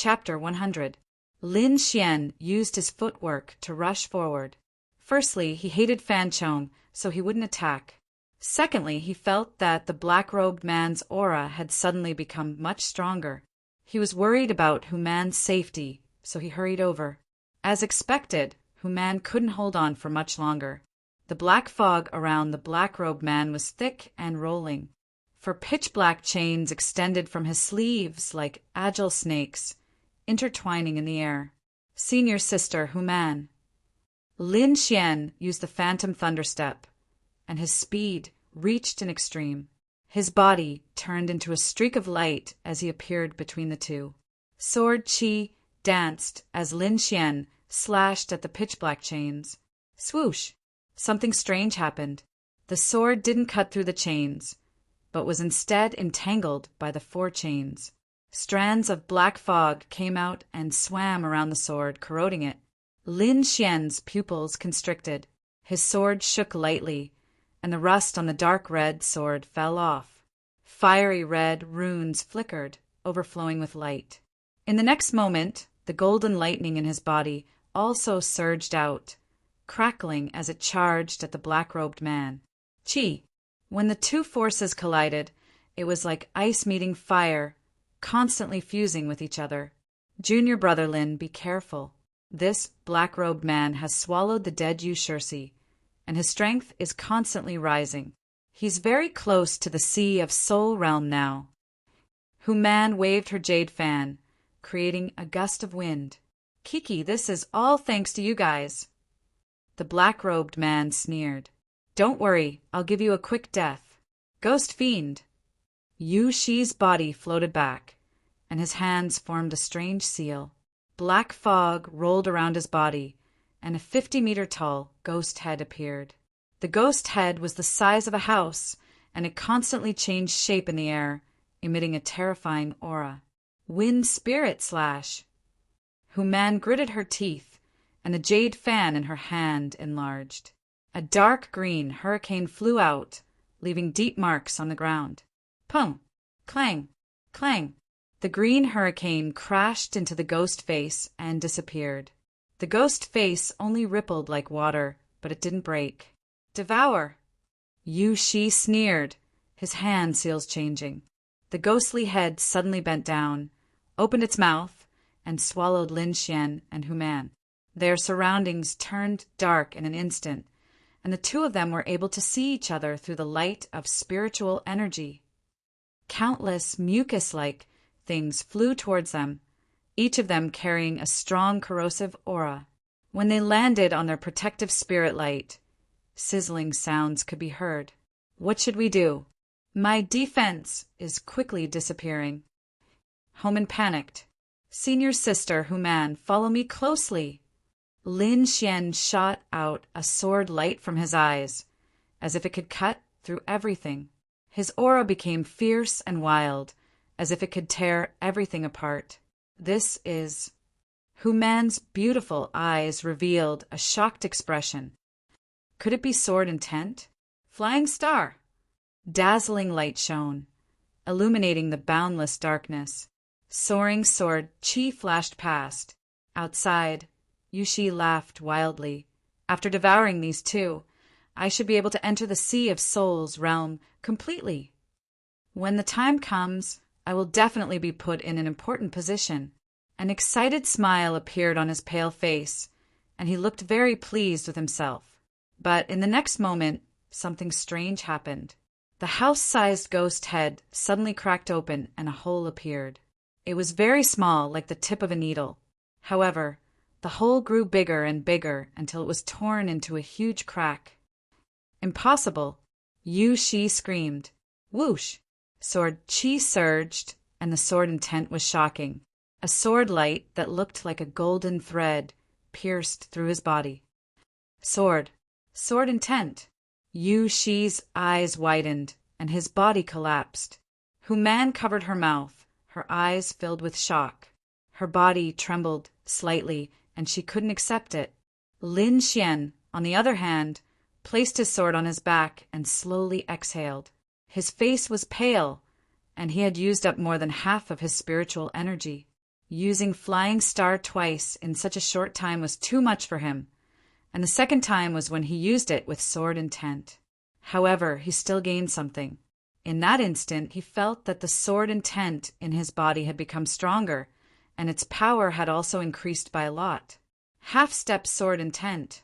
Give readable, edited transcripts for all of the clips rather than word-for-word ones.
Chapter 100. Lin Xian used his footwork to rush forward. Firstly, he hated Fan Chong, so he wouldn't attack. Secondly, he felt that the black-robed man's aura had suddenly become much stronger. He was worried about Hu Man's safety, so he hurried over. As expected, Hu Man couldn't hold on for much longer. The black fog around the black-robed man was thick and rolling, for pitch-black chains extended from his sleeves like agile snakes, intertwining in the air. Senior Sister Hu Man. Lin Xian used the phantom thunderstep, and his speed reached an extreme. His body turned into a streak of light as he appeared between the two. Sword Qi danced as Lin Xian slashed at the pitch-black chains. Swoosh! Something strange happened. The sword didn't cut through the chains, but was instead entangled by the 4 chains. Strands of black fog came out and swam around the sword, corroding it. Lin Xian's pupils constricted. His sword shook lightly, and the rust on the dark red sword fell off. Fiery red runes flickered, overflowing with light. In the next moment, the golden lightning in his body also surged out, crackling as it charged at the black-robed man. Qi. When the two forces collided, it was like ice meeting fire, constantly fusing with each other. Junior brother Lin, be careful. This black-robed man has swallowed the dead Yu Shirsi, and his strength is constantly rising. He's very close to the Sea of Soul Realm now. Hu Man waved her jade fan, creating a gust of wind. Kiki, this is all thanks to you guys. The black-robed man sneered. Don't worry, I'll give you a quick death. Ghost fiend. Yu Shi's body floated back, and his hands formed a strange seal. Black fog rolled around his body, and a 50-meter-tall ghost head appeared. The ghost head was the size of a house, and it constantly changed shape in the air, emitting a terrifying aura. Wind spirit slash. Hu Man gritted her teeth, and the jade fan in her hand enlarged. A dark green hurricane flew out, leaving deep marks on the ground. Pung! Clang! Clang! The green hurricane crashed into the ghost face and disappeared. The ghost face only rippled like water, but it didn't break. Devour! Yu Shi sneered, his hand seals changing. The ghostly head suddenly bent down, opened its mouth, and swallowed Lin Xian and Hu Man. Their surroundings turned dark in an instant, and the two of them were able to see each other through the light of spiritual energy. Countless mucus-like things flew towards them, each of them carrying a strong corrosive aura. When they landed on their protective spirit light, sizzling sounds could be heard. What should we do? My defense is quickly disappearing. Homan panicked. Senior Sister Hu Man, follow me closely. Lin Xian shot out a sword light from his eyes, as if it could cut through everything. His aura became fierce and wild, as if it could tear everything apart. This is... Hu Man's beautiful eyes revealed a shocked expression. Could it be sword intent? Flying star! Dazzling light shone, illuminating the boundless darkness. Soaring sword Qi flashed past. Outside, Yu Shi laughed wildly. After devouring these two, I should be able to enter the Sea of Souls realm completely. When the time comes, I will definitely be put in an important position. An excited smile appeared on his pale face, and he looked very pleased with himself. But in the next moment, something strange happened. The house-sized ghost head suddenly cracked open and a hole appeared. It was very small, like the tip of a needle. However, the hole grew bigger and bigger until it was torn into a huge crack. Impossible! Yu Shi screamed. Whoosh! Sword Qi surged, and the sword intent was shocking. A sword light that looked like a golden thread pierced through his body. Sword intent! Yu Shi's eyes widened, and his body collapsed. Hu Man covered her mouth, her eyes filled with shock. Her body trembled slightly, and she couldn't accept it. Lin Xian, on the other hand, placed his sword on his back and slowly exhaled. His face was pale, and he had used up more than half of his spiritual energy. Using Flying Star twice in such a short time was too much for him, and the second time was when he used it with sword intent. However, he still gained something. In that instant, he felt that the sword intent in his body had become stronger, and its power had also increased by a lot. Half-step sword intent.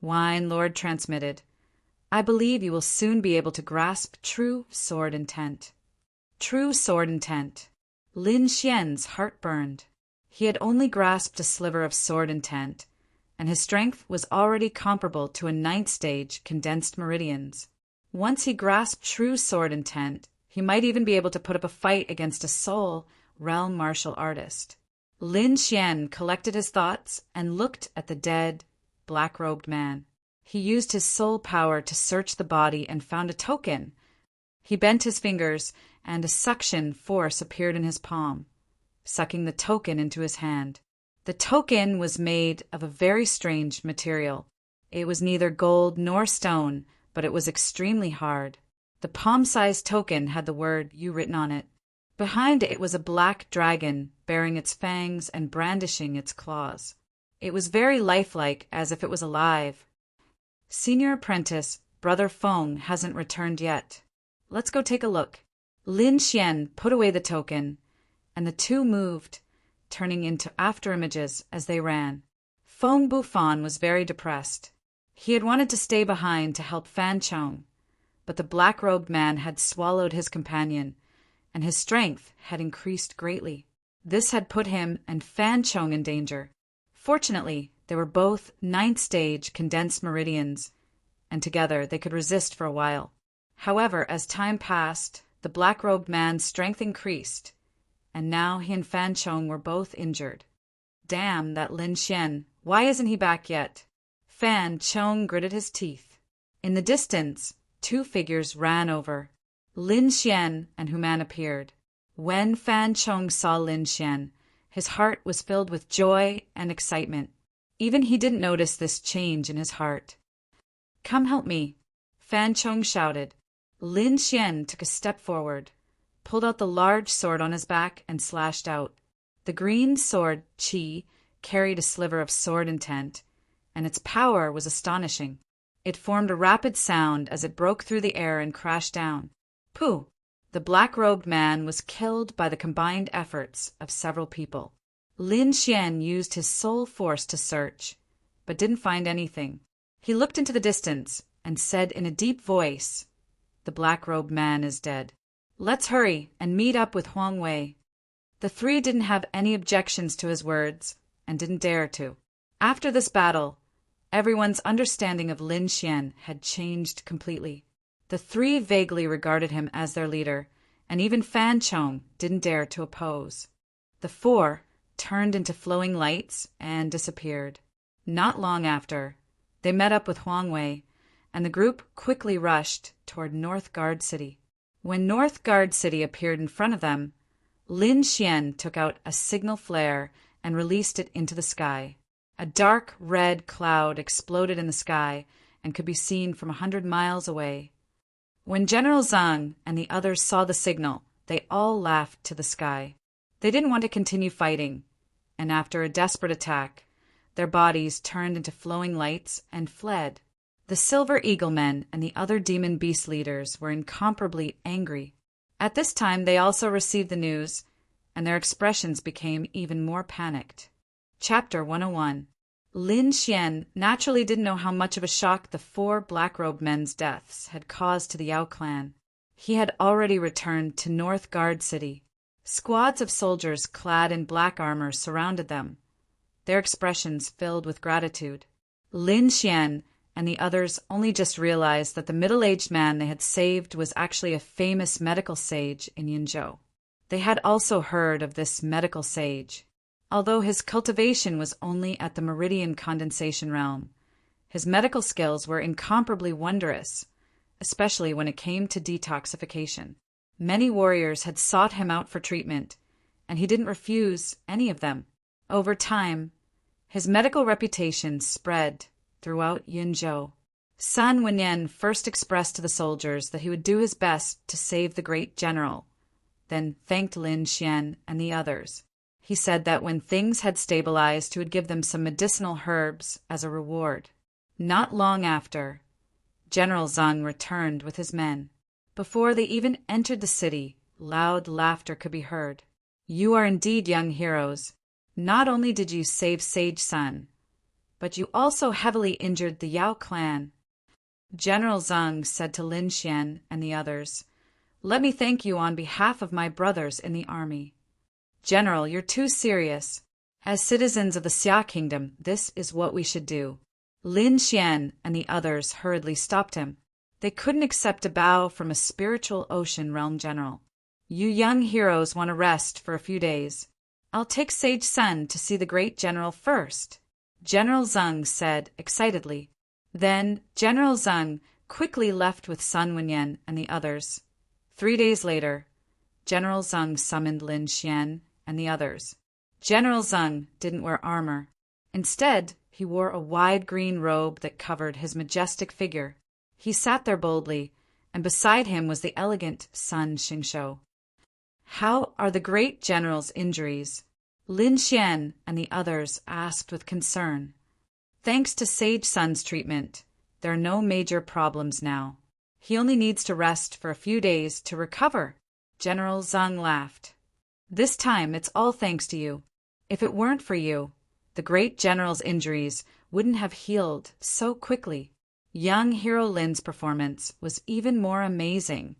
Wine Lord transmitted, I believe you will soon be able to grasp true sword intent. True sword intent. Lin Xian's heart burned. He had only grasped a sliver of sword intent, and his strength was already comparable to a 9th stage condensed meridians. Once he grasped true sword intent, he might even be able to put up a fight against a soul realm martial artist. Lin Xian collected his thoughts and looked at the dead, black-robed man. He used his soul power to search the body and found a token. He bent his fingers, and a suction force appeared in his palm, sucking the token into his hand. The token was made of a very strange material. It was neither gold nor stone, but it was extremely hard. The palm-sized token had the word "You" written on it. Behind it was a black dragon, bearing its fangs and brandishing its claws. It was very lifelike, as if it was alive. Senior apprentice, Brother Feng, hasn't returned yet. Let's go take a look. Lin Xian put away the token, and the two moved, turning into afterimages as they ran. Feng Bufan was very depressed. He had wanted to stay behind to help Fan Chong, but the black-robed man had swallowed his companion, and his strength had increased greatly. This had put him and Fan Chong in danger. Fortunately, they were both 9th stage condensed meridians, and together they could resist for a while. However, as time passed, the black-robed man's strength increased, and now he and Fan Chong were both injured. Damn that Lin Xian, why isn't he back yet? Fan Chong gritted his teeth. In the distance, 2 figures ran over. Lin Xian and Human appeared. When Fan Chong saw Lin Xian, his heart was filled with joy and excitement. Even he didn't notice this change in his heart. Come help me, Fan Chong shouted. Lin Xian took a step forward, pulled out the large sword on his back, and slashed out. The green sword, Qi, carried a sliver of sword intent, and its power was astonishing. It formed a rapid sound as it broke through the air and crashed down. Pooh! The black-robed man was killed by the combined efforts of several people. Lin Xian used his soul force to search, but didn't find anything. He looked into the distance and said in a deep voice, "The black-robed man is dead. Let's hurry and meet up with Huang Wei." The 3 didn't have any objections to his words and didn't dare to. After this battle, everyone's understanding of Lin Xian had changed completely. The 3 vaguely regarded him as their leader, and even Fan Chong didn't dare to oppose. The 4 turned into flowing lights and disappeared. Not long after, they met up with Huang Wei, and the group quickly rushed toward North Guard City. When North Guard City appeared in front of them, Lin Xian took out a signal flare and released it into the sky. A dark red cloud exploded in the sky and could be seen from 100 miles away. When General Zhang and the others saw the signal, they all laughed to the sky. They didn't want to continue fighting, and after a desperate attack, their bodies turned into flowing lights and fled. The Silver Eagle Men and the other demon beast leaders were incomparably angry. At this time, they also received the news, and their expressions became even more panicked. Chapter 101. Lin Xian naturally didn't know how much of a shock the 4 black-robed men's deaths had caused to the Yao clan. He had already returned to North Guard City. Squads of soldiers clad in black armor surrounded them, their expressions filled with gratitude. Lin Xian and the others only just realized that the middle-aged man they had saved was actually a famous medical sage in Yinzhou. They had also heard of this medical sage. Although his cultivation was only at the meridian condensation realm, his medical skills were incomparably wondrous, especially when it came to detoxification. Many warriors had sought him out for treatment, and he didn't refuse any of them. Over time, his medical reputation spread throughout Yinzhou. San Wenyan first expressed to the soldiers that he would do his best to save the great general, then thanked Lin Xian and the others. He said that when things had stabilized, he would give them some medicinal herbs as a reward. Not long after, General Zhang returned with his men. Before they even entered the city, loud laughter could be heard. "You are indeed young heroes. Not only did you save Sage Sun, but you also heavily injured the Yao clan." General Zhang said to Lin Xian and the others, "Let me thank you on behalf of my brothers in the army." "General, you're too serious. As citizens of the Xia Kingdom, this is what we should do." Lin Xian and the others hurriedly stopped him. They couldn't accept a bow from a spiritual ocean realm general. "You young heroes want to rest for a few days. I'll take Sage Sun to see the great general first," General Zhang said excitedly. Then General Zhang quickly left with Sun Wenyan and the others. 3 days later, General Zhang summoned Lin Xian and the others. General Zhang didn't wear armor. Instead, he wore a wide green robe that covered his majestic figure. He sat there boldly, and beside him was the elegant Sun Xingshou. "How are the great general's injuries?" Lin Xian and the others asked with concern. "Thanks to Sage Sun's treatment, there are no major problems now. He only needs to rest for a few days to recover." General Zhang laughed. "This time it's all thanks to you. If it weren't for you, the great general's injuries wouldn't have healed so quickly." Young Hero Lin's performance was even more amazing,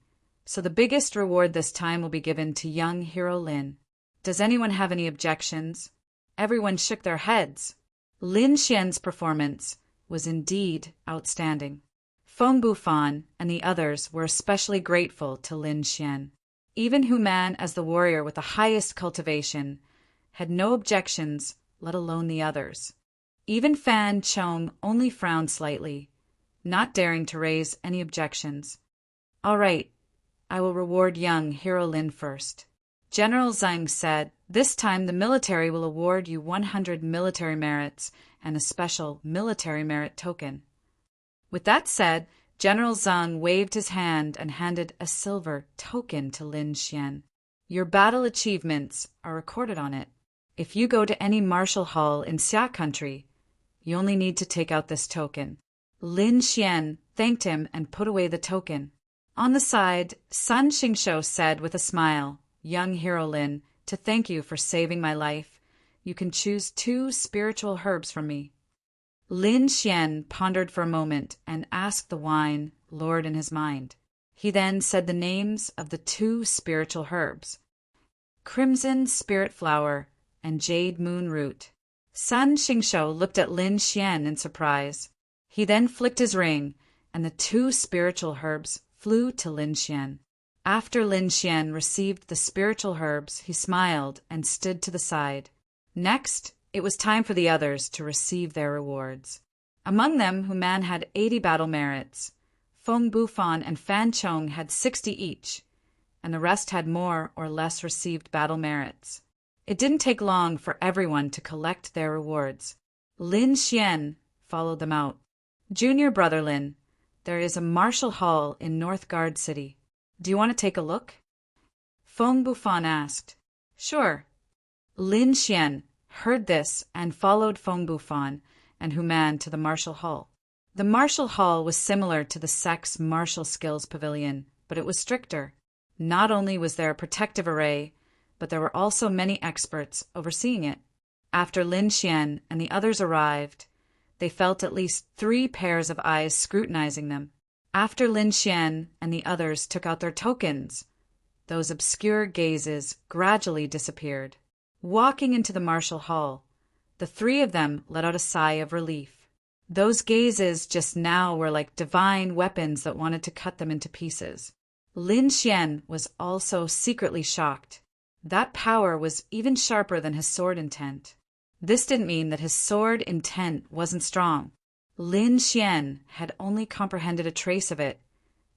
so the biggest reward this time will be given to young Hero Lin. Does anyone have any objections? Everyone shook their heads. Lin Xian's performance was indeed outstanding. Feng Bufan and the others were especially grateful to Lin Xian. Even Human, as the warrior with the highest cultivation, had no objections, let alone the others. Even Fan Chong only frowned slightly, not daring to raise any objections. "All right, I will reward young Hero Lin first." General Zhang said, "This time the military will award you 100 military merits and a special military merit token." With that said, General Zhang waved his hand and handed a silver token to Lin Xian. "Your battle achievements are recorded on it. If you go to any martial hall in Xia country, you only need to take out this token." Lin Xian thanked him and put away the token. On the side, Sun Xingshou said with a smile, "Young Hero Lin, to thank you for saving my life, you can choose 2 spiritual herbs from me." Lin Xian pondered for a moment and asked the wine lord in his mind. He then said the names of the 2 spiritual herbs: Crimson Spirit Flower and Jade Moon Root. Sun Xingshou looked at Lin Xian in surprise. He then flicked his ring, and the 2 spiritual herbs flew to Lin Xian. After Lin Xian received the spiritual herbs, he smiled and stood to the side. Next, it was time for the others to receive their rewards. Among them, Human had 80 battle merits. Feng Bufan and Fan Chong had 60 each, and the rest had more or less received battle merits. It didn't take long for everyone to collect their rewards. Lin Xian followed them out. "Junior brother Lin, there is a martial hall in North Guard City. Do you want to take a look?" Feng Bufan asked. "Sure." Lin Xian heard this and followed Feng Bufan and Human to the martial hall. The martial hall was similar to the sect's martial skills pavilion, but it was stricter. Not only was there a protective array, but there were also many experts overseeing it. After Lin Xian and the others arrived, they felt at least 3 pairs of eyes scrutinizing them. After Lin Xian and the others took out their tokens, those obscure gazes gradually disappeared. Walking into the martial hall, the 3 of them let out a sigh of relief. Those gazes just now were like divine weapons that wanted to cut them into pieces. Lin Xian was also secretly shocked. That power was even sharper than his sword intent. This didn't mean that his sword intent wasn't strong. Lin Xian had only comprehended a trace of it,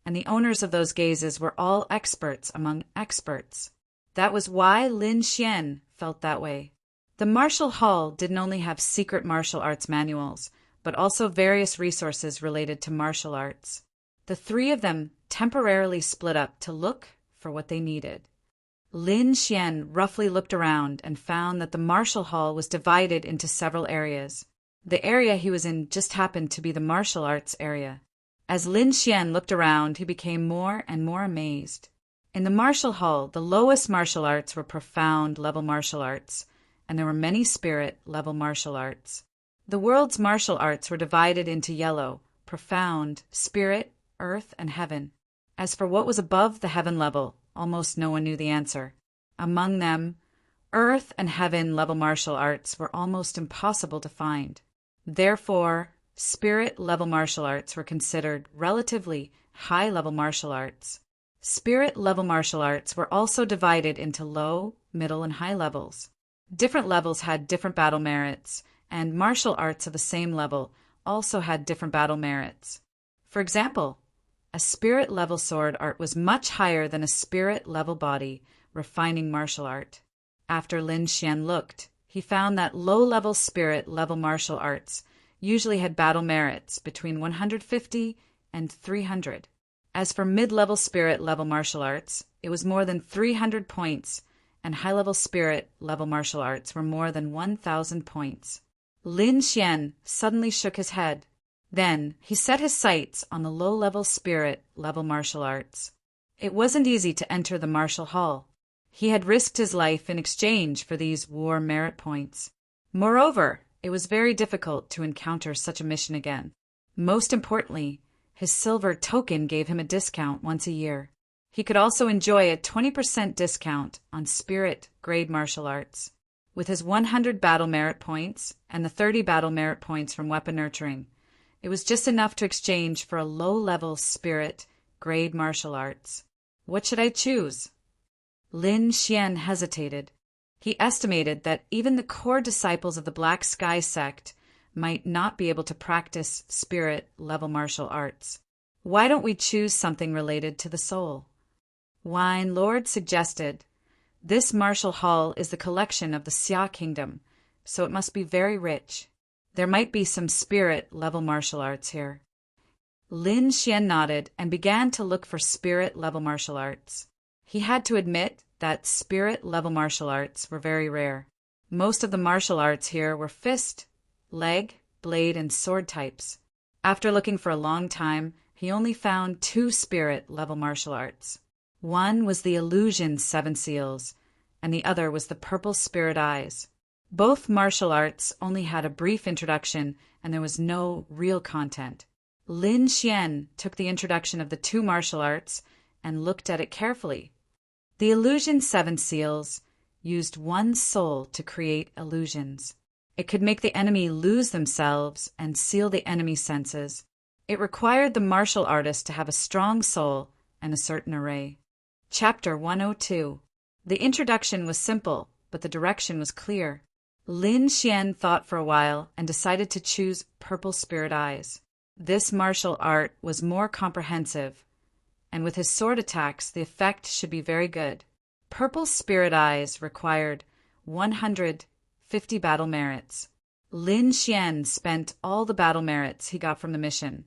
and the owners of those gazes were all experts among experts. That was why Lin Xian felt that way. The martial hall didn't only have secret martial arts manuals, but also various resources related to martial arts. The 3 of them temporarily split up to look for what they needed. Lin Xian roughly looked around and found that the martial hall was divided into several areas. The area he was in just happened to be the martial arts area. As Lin Xian looked around, he became more and more amazed. In the martial hall, the lowest martial arts were profound level martial arts, and there were many spirit level martial arts. The world's martial arts were divided into yellow, profound, spirit, earth, and heaven. As for what was above the heaven level, almost no one knew the answer. Among them, earth and heaven level martial arts were almost impossible to find. Therefore, spirit level martial arts were considered relatively high-level martial arts. Spirit level martial arts were also divided into low, middle, and high levels. Different levels had different battle merits, and martial arts of the same level also had different battle merits. For example, a spirit level sword art was much higher than a spirit level body refining martial art. After Lin Xian looked, he found that low-level spirit level martial arts usually had battle merits between 150 and 300. As for mid-level spirit level martial arts, it was more than 300 points, and high-level spirit level martial arts were more than 1,000 points. Lin Xian suddenly shook his head. Then he set his sights on the low-level spirit level martial arts. It wasn't easy to enter the martial hall. He had risked his life in exchange for these war merit points. Moreover, it was very difficult to encounter such a mission again. Most importantly, his silver token gave him a discount once a year. He could also enjoy a 20% discount on spirit grade martial arts. With his 100 battle merit points and the 30 battle merit points from weapon nurturing, it was just enough to exchange for a low-level spirit grade martial arts. What should I choose? Lin Xian hesitated. He estimated that even the core disciples of the Black Sky sect might not be able to practice spirit-level martial arts. Why don't we choose something related to the soul? Wine Lord suggested, this martial hall is the collection of the Xia kingdom, so it must be very rich. There might be some spirit-level martial arts here. Lin Xian nodded and began to look for spirit-level martial arts. He had to admit that spirit-level martial arts were very rare. Most of the martial arts here were fist, leg, blade, and sword types. After looking for a long time, he only found 2 spirit-level martial arts. One was the Illusion 7 Seals, and the other was the Purple Spirit Eyes. Both martial arts only had a brief introduction, and there was no real content. Lin Xian took the introduction of the 2 martial arts and looked at it carefully. The Illusion 7 Seals used one soul to create illusions. It could make the enemy lose themselves and seal the enemy's senses. It required the martial artist to have a strong soul and a certain array. Chapter 102. The introduction was simple, but the direction was clear. Lin Xian thought for a while and decided to choose Purple Spirit Eyes. This martial art was more comprehensive, and with his sword attacks, the effect should be very good. Purple Spirit Eyes required 150 battle merits. Lin Xian spent all the battle merits he got from the mission,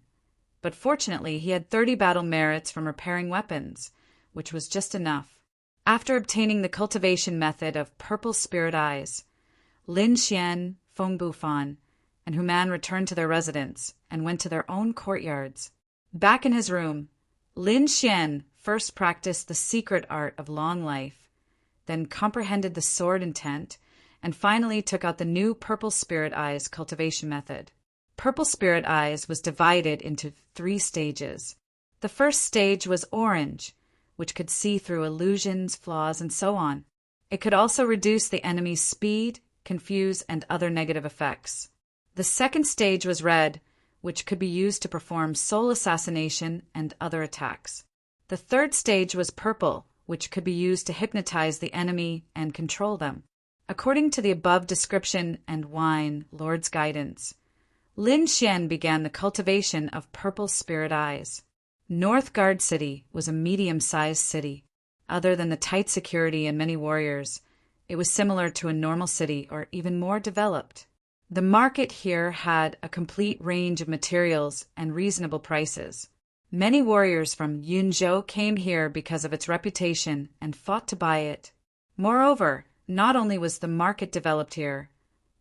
but fortunately he had 30 battle merits from repairing weapons, which was just enough. After obtaining the cultivation method of Purple Spirit Eyes, Lin Xian, Feng Bufan, and Human returned to their residence and went to their own courtyards. Back in his room, Lin Xian first practiced the secret art of long life, then comprehended the sword intent, and finally took out the new Purple Spirit Eyes cultivation method. Purple Spirit Eyes was divided into 3 stages. The first stage was orange, which could see through illusions, flaws, and so on. It could also reduce the enemy's speed, confuse, and other negative effects. The second stage was red, which could be used to perform soul assassination and other attacks. The third stage was purple, which could be used to hypnotize the enemy and control them. According to the above description and Wine Lord's guidance, Lin Xian began the cultivation of Purple Spirit Eyes. North Guard City was a medium-sized city. Other than the tight security and many warriors, it was similar to a normal city or even more developed. The market here had a complete range of materials and reasonable prices. Many warriors from Yunzhou came here because of its reputation and fought to buy it. Moreover, not only was the market developed here,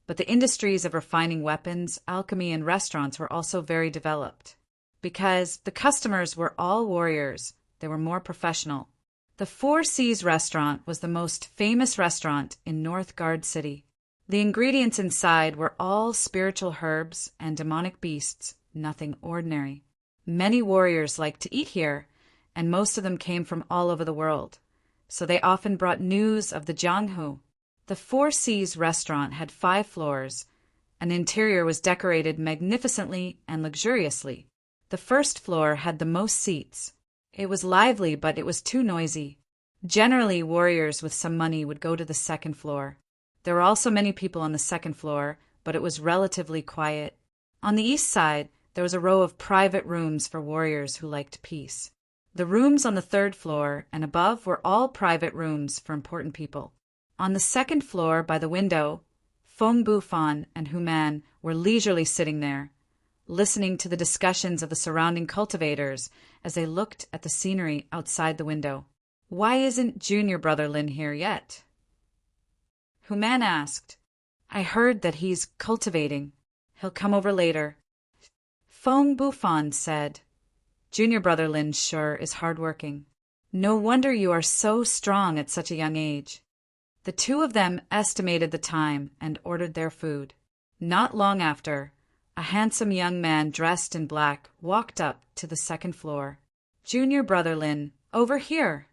but the industries of refining weapons, alchemy, and restaurants were also very developed. Because the customers were all warriors, they were more professional. The Four Seas restaurant was the most famous restaurant in North Guard City. The ingredients inside were all spiritual herbs and demonic beasts, nothing ordinary. Many warriors liked to eat here, and most of them came from all over the world, so they often brought news of the Jianghu. The Four Seas restaurant had 5 floors, and the interior was decorated magnificently and luxuriously. The first floor had the most seats. It was lively, but it was too noisy. Generally, warriors with some money would go to the second floor. There were also many people on the second floor, but it was relatively quiet. On the east side, there was a row of private rooms for warriors who liked peace. The rooms on the third floor and above were all private rooms for important people. On the second floor, by the window, Feng Bufan and Human were leisurely sitting there, listening to the discussions of the surrounding cultivators as they looked at the scenery outside the window. "Why isn't junior brother Lin here yet?" Human asked. "I heard that he's cultivating. He'll come over later." Feng Bufan said, "Junior brother Lin sure is hardworking. No wonder you are so strong at such a young age." The two of them estimated the time and ordered their food. Not long after, a handsome young man dressed in black walked up to the second floor. "Junior brother Lin, over here."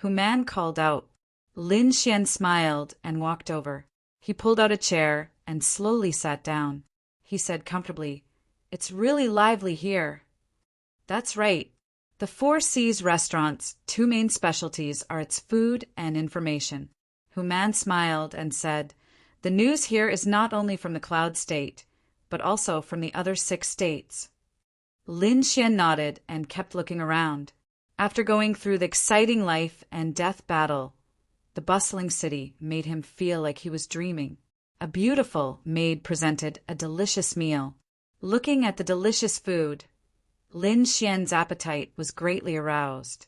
Human called out. Lin Xian smiled and walked over. He pulled out a chair and slowly sat down. He said comfortably, "It's really lively here." "That's right. The Four Seas restaurant's 2 main specialties are its food and information." Human smiled and said, "The news here is not only from the Cloud State, but also from the other 6 states." Lin Xian nodded and kept looking around. After going through the exciting life and death battle, the bustling city made him feel like he was dreaming. A beautiful maid presented a delicious meal. Looking at the delicious food, Lin Xian's appetite was greatly aroused.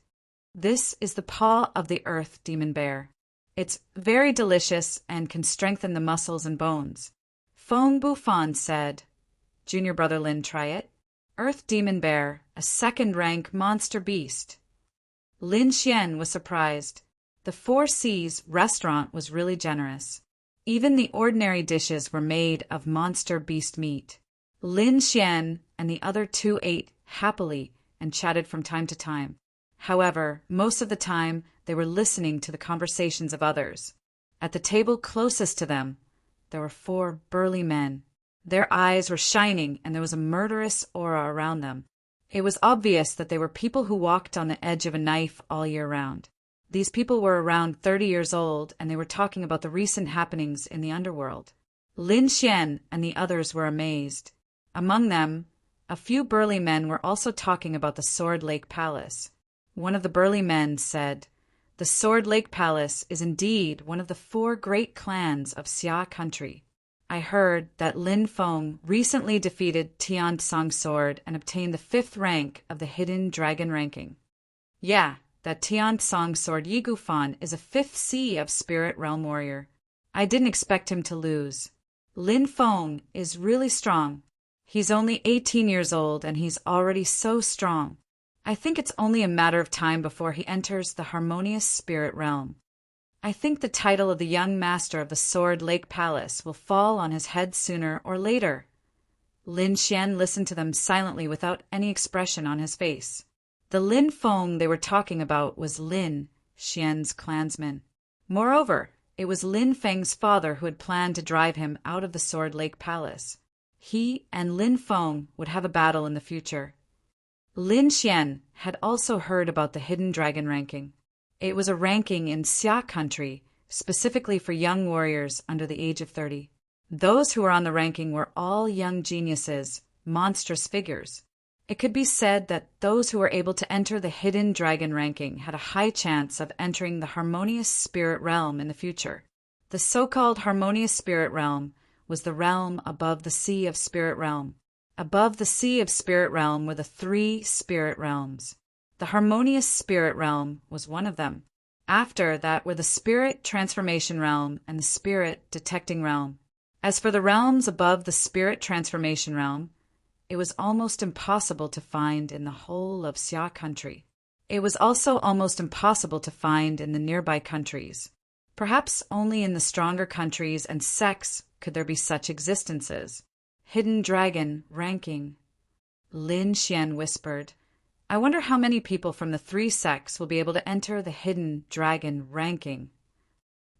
"This is the paw of the earth demon bear. It's very delicious and can strengthen the muscles and bones." Feng Bufan said, "Junior brother Lin, try it." Earth demon bear, a second-rank monster beast. Lin Xian was surprised. The Four Seas restaurant was really generous. Even the ordinary dishes were made of monster beast meat. Lin Xian and the other 2 ate happily and chatted from time to time. However, most of the time they were listening to the conversations of others. At the table closest to them, there were 4 burly men. Their eyes were shining and there was a murderous aura around them. It was obvious that they were people who walked on the edge of a knife all year round. These people were around 30 years old and they were talking about the recent happenings in the underworld. Lin Xian and the others were amazed. Among them, a few burly men were also talking about the Sword Lake Palace. One of the burly men said, "The Sword Lake Palace is indeed one of the 4 great clans of Xia country. I heard that Lin Feng recently defeated Tian Song's sword and obtained the 5th rank of the Hidden Dragon ranking." "Yeah, that Tian Song's sword Yigu Fan is a 5th C of Spirit Realm warrior. I didn't expect him to lose. Lin Feng is really strong. He's only 18 years old and he's already so strong. I think it's only a matter of time before he enters the harmonious spirit realm. I think the title of the young master of the Sword Lake Palace will fall on his head sooner or later." Lin Xian listened to them silently without any expression on his face. The Lin Feng they were talking about was Lin Xian's clansman. Moreover, it was Lin Feng's father who had planned to drive him out of the Sword Lake Palace. He and Lin Feng would have a battle in the future. Lin Xian had also heard about the Hidden Dragon ranking. It was a ranking in Xia country, specifically for young warriors under the age of 30. Those who were on the ranking were all young geniuses, monstrous figures. It could be said that those who were able to enter the Hidden Dragon ranking had a high chance of entering the harmonious spirit realm in the future. The so-called harmonious spirit realm was the realm above the Sea of Spirit Realm. Above the Sea of Spirit Realm were the 3 spirit realms. The harmonious spirit realm was one of them. After that were the spirit transformation realm and the spirit detecting realm. As for the realms above the spirit transformation realm, it was almost impossible to find in the whole of Xia country. It was also almost impossible to find in the nearby countries. Perhaps only in the stronger countries and sects could there be such existences. Hidden dragon ranking. Lin Xian whispered, I wonder how many people from the 3 sects will be able to enter the hidden dragon ranking.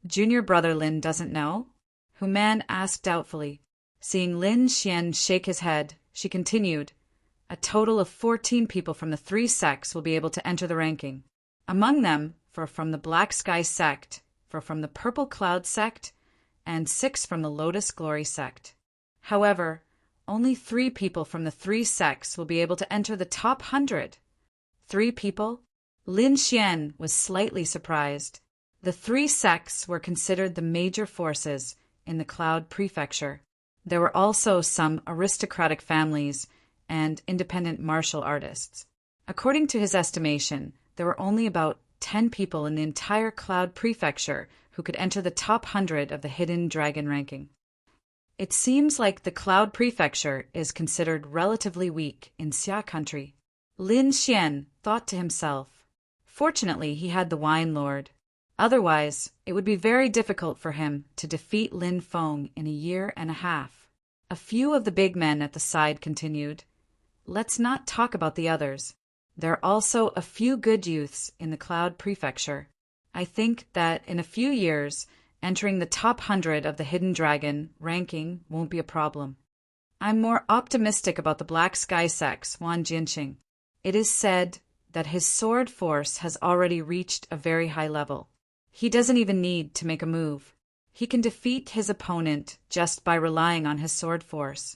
Junior brother Lin doesn't know? Hu Man asked doubtfully. Seeing Lin Xian shake his head, she continued, a total of 14 people from the 3 sects will be able to enter the ranking. Among them, 4 from the Black Sky sect, 4 from the Purple Cloud sect, and 6 from the Lotus Glory sect. However, only 3 people from the 3 sects will be able to enter the top 100. 3 people? Lin Xian was slightly surprised. The 3 sects were considered the major forces in the Cloud Prefecture. There were also some aristocratic families and independent martial artists. According to his estimation, there were only about 10 people in the entire Cloud Prefecture who could enter the top 100 of the Hidden Dragon ranking. It seems like the Cloud Prefecture is considered relatively weak in Xia country. Lin Xian thought to himself. Fortunately, he had the Wine Lord. Otherwise, it would be very difficult for him to defeat Lin Feng in a year and a half. A few of the big men at the side continued, Let's not talk about the others. There are also a few good youths in the Cloud Prefecture. I think that in a few years, entering the top 100 of the Hidden Dragon ranking won't be a problem. I'm more optimistic about the Black Sky sects, Wan Jinqing. It is said that his sword force has already reached a very high level. He doesn't even need to make a move. He can defeat his opponent just by relying on his sword force.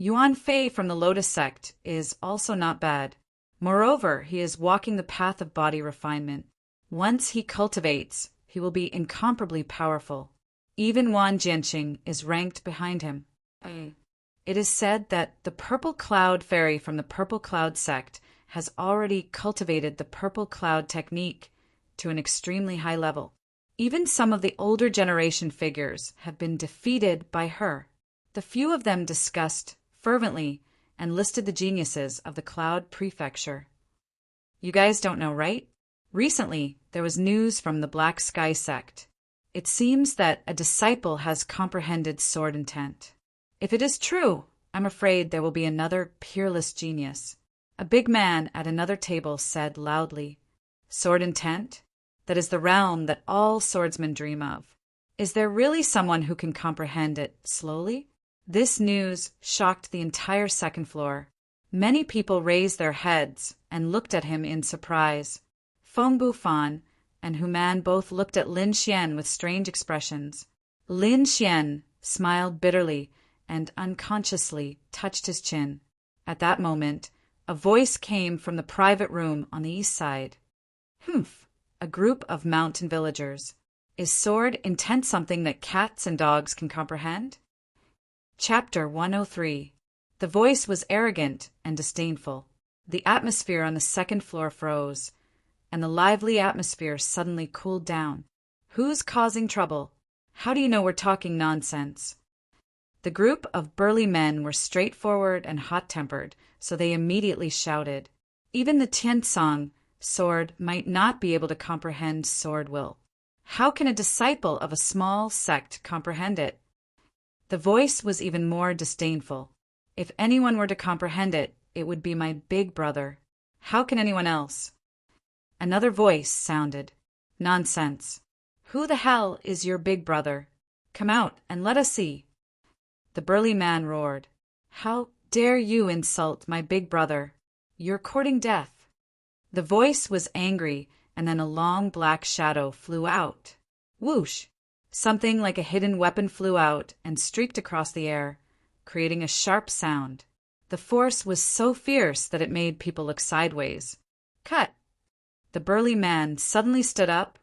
Yuan Fei from the Lotus sect is also not bad. Moreover, he is walking the path of body refinement. Once he cultivates, he will be incomparably powerful. Even Wan Jinqing is ranked behind him. It is said that the Purple Cloud Fairy from the Purple Cloud sect has already cultivated the Purple Cloud technique to an extremely high level. Even some of the older generation figures have been defeated by her. The few of them discussed fervently and listed the geniuses of the Cloud Prefecture. You guys don't know, right? Recently, there was news from the Black Sky sect. It seems that a disciple has comprehended sword intent. If it is true, I'm afraid there will be another peerless genius. A big man at another table said loudly, Sword intent? That is the realm that all swordsmen dream of. Is there really someone who can comprehend it slowly? This news shocked the entire second floor. Many people raised their heads and looked at him in surprise. Feng Bufan and Hu Man both looked at Lin Xian with strange expressions. Lin Xian smiled bitterly and unconsciously touched his chin. At that moment, a voice came from the private room on the east side. Humph, a group of mountain villagers. Is sword intent something that cats and dogs can comprehend? Chapter 103. The voice was arrogant and disdainful. The atmosphere on the second floor froze, and the lively atmosphere suddenly cooled down. Who's causing trouble? How do you know we're talking nonsense? The group of burly men were straightforward and hot-tempered, so they immediately shouted. Even the Tiansong sword might not be able to comprehend sword will. How can a disciple of a small sect comprehend it? The voice was even more disdainful. If anyone were to comprehend it, it would be my big brother. How can anyone else? Another voice sounded. Nonsense. Who the hell is your big brother? Come out and let us see. The burly man roared. How dare you insult my big brother? You're courting death. The voice was angry, and then a long black shadow flew out. Whoosh! Something like a hidden weapon flew out and streaked across the air, creating a sharp sound. The force was so fierce that it made people look sideways. Cut! The burly man suddenly stood up,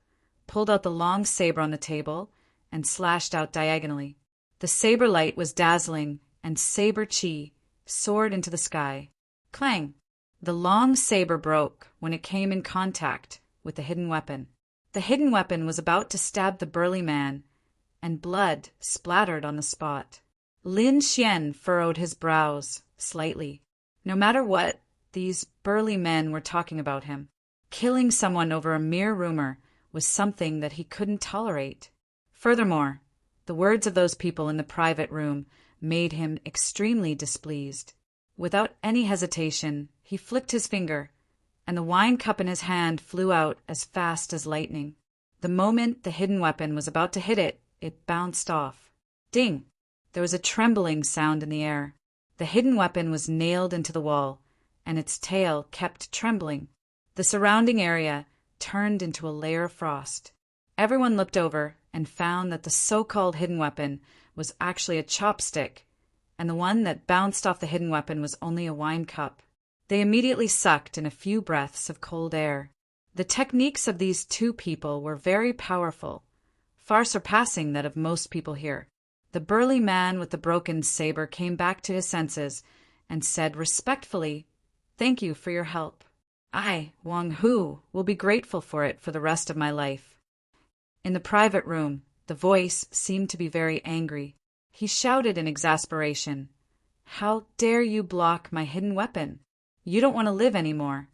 pulled out the long saber on the table, and slashed out diagonally. The saber light was dazzling, and saber chi soared into the sky. Clang! The long saber broke when it came in contact with the hidden weapon. The hidden weapon was about to stab the burly man, and blood splattered on the spot. Lin Xian furrowed his brows slightly. No matter what, these burly men were talking about him. Killing someone over a mere rumor was something that he couldn't tolerate. Furthermore, the words of those people in the private room made him extremely displeased. Without any hesitation, he flicked his finger, and the wine cup in his hand flew out as fast as lightning. The moment the hidden weapon was about to hit it, it bounced off. Ding! There was a trembling sound in the air. The hidden weapon was nailed into the wall, and its tail kept trembling. The surrounding area turned into a layer of frost. Everyone looked over and found that the so-called hidden weapon was actually a chopstick, and the one that bounced off the hidden weapon was only a wine cup. They immediately sucked in a few breaths of cold air. The techniques of these two people were very powerful, far surpassing that of most people here. The burly man with the broken saber came back to his senses and said respectfully, "Thank you for your help. I, Wang Hu, will be grateful for it for the rest of my life." In the private room, the voice seemed to be very angry. He shouted in exasperation, "How dare you block my hidden weapon? You don't want to live anymore.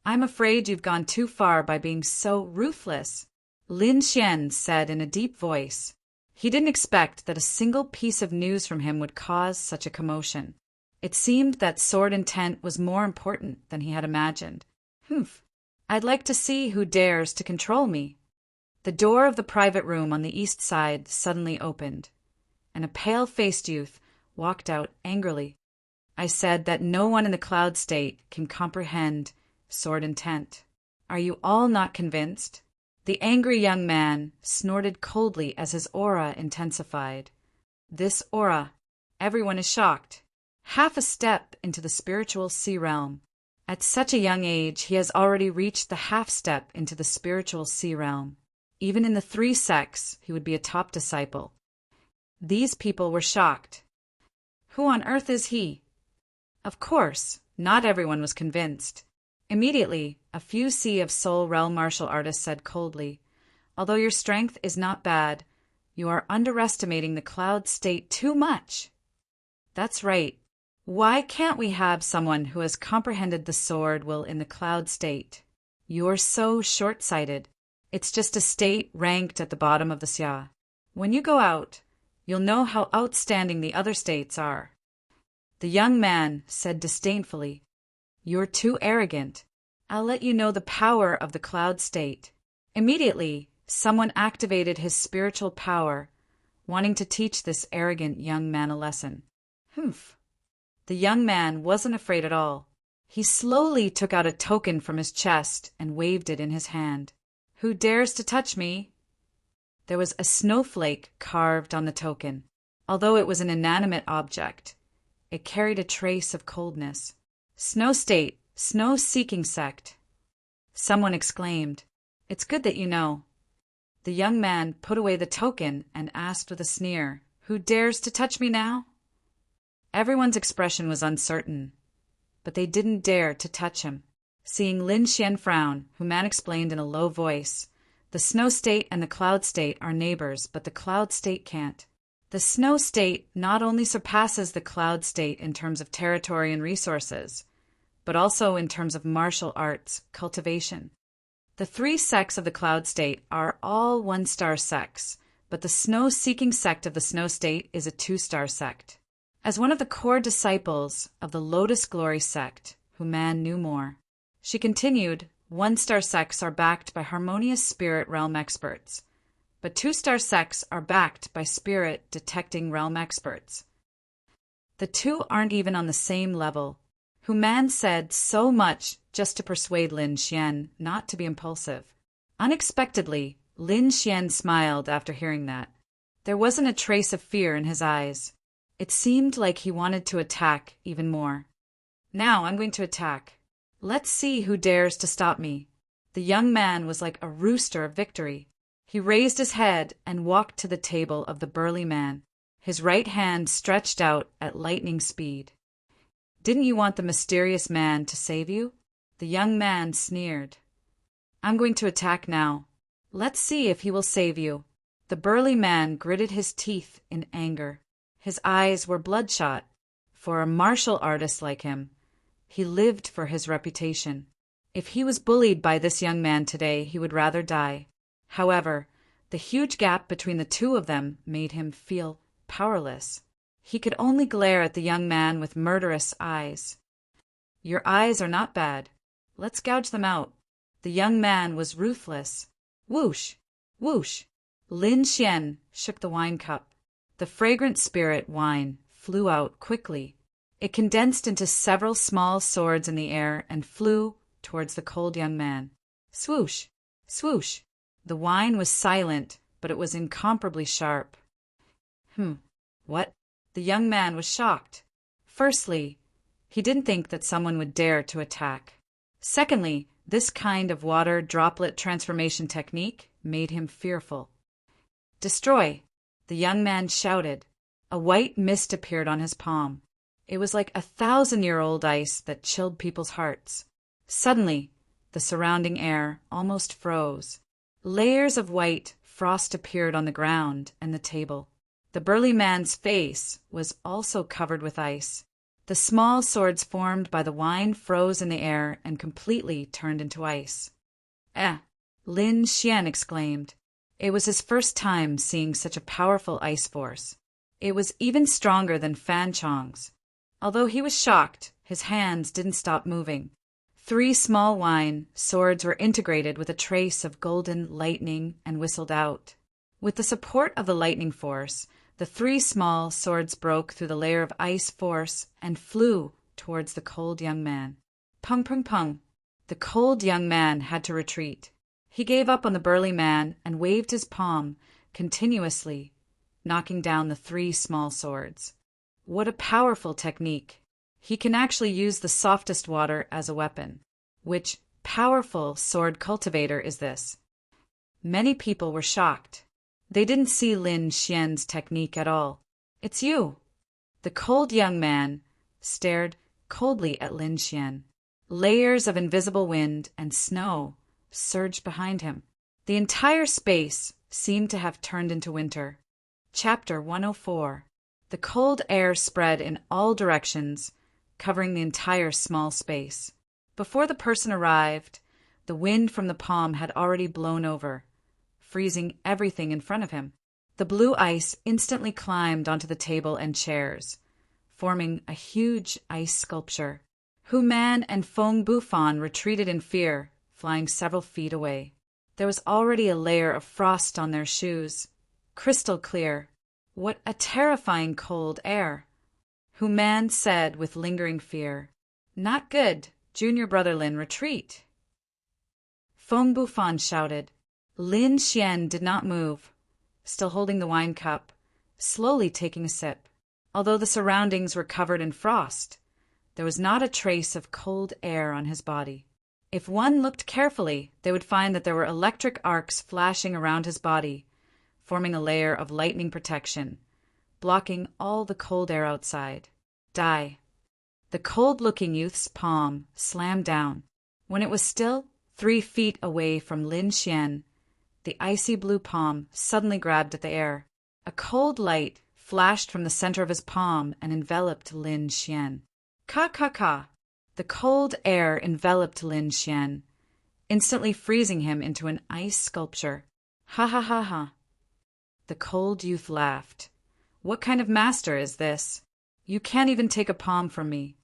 I'm afraid you've gone too far by being so ruthless," Lin Xian said in a deep voice. He didn't expect that a single piece of news from him would cause such a commotion. It seemed that sword intent was more important than he had imagined. "Humph! I'd like to see who dares to control me." The door of the private room on the east side suddenly opened, and a pale-faced youth walked out angrily. "I said that no one in the Cloud State can comprehend sword intent. Are you all not convinced?" The angry young man snorted coldly as his aura intensified. This aura, everyone is shocked. Half a step into the spiritual sea realm. At such a young age, he has already reached the half step into the spiritual sea realm. Even in the 3 sects, he would be a top disciple. These people were shocked. Who on earth is he? Of course, not everyone was convinced. Immediately, a few Sea of Soul realm martial artists said coldly, "Although your strength is not bad, you are underestimating the Cloud State too much." "That's right. Why can't we have someone who has comprehended the sword will in the Cloud State? You're so short-sighted. It's just a state ranked at the bottom of the Xia. When you go out, you'll know how outstanding the other states are." The young man said disdainfully, "You're too arrogant. I'll let you know the power of the Cloud State." Immediately, someone activated his spiritual power, wanting to teach this arrogant young man a lesson. Humph. The young man wasn't afraid at all. He slowly took out a token from his chest and waved it in his hand. "Who dares to touch me?" There was a snowflake carved on the token. Although it was an inanimate object, it carried a trace of coldness. "Snow State, Snow-Seeking Sect." Someone exclaimed, "It's good that you know." The young man put away the token and asked with a sneer, "Who dares to touch me now?" Everyone's expression was uncertain, but they didn't dare to touch him. Seeing Lin Xian frown, Hu Man explained in a low voice, "The Snow State and the Cloud State are neighbors, but the Cloud State can't. The Snow State not only surpasses the Cloud State in terms of territory and resources, but also in terms of martial arts cultivation. The 3 sects of the Cloud State are all 1-star sects, but the Snow-Seeking Sect of the Snow State is a 2-star sect." As one of the core disciples of the Lotus Glory sect, Hu Man knew more. She continued, 1-star sects are backed by harmonious spirit realm experts, but 2-star sects are backed by spirit detecting realm experts. The two aren't even on the same level. Hu Man said so much just to persuade Lin Xian not to be impulsive. Unexpectedly, Lin Xian smiled after hearing that. There wasn't a trace of fear in his eyes. It seemed like he wanted to attack even more. "Now I'm going to attack. Let's see who dares to stop me." The young man was like a rooster of victory. He raised his head and walked to the table of the burly man, his right hand stretched out at lightning speed. "Didn't you want the mysterious man to save you?" The young man sneered. "I'm going to attack now. Let's see if he will save you. The burly man gritted his teeth in anger. His eyes were bloodshot. For a martial artist like him, he lived for his reputation. If he was bullied by this young man today, he would rather die. However, the huge gap between the two of them made him feel powerless. He could only glare at the young man with murderous eyes. Your eyes are not bad. Let's gouge them out. The young man was ruthless. Whoosh! Whoosh! Lin Xian shook the wine cup. The fragrant spirit wine flew out quickly. It condensed into several small swords in the air and flew towards the cold young man. Swoosh! Swoosh! The wine was silent, but it was incomparably sharp. What? The young man was shocked. Firstly, he didn't think that someone would dare to attack. Secondly, this kind of water droplet transformation technique made him fearful. Destroy! The young man shouted. A white mist appeared on his palm. It was like 1,000-year-old ice that chilled people's hearts. Suddenly, the surrounding air almost froze. Layers of white frost appeared on the ground and the table. The burly man's face was also covered with ice. The small swords formed by the wine froze in the air and completely turned into ice. Lin Xian exclaimed. It was his first time seeing such a powerful ice force. It was even stronger than Fan Chong's. Although he was shocked, his hands didn't stop moving. 3 small wine swords were integrated with a trace of golden lightning and whistled out. With the support of the lightning force, the 3 small swords broke through the layer of ice force and flew towards the cold young man. Pung pung pung. The cold young man had to retreat. He gave up on the burly man and waved his palm continuously, knocking down the 3 small swords. What a powerful technique! He can actually use the softest water as a weapon. Which powerful sword cultivator is this? Many people were shocked. They didn't see Lin Xian's technique at all. It's you! The cold young man stared coldly at Lin Xian. Layers of invisible wind and snow surged behind him. The entire space seemed to have turned into winter. Chapter 104. The cold air spread in all directions, covering the entire small space. Before the person arrived, the wind from the palm had already blown over, freezing everything in front of him. The blue ice instantly climbed onto the table and chairs, forming a huge ice sculpture. Hu Man and Feng Bufan retreated in fear, flying several feet away. There was already a layer of frost on their shoes, crystal clear. What a terrifying cold air! Hu Man said with lingering fear. Not good, junior brother Lin, retreat! Feng Bufan shouted. Lin Xian did not move, still holding the wine cup, slowly taking a sip. Although the surroundings were covered in frost, there was not a trace of cold air on his body. If one looked carefully, they would find that there were electric arcs flashing around his body, forming a layer of lightning protection, blocking all the cold air outside. Die. The cold-looking youth's palm slammed down. When it was still 3 feet away from Lin Xian, the icy blue palm suddenly grabbed at the air. A cold light flashed from the center of his palm and enveloped Lin Xian. Ka ka ka! The cold air enveloped Lin Xian, instantly freezing him into an ice sculpture. Ha ha ha ha! The cold youth laughed. What kind of master is this? You can't even take a palm from me.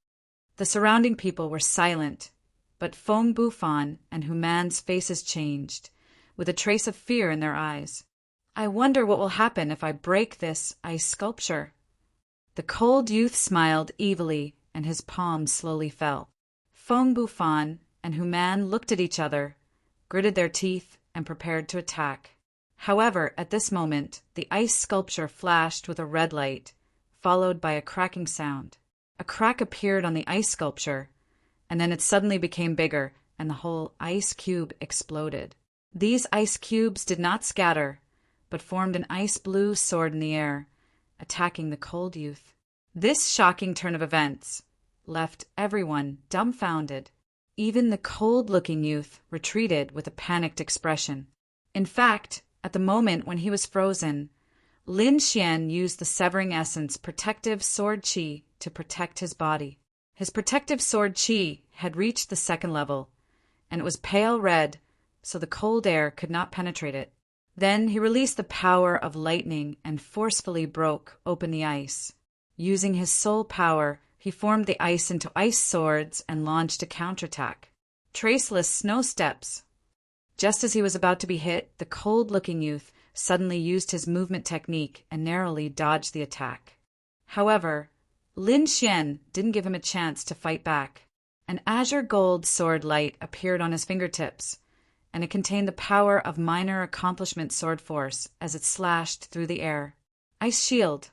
The surrounding people were silent, but Feng Bufan and Hu Man's faces changed, with a trace of fear in their eyes. I wonder what will happen if I break this ice sculpture. The cold youth smiled evilly, and his palm slowly fell. Feng Bufan and Hu Man looked at each other, gritted their teeth, and prepared to attack. However, at this moment, the ice sculpture flashed with a red light, followed by a cracking sound. A crack appeared on the ice sculpture, and then it suddenly became bigger, and the whole ice cube exploded. These ice cubes did not scatter, but formed an ice-blue sword in the air, attacking the cold youth. This shocking turn of events left everyone dumbfounded. Even the cold-looking youth retreated with a panicked expression. In fact, at the moment when he was frozen, Lin Xian used the severing essence protective sword qi to protect his body. His protective sword qi had reached the second level, and it was pale red, so the cold air could not penetrate it. Then he released the power of lightning and forcefully broke open the ice. Using his soul power, he formed the ice into ice swords and launched a counterattack. Traceless snow steps. Just as he was about to be hit, the cold-looking youth suddenly used his movement technique and narrowly dodged the attack. However, Lin Xian didn't give him a chance to fight back. An azure gold sword light appeared on his fingertips, and it contained the power of minor accomplishment sword force as it slashed through the air. Ice shield.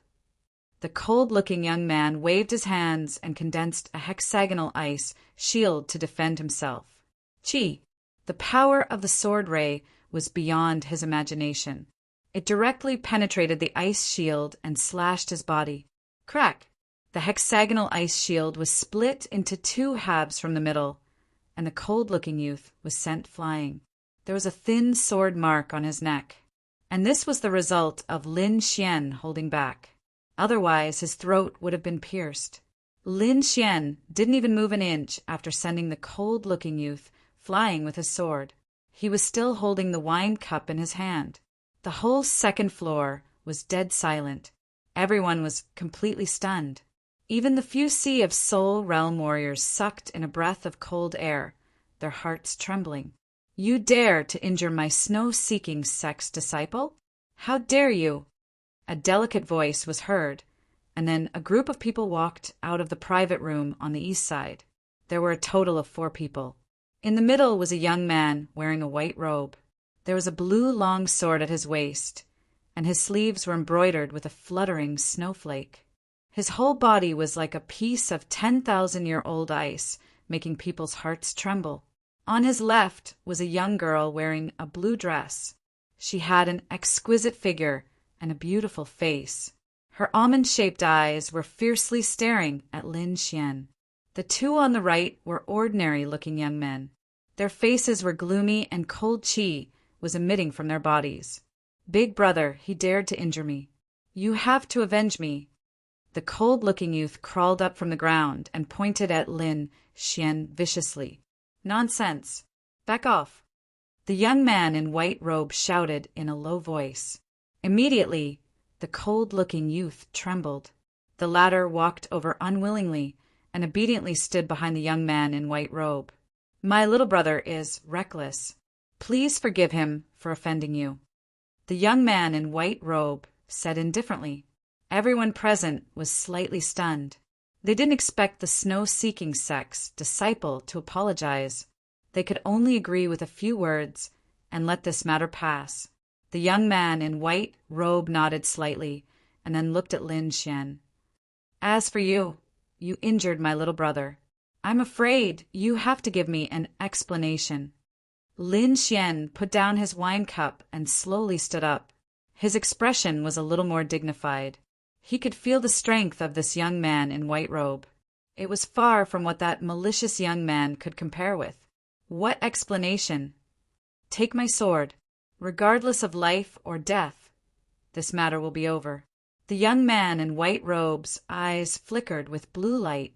The cold-looking young man waved his hands and condensed a hexagonal ice shield to defend himself. Qi. The power of the sword ray was beyond his imagination. It directly penetrated the ice shield and slashed his body. Crack! The hexagonal ice shield was split into two halves from the middle, and the cold-looking youth was sent flying. There was a thin sword mark on his neck, and this was the result of Lin Xian holding back. Otherwise, his throat would have been pierced. Lin Xian didn't even move an inch after sending the cold-looking youth flying with his sword. He was still holding the wine cup in his hand. The whole second floor was dead silent. Everyone was completely stunned. Even the few sea of soul realm warriors sucked in a breath of cold air, their hearts trembling. You dare to injure my snow-seeking sex disciple? How dare you? A delicate voice was heard, and then a group of people walked out of the private room on the east side. There were a total of 4 people. In the middle was a young man wearing a white robe. There was a blue long sword at his waist, and his sleeves were embroidered with a fluttering snowflake. His whole body was like a piece of 10,000-year-old ice, making people's hearts tremble. On his left was a young girl wearing a blue dress. She had an exquisite figure and a beautiful face. Her almond-shaped eyes were fiercely staring at Lin Xian. The 2 on the right were ordinary-looking young men. Their faces were gloomy and cold qi was emitting from their bodies. Big brother, he dared to injure me. You have to avenge me. The cold-looking youth crawled up from the ground and pointed at Lin Xian viciously. Nonsense. Back off. The young man in white robe shouted in a low voice. Immediately, the cold-looking youth trembled. The latter walked over unwillingly and obediently stood behind the young man in white robe. My little brother is reckless. Please forgive him for offending you. The young man in white robe said indifferently. Everyone present was slightly stunned. They didn't expect the snow-seeking sex disciple to apologize. They could only agree with a few words and let this matter pass. The young man in white robe nodded slightly and then looked at Lin Xian. As for you, you injured my little brother. I'm afraid you have to give me an explanation. Lin Xian put down his wine cup and slowly stood up. His expression was a little more dignified. He could feel the strength of this young man in white robe. It was far from what that malicious young man could compare with. What explanation? Take my sword. Regardless of life or death, this matter will be over. The young man in white robe's eyes flickered with blue light.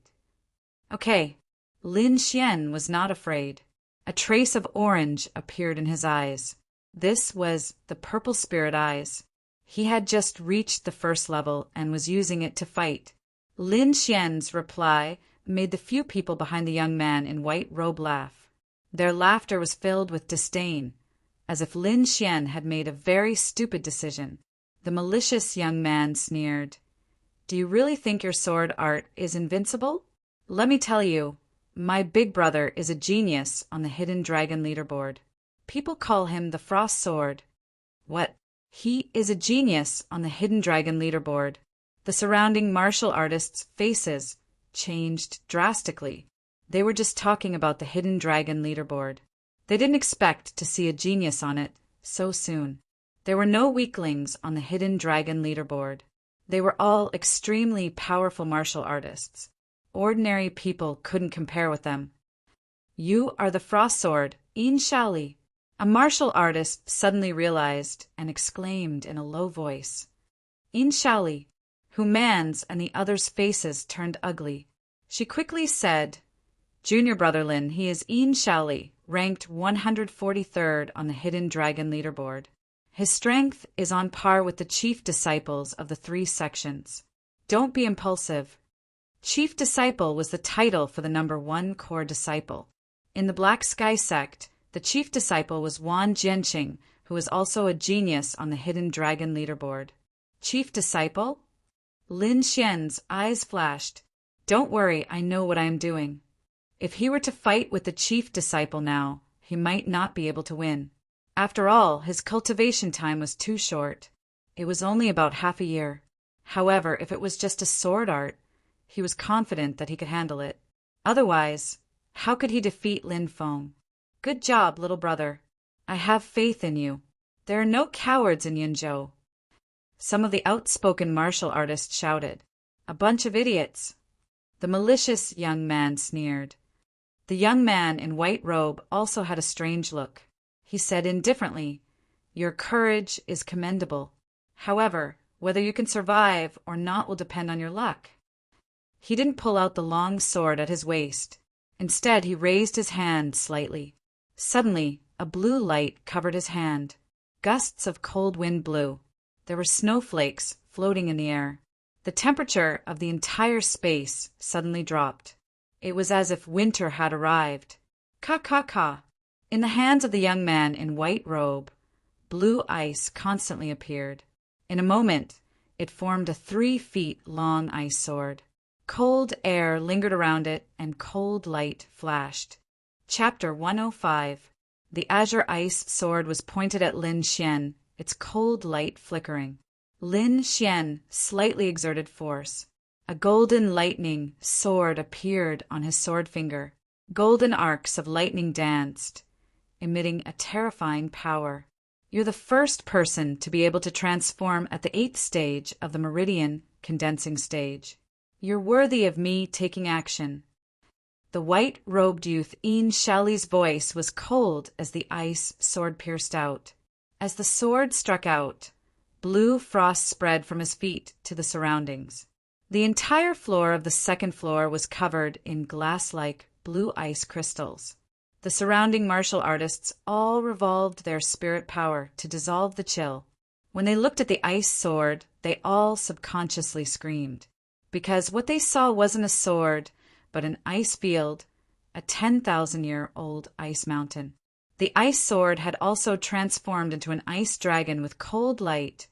Okay, Lin Xian was not afraid. A trace of orange appeared in his eyes. This was the purple spirit eyes. He had just reached the first level and was using it to fight. Lin Xian's reply made the few people behind the young man in white robe laugh. Their laughter was filled with disdain, as if Lin Xian had made a very stupid decision. The malicious young man sneered. Do you really think your sword art is invincible? Let me tell you, my big brother is a genius on the Hidden Dragon leaderboard. People call him the Frost Sword. What? He is a genius on the Hidden Dragon leaderboard. The surrounding martial artists' faces changed drastically. They were just talking about the Hidden Dragon leaderboard. They didn't expect to see a genius on it so soon. There were no weaklings on the Hidden Dragon leaderboard. They were all extremely powerful martial artists. Ordinary people couldn't compare with them. You are the Frost Sword, Yin Shaoli. A martial artist suddenly realized and exclaimed in a low voice, "In Shaoli," who man's and the others' faces turned ugly. She quickly said, "Junior brother Lin, he is In Shaoli, ranked 143rd on the Hidden Dragon leaderboard. His strength is on par with the chief disciples of the 3 sections. Don't be impulsive." Chief Disciple was the title for the number 1 core disciple. In the Black Sky sect, the chief disciple was Wan Jianqing, who was also a genius on the Hidden Dragon leaderboard. Chief disciple? Lin Xian's eyes flashed. "Don't worry, I know what I am doing." If he were to fight with the chief disciple now, he might not be able to win. After all, his cultivation time was too short. It was only about half a year. However, if it was just a sword art, he was confident that he could handle it. Otherwise, how could he defeat Lin Feng? "Good job, little brother. I have faith in you. There are no cowards in Yinzhou." Some of the outspoken martial artists shouted, "A bunch of idiots." The malicious young man sneered. The young man in white robe also had a strange look. He said indifferently, "Your courage is commendable. However, whether you can survive or not will depend on your luck." He didn't pull out the long sword at his waist. Instead, he raised his hand slightly. Suddenly, a blue light covered his hand. Gusts of cold wind blew. There were snowflakes floating in the air. The temperature of the entire space suddenly dropped. It was as if winter had arrived. Ka ka ka! In the hands of the young man in white robe, blue ice constantly appeared. In a moment, it formed a 3 feet long ice sword. Cold air lingered around it, and cold light flashed. Chapter 105. The azure ice sword was pointed at Lin Xian, its cold light flickering. Lin Xian slightly exerted force. A golden lightning sword appeared on his sword finger. Golden arcs of lightning danced, emitting a terrifying power. "You're the first person to be able to transform at the 8th stage of the meridian condensing stage. You're worthy of me taking action." The white-robed youth In Shaoli's voice was cold as the ice sword pierced out. As the sword struck out, blue frost spread from his feet to the surroundings. The entire floor of the 2nd floor was covered in glass-like blue ice crystals. The surrounding martial artists all revolved their spirit power to dissolve the chill. When they looked at the ice sword, they all subconsciously screamed. Because what they saw wasn't a sword, but an ice field, a 10,000-year-old ice mountain. The ice sword had also transformed into an ice dragon with cold light,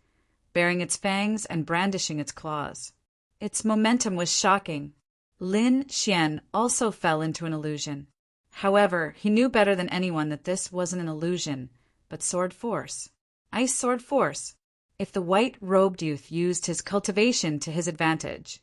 baring its fangs and brandishing its claws. Its momentum was shocking. Lin Xian also fell into an illusion. However, he knew better than anyone that this wasn't an illusion, but sword force. Ice sword force. If the white-robed youth used his cultivation to his advantage,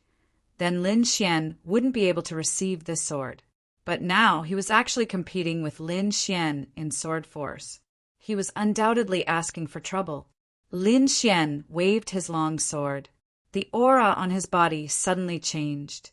then Lin Xian wouldn't be able to receive this sword. But now he was actually competing with Lin Xian in sword force. He was undoubtedly asking for trouble. Lin Xian waved his long sword. The aura on his body suddenly changed,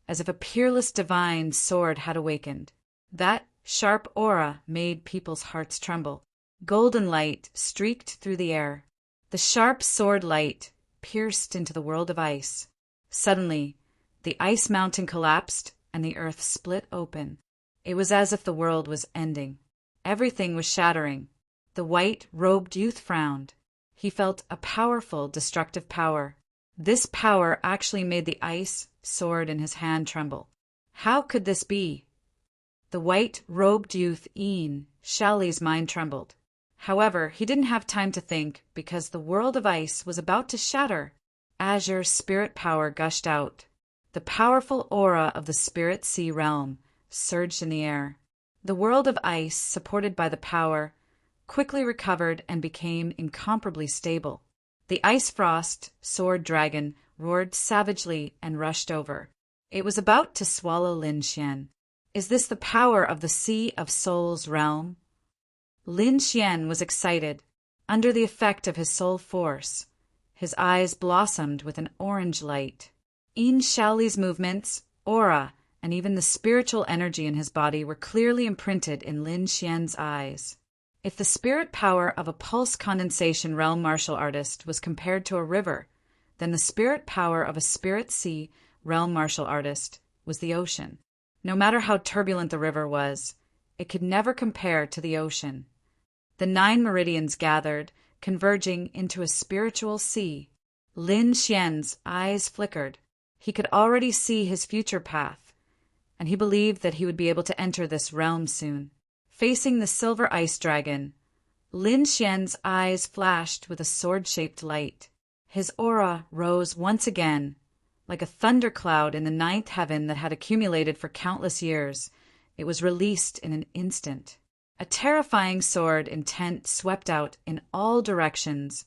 as if a peerless divine sword had awakened. That sharp aura made people's hearts tremble. Golden light streaked through the air. The sharp sword light pierced into the world of ice. Suddenly, the ice mountain collapsed and the earth split open. It was as if the world was ending. Everything was shattering. The white-robed youth frowned. He felt a powerful, destructive power. This power actually made the ice sword in his hand tremble. How could this be? The white-robed youth In Shaoli's mind trembled. However, he didn't have time to think because the world of ice was about to shatter. Azure spirit power gushed out. The powerful aura of the spirit sea realm surged in the air. The world of ice, supported by the power, quickly recovered and became incomparably stable. The ice frost sword dragon roared savagely and rushed over. It was about to swallow Lin Xian. Is this the power of the Sea of Souls realm? Lin Xian was excited. Under the effect of his soul force, his eyes blossomed with an orange light. In Shaoli's movements, aura, and even the spiritual energy in his body were clearly imprinted in Lin Xian's eyes. If the spirit power of a pulse condensation realm martial artist was compared to a river, then the spirit power of a spirit sea realm martial artist was the ocean. No matter how turbulent the river was, it could never compare to the ocean. The 9 meridians gathered, converging into a spiritual sea. Lin Xian's eyes flickered. He could already see his future path, and he believed that he would be able to enter this realm soon. Facing the silver ice dragon, Lin Xian's eyes flashed with a sword-shaped light. His aura rose once again, like a thundercloud in the 9th heaven that had accumulated for countless years. It was released in an instant. A terrifying sword intent swept out in all directions,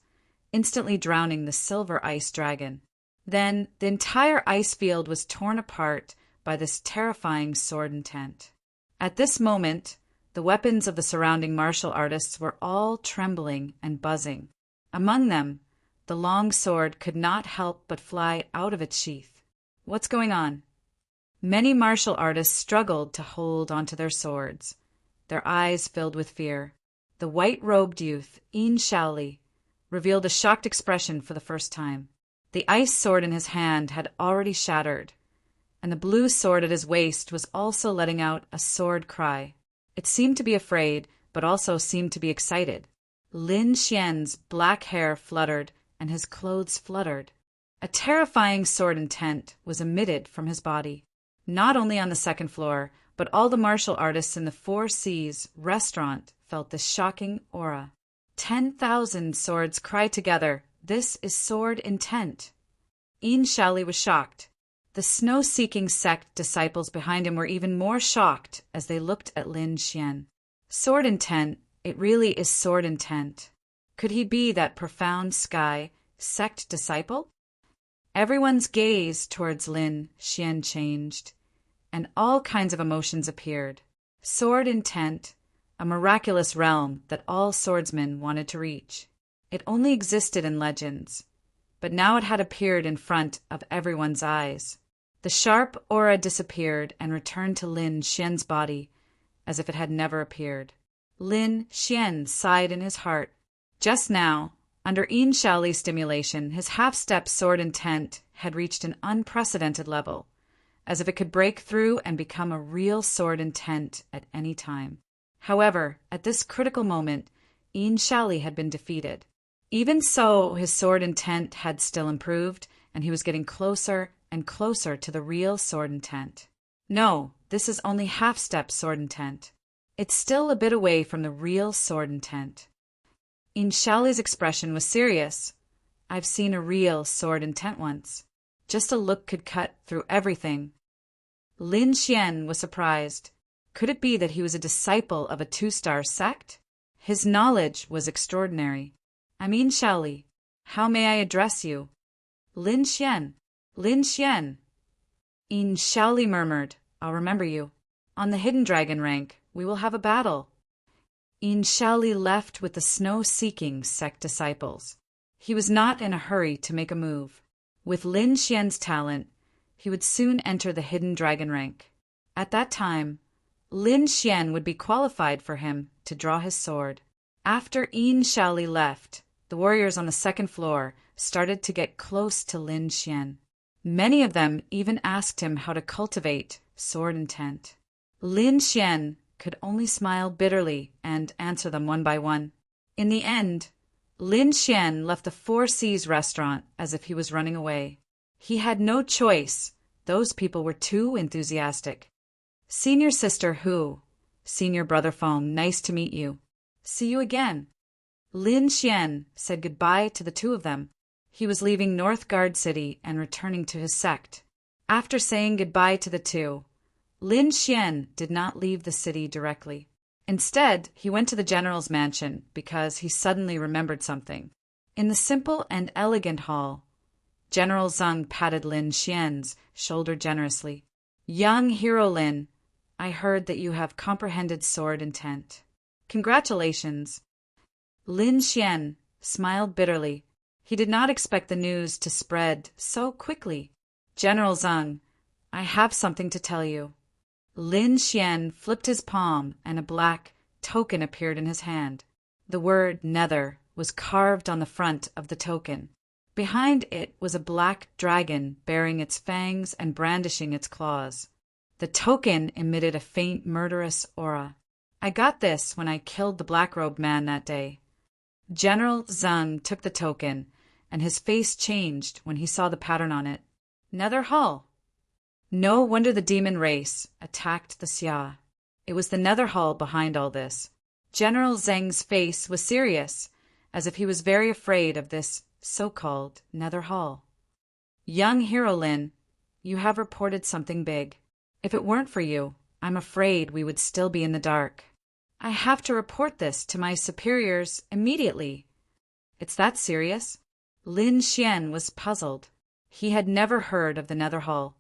instantly drowning the silver ice dragon. Then the entire ice field was torn apart by this terrifying sword intent. At this moment, the weapons of the surrounding martial artists were all trembling and buzzing. Among them, the long sword could not help but fly out of its sheath. What's going on? Many martial artists struggled to hold onto their swords, their eyes filled with fear. The white-robed youth, Yin Shaoli, revealed a shocked expression for the first time. The ice sword in his hand had already shattered, and the blue sword at his waist was also letting out a sword cry. It seemed to be afraid, but also seemed to be excited. Lin Xian's black hair fluttered, and his clothes fluttered. A terrifying sword intent was emitted from his body. Not only on the 2nd floor, but all the martial artists in the 4 Seas restaurant felt this shocking aura. 10,000 swords cried together, "This is sword intent." Yin Shaoli was shocked. The snow-seeking sect disciples behind him were even more shocked as they looked at Lin Xian. Sword intent, it really is sword intent. Could he be that profound sky sect disciple? Everyone's gaze towards Lin Xian changed, and all kinds of emotions appeared. Sword intent, a miraculous realm that all swordsmen wanted to reach. It only existed in legends, but now it had appeared in front of everyone's eyes. The sharp aura disappeared and returned to Lin Xian's body as if it had never appeared. Lin Xian sighed in his heart. Just now, under Yin Shaoli's stimulation, his half-step sword intent had reached an unprecedented level, as if it could break through and become a real sword intent at any time. However, at this critical moment, Yin Shaoli had been defeated. Even so, his sword intent had still improved, and he was getting closer and closer to the real sword intent. No, this is only half-step sword intent. It's still a bit away from the real sword intent. Yin Shaoli's expression was serious. I've seen a real sword intent once. Just a look could cut through everything. Lin Xian was surprised. Could it be that he was a disciple of a 2-star sect? His knowledge was extraordinary. I'm Yin Shaoli. How may I address you? Lin Xian. Lin Xian. Yin Shaoli murmured, I'll remember you. On the hidden dragon rank, we will have a battle. Yin Shaoli left with the snow-seeking sect disciples. He was not in a hurry to make a move. With Lin Xian's talent, he would soon enter the hidden dragon rank. At that time, Lin Xian would be qualified for him to draw his sword. After Yin Shaoli left, the warriors on the 2nd floor started to get close to Lin Xian. Many of them even asked him how to cultivate sword intent. Lin Xian could only smile bitterly and answer them one by one. In the end, Lin Xian left the 4 Seas restaurant as if he was running away. He had no choice. Those people were too enthusiastic. Senior Sister Hu, Senior Brother Feng, nice to meet you. See you again. Lin Xian said goodbye to the two of them. He was leaving North Guard City and returning to his sect. After saying goodbye to the two, Lin Xian did not leave the city directly. Instead, he went to the general's mansion because he suddenly remembered something. In the simple and elegant hall, General Zhang patted Lin Xian's shoulder generously. Young hero Lin, I heard that you have comprehended sword intent. Congratulations. Lin Xian smiled bitterly. He did not expect the news to spread so quickly. General Zhang, I have something to tell you. Lin Xian flipped his palm, and a black, token appeared in his hand. The word Nether was carved on the front of the token. Behind it was a black dragon bearing its fangs and brandishing its claws. The token emitted a faint murderous aura. I got this when I killed the black-robed man that day. General Zhang took the token, and his face changed when he saw the pattern on it. Nether Hall. No wonder the demon race attacked the Xia. It was the Nether Hall behind all this. General Zhang's face was serious, as if he was very afraid of this so-called Nether Hall. Young hero Lin, you have reported something big. If it weren't for you, I'm afraid we would still be in the dark. I have to report this to my superiors immediately. It's that serious? Lin Xian was puzzled. He had never heard of the Nether Hall.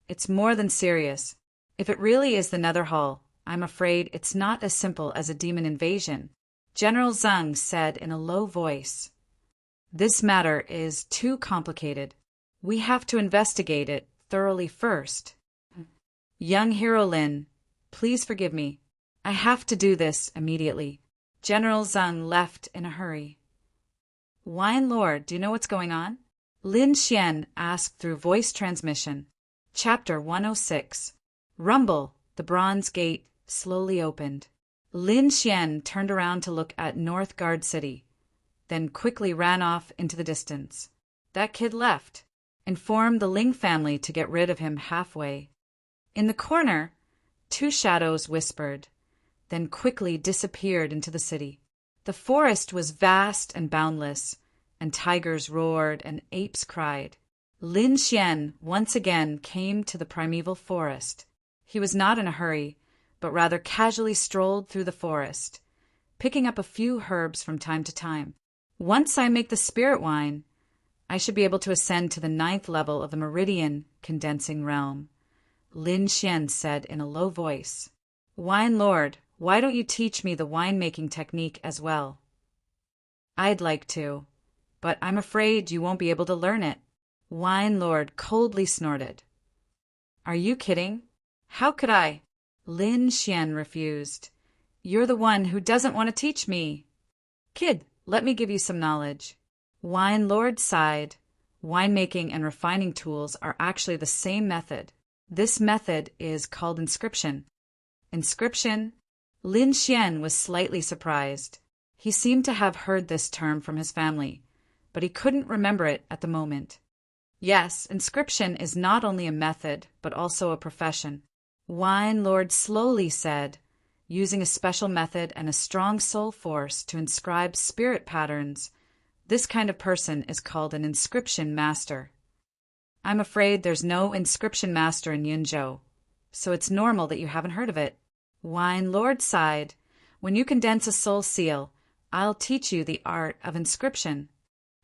It's more than serious. If it really is the Nether Hall, I'm afraid it's not as simple as a demon invasion, General Zhang said in a low voice. This matter is too complicated. We have to investigate it thoroughly first. Young hero Lin, please forgive me. I have to do this immediately. General Zhang left in a hurry. Wine Lord, do you know what's going on? Lin Xian asked through voice transmission. Chapter 106. Rumble, the bronze gate slowly opened. Lin Xian turned around to look at North Guard City, then quickly ran off into the distance. That kid left, informed the Ling family to get rid of him halfway. In the corner, two shadows whispered, then quickly disappeared into the city. The forest was vast and boundless, and tigers roared and apes cried. Lin Xian once again came to the primeval forest. He was not in a hurry, but rather casually strolled through the forest, picking up a few herbs from time to time. Once I make the spirit wine, I should be able to ascend to the 9th level of the meridian condensing realm, Lin Xian said in a low voice. Wine Lord, why don't you teach me the winemaking technique as well? I'd like to, but I'm afraid you won't be able to learn it. Wine Lord coldly snorted. Are you kidding? How could I? Lin Xian refused. You're the one who doesn't want to teach me. Kid, let me give you some knowledge. Wine Lord sighed. Winemaking and refining tools are actually the same method. This method is called inscription. Inscription? Lin Xian was slightly surprised. He seemed to have heard this term from his family, but he couldn't remember it at the moment. Yes, inscription is not only a method, but also a profession. Wine Lord slowly said, using a special method and a strong soul force to inscribe spirit patterns. This kind of person is called an inscription master. I'm afraid there's no inscription master in Yunzhou, so it's normal that you haven't heard of it. Wine Lord sighed. When you condense a soul seal, I'll teach you the art of inscription.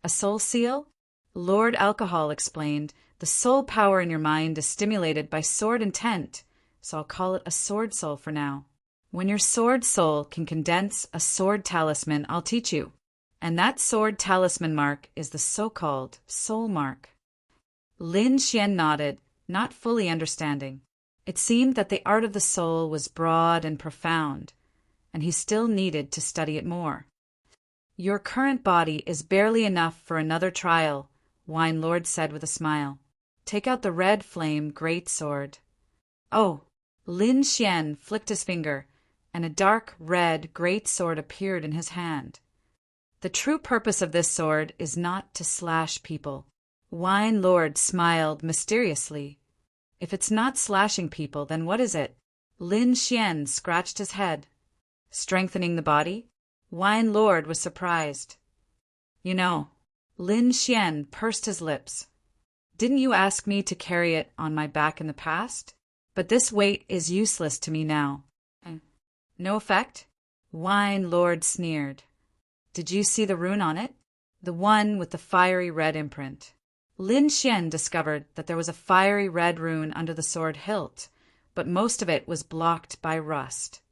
A soul seal? Lord Alcohol explained, the soul power in your mind is stimulated by sword intent, so I'll call it a sword soul for now. When your sword soul can condense a sword talisman, I'll teach you. And that sword talisman mark is the so-called soul mark. Lin Xian nodded, not fully understanding. It seemed that the art of the soul was broad and profound, and he still needed to study it more. Your current body is barely enough for another trial, Wine Lord said with a smile. Take out the red flame great sword. Oh, Lin Xian flicked his finger, and a dark red great sword appeared in his hand. The true purpose of this sword is not to slash people. Wine Lord smiled mysteriously. If it's not slashing people, then what is it? Lin Xian scratched his head. Strengthening the body? Wine Lord was surprised. You know, Lin Xian pursed his lips. Didn't you ask me to carry it on my back in the past? But this weight is useless to me now. No effect? Wine Lord sneered. Did you see the rune on it? The one with the fiery red imprint. Lin Xian discovered that there was a fiery red rune under the sword hilt, but most of it was blocked by rust.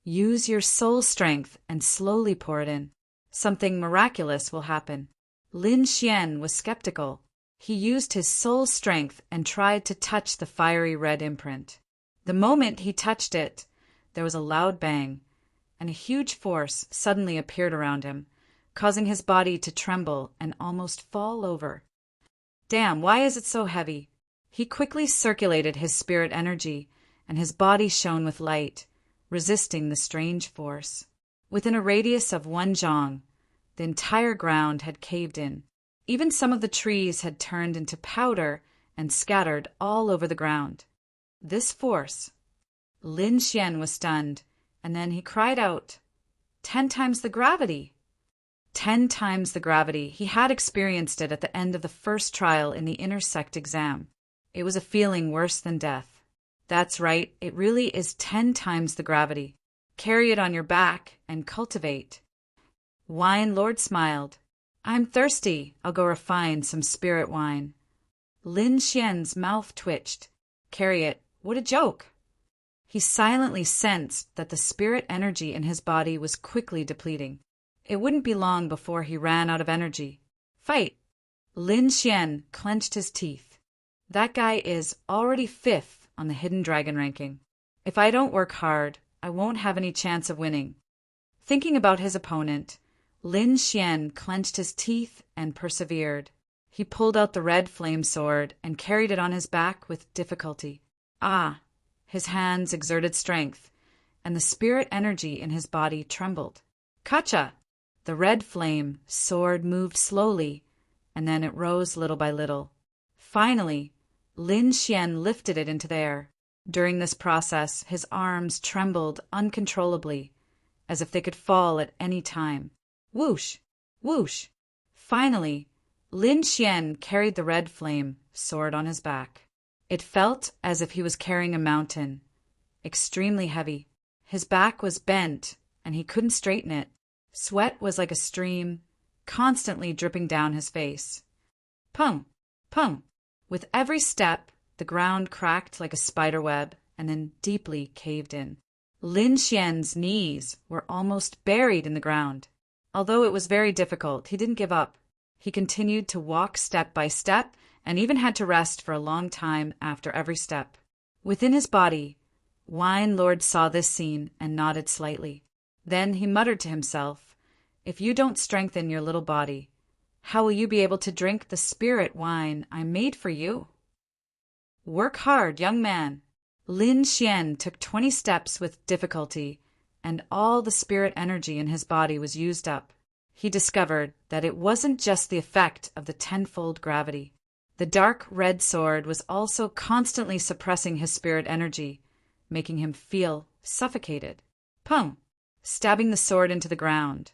Use your soul strength and slowly pour it in. Something miraculous will happen. Lin Xian was skeptical. He used his soul strength and tried to touch the fiery red imprint. The moment he touched it, there was a loud bang, and a huge force suddenly appeared around him, causing his body to tremble and almost fall over. Damn, why is it so heavy? He quickly circulated his spirit energy, and his body shone with light, resisting the strange force. Within a radius of 1 zhang, the entire ground had caved in. Even some of the trees had turned into powder and scattered all over the ground. This force. Lin Xian was stunned, and then he cried out, 10 times the gravity! 10 times the gravity. He had experienced it at the end of the first trial in the intersect exam. It was a feeling worse than death. That's right, it really is 10 times the gravity. Carry it on your back and cultivate. Wine Lord smiled. I'm thirsty. I'll go refine some spirit wine. Lin Xian's mouth twitched. Carry it. What a joke. He silently sensed that the spirit energy in his body was quickly depleting. It wouldn't be long before he ran out of energy. Fight! Lin Xian clenched his teeth. That guy is already 5th on the hidden dragon ranking. If I don't work hard, I won't have any chance of winning. Thinking about his opponent, Lin Xian clenched his teeth and persevered. He pulled out the red flame sword and carried it on his back with difficulty. Ah! His hands exerted strength, and the spirit energy in his body trembled. Kacha! The red flame sword moved slowly, and then it rose little by little. Finally, Lin Xian lifted it into the air. During this process, his arms trembled uncontrollably, as if they could fall at any time. Whoosh! Whoosh! Finally, Lin Xian carried the red flame sword on his back. It felt as if he was carrying a mountain, extremely heavy. His back was bent, and he couldn't straighten it. Sweat was like a stream, constantly dripping down his face. Pung! Pung! With every step, the ground cracked like a spider web and then deeply caved in. Lin Xian's knees were almost buried in the ground. Although it was very difficult, he didn't give up. He continued to walk step by step and even had to rest for a long time after every step. Within his body, Wine Lord saw this scene and nodded slightly. Then he muttered to himself, "If you don't strengthen your little body, how will you be able to drink the spirit wine I made for you?" Work hard, young man. Lin Xian took 20 steps with difficulty, and all the spirit energy in his body was used up. He discovered that it wasn't just the effect of the 10-fold gravity. The dark red sword was also constantly suppressing his spirit energy, making him feel suffocated. Pung! Stabbing the sword into the ground.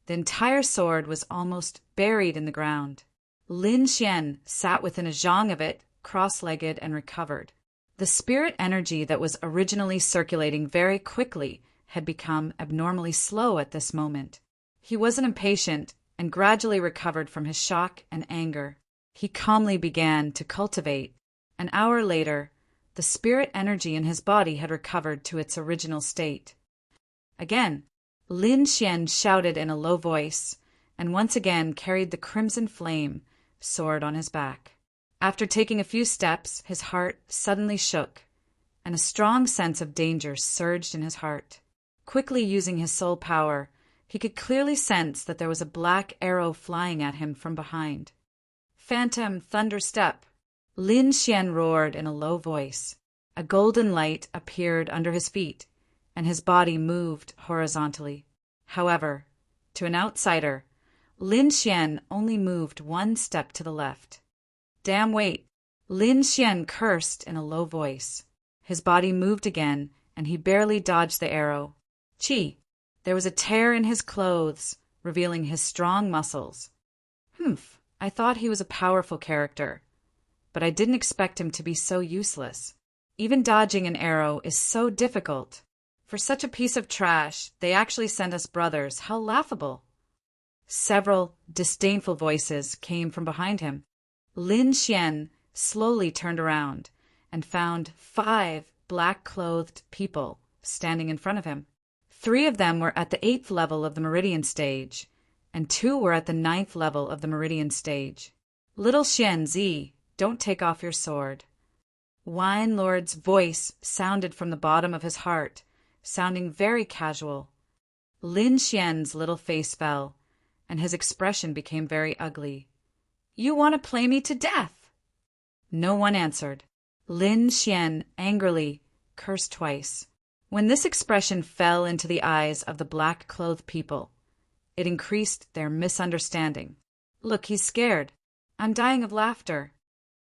The entire sword was almost buried in the ground. Lin Xian sat within a zhang of it, cross-legged, and recovered. The spirit energy that was originally circulating very quickly had become abnormally slow at this moment. He wasn't impatient and gradually recovered from his shock and anger. He calmly began to cultivate. An hour later, the spirit energy in his body had recovered to its original state. Again, Lin Xian shouted in a low voice, and once again carried the crimson flame sword on his back. After taking a few steps, his heart suddenly shook, and a strong sense of danger surged in his heart. Quickly using his soul power, he could clearly sense that there was a black arrow flying at him from behind. "Phantom thunder step!" Lin Xian roared in a low voice. A golden light appeared under his feet, and his body moved horizontally. However, to an outsider, Lin Xian only moved 1 step to the left. "Damn wait!" Lin Xian cursed in a low voice. His body moved again, and he barely dodged the arrow. Chi! There was a tear in his clothes, revealing his strong muscles. Humph! I thought he was a powerful character, but I didn't expect him to be so useless. Even dodging an arrow is so difficult. For such a piece of trash, they actually sent us brothers. How laughable! Several disdainful voices came from behind him. Lin Xian slowly turned around and found 5 black-clothed people standing in front of him. 3 of them were at the 8th level of the meridian stage, and 2 were at the 9th level of the meridian stage. "Little Xian Zi, don't take off your sword." Wine Lord's voice sounded from the bottom of his heart, sounding very casual. Lin Xian's little face fell, and his expression became very ugly. You want to play me to death? No one answered. Lin Xian angrily cursed twice. When this expression fell into the eyes of the black-clothed people, it increased their misunderstanding. Look, he's scared. I'm dying of laughter.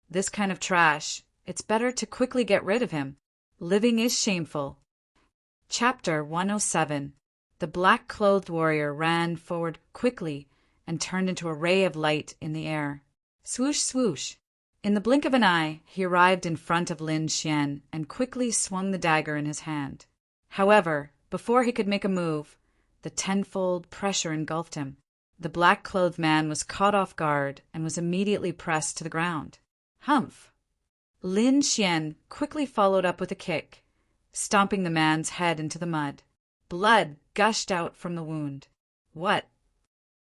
This kind of trash, it's better to quickly get rid of him. Living is shameful. Chapter 107. The black-clothed warrior ran forward quickly and turned into a ray of light in the air. Swoosh, swoosh. In the blink of an eye, he arrived in front of Lin Xian and quickly swung the dagger in his hand. However, before he could make a move, the tenfold pressure engulfed him. The black-clothed man was caught off guard and was immediately pressed to the ground. Humph! Lin Xian quickly followed up with a kick, stomping the man's head into the mud. Blood gushed out from the wound. What?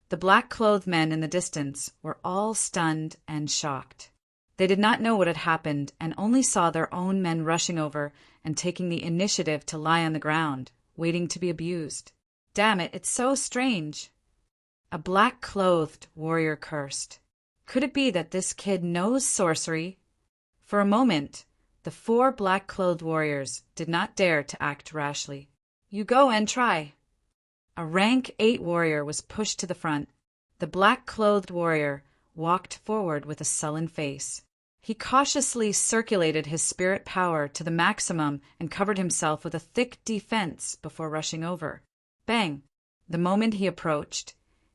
The black-clothed men in the distance were all stunned and shocked. They did not know what had happened and only saw their own men rushing over and taking the initiative to lie on the ground, waiting to be abused. Damn it, it's so strange. A black-clothed warrior cursed. Could it be that this kid knows sorcery? For a moment, the 4 black-clothed warriors did not dare to act rashly. You go and try. A rank 8 warrior was pushed to the front. The black-clothed warrior walked forward with a sullen face. He cautiously circulated his spirit power to the maximum and covered himself with a thick defense before rushing over. Bang! The moment he approached,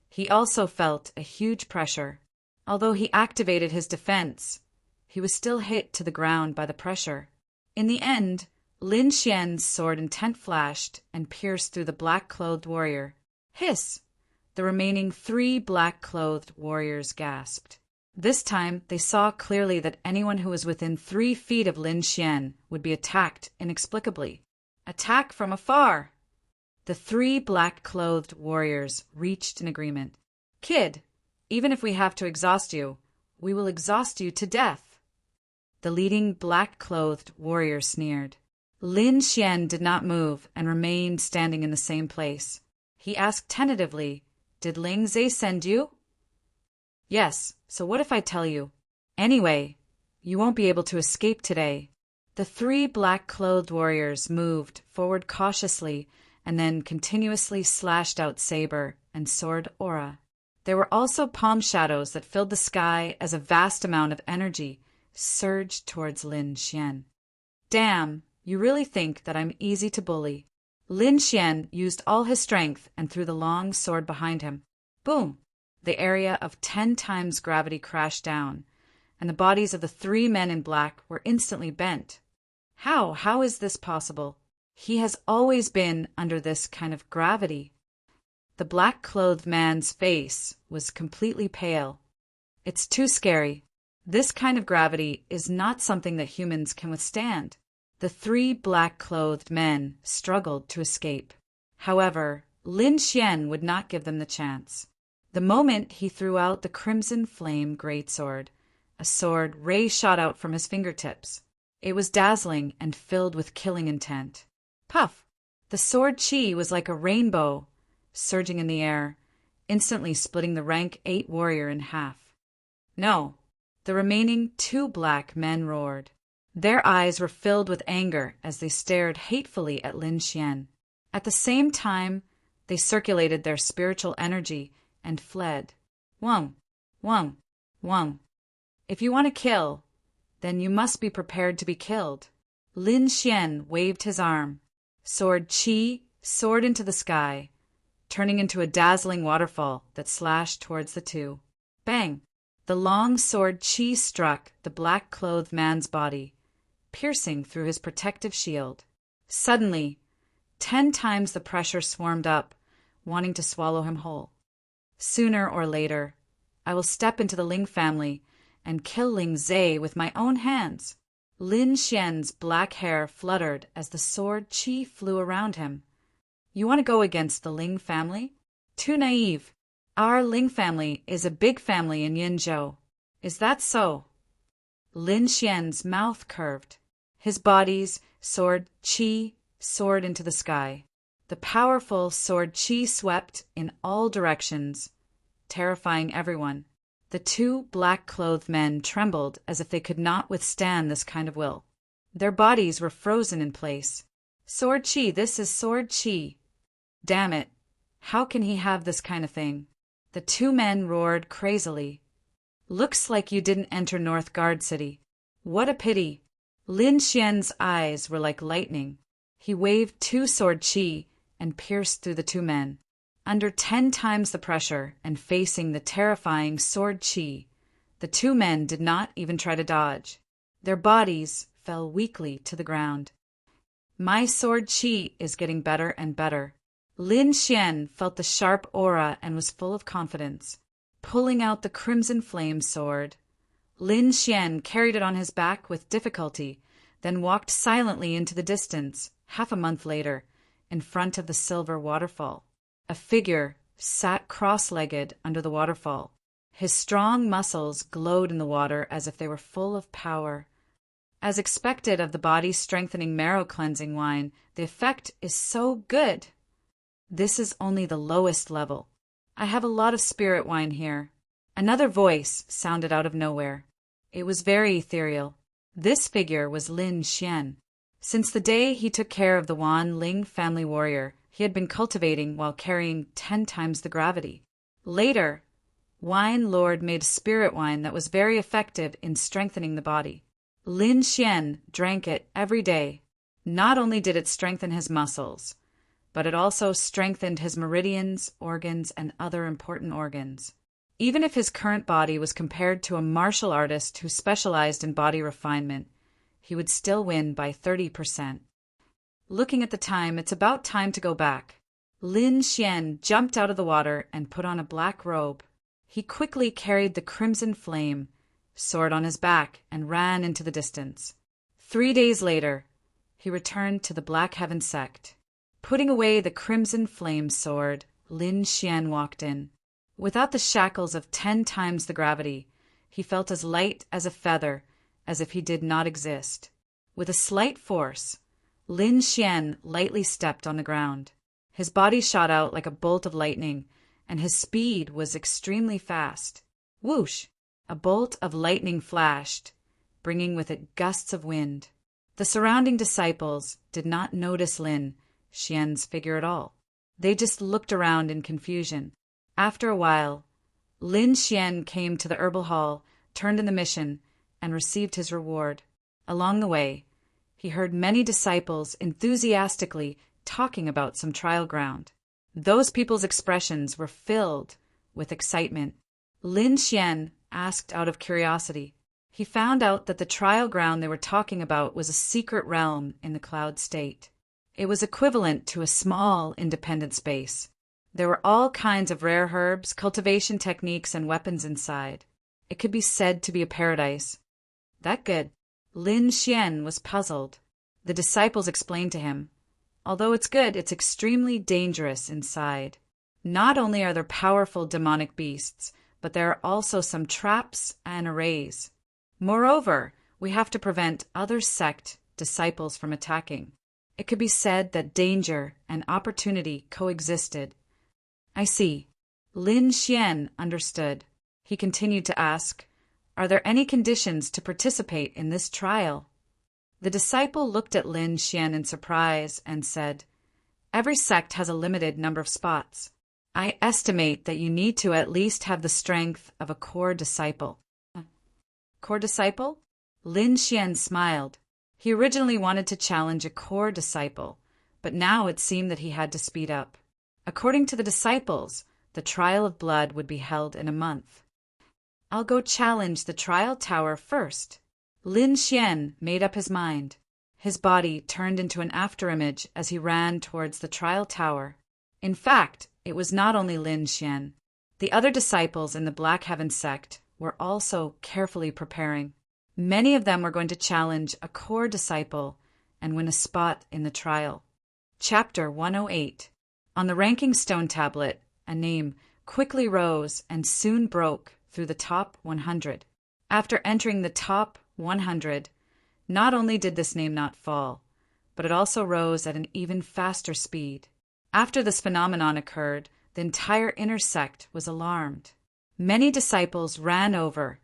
he also felt a huge pressure. Although he activated his defense, he was still hit to the ground by the pressure. In the end, Lin Xian's sword intent flashed and pierced through the black-clothed warrior. Hiss! The remaining 3 black-clothed warriors gasped. This time, they saw clearly that anyone who was within 3 feet of Lin Xian would be attacked inexplicably. Attack from afar! The 3 black-clothed warriors reached an agreement. Kid, even if we have to exhaust you, we will exhaust you to death. The leading black-clothed warrior sneered. Lin Xian did not move and remained standing in the same place. He asked tentatively, Did Ling Zhe send you? Yes, so what if I tell you? Anyway, you won't be able to escape today. The 3 black-clothed warriors moved forward cautiously and then continuously slashed out saber and sword aura. There were also palm shadows that filled the sky as a vast amount of energy surged towards Lin Xian. Damn, you really think that I'm easy to bully. Lin Xian used all his strength and threw the long sword behind him. Boom! The area of 10 times gravity crashed down, and the bodies of the 3 men in black were instantly bent. How is this possible? He has always been under this kind of gravity. The black-clothed man's face was completely pale. It's too scary. This kind of gravity is not something that humans can withstand. The 3 black-clothed men struggled to escape. However, Lin Xian would not give them the chance. The moment he threw out the crimson flame greatsword, a sword ray shot out from his fingertips. It was dazzling and filled with killing intent. Puff! The sword chi was like a rainbow, surging in the air, instantly splitting the rank 8 warrior in half. No! The remaining 2 black men roared. Their eyes were filled with anger as they stared hatefully at Lin Xian. At the same time, they circulated their spiritual energy and fled. Wong, wong, wong. If you want to kill, then you must be prepared to be killed. Lin Xian waved his arm. Sword chi soared into the sky, turning into a dazzling waterfall that slashed towards the 2. Bang! The long sword chi struck the black-clothed man's body, piercing through his protective shield. Suddenly, 10 times the pressure swarmed up, wanting to swallow him whole. Sooner or later, I will step into the Ling family and kill Ling Zhe with my own hands. Lin Xian's black hair fluttered as the sword chi flew around him. You want to go against the Ling family? Too naive. Our Ling family is a big family in Yinzhou. Is that so? Lin Xian's mouth curved. His body's sword chi soared into the sky. The powerful sword Qi swept in all directions, terrifying everyone. The two black-clothed men trembled as if they could not withstand this kind of will. Their bodies were frozen in place. Sword Qi, this is Sword Qi. Damn it. How can he have this kind of thing? The two men roared crazily. Looks like you didn't enter North Guard City. What a pity. Lin Xian's eyes were like lightning. He waved two Sword Qi and pierced through the two men. Under 10 times the pressure and facing the terrifying Sword Qi, the two men did not even try to dodge. Their bodies fell weakly to the ground. My Sword Qi is getting better and better. Lin Xian felt the sharp aura and was full of confidence. Pulling out the crimson flame sword, Lin Xian carried it on his back with difficulty, then walked silently into the distance, half a month later, in front of the silver waterfall. A figure sat cross-legged under the waterfall. His strong muscles glowed in the water as if they were full of power. As expected of the body-strengthening marrow-cleansing wine, the effect is so good. This is only the lowest level. I have a lot of spirit wine here. Another voice sounded out of nowhere. It was very ethereal. This figure was Lin Xian. Since the day he took care of the Wan Ling family warrior, he had been cultivating while carrying 10 times the gravity. Later, Wine Lord made spirit wine that was very effective in strengthening the body. Lin Xian drank it every day. Not only did it strengthen his muscles, but it also strengthened his meridians, organs, and other important organs. Even if his current body was compared to a martial artist who specialized in body refinement, he would still win by 30%. Looking at the time, it's about time to go back. Lin Xian jumped out of the water and put on a black robe. He quickly carried the crimson flame sword on his back and ran into the distance. 3 days later, he returned to the Black Heaven sect. Putting away the crimson flame sword, Lin Xian walked in. Without the shackles of 10 times the gravity, he felt as light as a feather, as if he did not exist. With a slight force, Lin Xian lightly stepped on the ground. His body shot out like a bolt of lightning, and his speed was extremely fast. Whoosh! A bolt of lightning flashed, bringing with it gusts of wind. The surrounding disciples did not notice Lin Xian's figure at all. They just looked around in confusion. After a while, Lin Xian came to the herbal hall, turned in the mission, and received his reward. Along the way, he heard many disciples enthusiastically talking about some trial ground. Those people's expressions were filled with excitement. Lin Xian asked out of curiosity. He found out that the trial ground they were talking about was a secret realm in the Cloud State. It was equivalent to a small, independent space. There were all kinds of rare herbs, cultivation techniques, and weapons inside. It could be said to be a paradise. That good. Lin Xian was puzzled. The disciples explained to him, although it's good, it's extremely dangerous inside. Not only are there powerful demonic beasts, but there are also some traps and arrays. Moreover, we have to prevent other sect disciples from attacking. It could be said that danger and opportunity coexisted. I see. Lin Xian understood. He continued to ask, are there any conditions to participate in this trial? The disciple looked at Lin Xian in surprise and said, every sect has a limited number of spots. I estimate that you need to at least have the strength of a core disciple. Core disciple? Lin Xian smiled. He originally wanted to challenge a core disciple, but now it seemed that he had to speed up. According to the disciples, the trial of blood would be held in a month. I'll go challenge the trial tower first. Lin Xian made up his mind. His body turned into an afterimage as he ran towards the trial tower. In fact, it was not only Lin Xian. The other disciples in the Black Heaven sect were also carefully preparing. Many of them were going to challenge a core disciple and win a spot in the trial. Chapter 108. On the ranking stone tablet, a name quickly rose and soon broke through the top 100. After entering the top 100, not only did this name not fall, but it also rose at an even faster speed. After this phenomenon occurred, the entire inner sect was alarmed. Many disciples ran over,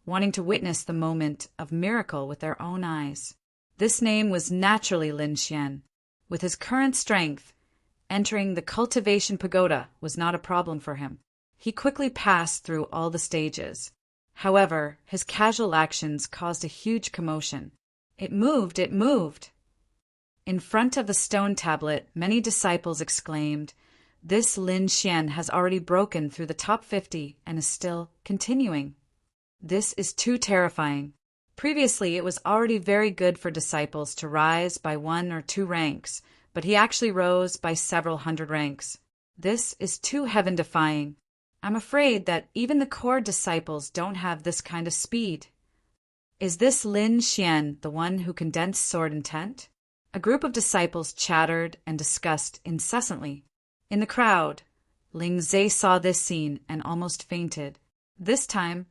wanting to witness the moment of miracle with their own eyes. This name was naturally Lin Xian. With his current strength, entering the cultivation pagoda was not a problem for him. He quickly passed through all the stages. However, his casual actions caused a huge commotion. It moved! It moved! In front of the stone tablet, many disciples exclaimed, "This Lin Xian has already broken through the top 50 and is still continuing. This is too terrifying." Previously, it was already very good for disciples to rise by 1 or 2 ranks, but he actually rose by several hundred ranks. This is too heaven-defying. I'm afraid that even the core disciples don't have this kind of speed. Is this Lin Xian the one who condensed sword intent? A group of disciples chattered and discussed incessantly. In the crowd, Ling Zhe saw this scene and almost fainted. This time,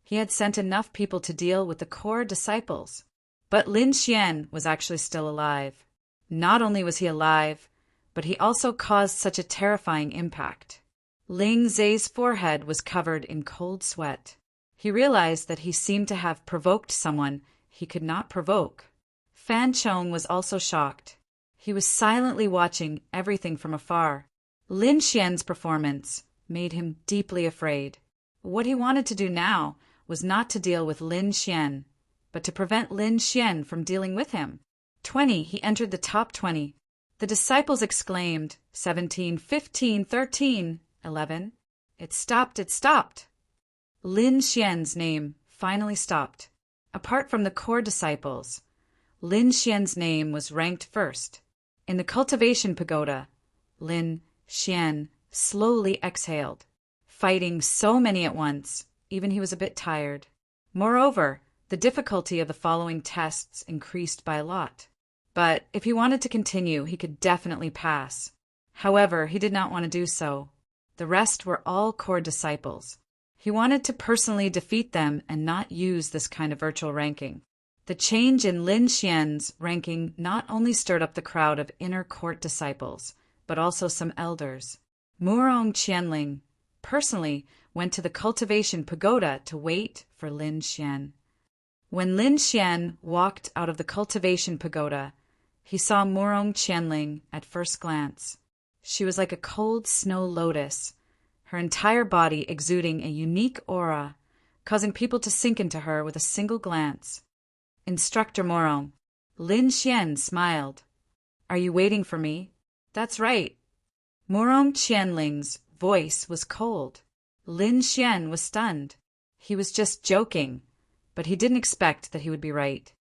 he had sent enough people to deal with the core disciples. But Lin Xian was actually still alive. Not only was he alive, but he also caused such a terrifying impact. Ling Zhe's forehead was covered in cold sweat. He realized that he seemed to have provoked someone he could not provoke. Fan Chong was also shocked. He was silently watching everything from afar. Lin Xian's performance made him deeply afraid. What he wanted to do now was not to deal with Lin Xian, but to prevent Lin Xian from dealing with him. 20, he entered the top 20. The disciples exclaimed, 17, 15, 13, 11. It stopped, it stopped. Lin Xian's name finally stopped. Apart from the core disciples, Lin Xian's name was ranked first. In the cultivation pagoda, Lin Xian slowly exhaled. Fighting so many at once, even he was a bit tired. Moreover, the difficulty of the following tests increased by a lot. But if he wanted to continue, he could definitely pass. However, he did not want to do so. The rest were all core disciples. He wanted to personally defeat them and not use this kind of virtual ranking. The change in Lin Xian's ranking not only stirred up the crowd of inner court disciples, but also some elders. Murong Qianling personally went to the cultivation pagoda to wait for Lin Xian. When Lin Xian walked out of the cultivation pagoda, he saw Murong Qianling at first glance. She was like a cold snow lotus, her entire body exuding a unique aura, causing people to sink into her with a single glance. Instructor Murong. Lin Xian smiled. "Are you waiting for me?" "That's right." Murong Qianling's voice was cold. Lin Xian was stunned. He was just joking, but he didn't expect that he would be right.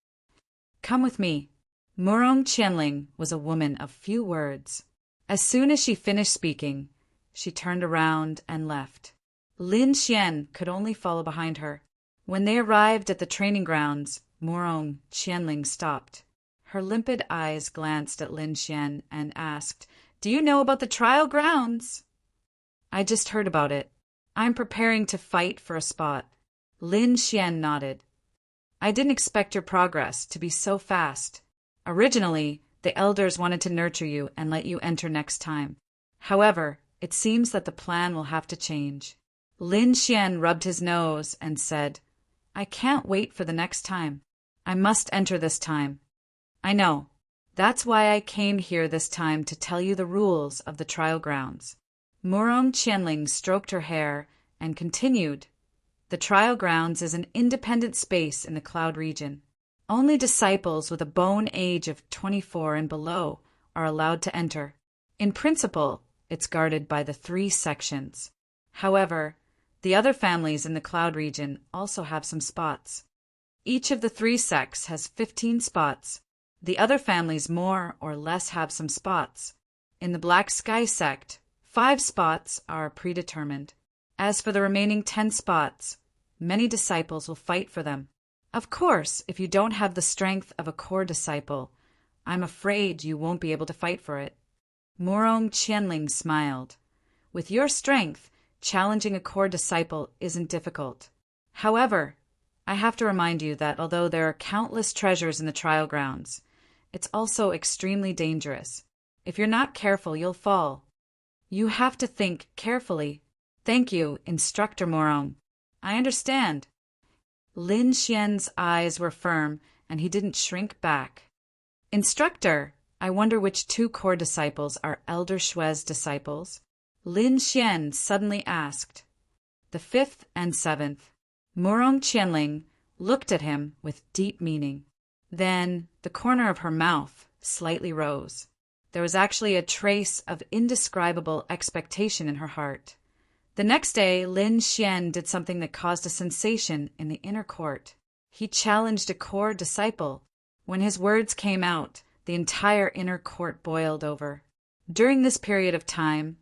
"Come with me." Murong Qianling was a woman of few words. As soon as she finished speaking, she turned around and left. Lin Xian could only follow behind her. When they arrived at the training grounds, Murong Qianling stopped. Her limpid eyes glanced at Lin Xian and asked, "Do you know about the trial grounds?" "I just heard about it. I'm preparing to fight for a spot." Lin Xian nodded. "I didn't expect your progress to be so fast. Originally, the elders wanted to nurture you and let you enter next time. However, it seems that the plan will have to change." Lin Xian rubbed his nose and said, "I can't wait for the next time. I must enter this time." "I know. That's why I came here this time to tell you the rules of the trial grounds." Murong Qianling stroked her hair and continued, "The trial grounds is an independent space in the cloud region. Only disciples with a bone age of 24 and below are allowed to enter. In principle, it's guarded by the 3 sections. However, the other families in the cloud region also have some spots. Each of the 3 sects has 15 spots. The other families more or less have some spots. In the Black Sky sect, 5 spots are predetermined. As for the remaining 10 spots, many disciples will fight for them. Of course, if you don't have the strength of a core disciple, I'm afraid you won't be able to fight for it." Murong Qianling smiled. "With your strength, challenging a core disciple isn't difficult. However, I have to remind you that although there are countless treasures in the trial grounds, it's also extremely dangerous. If you're not careful, you'll fall. You have to think carefully. Thank you, Instructor Morong. I understand. Lin Xian's eyes were firm, and he didn't shrink back. Instructor, I wonder which two core disciples are Elder Shui's disciples? Lin Xian suddenly asked. The fifth and seventh. Murong Qianling looked at him with deep meaning. Then the corner of her mouth slightly rose. There was actually a trace of indescribable expectation in her heart. The next day, Lin Xian did something that caused a sensation in the inner court. He challenged a core disciple. When his words came out, the entire inner court boiled over. During this period of time,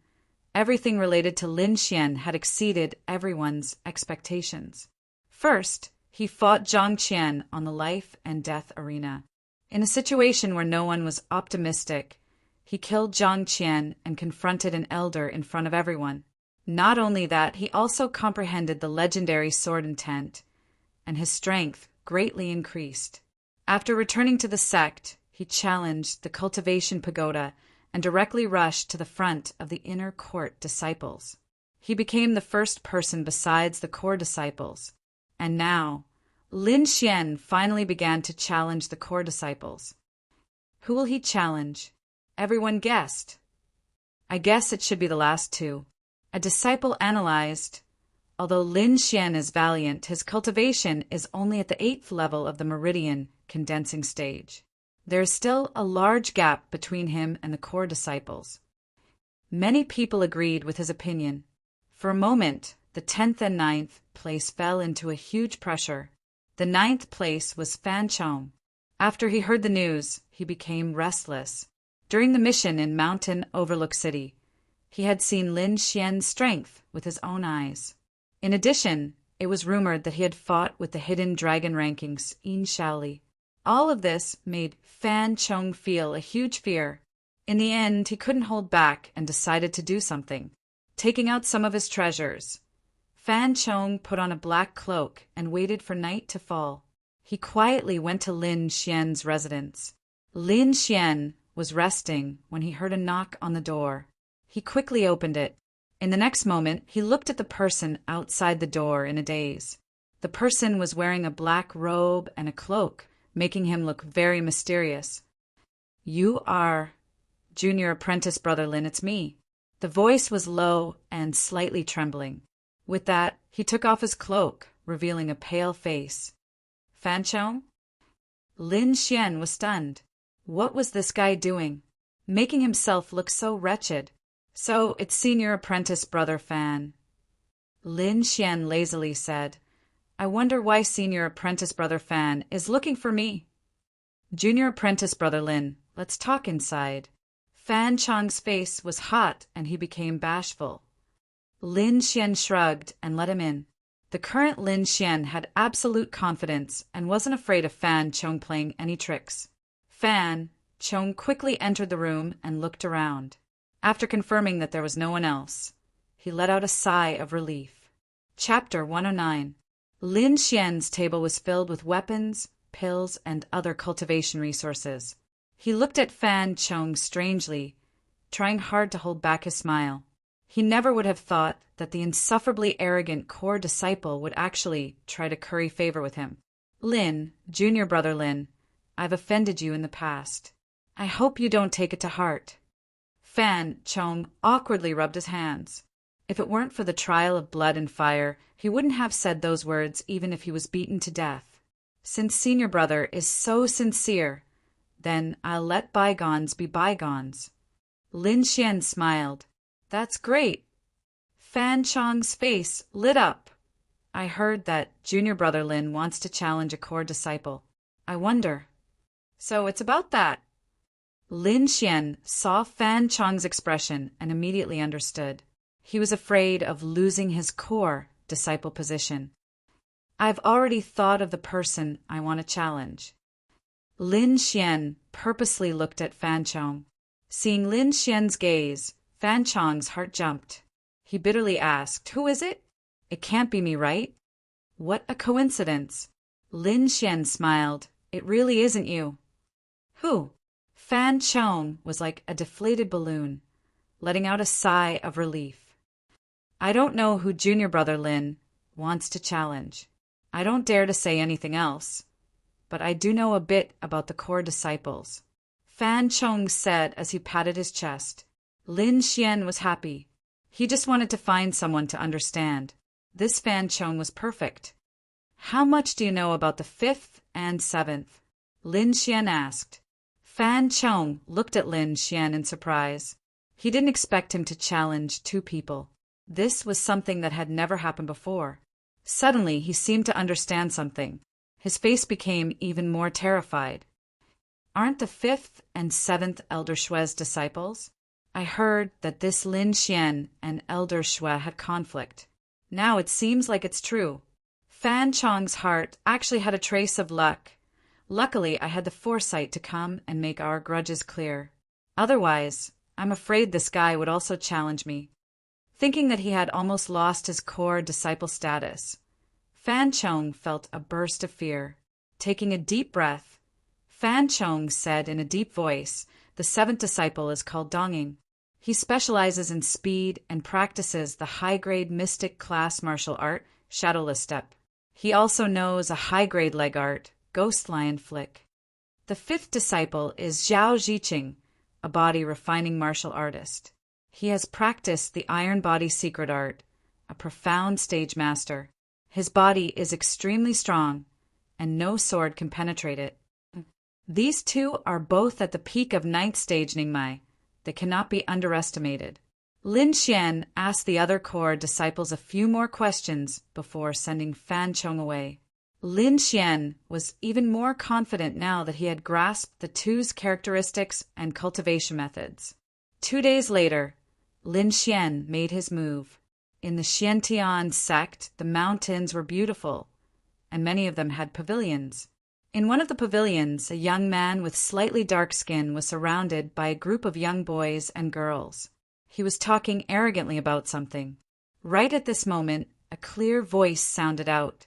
everything related to Lin Xian had exceeded everyone's expectations. First, he fought Zhang Qian on the life and death arena. In a situation where no one was optimistic, he killed Zhang Qian and confronted an elder in front of everyone. Not only that, he also comprehended the legendary sword intent, and his strength greatly increased. After returning to the sect, he challenged the cultivation pagoda and directly rushed to the front of the inner court disciples. He became the first person besides the core disciples. And now, Lin Xian finally began to challenge the core disciples. Who will he challenge? Everyone guessed. I guess it should be the last two. A disciple analyzed. Although Lin Xian is valiant, his cultivation is only at the 8th level of the meridian condensing stage. There is still a large gap between him and the core disciples. Many people agreed with his opinion. For a moment, the 10th and 9th place fell into a huge pressure. The 9th place was Fan Chong. After he heard the news, he became restless. During the mission in Mountain Overlook City, he had seen Lin Xian's strength with his own eyes. In addition, it was rumored that he had fought with the hidden dragon rankings, Yin Shaoli. All of this made Fan Chong feel a huge fear. In the end, he couldn't hold back and decided to do something. Taking out some of his treasures, Fan Chong put on a black cloak and waited for night to fall. He quietly went to Lin Xian's residence. Lin Xian was resting when he heard a knock on the door. He quickly opened it. In the next moment, he looked at the person outside the door in a daze. The person was wearing a black robe and a cloak, making him look very mysterious. You are Junior Apprentice Brother Lin, it's me. The voice was low and slightly trembling. With that, he took off his cloak, revealing a pale face. Fan Chong? Lin Xian was stunned. What was this guy doing? Making himself look so wretched. So, it's Senior Apprentice Brother Fan. Lin Xian lazily said, I wonder why Senior Apprentice Brother Fan is looking for me. Junior Apprentice Brother Lin, let's talk inside. Fan Chong's face was hot and he became bashful. Lin Xian shrugged and let him in. The current Lin Xian had absolute confidence and wasn't afraid of Fan Chong playing any tricks. Fan Chong quickly entered the room and looked around. After confirming that there was no one else, he let out a sigh of relief. Chapter 109. Lin Xian's table was filled with weapons, pills, and other cultivation resources. He looked at Fan Chong strangely, trying hard to hold back his smile. He never would have thought that the insufferably arrogant core disciple would actually try to curry favor with him. Lin, Junior Brother Lin, I've offended you in the past. I hope you don't take it to heart. Fan Chong awkwardly rubbed his hands. If it weren't for the trial of blood and fire, he wouldn't have said those words even if he was beaten to death. Since Senior Brother is so sincere, then I'll let bygones be bygones. Lin Xian smiled. That's great. Fan Chong's face lit up. I heard that Junior Brother Lin wants to challenge a core disciple. I wonder. So it's about that. Lin Xian saw Fan Chong's expression and immediately understood. He was afraid of losing his core disciple position. I've already thought of the person I want to challenge. Lin Xian purposely looked at Fan Chong. Seeing Lin Xian's gaze, Fan Chong's heart jumped. He bitterly asked, Who is it? It can't be me, right? What a coincidence. Lin Xian smiled. It really isn't you. Who? Fan Chong was like a deflated balloon, letting out a sigh of relief. I don't know who junior brother Lin wants to challenge. I don't dare to say anything else, but I do know a bit about the core disciples. Fan Chong said as he patted his chest. Lin Xian was happy. He just wanted to find someone to understand. This Fan Chong was perfect. How much do you know about the 5th and 7th? Lin Xian asked. Fan Chong looked at Lin Xian in surprise. He didn't expect him to challenge 2 people. This was something that had never happened before. Suddenly, he seemed to understand something. His face became even more terrified. Aren't the 5th and 7th Elder Shue's disciples? I heard that this Lin Xian and Elder Shue had conflict. Now it seems like it's true. Fan Chong's heart actually had a trace of luck. Luckily, I had the foresight to come and make our grudges clear. Otherwise, I'm afraid this guy would also challenge me. Thinking that he had almost lost his core disciple status, Fan Chong felt a burst of fear. Taking a deep breath, Fan Chong said in a deep voice, the 7th disciple is called Donging. He specializes in speed and practices the high-grade mystic class martial art, Shadowless Step. He also knows a high-grade leg art, Ghost Lion Flick. The 5th disciple is Zhao Ziqing, a body-refining martial artist. He has practiced the Iron Body secret art, a profound stage master. His body is extremely strong, and no sword can penetrate it. These 2 are both at the peak of 9th stage Ningmai. They cannot be underestimated. Lin Xian asked the other core disciples a few more questions before sending Fan Chong away. Lin Xian was even more confident now that he had grasped the 2's characteristics and cultivation methods. 2 days later, Lin Xian made his move. In the Xiantian sect, the mountains were beautiful, and many of them had pavilions. In one of the pavilions, a young man with slightly dark skin was surrounded by a group of young boys and girls. He was talking arrogantly about something. Right at this moment, a clear voice sounded out.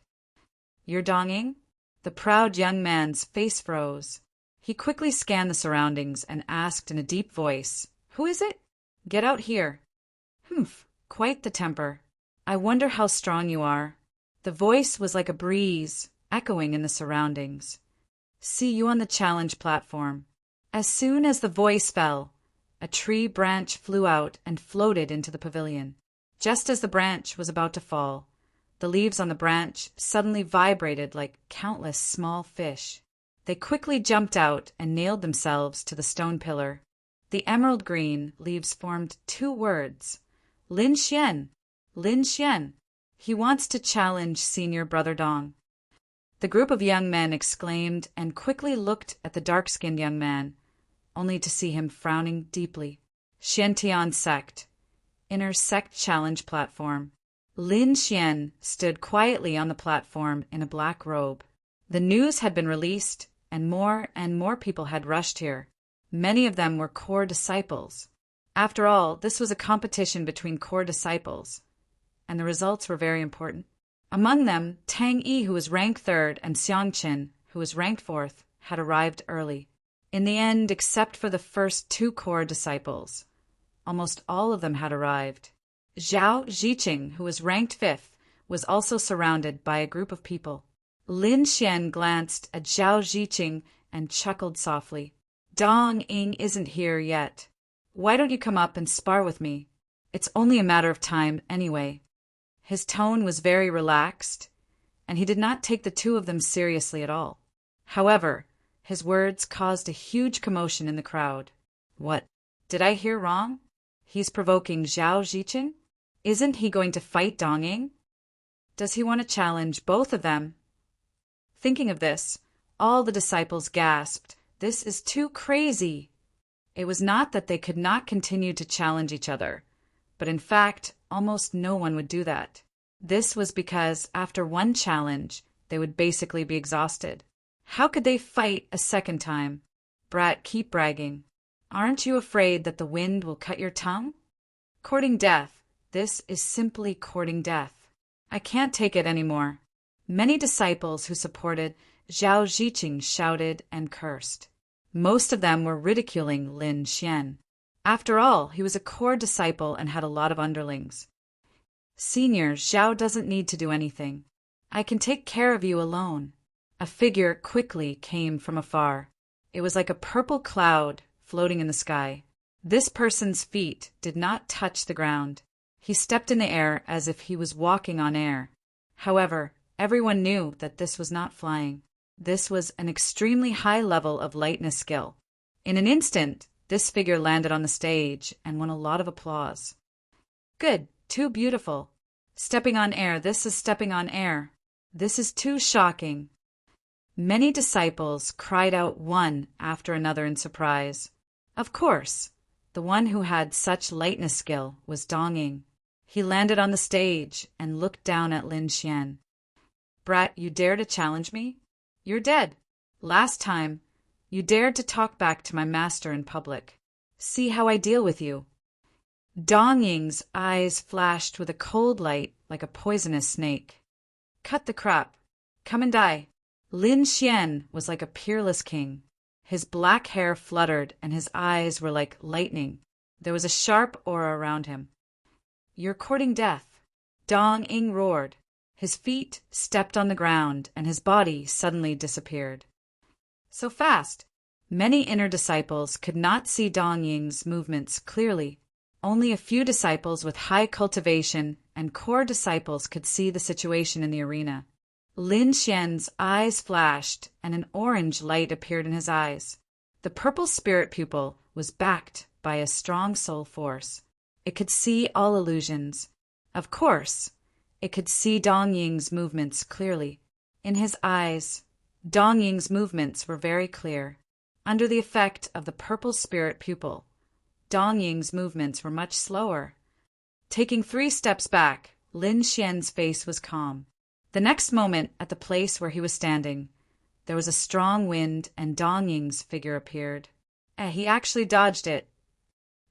You're Donging? The proud young man's face froze. He quickly scanned the surroundings and asked in a deep voice, Who is it? Get out here. Humph, quite the temper. I wonder how strong you are. The voice was like a breeze, echoing in the surroundings. See you on the challenge platform. As soon as the voice fell, a tree branch flew out and floated into the pavilion. Just as the branch was about to fall, the leaves on the branch suddenly vibrated like countless small fish. They quickly jumped out and nailed themselves to the stone pillar. The emerald green leaves formed 2 words. Lin Xian. Lin Xian. He wants to challenge senior brother Dong. The group of young men exclaimed and quickly looked at the dark-skinned young man, only to see him frowning deeply. Xiantian sect. Inner sect challenge platform. Lin Xian stood quietly on the platform in a black robe. The news had been released, and more people had rushed here. Many of them were core disciples. After all, this was a competition between core disciples, and the results were very important. Among them, Tang Yi, who was ranked 3rd, and Xiang Qin, who was ranked 4th, had arrived early. In the end, except for the first 2 core disciples, almost all of them had arrived. Zhao Ziqing, who was ranked 5th, was also surrounded by a group of people. Lin Xian glanced at Zhao Ziqing and chuckled softly. Dong Ying isn't here yet. Why don't you come up and spar with me? It's only a matter of time anyway. His tone was very relaxed, and he did not take the 2 of them seriously at all. However, his words caused a huge commotion in the crowd. What? Did I hear wrong? He's provoking Zhao Ziqing? Isn't he going to fight Dong Ying? Does he want to challenge both of them? Thinking of this, all the disciples gasped, This is too crazy! It was not that they could not continue to challenge each other, but in fact, almost no one would do that. This was because after one challenge, they would basically be exhausted. How could they fight a second time? Brat, keep bragging. Aren't you afraid that the wind will cut your tongue? Courting death. This is simply courting death. I can't take it anymore. Many disciples who supported Zhao Ziqing shouted and cursed. Most of them were ridiculing Lin Xian. After all, he was a core disciple and had a lot of underlings. Senior, Zhao doesn't need to do anything. I can take care of you alone. A figure quickly came from afar. It was like a purple cloud floating in the sky. This person's feet did not touch the ground. He stepped in the air as if he was walking on air. However, everyone knew that this was not flying. This was an extremely high level of lightness skill. In an instant, this figure landed on the stage and won a lot of applause. Good, too beautiful. Stepping on air, this is stepping on air. This is too shocking. Many disciples cried out one after another in surprise. Of course, the one who had such lightness skill was Dongying. He landed on the stage and looked down at Lin Xian. Brat, you dare to challenge me? You're dead. Last time, you dared to talk back to my master in public. See how I deal with you. Dongying's eyes flashed with a cold light like a poisonous snake. Cut the crap. Come and die. Lin Xian was like a peerless king. His black hair fluttered and his eyes were like lightning. There was a sharp aura around him. You're courting death. Dongying roared. His feet stepped on the ground and his body suddenly disappeared. So fast. Many inner disciples could not see Dongying's movements clearly. Only a few disciples with high cultivation and core disciples could see the situation in the arena. Lin Xian's eyes flashed and an orange light appeared in his eyes. The purple spirit pupil was backed by a strong soul force. It could see all illusions. Of course, it could see Dongying's movements clearly. In his eyes, Dongying's movements were very clear. Under the effect of the purple spirit pupil, Dongying's movements were much slower. Taking 3 steps back, Lin Xian's face was calm. The next moment, at the place where he was standing, there was a strong wind and Dongying's figure appeared. He actually dodged it.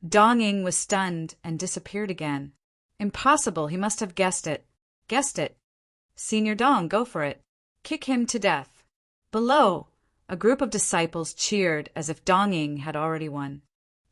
Dongying was stunned and disappeared again. Impossible, he must have guessed it. Guessed it. Senior Dong, go for it. Kick him to death. Below, a group of disciples cheered as if Dongying had already won.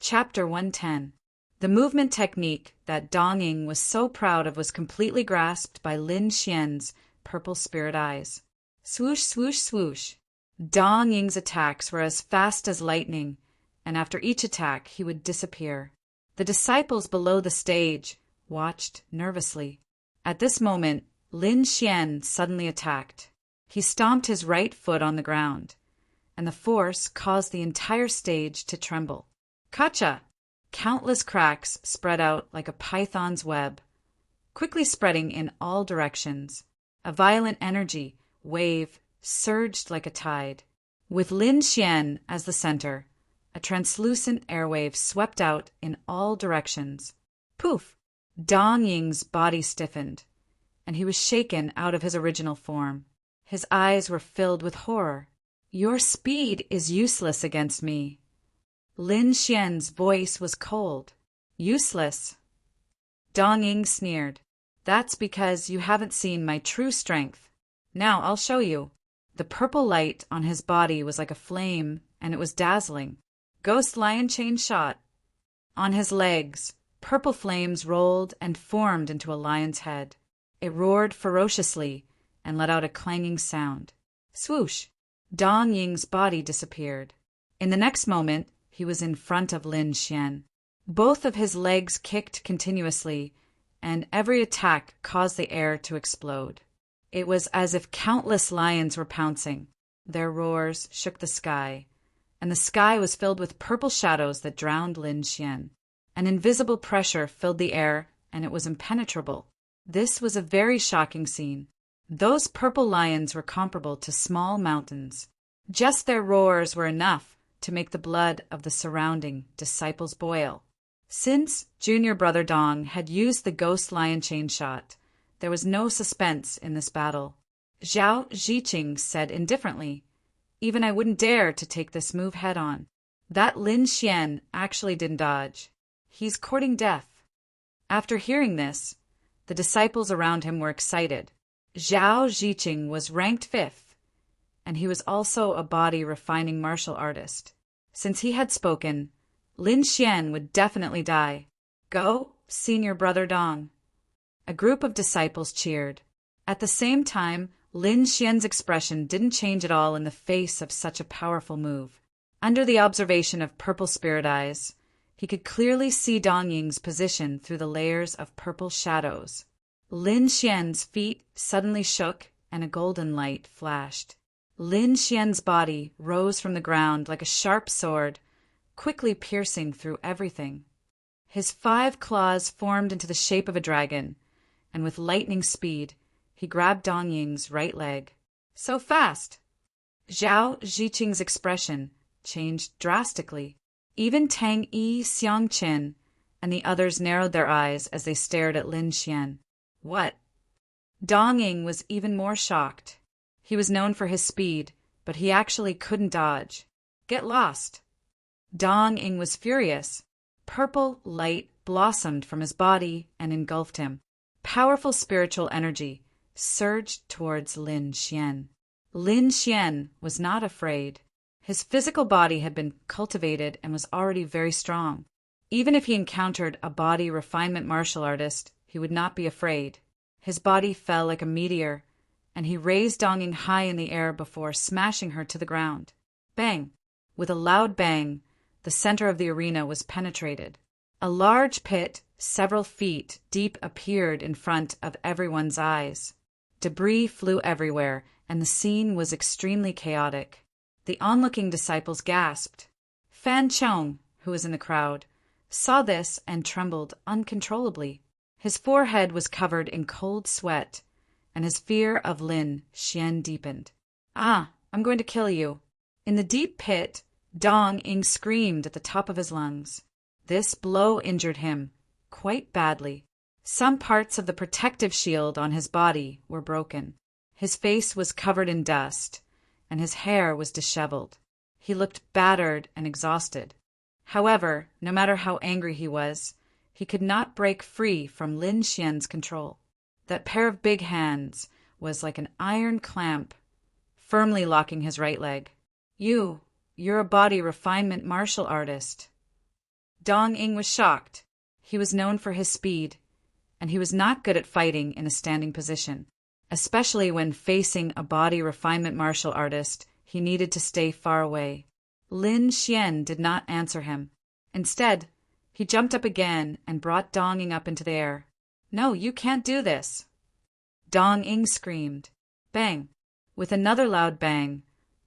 Chapter 110. The movement technique that Dongying was so proud of was completely grasped by Lin Xian's purple spirit eyes. Swoosh, swoosh, swoosh. Dongying's attacks were as fast as lightning, and after each attack he would disappear. The disciples below the stage watched nervously. At this moment, Lin Xian suddenly attacked. He stomped his right foot on the ground, and the force caused the entire stage to tremble. Kacha! Countless cracks spread out like a python's web, quickly spreading in all directions. A violent energy wave surged like a tide. With Lin Xian as the center, a translucent airwave swept out in all directions. Poof! Dongying's body stiffened, and he was shaken out of his original form. His eyes were filled with horror. Your speed is useless against me. Lin Xian's voice was cold. Useless? Dongying sneered. That's because you haven't seen my true strength. Now I'll show you. The purple light on his body was like a flame, and it was dazzling. Ghost lion chain shot. On his legs, purple flames rolled and formed into a lion's head. It roared ferociously and let out a clanging sound. Swoosh! Dongying's body disappeared. In the next moment, he was in front of Lin Xian. Both of his legs kicked continuously, and every attack caused the air to explode. It was as if countless lions were pouncing. Their roars shook the sky, and the sky was filled with purple shadows that drowned Lin Xian. An invisible pressure filled the air, and it was impenetrable. This was a very shocking scene. Those purple lions were comparable to small mountains. Just their roars were enough to make the blood of the surrounding disciples boil. Since junior brother Dong had used the ghost lion chain shot, there was no suspense in this battle. Zhao Ziqing said indifferently, "Even I wouldn't dare to take this move head-on. That Lin Xian actually didn't dodge. He's courting death." After hearing this, the disciples around him were excited. Zhao Ziqing was ranked 5th, and he was also a body-refining martial artist. Since he had spoken, Lin Xian would definitely die. Go, senior brother Dong. A group of disciples cheered. At the same time, Lin Xian's expression didn't change at all in the face of such a powerful move. Under the observation of purple spirit eyes, he could clearly see Dong Ying's position through the layers of purple shadows. Lin Xian's feet suddenly shook and a golden light flashed. Lin Xian's body rose from the ground like a sharp sword, quickly piercing through everything. His 5 claws formed into the shape of a dragon, and with lightning speed, he grabbed Dong Ying's right leg. So fast! Zhao Ziqing's expression changed drastically. Even Tang Yi, Xiangqin, and the others narrowed their eyes as they stared at Lin Xian. What? Dong Ying was even more shocked. He was known for his speed, but he actually couldn't dodge. Get lost! Dong Ying was furious. Purple light blossomed from his body and engulfed him. Powerful spiritual energy surged towards Lin Xian. Lin Xian was not afraid. His physical body had been cultivated and was already very strong. Even if he encountered a body refinement martial artist, he would not be afraid. His body fell like a meteor, and he raised Dong Ying high in the air before smashing her to the ground. Bang! With a loud bang, the center of the arena was penetrated. A large pit, several feet deep, appeared in front of everyone's eyes. Debris flew everywhere, and the scene was extremely chaotic. The onlooking disciples gasped. Fan Chong, who was in the crowd, saw this and trembled uncontrollably. His forehead was covered in cold sweat, and his fear of Lin Xian deepened. Ah, I'm going to kill you. In the deep pit, Dong Ying screamed at the top of his lungs. This blow injured him quite badly. Some parts of the protective shield on his body were broken. His face was covered in dust, and his hair was disheveled. He looked battered and exhausted. However, no matter how angry he was, he could not break free from Lin Xian's control. That pair of big hands was like an iron clamp, firmly locking his right leg. You're a body refinement martial artist. Dong Ying was shocked. He was known for his speed, and he was not good at fighting in a standing position. Especially when facing a body refinement martial artist, he needed to stay far away. Lin Xian did not answer him. Instead, he jumped up again and brought Dong Ying up into the air. No, you can't do this. Dong Ying screamed. Bang! With another loud bang,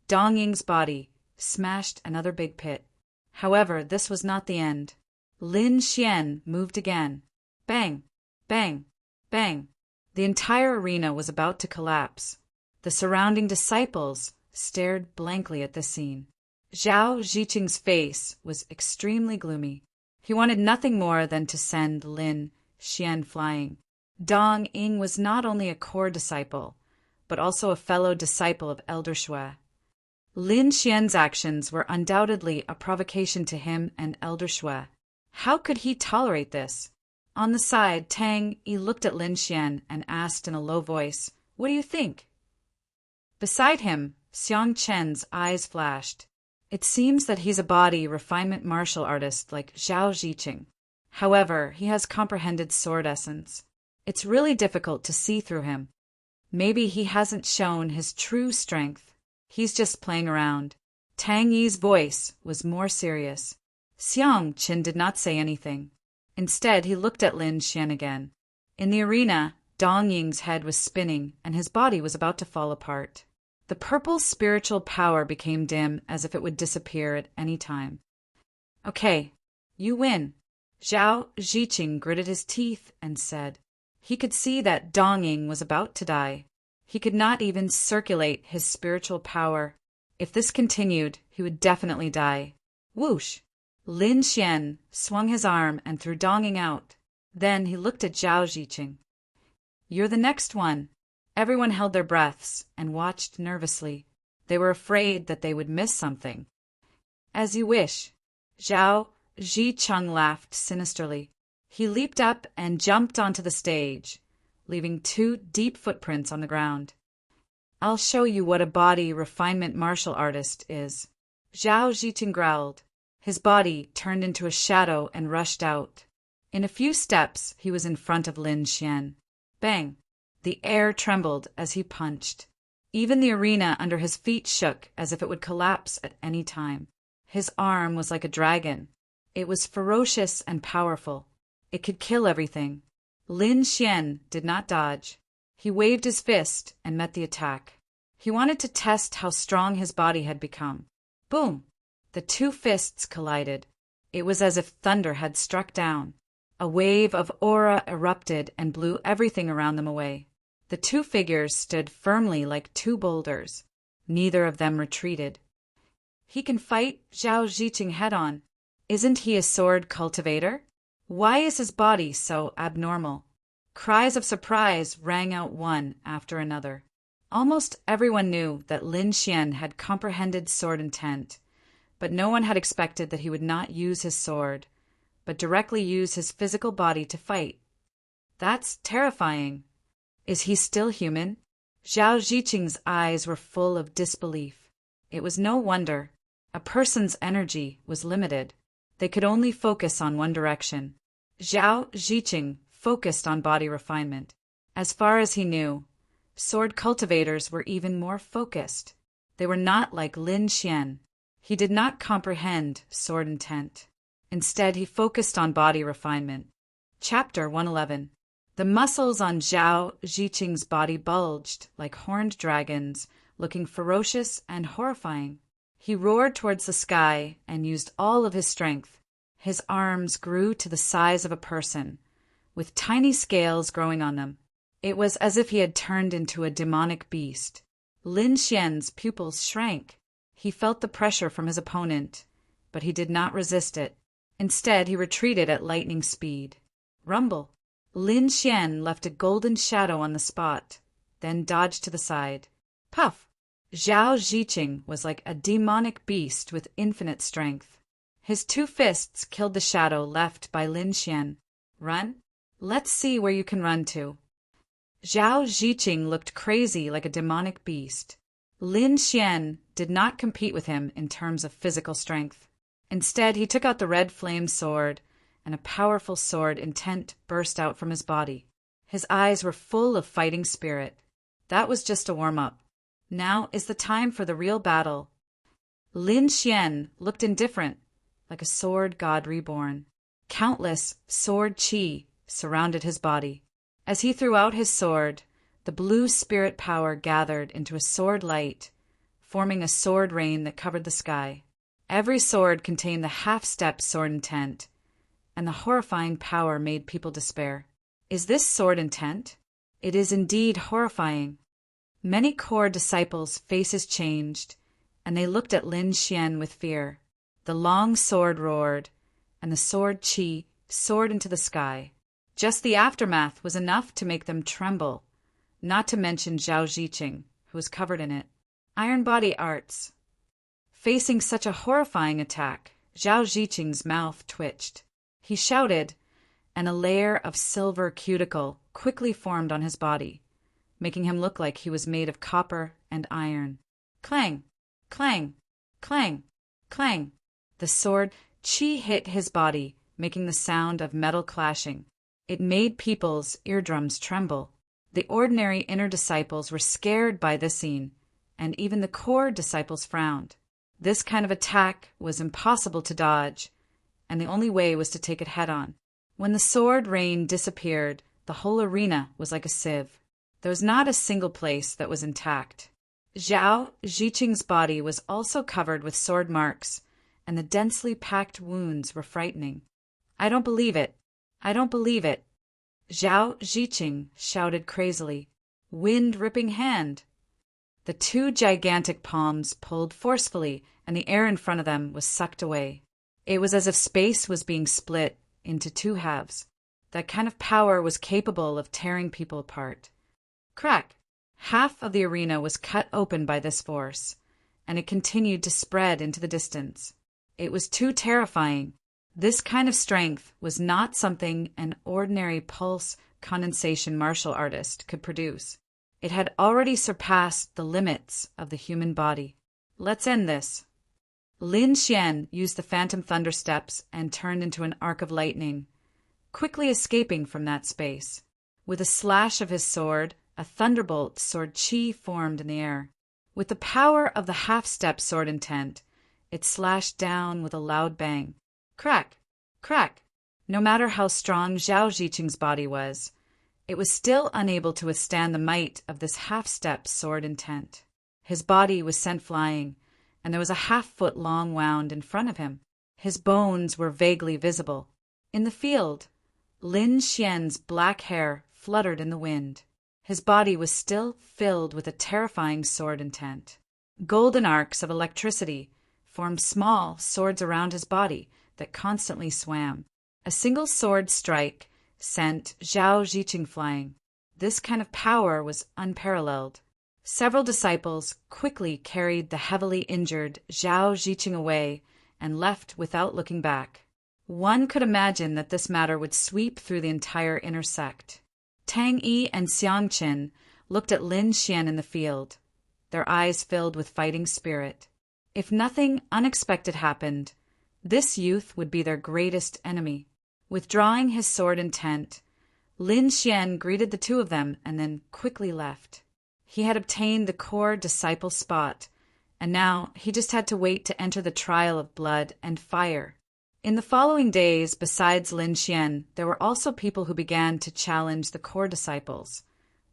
Dong Ying's body smashed another big pit. However, this was not the end. Lin Xian moved again. Bang! Bang! Bang! The entire arena was about to collapse. The surrounding disciples stared blankly at this scene. Zhao Ziqing's face was extremely gloomy. He wanted nothing more than to send Lin Xian flying. Dong Ying was not only a core disciple, but also a fellow disciple of Elder Shui. Lin Xian's actions were undoubtedly a provocation to him and Elder Shui. How could he tolerate this? On the side, Tang Yi looked at Lin Xian and asked in a low voice, What do you think? Beside him, Xiangqin's eyes flashed. It seems that he's a body refinement martial artist like Zhao Ziqing. However, he has comprehended sword essence. It's really difficult to see through him. Maybe he hasn't shown his true strength. He's just playing around. Tang Yi's voice was more serious. Xiangqin did not say anything. Instead, he looked at Lin Xian again. In the arena, Dong Ying's head was spinning, and his body was about to fall apart. The purple spiritual power became dim, as if it would disappear at any time. Okay, you win. Zhao Ziqing gritted his teeth and said. He could see that Dong Ying was about to die. He could not even circulate his spiritual power. If this continued, he would definitely die. Whoosh! Lin Xian swung his arm and threw Dong Ying out. Then he looked at Zhao Ziqing. You're the next one. Everyone held their breaths and watched nervously. They were afraid that they would miss something. As you wish. Zhao Ziqing laughed sinisterly. He leaped up and jumped onto the stage, leaving 2 deep footprints on the ground. I'll show you what a body refinement martial artist is. Zhao Ziqing growled. His body turned into a shadow and rushed out. In a few steps, he was in front of Lin Xian. Bang! The air trembled as he punched. Even the arena under his feet shook as if it would collapse at any time. His arm was like a dragon. It was ferocious and powerful. It could kill everything. Lin Xian did not dodge. He waved his fist and met the attack. He wanted to test how strong his body had become. Boom! The two fists collided. It was as if thunder had struck down. A wave of aura erupted and blew everything around them away. The two figures stood firmly like two boulders. Neither of them retreated. He can fight Zhao Ziqing head-on. Isn't he a sword cultivator? Why is his body so abnormal? Cries of surprise rang out one after another. Almost everyone knew that Lin Xian had comprehended sword intent, but no one had expected that he would not use his sword, but directly use his physical body to fight. That's terrifying. Is he still human? Zhao Ziqing's eyes were full of disbelief. It was no wonder. A person's energy was limited. They could only focus on one direction. Zhao Ziqing focused on body refinement. As far as he knew, sword cultivators were even more focused. They were not like Lin Xian. He did not comprehend sword intent. Instead, he focused on body refinement. Chapter 111. The muscles on Zhao Ziqing's body bulged like horned dragons, looking ferocious and horrifying. He roared towards the sky and used all of his strength. His arms grew to the size of a person, with tiny scales growing on them. It was as if he had turned into a demonic beast. Lin Xian's pupils shrank. He felt the pressure from his opponent, but he did not resist it. Instead, he retreated at lightning speed. Rumble! Lin Xian left a golden shadow on the spot, then dodged to the side. Puff! Zhao Ziqing was like a demonic beast with infinite strength. His two fists killed the shadow left by Lin Xian. Run? Let's see where you can run to. Zhao Ziqing looked crazy like a demonic beast. Lin Xian did not compete with him in terms of physical strength. Instead, he took out the red flame sword, and a powerful sword intent burst out from his body. His eyes were full of fighting spirit. That was just a warm-up. Now is the time for the real battle. Lin Xian looked indifferent, like a sword god reborn. Countless sword qi surrounded his body. As he threw out his sword, the blue spirit power gathered into a sword light, forming a sword rain that covered the sky. Every sword contained the half-step sword intent, and the horrifying power made people despair. Is this sword intent? It is indeed horrifying. Many core disciples' faces changed, and they looked at Lin Xian with fear. The long sword roared, and the sword qi soared into the sky. Just the aftermath was enough to make them tremble, not to mention Zhao Ziqing, who was covered in it. Iron body arts. Facing such a horrifying attack, Zhao Ziqing's mouth twitched. He shouted, and a layer of silver cuticle quickly formed on his body, making him look like he was made of copper and iron. Clang! Clang! Clang! Clang! The sword qi hit his body, making the sound of metal clashing. It made people's eardrums tremble. The ordinary inner disciples were scared by this scene, and even the core disciples frowned. This kind of attack was impossible to dodge, and the only way was to take it head-on. When the sword rain disappeared, the whole arena was like a sieve. There was not a single place that was intact. Zhao Ziqing's body was also covered with sword marks, and the densely packed wounds were frightening. I don't believe it. I don't believe it. Zhao Ziqing shouted crazily. Wind-ripping hand. The two gigantic palms pulled forcefully, and the air in front of them was sucked away. It was as if space was being split into two halves. That kind of power was capable of tearing people apart. Crack! Half of the arena was cut open by this force, and it continued to spread into the distance. It was too terrifying. This kind of strength was not something an ordinary pulse condensation martial artist could produce. It had already surpassed the limits of the human body. Let's end this. Lin Xian used the phantom thunder steps and turned into an arc of lightning, quickly escaping from that space. With a slash of his sword, a thunderbolt sword chi formed in the air. With the power of the half-step sword intent, it slashed down with a loud bang. Crack! Crack! No matter how strong Zhao Ziqing's body was, it was still unable to withstand the might of this half-step sword intent. His body was sent flying, and there was a half-foot long wound in front of him. His bones were vaguely visible. In the field, Lin Xian's black hair fluttered in the wind. His body was still filled with a terrifying sword intent. Golden arcs of electricity formed small swords around his body that constantly swam. A single sword strike sent Zhao Ziqing flying. This kind of power was unparalleled. Several disciples quickly carried the heavily injured Zhao Ziqing away and left without looking back. One could imagine that this matter would sweep through the entire inner sect. Tang Yi and Xiang Qin looked at Lin Xian in the field, their eyes filled with fighting spirit. If nothing unexpected happened, this youth would be their greatest enemy. Withdrawing his sword intent, Lin Xian greeted the two of them and then quickly left. He had obtained the core disciple spot, and now he just had to wait to enter the trial of blood and fire. In the following days, besides Lin Xian, there were also people who began to challenge the core disciples,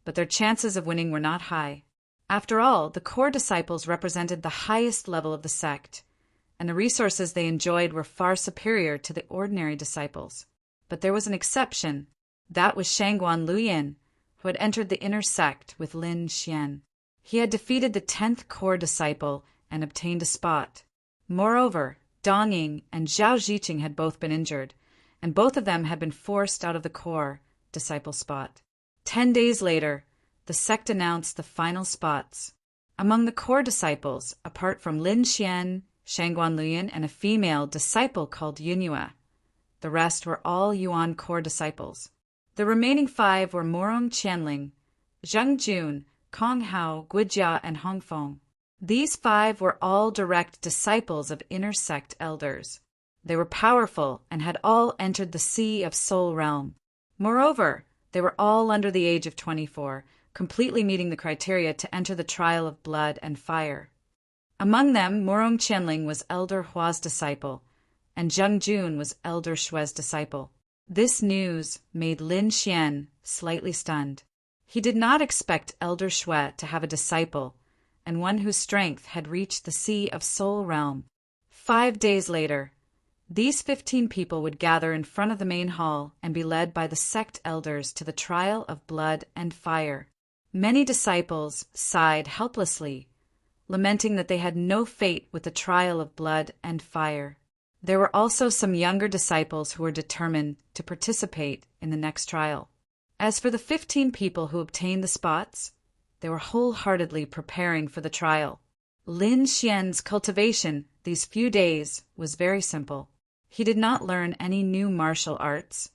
but their chances of winning were not high. After all, the core disciples represented the highest level of the sect, and the resources they enjoyed were far superior to the ordinary disciples. But there was an exception. That was Shangguan Luyin, who had entered the inner sect with Lin Xian. He had defeated the 10th core disciple and obtained a spot. Moreover, Dong Ying and Zhao Ziqing had both been injured, and both of them had been forced out of the core disciple spot. 10 days later, the sect announced the final spots. Among the core disciples, apart from Lin Xian, Shangguan Luyin, and a female disciple called Yunyue, the rest were all Yuan core disciples. The remaining 5 were Morong Qianling, Zheng Jun, Kong Hao, Guijia, and Hong Feng. These 5 were all direct disciples of inner sect elders. They were powerful and had all entered the Sea of Soul Realm. Moreover, they were all under the age of 24, completely meeting the criteria to enter the trial of blood and fire. Among them, Morong Qianling was Elder Hua's disciple, and Zheng Jun was Elder Shue's disciple. This news made Lin Xian slightly stunned. He did not expect Elder Shue to have a disciple, and one whose strength had reached the Sea of Soul Realm. 5 days later, these 15 people would gather in front of the main hall and be led by the sect elders to the trial of blood and fire. Many disciples sighed helplessly, lamenting that they had no fate with the trial of blood and fire. There were also some younger disciples who were determined to participate in the next trial. As for the 15 people who obtained the spots, they were wholeheartedly preparing for the trial. Lin Xian's cultivation these few days was very simple. He did not learn any new martial arts,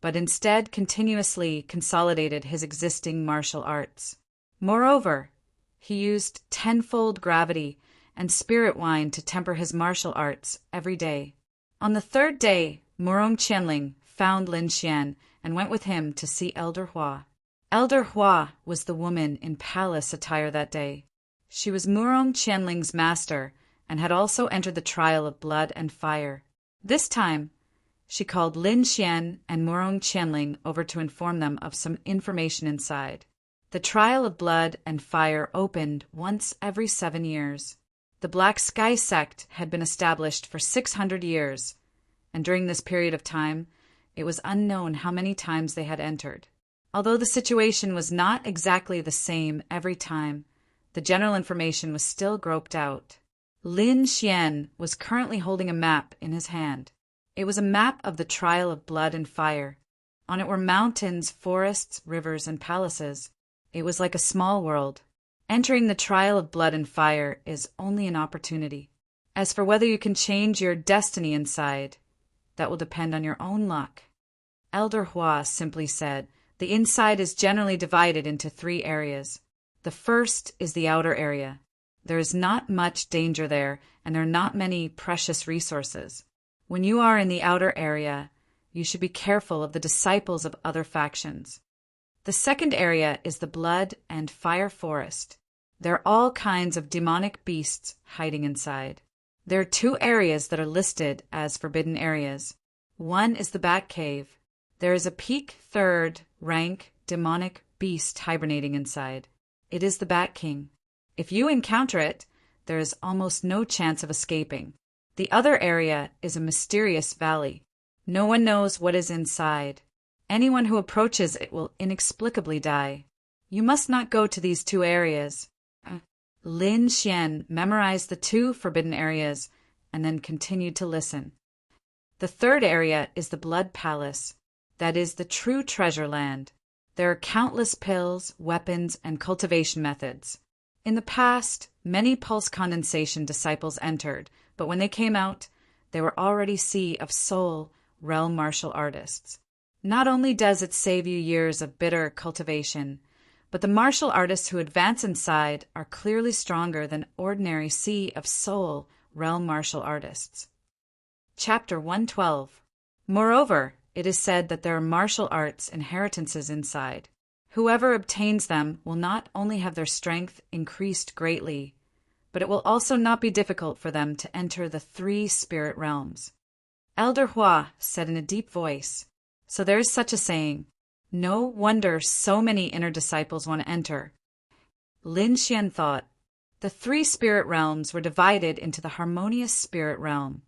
but instead continuously consolidated his existing martial arts. Moreover, he used tenfold gravity and spirit wine to temper his martial arts every day. On the 3rd day, Morong Qianling found Lin Xian and went with him to see Elder Hua. Elder Hua was the woman in palace attire that day. She was Morong Qianling's master and had also entered the trial of blood and fire. This time, she called Lin Xian and Morong Qianling over to inform them of some information inside. The trial of blood and fire opened once every 7 years. The Black Sky sect had been established for 600 years, and during this period of time, it was unknown how many times they had entered. Although the situation was not exactly the same every time, the general information was still groped out. Lin Xian was currently holding a map in his hand. It was a map of the trial of blood and fire. On it were mountains, forests, rivers, and palaces. It was like a small world. Entering the trial of blood and fire is only an opportunity. As for whether you can change your destiny inside, that will depend on your own luck. Elder Hua simply said, the inside is generally divided into 3 areas. The first is the outer area. There is not much danger there, and there are not many precious resources. When you are in the outer area, you should be careful of the disciples of other factions. The second area is the Blood and Fire Forest. There are all kinds of demonic beasts hiding inside. There are 2 areas that are listed as forbidden areas. One is the Bat Cave. There is a peak 3rd rank demonic beast hibernating inside. It is the Bat King. If you encounter it, there is almost no chance of escaping. The other area is a mysterious valley. No one knows what is inside. Anyone who approaches it will inexplicably die. You must not go to these 2 areas. Lin Xian memorized the 2 forbidden areas and then continued to listen. The 3rd area is the Blood Palace. That is the true treasure land. There are countless pills, weapons, and cultivation methods. In the past, many pulse condensation disciples entered, but when they came out, they were already Sea of Soul realm martial artists. Not only does it save you years of bitter cultivation, but the martial artists who advance inside are clearly stronger than ordinary Sea of Soul realm martial artists. Chapter 112. Moreover, it is said that there are martial arts inheritances inside. Whoever obtains them will not only have their strength increased greatly, but it will also not be difficult for them to enter the 3 spirit realms. Elder Hua said in a deep voice, "So there is such a saying. No wonder so many inner disciples want to enter." Lin Xian thought, the 3 spirit realms were divided into the harmonious spirit realm,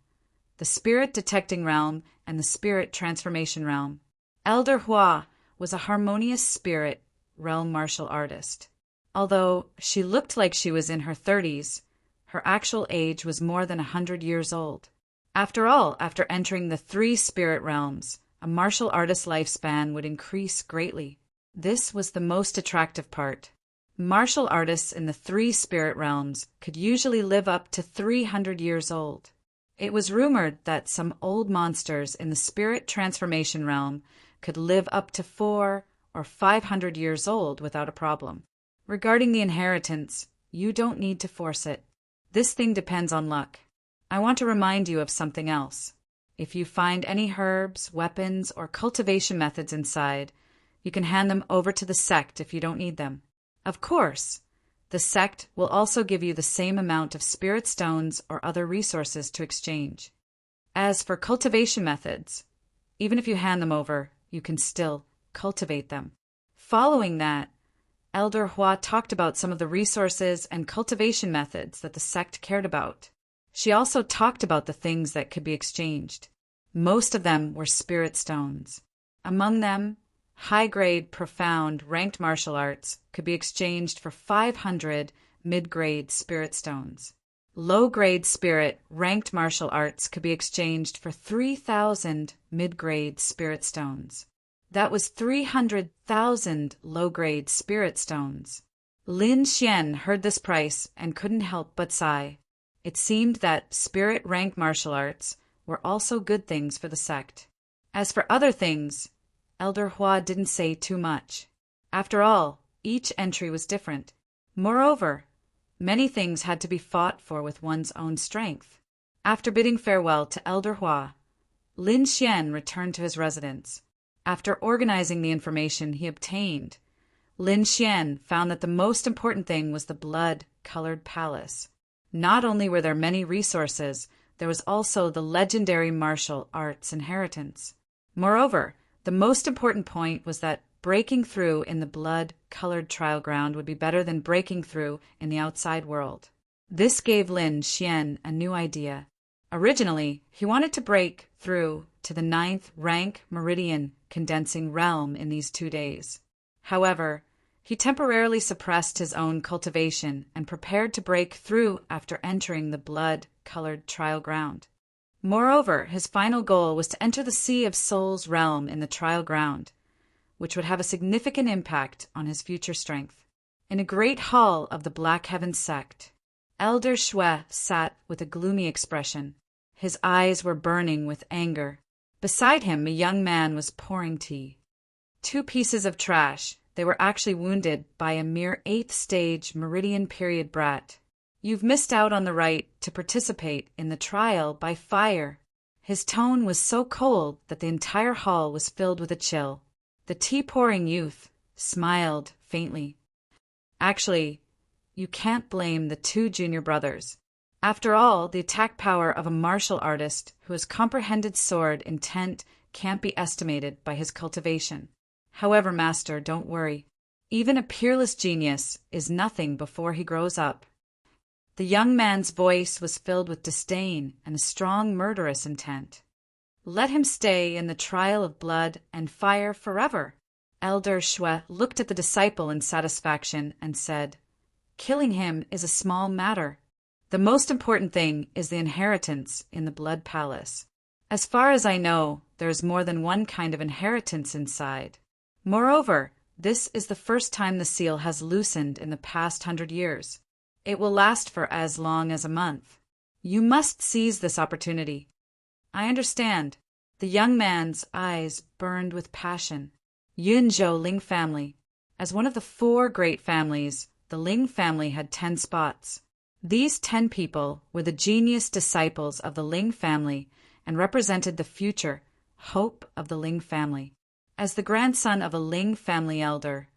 the spirit detecting realm, and the spirit transformation realm. Elder Hua was a harmonious spirit realm martial artist. Although she looked like she was in her 30s, her actual age was more than 100 years old. After all, after entering the 3 spirit realms, a martial artist's lifespan would increase greatly. This was the most attractive part. Martial artists in the 3 spirit realms could usually live up to 300 years old. It was rumored that some old monsters in the spirit transformation realm could live up to 400 or 500 years old without a problem. Regarding the inheritance, you don't need to force it. This thing depends on luck. I want to remind you of something else. If you find any herbs, weapons, or cultivation methods inside, you can hand them over to the sect if you don't need them. Of course, the sect will also give you the same amount of spirit stones or other resources to exchange. As for cultivation methods, even if you hand them over, you can still cultivate them. Following that, Elder Hua talked about some of the resources and cultivation methods that the sect cared about. She also talked about the things that could be exchanged. Most of them were spirit stones. Among them, high-grade, profound, ranked martial arts could be exchanged for 500 mid-grade spirit stones. Low-grade spirit, ranked martial arts could be exchanged for 3,000 mid-grade spirit stones. That was 300,000 low-grade spirit stones. Lin Xian heard this price and couldn't help but sigh. It seemed that spirit rank martial arts were also good things for the sect. As for other things, Elder Hua didn't say too much. After all, each entry was different. Moreover, many things had to be fought for with one's own strength. After bidding farewell to Elder Hua, Lin Xian returned to his residence. After organizing the information he obtained, Lin Xian found that the most important thing was the blood-colored palace. Not only were there many resources, there was also the legendary martial arts inheritance. Moreover, the most important point was that breaking through in the blood-colored trial ground would be better than breaking through in the outside world. This gave Lin Xian a new idea. Originally, he wanted to break through to the 9th rank meridian condensing realm in these 2 days. However, he temporarily suppressed his own cultivation and prepared to break through after entering the blood-colored trial ground. Moreover, his final goal was to enter the Sea of Souls realm in the trial ground, which would have a significant impact on his future strength. In a great hall of the Black Heaven sect, Elder Shui sat with a gloomy expression. His eyes were burning with anger. Beside him, a young man was pouring tea. 2 pieces of trash. They were actually wounded by a mere 8th stage meridian period brat. You've missed out on the right to participate in the trial by fire." His tone was so cold that the entire hall was filled with a chill. The tea-pouring youth smiled faintly. "Actually, you can't blame the two junior brothers. After all, the attack power of a martial artist who has comprehended sword intent can't be estimated by his cultivation. However, master, don't worry. Even a peerless genius is nothing before he grows up." The young man's voice was filled with disdain and a strong murderous intent. "Let him stay in the trial of blood and fire forever." Elder Shui looked at the disciple in satisfaction and said, "Killing him is a small matter. The most important thing is the inheritance in the Blood Palace. As far as I know, there is more than one kind of inheritance inside. Moreover, this is the first time the seal has loosened in the past 100 years. It will last for as long as a month. You must seize this opportunity." "I understand." The young man's eyes burned with passion. Yunzhou Ling family. As one of the 4 great families, the Ling family had 10 spots. These 10 people were the genius disciples of the Ling family and represented the future hope of the Ling family. As the grandson of a Ling family elder,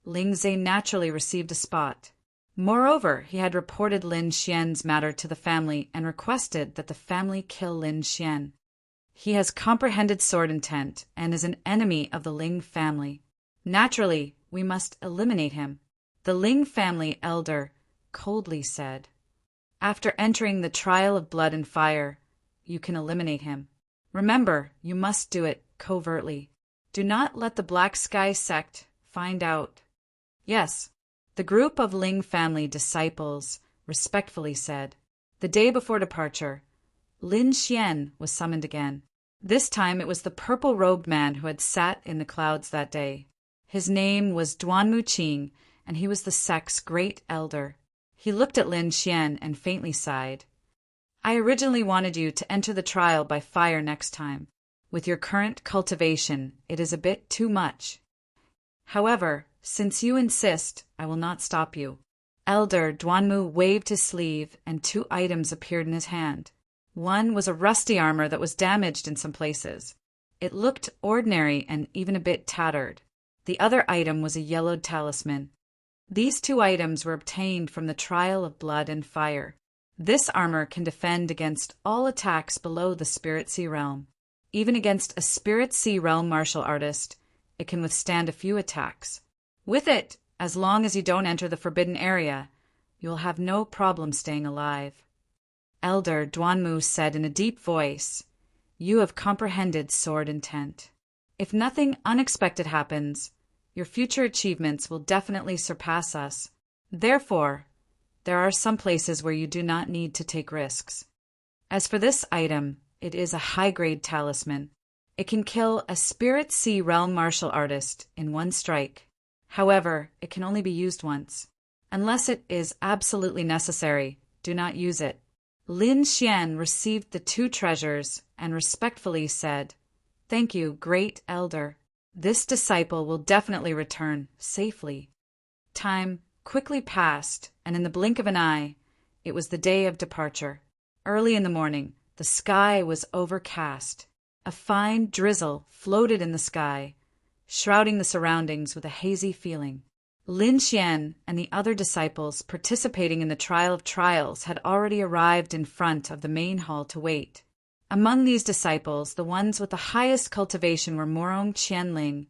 Ling Zhe naturally received a spot. Moreover, he had reported Lin Xian's matter to the family and requested that the family kill Lin Xian. He has comprehended sword intent and is an enemy of the Ling family. Naturally, we must eliminate him. The Ling family elder coldly said, "After entering the trial of blood and fire, you can eliminate him. Remember, you must do it covertly. Do not let the Black Sky sect find out." "Yes." The group of Ling family disciples respectfully said. The day before departure, Lin Xian was summoned again. This time it was the purple-robed man who had sat in the clouds that day. His name was Duanmu Qing, and he was the sect's great elder. He looked at Lin Xian and faintly sighed. "I originally wanted you to enter the trial by fire next time. With your current cultivation, it is a bit too much. However, since you insist, I will not stop you." Elder Duanmu waved his sleeve, and 2 items appeared in his hand. One was a rusty armor that was damaged in some places. It looked ordinary and even a bit tattered. The other item was a yellowed talisman. These 2 items were obtained from the trial of blood and fire. This armor can defend against all attacks below the Spirit Sea realm. Even against a Spirit Sea realm martial artist, it can withstand a few attacks. With it, as long as you don't enter the forbidden area, you will have no problem staying alive. Elder Duanmu said in a deep voice, "You have comprehended sword intent. If nothing unexpected happens, your future achievements will definitely surpass us. Therefore, there are some places where you do not need to take risks. As for this item, it is a high-grade talisman. It can kill a Spirit Sea realm martial artist in 1 strike. However, it can only be used once. Unless it is absolutely necessary, do not use it." Lin Xian received the 2 treasures and respectfully said, "Thank you, great elder. This disciple will definitely return safely." Time quickly passed, and in the blink of an eye, it was the day of departure. Early in the morning, the sky was overcast. A fine drizzle floated in the sky, shrouding the surroundings with a hazy feeling. Lin Xian and the other disciples participating in the Trial of Trials had already arrived in front of the main hall to wait. Among these disciples, the ones with the highest cultivation were Morong Qianling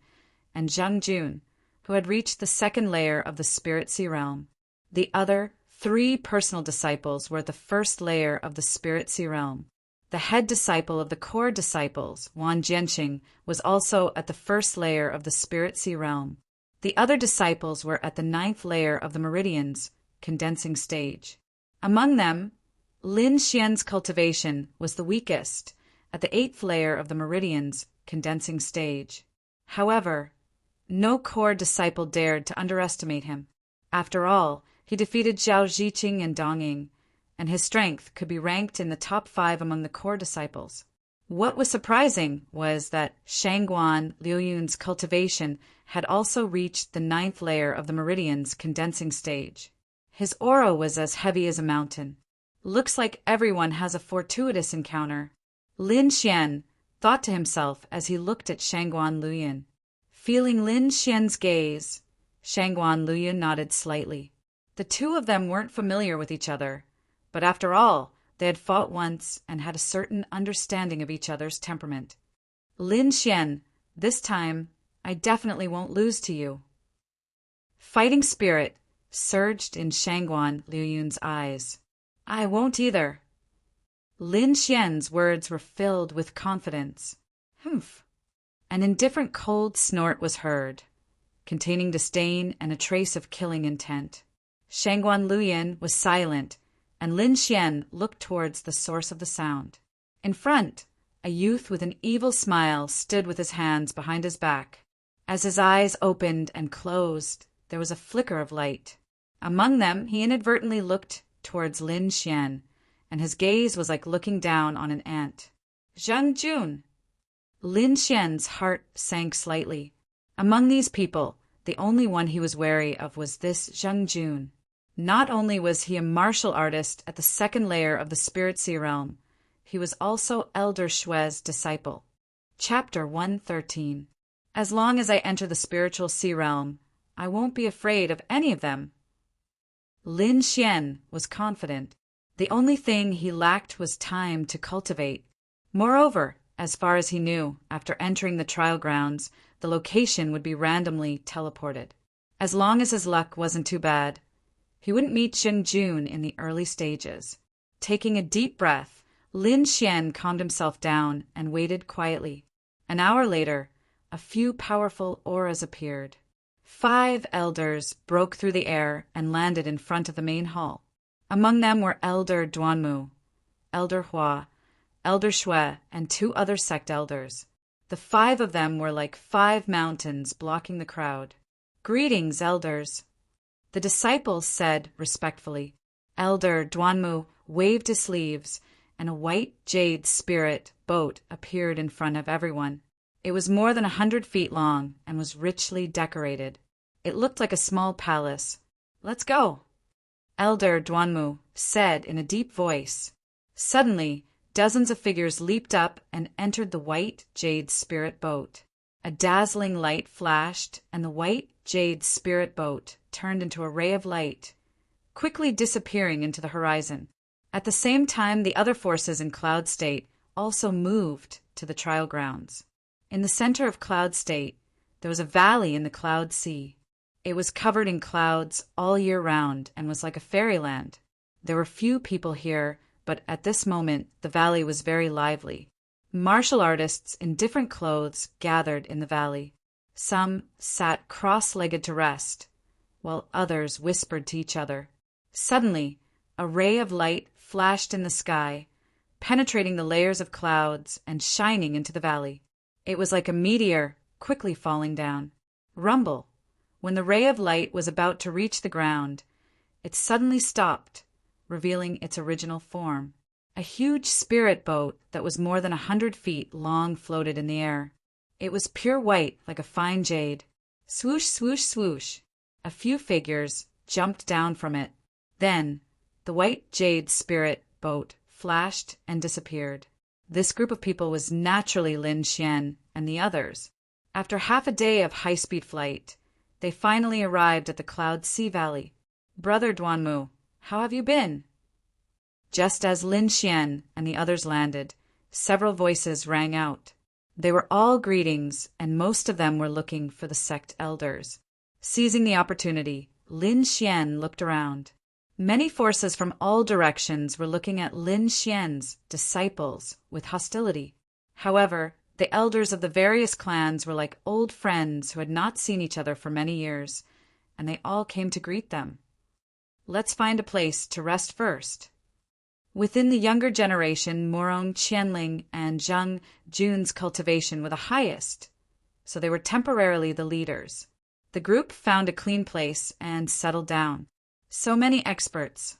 and Zhang Jun, who had reached the 2nd layer of the Spirit Sea realm. The other 3 personal disciples were at the 1st layer of the Spirit Sea realm. The head disciple of the core disciples, Wan Jianxing, was also at the 1st layer of the Spirit Sea realm. The other disciples were at the 9th layer of the meridians, condensing stage. Among them, Lin Xian's cultivation was the weakest, at the 8th layer of the meridians, condensing stage. However, no core disciple dared to underestimate him. After all, he defeated Zhao Ziqing and Dong Ying, and his strength could be ranked in the top 5 among the core disciples. What was surprising was that Shangguan Liu Yun's cultivation had also reached the 9th layer of the meridian's condensing stage. His aura was as heavy as a mountain. Looks like everyone has a fortuitous encounter, Lin Xian thought to himself as he looked at Shangguan Luyin. Feeling Lin Xian's gaze, Shangguan Luyin nodded slightly. The two of them weren't familiar with each other, but after all, they had fought once and had a certain understanding of each other's temperament. Lin Xian, this time, I definitely won't lose to you. Fighting spirit surged in Shangguan Luyun's eyes. I won't either. Lin Xian's words were filled with confidence. Humph. An indifferent cold snort was heard, containing disdain and a trace of killing intent. Shangguan Luyin was silent, and Lin Xian looked towards the source of the sound. In front, a youth with an evil smile stood with his hands behind his back. As his eyes opened and closed, there was a flicker of light. Among them, he inadvertently looked towards Lin Xian, and his gaze was like looking down on an ant. Zhang Jun! Lin Xian's heart sank slightly. Among these people, the only one he was wary of was this Zhang Jun. Not only was he a martial artist at the second layer of the Spirit Sea Realm, he was also Elder Shue's disciple. Chapter 113. As long as I enter the Spiritual Sea Realm, I won't be afraid of any of them. Lin Xian was confident. The only thing he lacked was time to cultivate. Moreover, as far as he knew, after entering the trial grounds, the location would be randomly teleported. As long as his luck wasn't too bad, he wouldn't meet Zhang Jun in the early stages. Taking a deep breath, Lin Xian calmed himself down and waited quietly. An hour later, a few powerful auras appeared. 5 elders broke through the air and landed in front of the main hall. Among them were Elder Duanmu, Elder Hua, Elder Shui, and 2 other sect elders. The 5 of them were like 5 mountains blocking the crowd. Greetings, elders. The disciples said respectfully. Elder Duanmu waved his sleeves, and a white jade spirit boat appeared in front of everyone. It was more than 100 feet long and was richly decorated. It looked like a small palace. Let's go, Elder Duanmu said in a deep voice. Suddenly, dozens of figures leaped up and entered the white jade spirit boat. A dazzling light flashed, and the white jade spirit boat turned into a ray of light, quickly disappearing into the horizon. At the same time, the other forces in Cloud State also moved to the trial grounds. In the center of Cloud State, there was a valley in the Cloud Sea. It was covered in clouds all year round and was like a fairyland. There were few people here, but at this moment the valley was very lively. Martial artists in different clothes gathered in the valley. Some sat cross-legged to rest, while others whispered to each other. Suddenly, a ray of light flashed in the sky, penetrating the layers of clouds and shining into the valley. It was like a meteor quickly falling down. Rumble. When the ray of light was about to reach the ground, it suddenly stopped, revealing its original form. A huge spirit boat that was more than 100 feet long floated in the air. It was pure white like a fine jade. Swoosh, swoosh, swoosh. A few figures jumped down from it. Then, the white jade spirit boat flashed and disappeared. This group of people was naturally Lin Xian and the others. After half a day of high-speed flight, they finally arrived at the Cloud Sea Valley. Brother Duanmu, how have you been? Just as Lin Xian and the others landed, several voices rang out. They were all greetings, and most of them were looking for the sect elders. Seizing the opportunity, Lin Xian looked around. Many forces from all directions were looking at Lin Xian's disciples with hostility. However, the elders of the various clans were like old friends who had not seen each other for many years, and they all came to greet them. Let's find a place to rest first. Within the younger generation, Morong Qianling and Zhang Jun's cultivation were the highest, so they were temporarily the leaders. The group found a clean place and settled down. So many experts.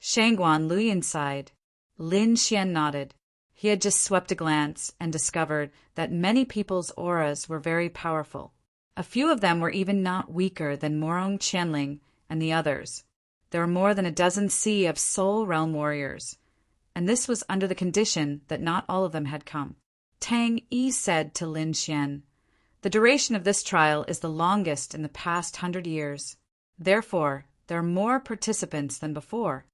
Shangguan Luyin sighed. Lin Xian nodded. He had just swept a glance and discovered that many people's auras were very powerful. A few of them were even not weaker than Morong Qianling and the others. there were more than a dozen Sea of Soul Realm warriors, and this was under the condition that not all of them had come. Tang Yi said to Lin Xian, "The duration of this trial is the longest in the past 100 years. Therefore, there are more participants than before."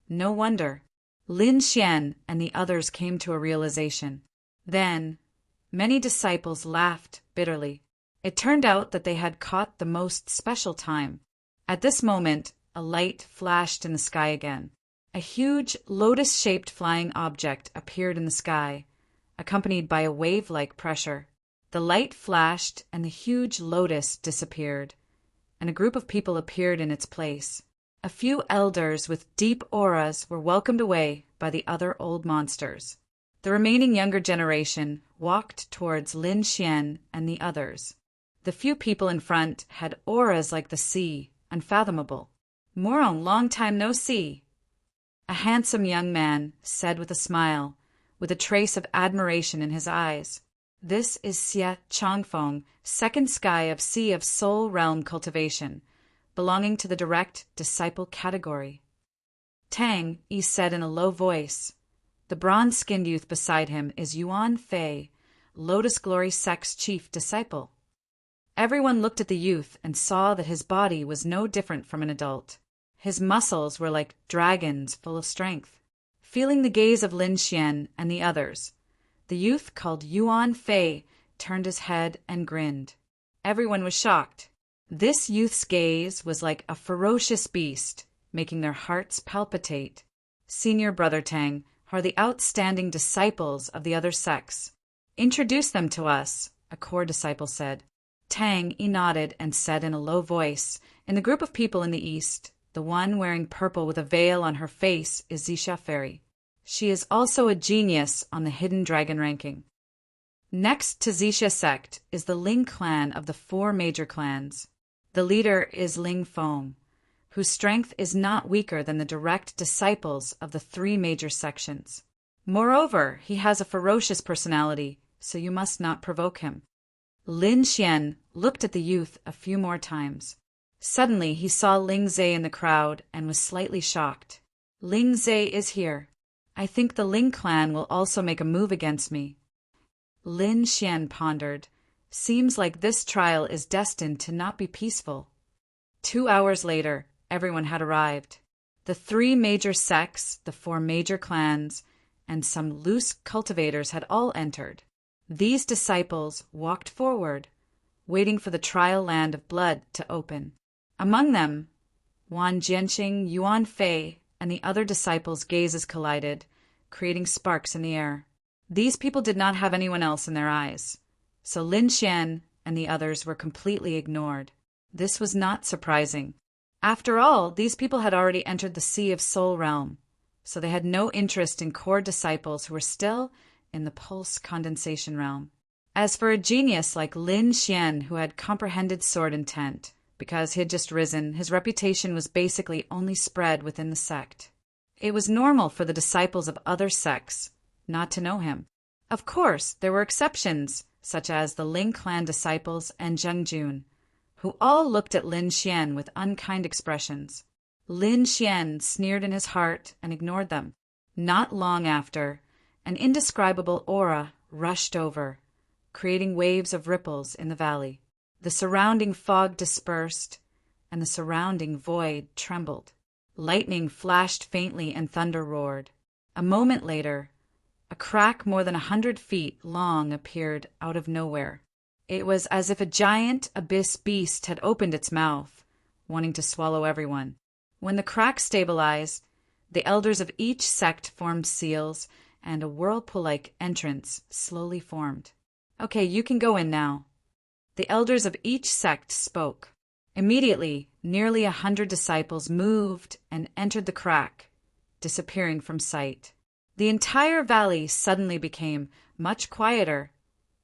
No wonder. Lin Xian and the others came to a realization. Then, many disciples laughed bitterly. It turned out that they had caught the most special time. At this moment, a light flashed in the sky again. A huge lotus-shaped flying object appeared in the sky, accompanied by a wave-like pressure. The light flashed and the huge lotus disappeared, and a group of people appeared in its place. A few elders with deep auras were welcomed away by the other old monsters. The remaining younger generation walked towards Lin Xian and the others. The few people in front had auras like the sea, unfathomable. "Moron, long time no see," a handsome young man said with a smile, with a trace of admiration in his eyes. "This is Xie Changfeng, second sky of Sea of Soul Realm cultivation, belonging to the direct disciple category." Tang Yi said in a low voice, "The bronze-skinned youth beside him is Yuan Fei, Lotus Glory Sect's chief disciple." Everyone looked at the youth and saw that his body was no different from an adult. His muscles were like dragons full of strength. Feeling the gaze of Lin Xian and the others, the youth called Yuan Fei turned his head and grinned. Everyone was shocked. This youth's gaze was like a ferocious beast, making their hearts palpitate. "Senior Brother Tang are the outstanding disciples of the other sects. Introduce them to us," a core disciple said. Tang Yi nodded and said in a low voice, "In the group of people in the east, the one wearing purple with a veil on her face is Xixia Fairy. She is also a genius on the hidden dragon ranking. Next to Xixia sect is the Ling clan of the 4 major clans. The leader is Ling Feng, whose strength is not weaker than the direct disciples of the 3 major sections. Moreover, he has a ferocious personality, so you must not provoke him." Lin Xian looked at the youth a few more times. Suddenly he saw Ling Zhe in the crowd and was slightly shocked. "Ling Zhe is here. I think the Ling clan will also make a move against me." Lin Xian pondered. Seems like this trial is destined to not be peaceful. 2 hours later, everyone had arrived. The 3 major sects, the 4 major clans, and some loose cultivators had all entered. These disciples walked forward, waiting for the trial land of blood to open. Among them, Wan Jianxing, Yuan Fei, and the other disciples' gazes collided, creating sparks in the air. These people did not have anyone else in their eyes, so Lin Xian and the others were completely ignored. This was not surprising. After all, these people had already entered the Sea of Soul Realm, so they had no interest in core disciples who were still in the pulse condensation realm. As for a genius like Lin Xian, who had comprehended sword intent, because he had just risen, his reputation was basically only spread within the sect. It was normal for the disciples of other sects not to know him. Of course, there were exceptions, such as the Ling clan disciples and Zheng Jun, who all looked at Lin Xian with unkind expressions. Lin Xian sneered in his heart and ignored them. Not long after, an indescribable aura rushed over, creating waves of ripples in the valley. The surrounding fog dispersed, and the surrounding void trembled. Lightning flashed faintly and thunder roared. A moment later, a crack more than 100 feet long appeared out of nowhere. It was as if a giant abyss beast had opened its mouth, wanting to swallow everyone. When the crack stabilized, the elders of each sect formed seals, and a whirlpool-like entrance slowly formed. "Okay, you can go in now." The elders of each sect spoke. Immediately, nearly 100 disciples moved and entered the crack, disappearing from sight. The entire valley suddenly became much quieter,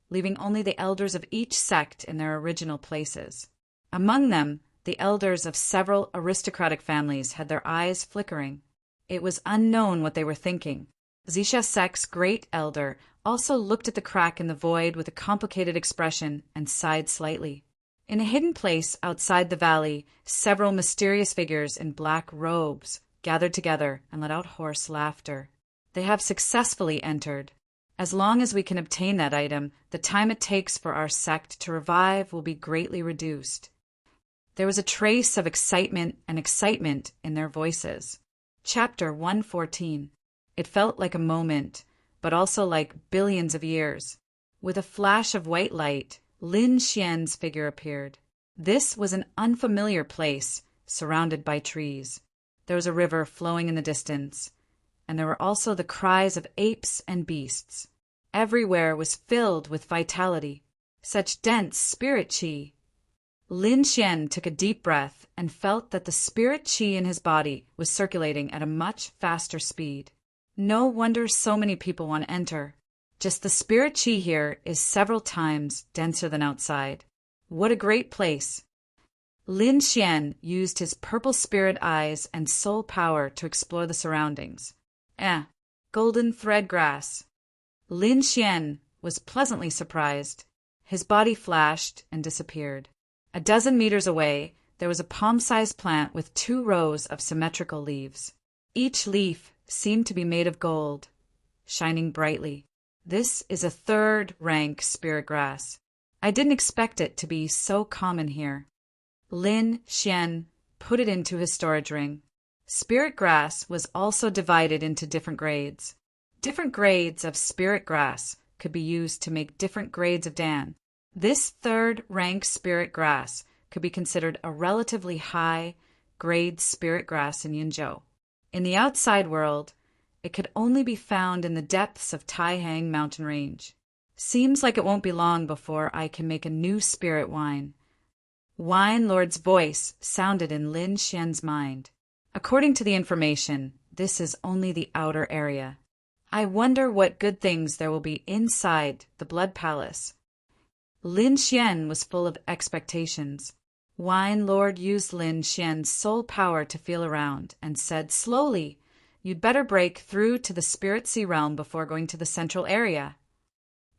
leaving only the elders of each sect in their original places. Among them, the elders of several aristocratic families had their eyes flickering. It was unknown what they were thinking. Xixia sect's great elder also looked at the crack in the void with a complicated expression and sighed slightly. In a hidden place outside the valley, several mysterious figures in black robes gathered together and let out hoarse laughter. They have successfully entered. As long as we can obtain that item, the time it takes for our sect to revive will be greatly reduced. There was a trace of excitement in their voices. Chapter 114. It felt like a moment, but also like billions of years. With a flash of white light, Lin Xian's figure appeared. This was an unfamiliar place, surrounded by trees. There was a river flowing in the distance, and there were also the cries of apes and beasts. Everywhere was filled with vitality, such dense spirit qi. Lin Xian took a deep breath and felt that the spirit qi in his body was circulating at a much faster speed. No wonder so many people want to enter. Just the spirit qi here is several times denser than outside. What a great place! Lin Xian used his purple spirit eyes and soul power to explore the surroundings. Golden thread grass. Lin Xian was pleasantly surprised. His body flashed and disappeared. A dozen meters away, there was a palm-sized plant with 2 rows of symmetrical leaves. Each leaf seemed to be made of gold, shining brightly. This is a 3rd-rank spirit grass. I didn't expect it to be so common here. Lin Xian put it into his storage ring. Spirit grass was also divided into different grades. Different grades of spirit grass could be used to make different grades of Dan. This 3rd-rank spirit grass could be considered a relatively high-grade spirit grass in Yinzhou. In the outside world, it could only be found in the depths of Taihang mountain range. Seems like it won't be long before I can make a new spirit wine. Wine Lord's voice sounded in Lin Xian's mind. According to the information, this is only the outer area. I wonder what good things there will be inside the Blood Palace. Lin Xian was full of expectations. Wine Lord used Lin Xian's soul power to feel around and said slowly, "You'd better break through to the Spirit Sea realm before going to the central area."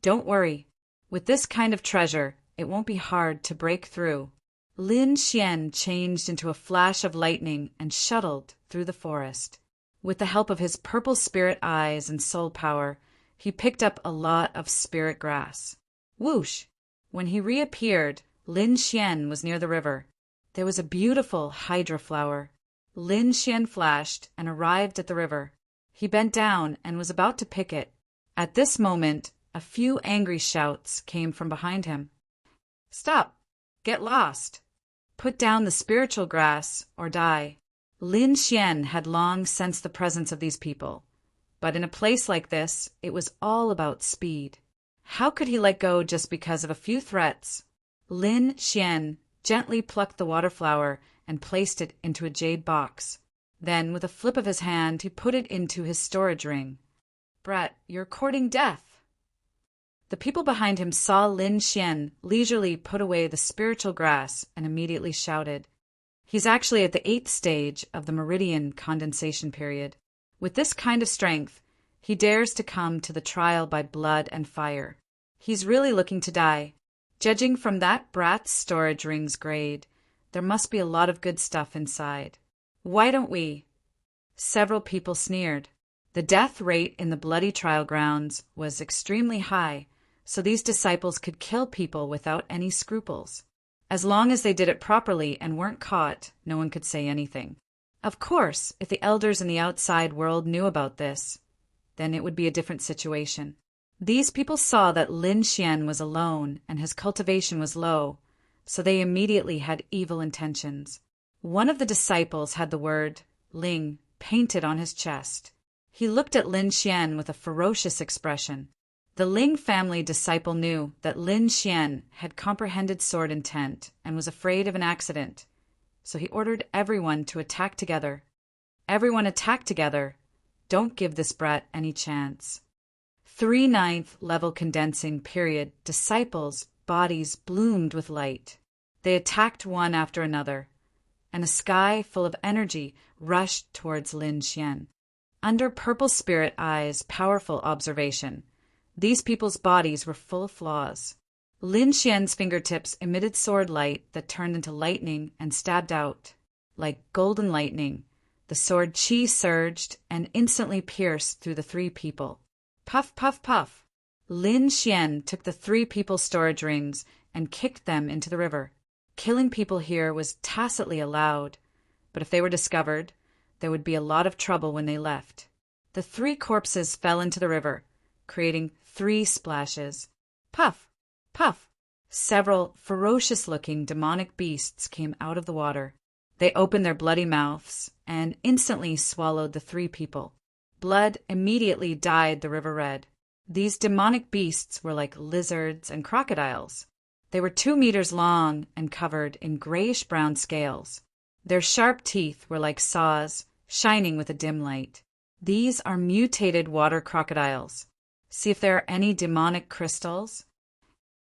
Don't worry. With this kind of treasure, it won't be hard to break through. Lin Xian changed into a flash of lightning and shuttled through the forest. With the help of his purple spirit eyes and soul power, he picked up a lot of spirit grass. Whoosh! When he reappeared, Lin Xian was near the river. There was a beautiful hydra flower. Lin Xian flashed and arrived at the river. He bent down and was about to pick it. At this moment, a few angry shouts came from behind him. "Stop! Get lost! Put down the spiritual grass or die." Lin Xian had long sensed the presence of these people, but in a place like this, it was all about speed. How could he let go just because of a few threats? Lin Xian gently plucked the water flower and placed it into a jade box. Then, with a flip of his hand, he put it into his storage ring. "Brat, you're courting death." The people behind him saw Lin Xian leisurely put away the spiritual grass and immediately shouted. He's actually at the 8th stage of the meridian condensation period. With this kind of strength, he dares to come to the trial by blood and fire. He's really looking to die. Judging from that brat's storage ring's grade, there must be a lot of good stuff inside. Why don't we? Several people sneered. The death rate in the bloody trial grounds was extremely high, so these disciples could kill people without any scruples. As long as they did it properly and weren't caught, no one could say anything. Of course, if the elders in the outside world knew about this, then it would be a different situation. These people saw that Lin Xian was alone and his cultivation was low, so they immediately had evil intentions. One of the disciples had the word Ling painted on his chest. He looked at Lin Xian with a ferocious expression. The Ling family disciple knew that Lin Xian had comprehended sword intent and was afraid of an accident, so he ordered everyone to attack together. Everyone attack together. Don't give this brat any chance. 3 9th level condensing period disciples' bodies bloomed with light. They attacked one after another, and a sky full of energy rushed towards Lin Xian. Under purple spirit eyes' powerful observation, these people's bodies were full of flaws. Lin Xian's fingertips emitted sword light that turned into lightning and stabbed out. Like golden lightning, the sword qi surged and instantly pierced through the three people. Puff, puff, puff. Lin Xian took the three people's storage rings and kicked them into the river. Killing people here was tacitly allowed, but if they were discovered, there would be a lot of trouble when they left. The three corpses fell into the river, creating 3 splashes. Puff, puff. Several ferocious-looking demonic beasts came out of the water. They opened their bloody mouths and instantly swallowed the 3 people. Blood immediately dyed the river red. These demonic beasts were like lizards and crocodiles. They were 2 meters long and covered in grayish-brown scales. Their sharp teeth were like saws, shining with a dim light. These are mutated water crocodiles. See if there are any demonic crystals.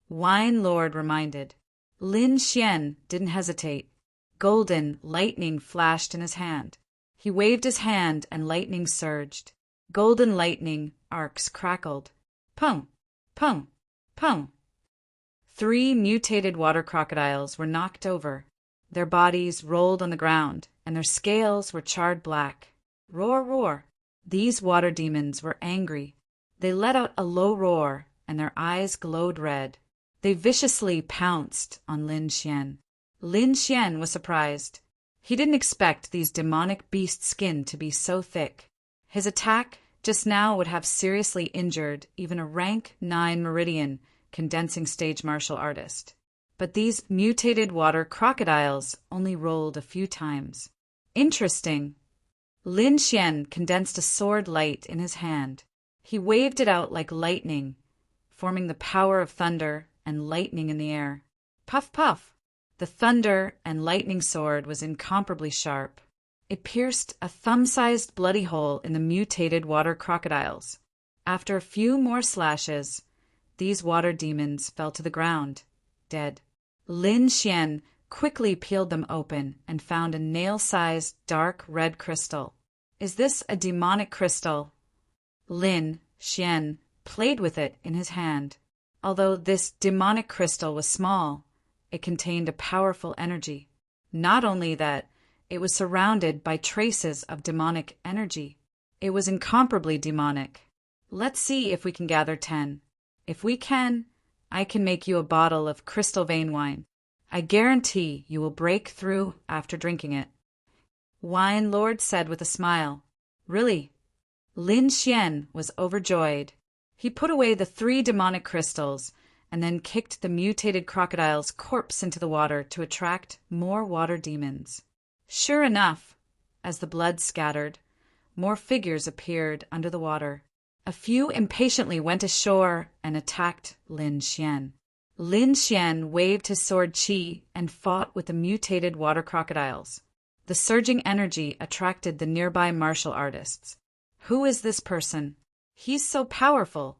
Wine Lord reminded. Lin Xian didn't hesitate. Golden lightning flashed in his hand. He waved his hand and lightning surged. Golden lightning arcs crackled. Pung, pung, pung. 3 mutated water crocodiles were knocked over. Their bodies rolled on the ground, and their scales were charred black. Roar, roar. These water demons were angry. They let out a low roar, and their eyes glowed red. They viciously pounced on Lin Xian. Lin Xian was surprised. He didn't expect these demonic beast skin to be so thick. His attack just now would have seriously injured even a rank 9 Meridian condensing stage martial artist. But these mutated water crocodiles only rolled a few times. Interesting. Lin Xian condensed a sword light in his hand. He waved it out like lightning, forming the power of thunder and lightning in the air. Puff, puff. The thunder and lightning sword was incomparably sharp. It pierced a thumb-sized bloody hole in the mutated water crocodiles. After a few more slashes, these water demons fell to the ground, dead. Lin Xian quickly peeled them open and found a nail-sized dark red crystal. Is this a demonic crystal? Lin Xian played with it in his hand. Although this demonic crystal was small, it contained a powerful energy. Not only that, it was surrounded by traces of demonic energy. It was incomparably demonic. Let's see if we can gather 10. If we can, I can make you a bottle of crystal vein wine. I guarantee you will break through after drinking it. Wine Lord said with a smile. Really? Lin Xian was overjoyed. He put away the 3 demonic crystals and then kicked the mutated crocodile's corpse into the water to attract more water demons. Sure enough, as the blood scattered, more figures appeared under the water. A few impatiently went ashore and attacked Lin Xian. Lin Xian waved his sword qi and fought with the mutated water crocodiles. The surging energy attracted the nearby martial artists. Who is this person? He's so powerful.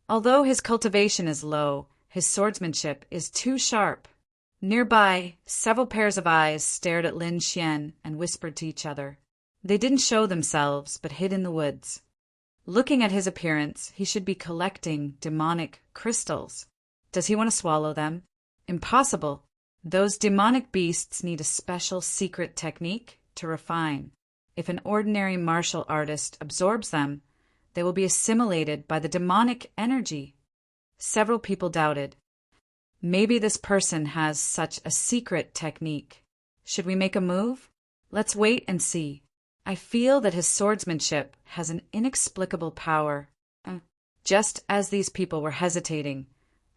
Although his cultivation is low, his swordsmanship is too sharp. Nearby, several pairs of eyes stared at Lin Xian and whispered to each other. They didn't show themselves, but hid in the woods. Looking at his appearance, he should be collecting demonic crystals. Does he want to swallow them? Impossible. Those demonic beasts need a special secret technique to refine. If an ordinary martial artist absorbs them, they will be assimilated by the demonic energy. Several people doubted. Maybe this person has such a secret technique. Should we make a move? Let's wait and see. I feel that his swordsmanship has an inexplicable power. Just as these people were hesitating,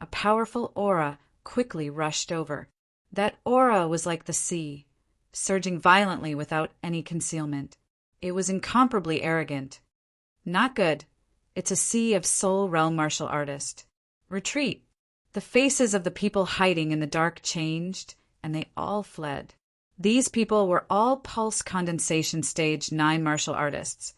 a powerful aura quickly rushed over. That aura was like the sea, surging violently without any concealment. It was incomparably arrogant. Not good. It's a sea of soul realm martial artist. Retreat. The faces of the people hiding in the dark changed, and they all fled. These people were all pulse condensation stage 9 martial artists,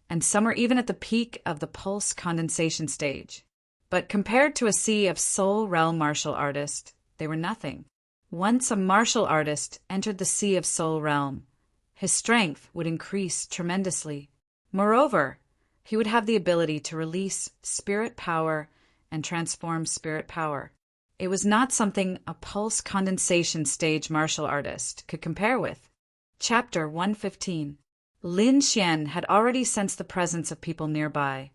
and some were even at the peak of the pulse condensation stage. But compared to a sea of soul realm martial artists, they were nothing. Once a martial artist entered the sea of soul realm, his strength would increase tremendously. Moreover, he would have the ability to release spirit power and transform spirit power. It was not something a pulse condensation stage martial artist could compare with. Chapter 115. Lin Xian had already sensed the presence of people nearby,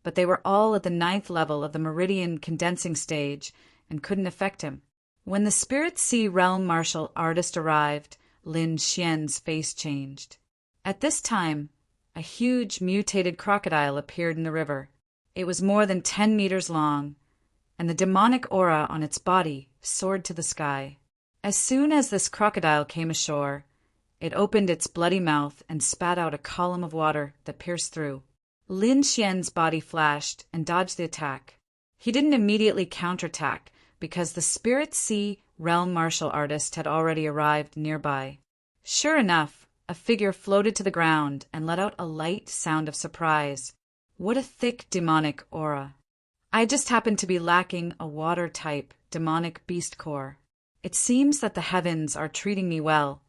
but they were all at the 9th level of the meridian condensing stage and couldn't affect him. When the Spirit Sea Realm martial artist arrived, Lin Xian's face changed. At this time, a huge mutated crocodile appeared in the river. It was more than 10 meters long, and the demonic aura on its body soared to the sky. As soon as this crocodile came ashore, it opened its bloody mouth and spat out a column of water that pierced through. Lin Xian's body flashed and dodged the attack. He didn't immediately counterattack because the Spirit Sea Realm martial artist had already arrived nearby. Sure enough, a figure floated to the ground and let out a light sound of surprise. What a thick demonic aura. I just happened to be lacking a water-type demonic beast core. It seems that the heavens are treating me well.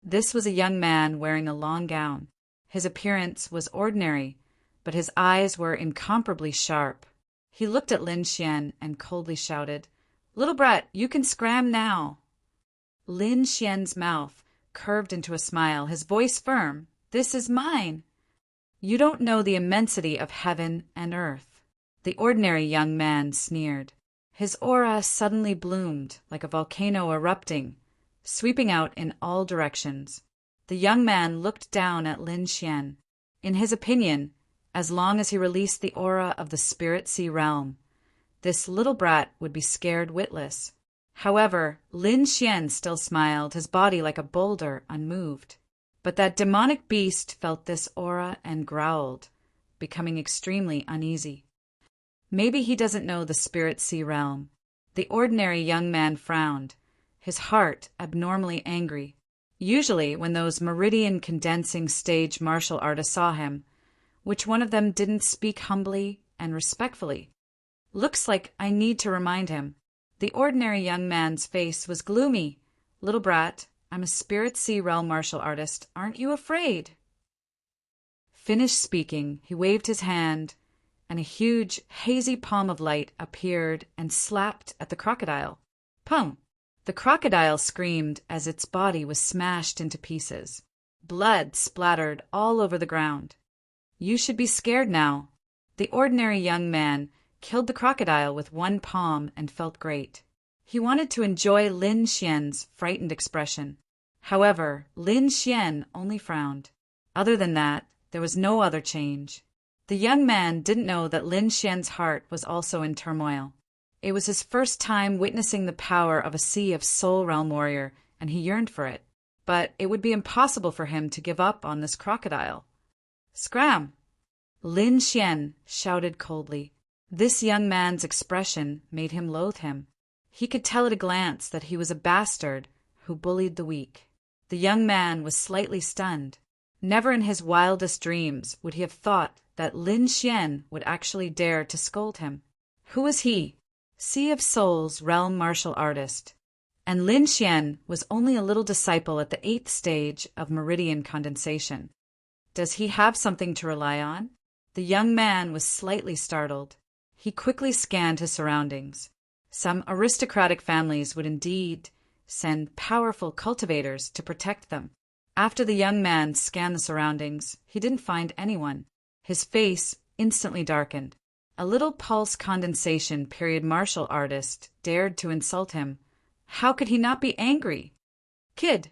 This was a young man wearing a long gown. His appearance was ordinary, but his eyes were incomparably sharp. He looked at Lin Xian and coldly shouted, "Little brat, you can scram now." Lin Xian's mouth curved into a smile, his voice firm. "This is mine." "You don't know the immensity of heaven and earth," the ordinary young man sneered. His aura suddenly bloomed like a volcano erupting, sweeping out in all directions. The young man looked down at Lin Xian. In his opinion, as long as he released the aura of the Spirit Sea Realm, this little brat would be scared witless. However, Lin Xian still smiled, his body like a boulder, unmoved. But that demonic beast felt this aura and growled, becoming extremely uneasy. Maybe he doesn't know the Spirit Sea Realm. The ordinary young man frowned, his heart abnormally angry. Usually, when those meridian condensing stage martial artists saw him, which one of them didn't speak humbly and respectfully? Looks like I need to remind him. The ordinary young man's face was gloomy. "Little brat, I'm a Spirit Sea Realm martial artist. Aren't you afraid?" Finished speaking, he waved his hand, and a huge, hazy palm of light appeared and slapped at the crocodile. Pum! The crocodile screamed as its body was smashed into pieces. Blood splattered all over the ground. "You should be scared now." The ordinary young man killed the crocodile with one palm and felt great. He wanted to enjoy Lin Xian's frightened expression. However, Lin Xian only frowned. Other than that, there was no other change. The young man didn't know that Lin Xian's heart was also in turmoil. It was his first time witnessing the power of a sea of soul realm warrior, and he yearned for it. But it would be impossible for him to give up on this crocodile. "Scram!" Lin Xian shouted coldly. This young man's expression made him loathe him. He could tell at a glance that he was a bastard who bullied the weak. The young man was slightly stunned. Never in his wildest dreams would he have thought that Lin Xian would actually dare to scold him. Who was he? Sea of Souls realm martial artist. And Lin Xian was only a little disciple at the 8th stage of meridian condensation. Does he have something to rely on? The young man was slightly startled. He quickly scanned his surroundings. Some aristocratic families would indeed send powerful cultivators to protect them. After the young man scanned the surroundings, he didn't find anyone. His face instantly darkened. A little pulse condensation period martial artist dared to insult him. How could he not be angry? "Kid,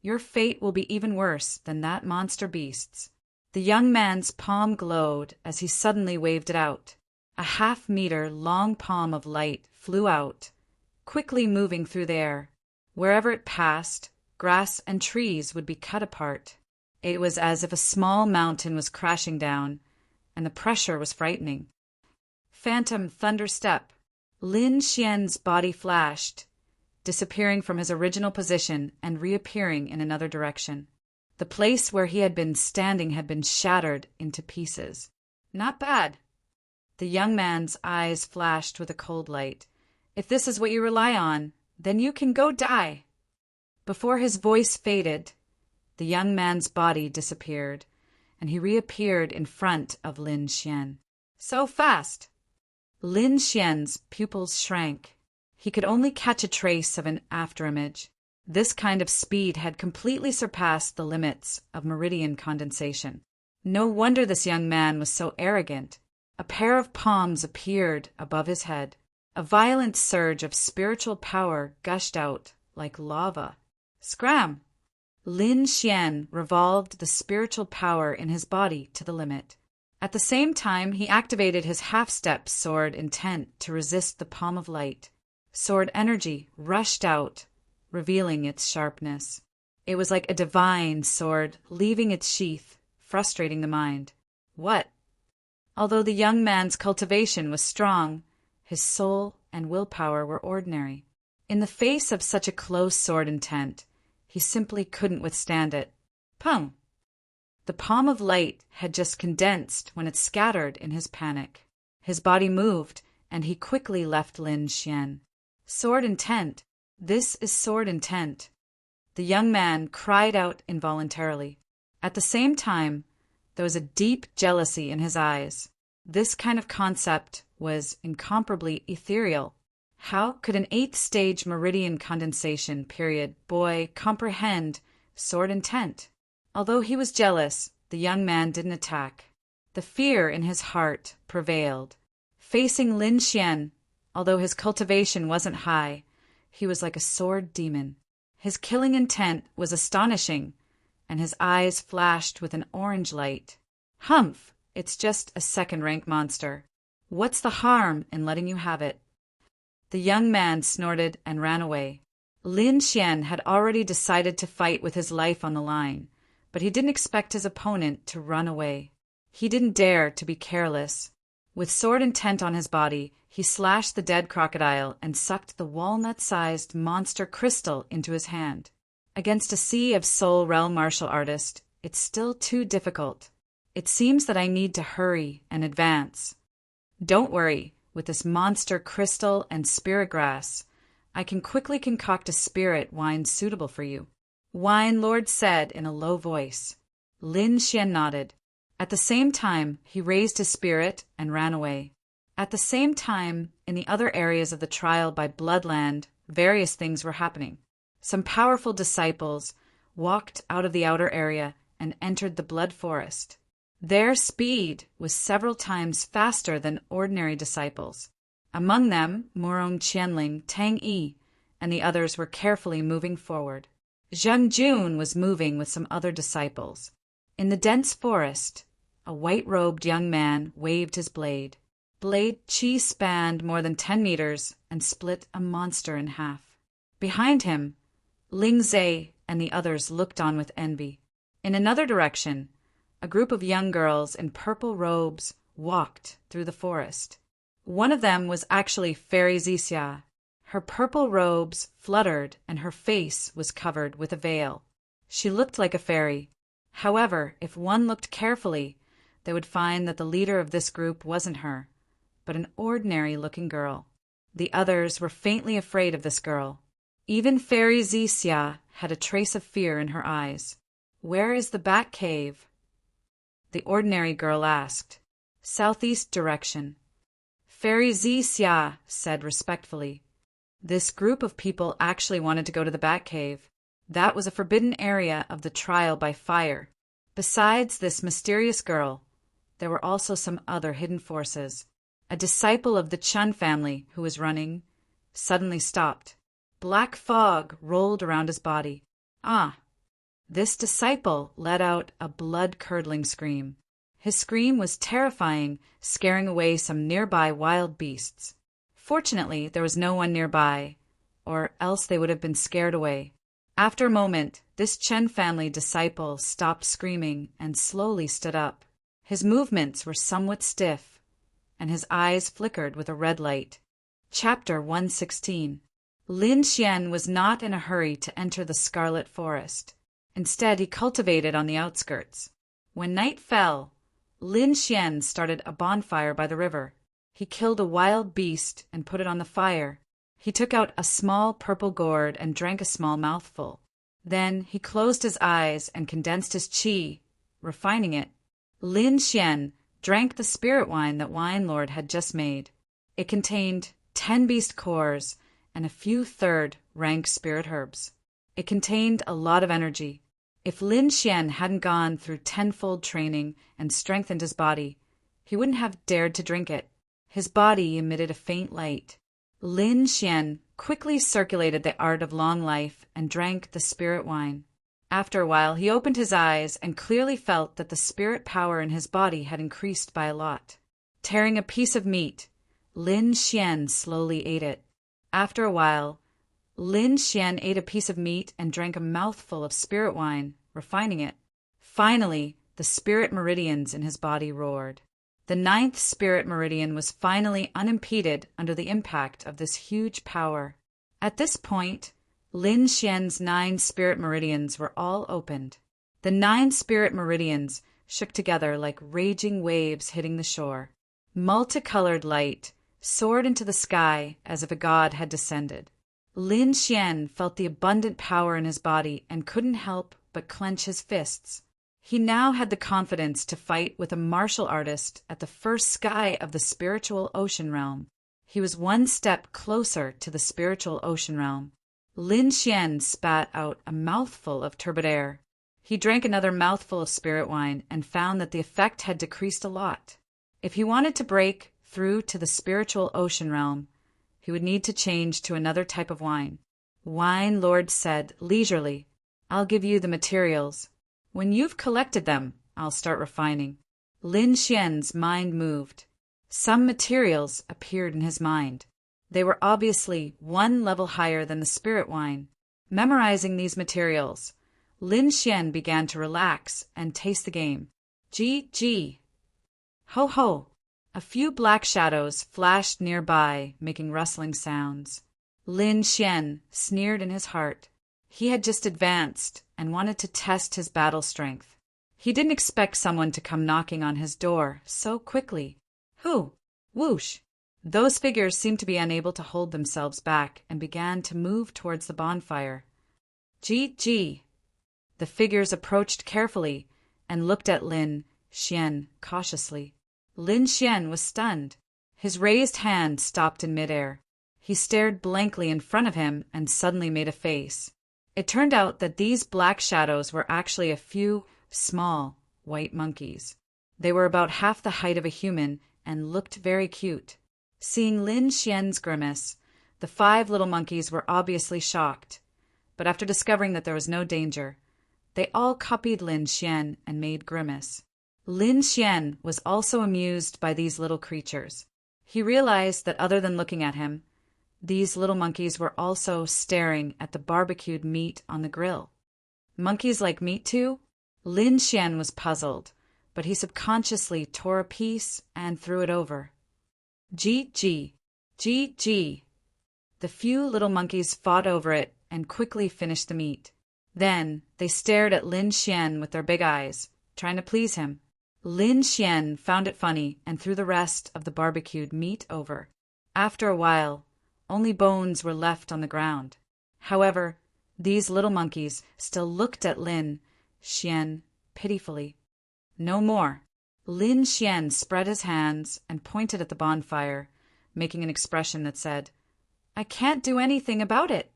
your fate will be even worse than that monster beast's." The young man's palm glowed as he suddenly waved it out. A half-meter long palm of light flew out, quickly moving through the air. Wherever it passed, grass and trees would be cut apart. It was as if a small mountain was crashing down, and the pressure was frightening. Phantom thunder step. Lin Xian's body flashed, disappearing from his original position and reappearing in another direction. The place where he had been standing had been shattered into pieces. Not bad. The young man's eyes flashed with a cold light. If this is what you rely on, then you can go die. Before his voice faded, the young man's body disappeared, and he reappeared in front of Lin Xian. So fast! Lin Xian's pupils shrank. He could only catch a trace of an afterimage. This kind of speed had completely surpassed the limits of meridian condensation. No wonder this young man was so arrogant. A pair of palms appeared above his head. A violent surge of spiritual power gushed out like lava. Scram! Lin Xian revolved the spiritual power in his body to the limit. At the same time, he activated his half-step sword intent to resist the palm of light. Sword energy rushed out, revealing its sharpness. It was like a divine sword leaving its sheath, frustrating the mind. What? Although the young man's cultivation was strong, his soul and willpower were ordinary. In the face of such a close sword intent, he simply couldn't withstand it. Pum! The palm of light had just condensed when it scattered in his panic. His body moved, and he quickly left Lin Xian. Sword intent. This is sword intent. The young man cried out involuntarily. At the same time, there was a deep jealousy in his eyes. This kind of concept was incomparably ethereal. How could an 8th stage meridian condensation period boy comprehend sword intent? Although he was jealous, the young man didn't attack. The fear in his heart prevailed. Facing Lin Xian, although his cultivation wasn't high, he was like a sword demon. His killing intent was astonishing, and his eyes flashed with an orange light. Humph! It's just a second-rank monster. What's the harm in letting you have it? The young man snorted and ran away. Lin Xian had already decided to fight with his life on the line, but he didn't expect his opponent to run away. He didn't dare to be careless. With sword intent on his body, he slashed the dead crocodile and sucked the walnut-sized monster crystal into his hand. Against a sea of soul realm martial artist, it's still too difficult. It seems that I need to hurry and advance. Don't worry, with this monster crystal and spirit grass, I can quickly concoct a spirit wine suitable for you. Wine Lord said in a low voice. Lin Xian nodded. At the same time, he raised his spirit and ran away. At the same time, in the other areas of the trial by Bloodland, various things were happening. Some powerful disciples walked out of the outer area and entered the Blood Forest. Their speed was several times faster than ordinary disciples. Among them, Murong Qianling, Tang Yi, and the others were carefully moving forward. Zheng Jun was moving with some other disciples. In the dense forest, a white-robed young man waved his blade. Blade Qi spanned more than 10 meters and split a monster in half. Behind him, Ling Zhe and the others looked on with envy. In another direction, a group of young girls in purple robes walked through the forest. One of them was actually Fairy Zixia. Her purple robes fluttered and her face was covered with a veil. She looked like a fairy. However, if one looked carefully, they would find that the leader of this group wasn't her, but an ordinary-looking girl. The others were faintly afraid of this girl. Even Fairy Zixia had a trace of fear in her eyes. "Where is the Bat Cave?" the ordinary girl asked. "Southeast direction." Fairy Zixia said respectfully. This group of people actually wanted to go to the Bat Cave. That was a forbidden area of the trial by fire. Besides this mysterious girl, there were also some other hidden forces. A disciple of the Chun family who was running suddenly stopped. Black fog rolled around his body. Ah! This disciple let out a blood-curdling scream. His scream was terrifying, scaring away some nearby wild beasts. Fortunately, there was no one nearby, or else they would have been scared away. After a moment, this Chen family disciple stopped screaming and slowly stood up. His movements were somewhat stiff, and his eyes flickered with a red light. Chapter 116. Lin Xian was not in a hurry to enter the Scarlet Forest. Instead, he cultivated on the outskirts. When night fell, Lin Xian started a bonfire by the river. He killed a wild beast and put it on the fire. He took out a small purple gourd and drank a small mouthful. Then he closed his eyes and condensed his qi, refining it. Lin Xian drank the spirit wine that Wine Lord had just made. It contained 10 beast cores and a few third-rank spirit herbs. It contained a lot of energy. If Lin Xian hadn't gone through tenfold training and strengthened his body, he wouldn't have dared to drink it. His body emitted a faint light. Lin Xian quickly circulated the art of long life and drank the spirit wine. After a while, he opened his eyes and clearly felt that the spirit power in his body had increased by a lot. Tearing a piece of meat, Lin Xian slowly ate it. After a while, Lin Xian ate a piece of meat and drank a mouthful of spirit wine, refining it. Finally, the spirit meridians in his body roared. The 9th spirit meridian was finally unimpeded under the impact of this huge power. At this point, Lin Xian's 9 spirit meridians were all opened. The 9 spirit meridians shook together like raging waves hitting the shore. Multicolored light soared into the sky as if a god had descended. Lin Xian felt the abundant power in his body and couldn't help but clench his fists. He now had the confidence to fight with a martial artist at the first sky of the spiritual ocean realm. He was one step closer to the spiritual ocean realm. Lin Xian spat out a mouthful of turbid air. He drank another mouthful of spirit wine and found that the effect had decreased a lot. If he wanted to break through to the spiritual ocean realm, he would need to change to another type of wine. Wine Lord said leisurely, "I'll give you the materials. When you've collected them, I'll start refining." Lin Xian's mind moved. Some materials appeared in his mind. They were obviously one level higher than the spirit wine. Memorizing these materials, Lin Xian began to relax and taste the game. Gee. Ho ho! A few black shadows flashed nearby, making rustling sounds. Lin Xian sneered in his heart. He had just advanced and wanted to test his battle strength. He didn't expect someone to come knocking on his door so quickly. Who? Whoosh! Those figures seemed to be unable to hold themselves back and began to move towards the bonfire. Gee. The figures approached carefully and looked at Lin Xian cautiously. Lin Xian was stunned. His raised hand stopped in midair. He stared blankly in front of him and suddenly made a face. It turned out that these black shadows were actually a few small white monkeys. They were about half the height of a human and looked very cute. Seeing Lin Xian's grimace, the 5 little monkeys were obviously shocked. But after discovering that there was no danger, they all copied Lin Xian and made grimace. Lin Xian was also amused by these little creatures. He realized that other than looking at him, these little monkeys were also staring at the barbecued meat on the grill. Monkeys like meat too? Lin Xian was puzzled, but he subconsciously tore a piece and threw it over. Gee. The few little monkeys fought over it and quickly finished the meat. Then they stared at Lin Xian with their big eyes, trying to please him. Lin Xian found it funny and threw the rest of the barbecued meat over. After a while, only bones were left on the ground. However, these little monkeys still looked at Lin Xian pitifully. No more. Lin Xian spread his hands and pointed at the bonfire, making an expression that said, "I can't do anything about it."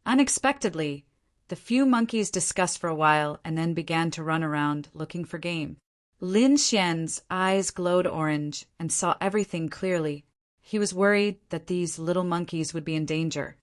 Unexpectedly, the few monkeys discussed for a while and then began to run around looking for game. Lin Xian's eyes glowed orange and saw everything clearly. He was worried that these little monkeys would be in danger.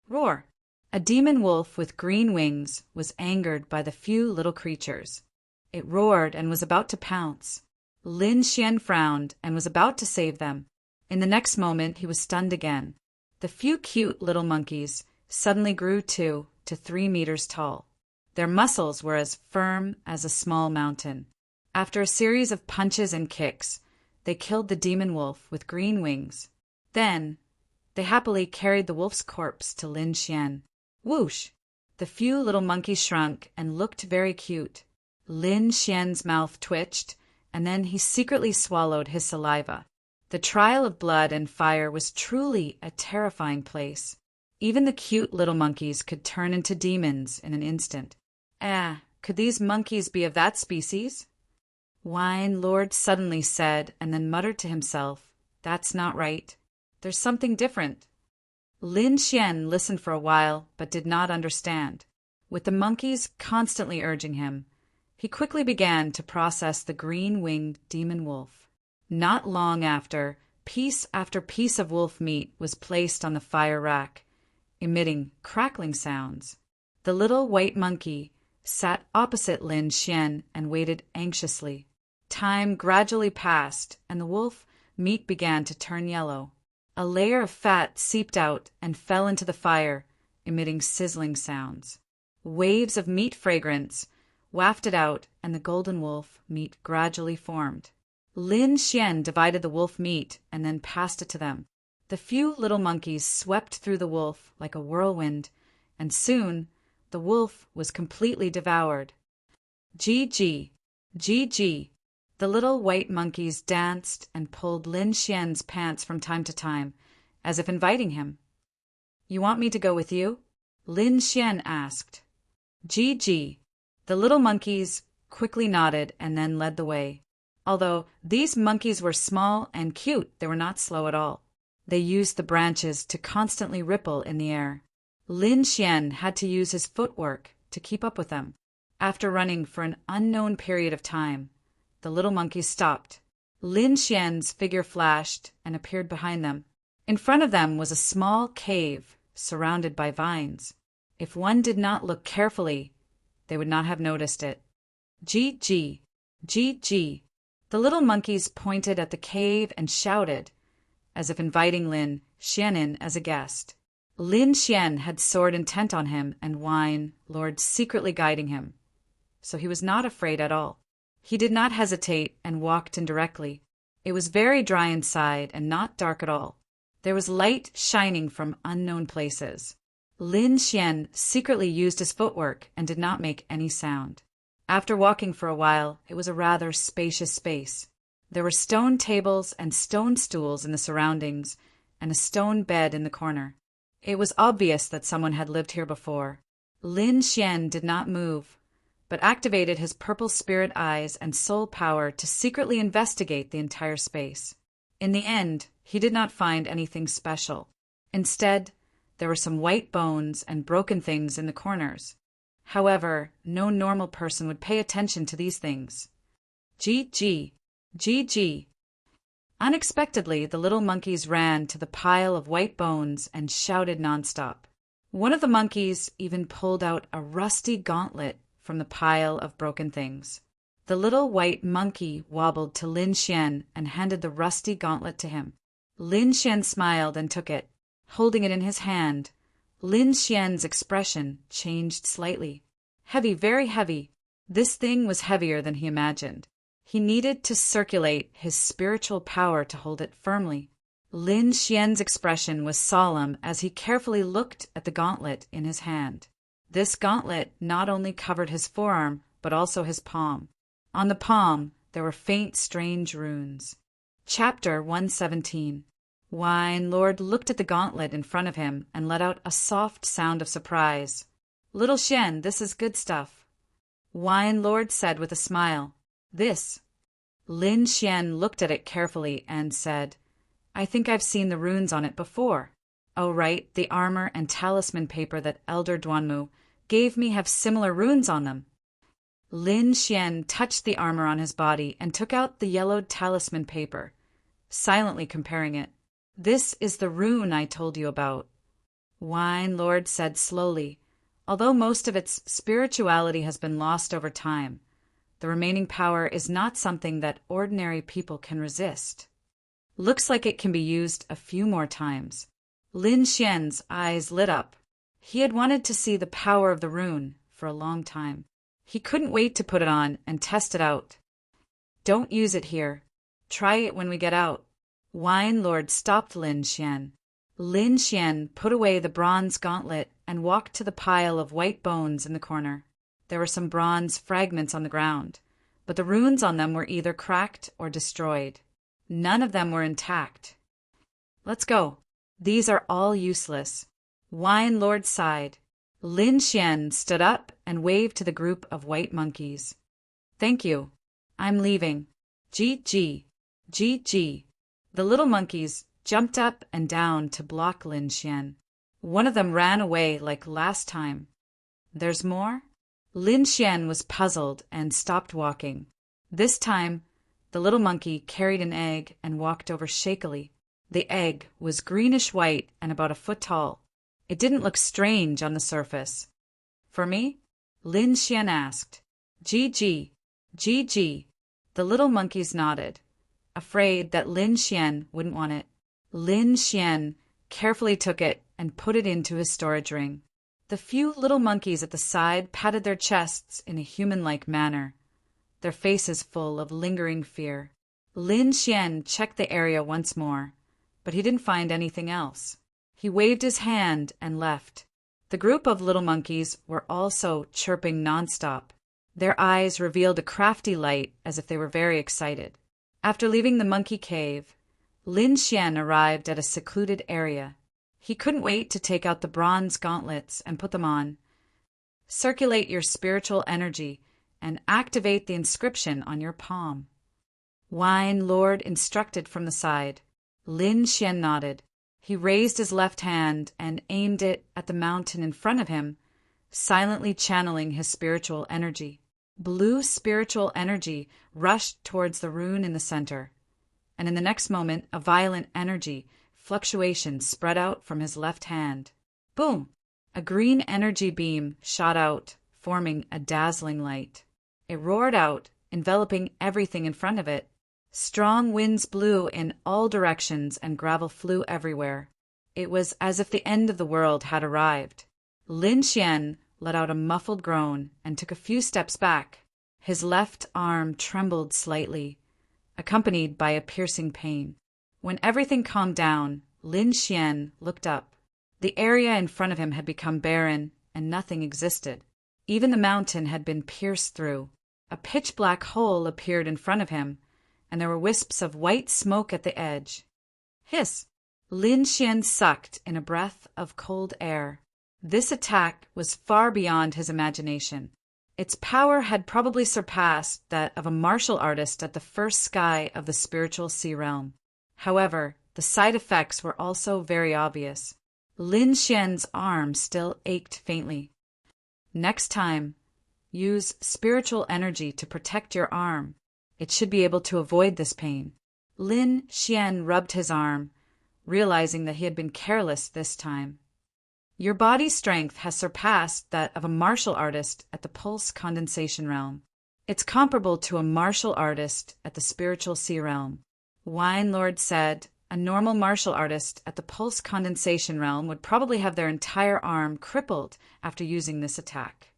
Roar! A demon wolf with green wings was angered by the few little creatures. It roared and was about to pounce. Lin Xian frowned and was about to save them. In the next moment, he was stunned again. The few cute little monkeys suddenly grew 2 to 3 meters tall. Their muscles were as firm as a small mountain. After a series of punches and kicks, they killed the demon wolf with green wings. Then, they happily carried the wolf's corpse to Lin Xian. Whoosh! The few little monkeys shrunk and looked very cute. Lin Xian's mouth twitched, and then he secretly swallowed his saliva. The trial of blood and fire was truly a terrifying place. Even the cute little monkeys could turn into demons in an instant. Could these monkeys be of that species? Wine Lord suddenly said, and then muttered to himself, "That's not right. There's something different." Lin Xian listened for a while but did not understand. With the monkeys constantly urging him, he quickly began to process the green-winged demon wolf. Not long after piece of wolf meat was placed on the fire rack, emitting crackling sounds. The little white monkey sat opposite Lin Xian and waited anxiously. Time gradually passed, and the wolf meat began to turn yellow. A layer of fat seeped out and fell into the fire, emitting sizzling sounds. Waves of meat fragrance wafted out, and the golden wolf meat gradually formed. Lin Xian divided the wolf meat and then passed it to them. The few little monkeys swept through the wolf like a whirlwind, and soon the wolf was completely devoured. Gee. The little white monkeys danced and pulled Lin Xian's pants from time to time, as if inviting him. "You want me to go with you?" Lin Xian asked. Gee. The little monkeys quickly nodded and then led the way. Although these monkeys were small and cute, they were not slow at all. They used the branches to constantly ripple in the air. Lin Xian had to use his footwork to keep up with them. After running for an unknown period of time, the little monkeys stopped. Lin Xian's figure flashed and appeared behind them. In front of them was a small cave surrounded by vines. If one did not look carefully, they would not have noticed it. Gee. The little monkeys pointed at the cave and shouted, as if inviting Lin Xian in as a guest. Lin Xian had sword intent on him and wine lord secretly guiding him, so he was not afraid at all. He did not hesitate and walked in directly. It was very dry inside and not dark at all. There was light shining from unknown places. Lin Xian secretly used his footwork and did not make any sound. After walking for a while, it was a rather spacious space. There were stone tables and stone stools in the surroundings, and a stone bed in the corner. It was obvious that someone had lived here before. Lin Xian did not move, but activated his purple spirit eyes and soul power to secretly investigate the entire space. In the end, he did not find anything special. Instead, there were some white bones and broken things in the corners. However, no normal person would pay attention to these things. Gee. Unexpectedly, the little monkeys ran to the pile of white bones and shouted nonstop. One of the monkeys even pulled out a rusty gauntlet from the pile of broken things. The little white monkey wobbled to Lin Xian and handed the rusty gauntlet to him. Lin Xian smiled and took it. Holding it in his hand, Lin Xian's expression changed slightly. Heavy, very heavy. This thing was heavier than he imagined. He needed to circulate his spiritual power to hold it firmly. Lin Xian's expression was solemn as he carefully looked at the gauntlet in his hand. This gauntlet not only covered his forearm, but also his palm. On the palm, there were faint, strange runes. Chapter 117. Wine Lord looked at the gauntlet in front of him and let out a soft sound of surprise. "Little Xian, this is good stuff," Wine Lord said with a smile. "This." Lin Xian looked at it carefully and said, "I think I've seen the runes on it before." "Oh right, the armor and talisman paper that Elder Duanmu gave me have similar runes on them." Lin Xian touched the armor on his body and took out the yellowed talisman paper, silently comparing it. "This is the rune I told you about," Wine Lord said slowly. "Although most of its spirituality has been lost over time, the remaining power is not something that ordinary people can resist. Looks like it can be used a few more times." Lin Xian's eyes lit up. He had wanted to see the power of the rune for a long time. He couldn't wait to put it on and test it out. "Don't use it here. Try it when we get out." Wine Lord stopped Lin Xian. Lin Xian put away the bronze gauntlet and walked to the pile of white bones in the corner. There were some bronze fragments on the ground, but the runes on them were either cracked or destroyed. None of them were intact. "Let's go. These are all useless." Wine Lord sighed. Lin Xian stood up and waved to the group of white monkeys. "Thank you. I'm leaving." Gee. The little monkeys jumped up and down to block Lin Xian. One of them ran away like last time. There's more? Lin Xian was puzzled and stopped walking. This time, the little monkey carried an egg and walked over shakily. The egg was greenish-white and about a foot tall. It didn't look strange on the surface. For me? Lin Xian asked. Gee. The little monkeys nodded, afraid that Lin Xian wouldn't want it. Lin Xian carefully took it and put it into his storage ring. The few little monkeys at the side patted their chests in a human-like manner, their faces full of lingering fear. Lin Xian checked the area once more, but he didn't find anything else. He waved his hand and left. The group of little monkeys were also chirping nonstop. Their eyes revealed a crafty light as if they were very excited. After leaving the monkey cave, Lin Xian arrived at a secluded area. He couldn't wait to take out the bronze gauntlets and put them on. Circulate your spiritual energy and activate the inscription on your palm. Wine Lord instructed from the side. Lin Xian nodded. He raised his left hand and aimed it at the mountain in front of him, silently channeling his spiritual energy. Blue spiritual energy rushed towards the rune in the center, and in the next moment a violent energy fluctuation spread out from his left hand. Boom! A green energy beam shot out, forming a dazzling light. It roared out, enveloping everything in front of it. Strong winds blew in all directions and gravel flew everywhere. It was as if the end of the world had arrived. Lin Xian let out a muffled groan and took a few steps back. His left arm trembled slightly, accompanied by a piercing pain. When everything calmed down, Lin Xian looked up. The area in front of him had become barren, and nothing existed. Even the mountain had been pierced through. A pitch-black hole appeared in front of him, and there were wisps of white smoke at the edge. Hiss! Lin Xian sucked in a breath of cold air. This attack was far beyond his imagination. Its power had probably surpassed that of a martial artist at the first sky of the spiritual sea realm. However, the side effects were also very obvious. Lin Xian's arm still ached faintly. Next time, use spiritual energy to protect your arm. It should be able to avoid this pain. Lin Xian rubbed his arm, realizing that he had been careless this time. Your body strength has surpassed that of a martial artist at the pulse condensation realm. It's comparable to a martial artist at the spiritual sea realm. Wine Lord said a normal martial artist at the pulse condensation realm would probably have their entire arm crippled after using this attack.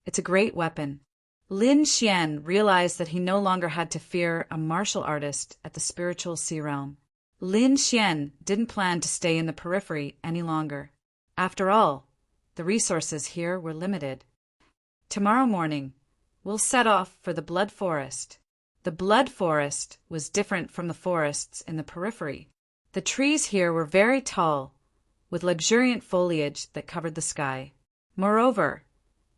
It's a great weapon. Lin Xian realized that he no longer had to fear a martial artist at the spiritual sea realm. Lin Xian didn't plan to stay in the periphery any longer. After all, the resources here were limited. Tomorrow morning, we'll set off for the Blood Forest. The Blood Forest was different from the forests in the periphery. The trees here were very tall, with luxuriant foliage that covered the sky. Moreover,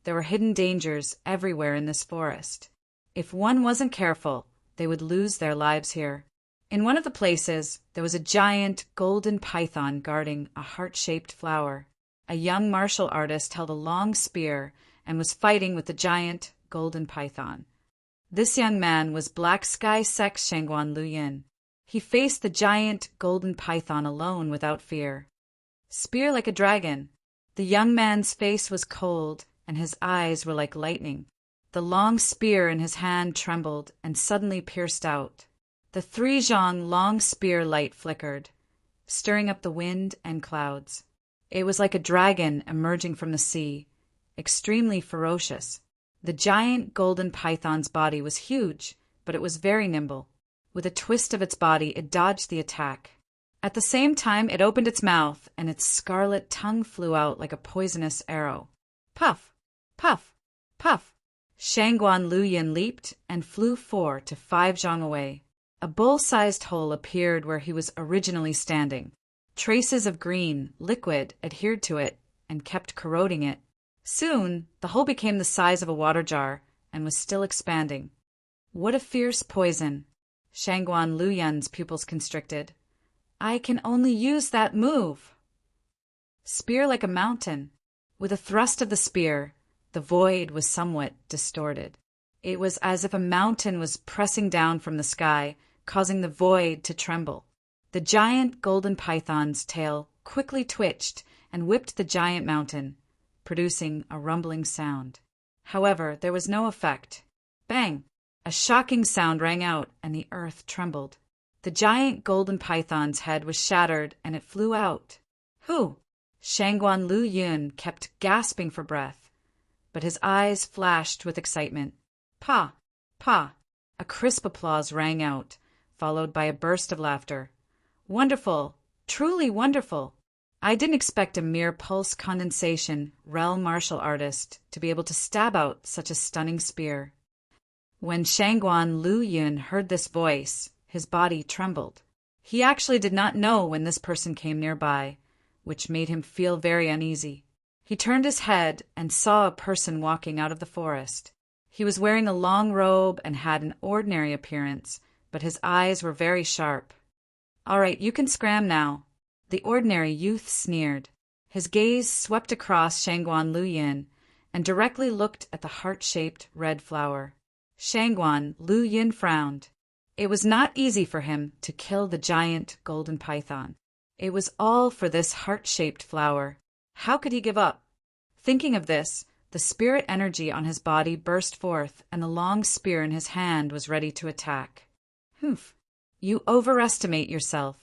there were hidden dangers everywhere in this forest. If one wasn't careful, they would lose their lives here. In one of the places, there was a giant golden python guarding a heart-shaped flower. A young martial artist held a long spear and was fighting with the giant golden python. This young man was Black Sky Sec Shangguan Luyin. He faced the giant golden python alone without fear. Spear like a dragon. The young man's face was cold, and his eyes were like lightning. The long spear in his hand trembled and suddenly pierced out. The 3 zhang long spear light flickered, stirring up the wind and clouds. It was like a dragon emerging from the sea, extremely ferocious. The giant golden python's body was huge, but it was very nimble. With a twist of its body, it dodged the attack. At the same time, it opened its mouth, and its scarlet tongue flew out like a poisonous arrow. Puff! Puff! Puff! Shangguan Luyin leaped and flew 4 to 5 zhang away. A bull-sized hole appeared where he was originally standing. Traces of green, liquid, adhered to it and kept corroding it. Soon, the hole became the size of a water jar and was still expanding. What a fierce poison! Shangguan Luyin's pupils constricted. I can only use that move. Spear like a mountain. With a thrust of the spear, the void was somewhat distorted. It was as if a mountain was pressing down from the sky, causing the void to tremble. The giant golden python's tail quickly twitched and whipped the giant mountain, producing a rumbling sound. However, there was no effect. Bang! A shocking sound rang out, and the earth trembled. The giant golden python's head was shattered, and it flew out. Who? Shangguan Lu Yun kept gasping for breath, but his eyes flashed with excitement. Pa! Pa! A crisp applause rang out, followed by a burst of laughter. Wonderful! Truly wonderful! I didn't expect a mere pulse condensation realm martial artist to be able to stab out such a stunning spear. When Shangguan Lu Yun heard this voice, his body trembled. He actually did not know when this person came nearby, which made him feel very uneasy. He turned his head and saw a person walking out of the forest. He was wearing a long robe and had an ordinary appearance, but his eyes were very sharp. All right, you can scram now. The ordinary youth sneered. His gaze swept across Shangguan Lu Yun and directly looked at the heart-shaped red flower. Shangguan Lu Yun frowned. It was not easy for him to kill the giant golden python. It was all for this heart-shaped flower. How could he give up? Thinking of this, the spirit energy on his body burst forth, and the long spear in his hand was ready to attack. Humph! You overestimate yourself.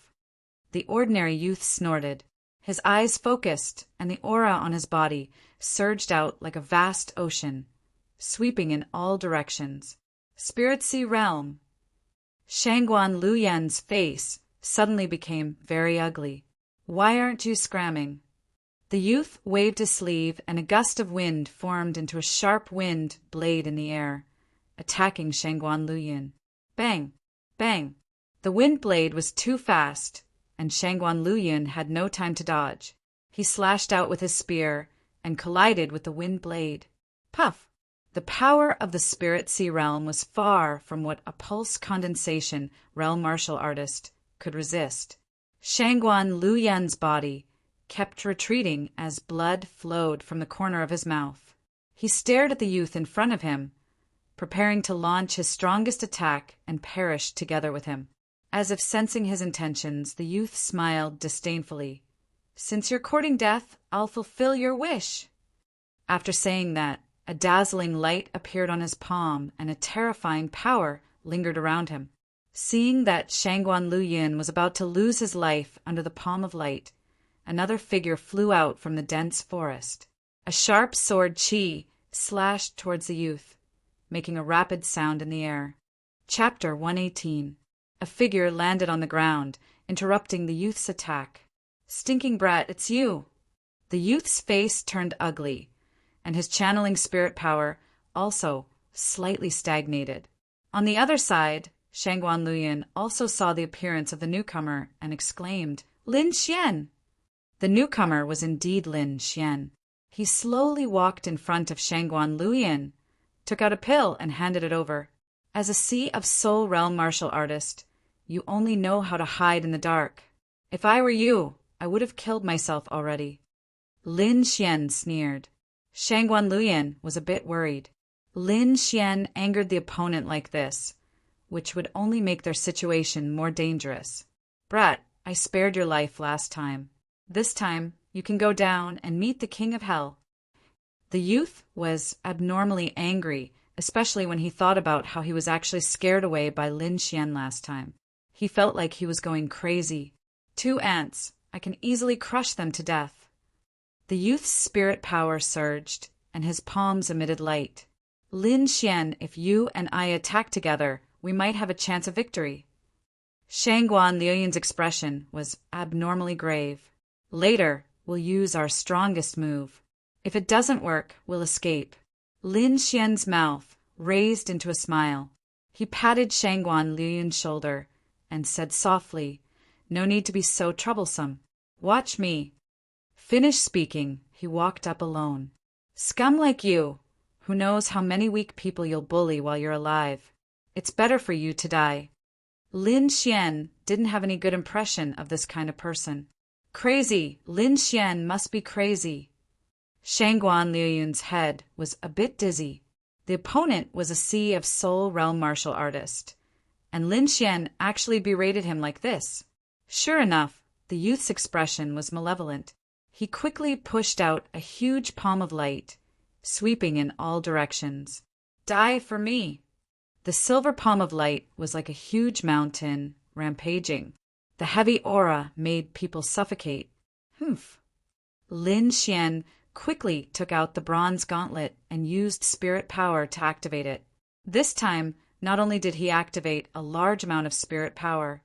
The ordinary youth snorted. His eyes focused, and the aura on his body surged out like a vast ocean, sweeping in all directions. Spirit Sea Realm. Shangguan Lu Yun's face suddenly became very ugly. Why aren't you scramming? The youth waved his sleeve, and a gust of wind formed into a sharp wind blade in the air, attacking Shangguan Lu Yun. Bang! Bang! The wind blade was too fast, and Shangguan Lu Yun had no time to dodge. He slashed out with his spear and collided with the wind blade. Puff! The power of the Spirit Sea Realm was far from what a pulse condensation realm martial artist could resist. Shangguan Lu Yun's body kept retreating as blood flowed from the corner of his mouth. He stared at the youth in front of him, preparing to launch his strongest attack and perish together with him. As if sensing his intentions, the youth smiled disdainfully. Since you're courting death, I'll fulfill your wish. After saying that, a dazzling light appeared on his palm, and a terrifying power lingered around him. Seeing that Shangguan Lu Yun was about to lose his life under the palm of light, another figure flew out from the dense forest. A sharp sword chi slashed towards the youth, making a rapid sound in the air. Chapter 118. A figure landed on the ground, interrupting the youth's attack. Stinking brat, it's you! The youth's face turned ugly, and his channeling spirit power also slightly stagnated. On the other side, Shangguan Lu Yun also saw the appearance of the newcomer and exclaimed, Lin Xian! The newcomer was indeed Lin Xian. He slowly walked in front of Shangguan Lu Yun, took out a pill and handed it over. As a Sea of Soul realm martial artist, you only know how to hide in the dark. If I were you, I would have killed myself already. Lin Xian sneered. Shangguan Lu Yun was a bit worried. Lin Xian angered the opponent like this, which would only make their situation more dangerous. Brat, I spared your life last time. This time, you can go down and meet the King of Hell. The youth was abnormally angry, especially when he thought about how he was actually scared away by Lin Xian last time. He felt like he was going crazy. 2 ants. I can easily crush them to death. The youth's spirit power surged, and his palms emitted light. Lin Xian, if you and I attack together, we might have a chance of victory. Shangguan Lu Yun's expression was abnormally grave. Later, we'll use our strongest move. If it doesn't work, we'll escape. Lin Xian's mouth raised into a smile. He patted Shangguan Lu Yun's shoulder and said softly, No need to be so troublesome. Watch me. Finished speaking, he walked up alone. Scum like you! Who knows how many weak people you'll bully while you're alive? It's better for you to die. Lin Xian didn't have any good impression of this kind of person. Crazy! Lin Xian must be crazy. Shangguan Liuyun's head was a bit dizzy. The opponent was a Sea of Soul realm martial artist, and Lin Xian actually berated him like this. Sure enough, the youth's expression was malevolent. He quickly pushed out a huge palm of light, sweeping in all directions. Die for me! The silver palm of light was like a huge mountain, rampaging. The heavy aura made people suffocate. Humph! Lin Xian quickly took out the bronze gauntlet and used spirit power to activate it. This time, not only did he activate a large amount of spirit power,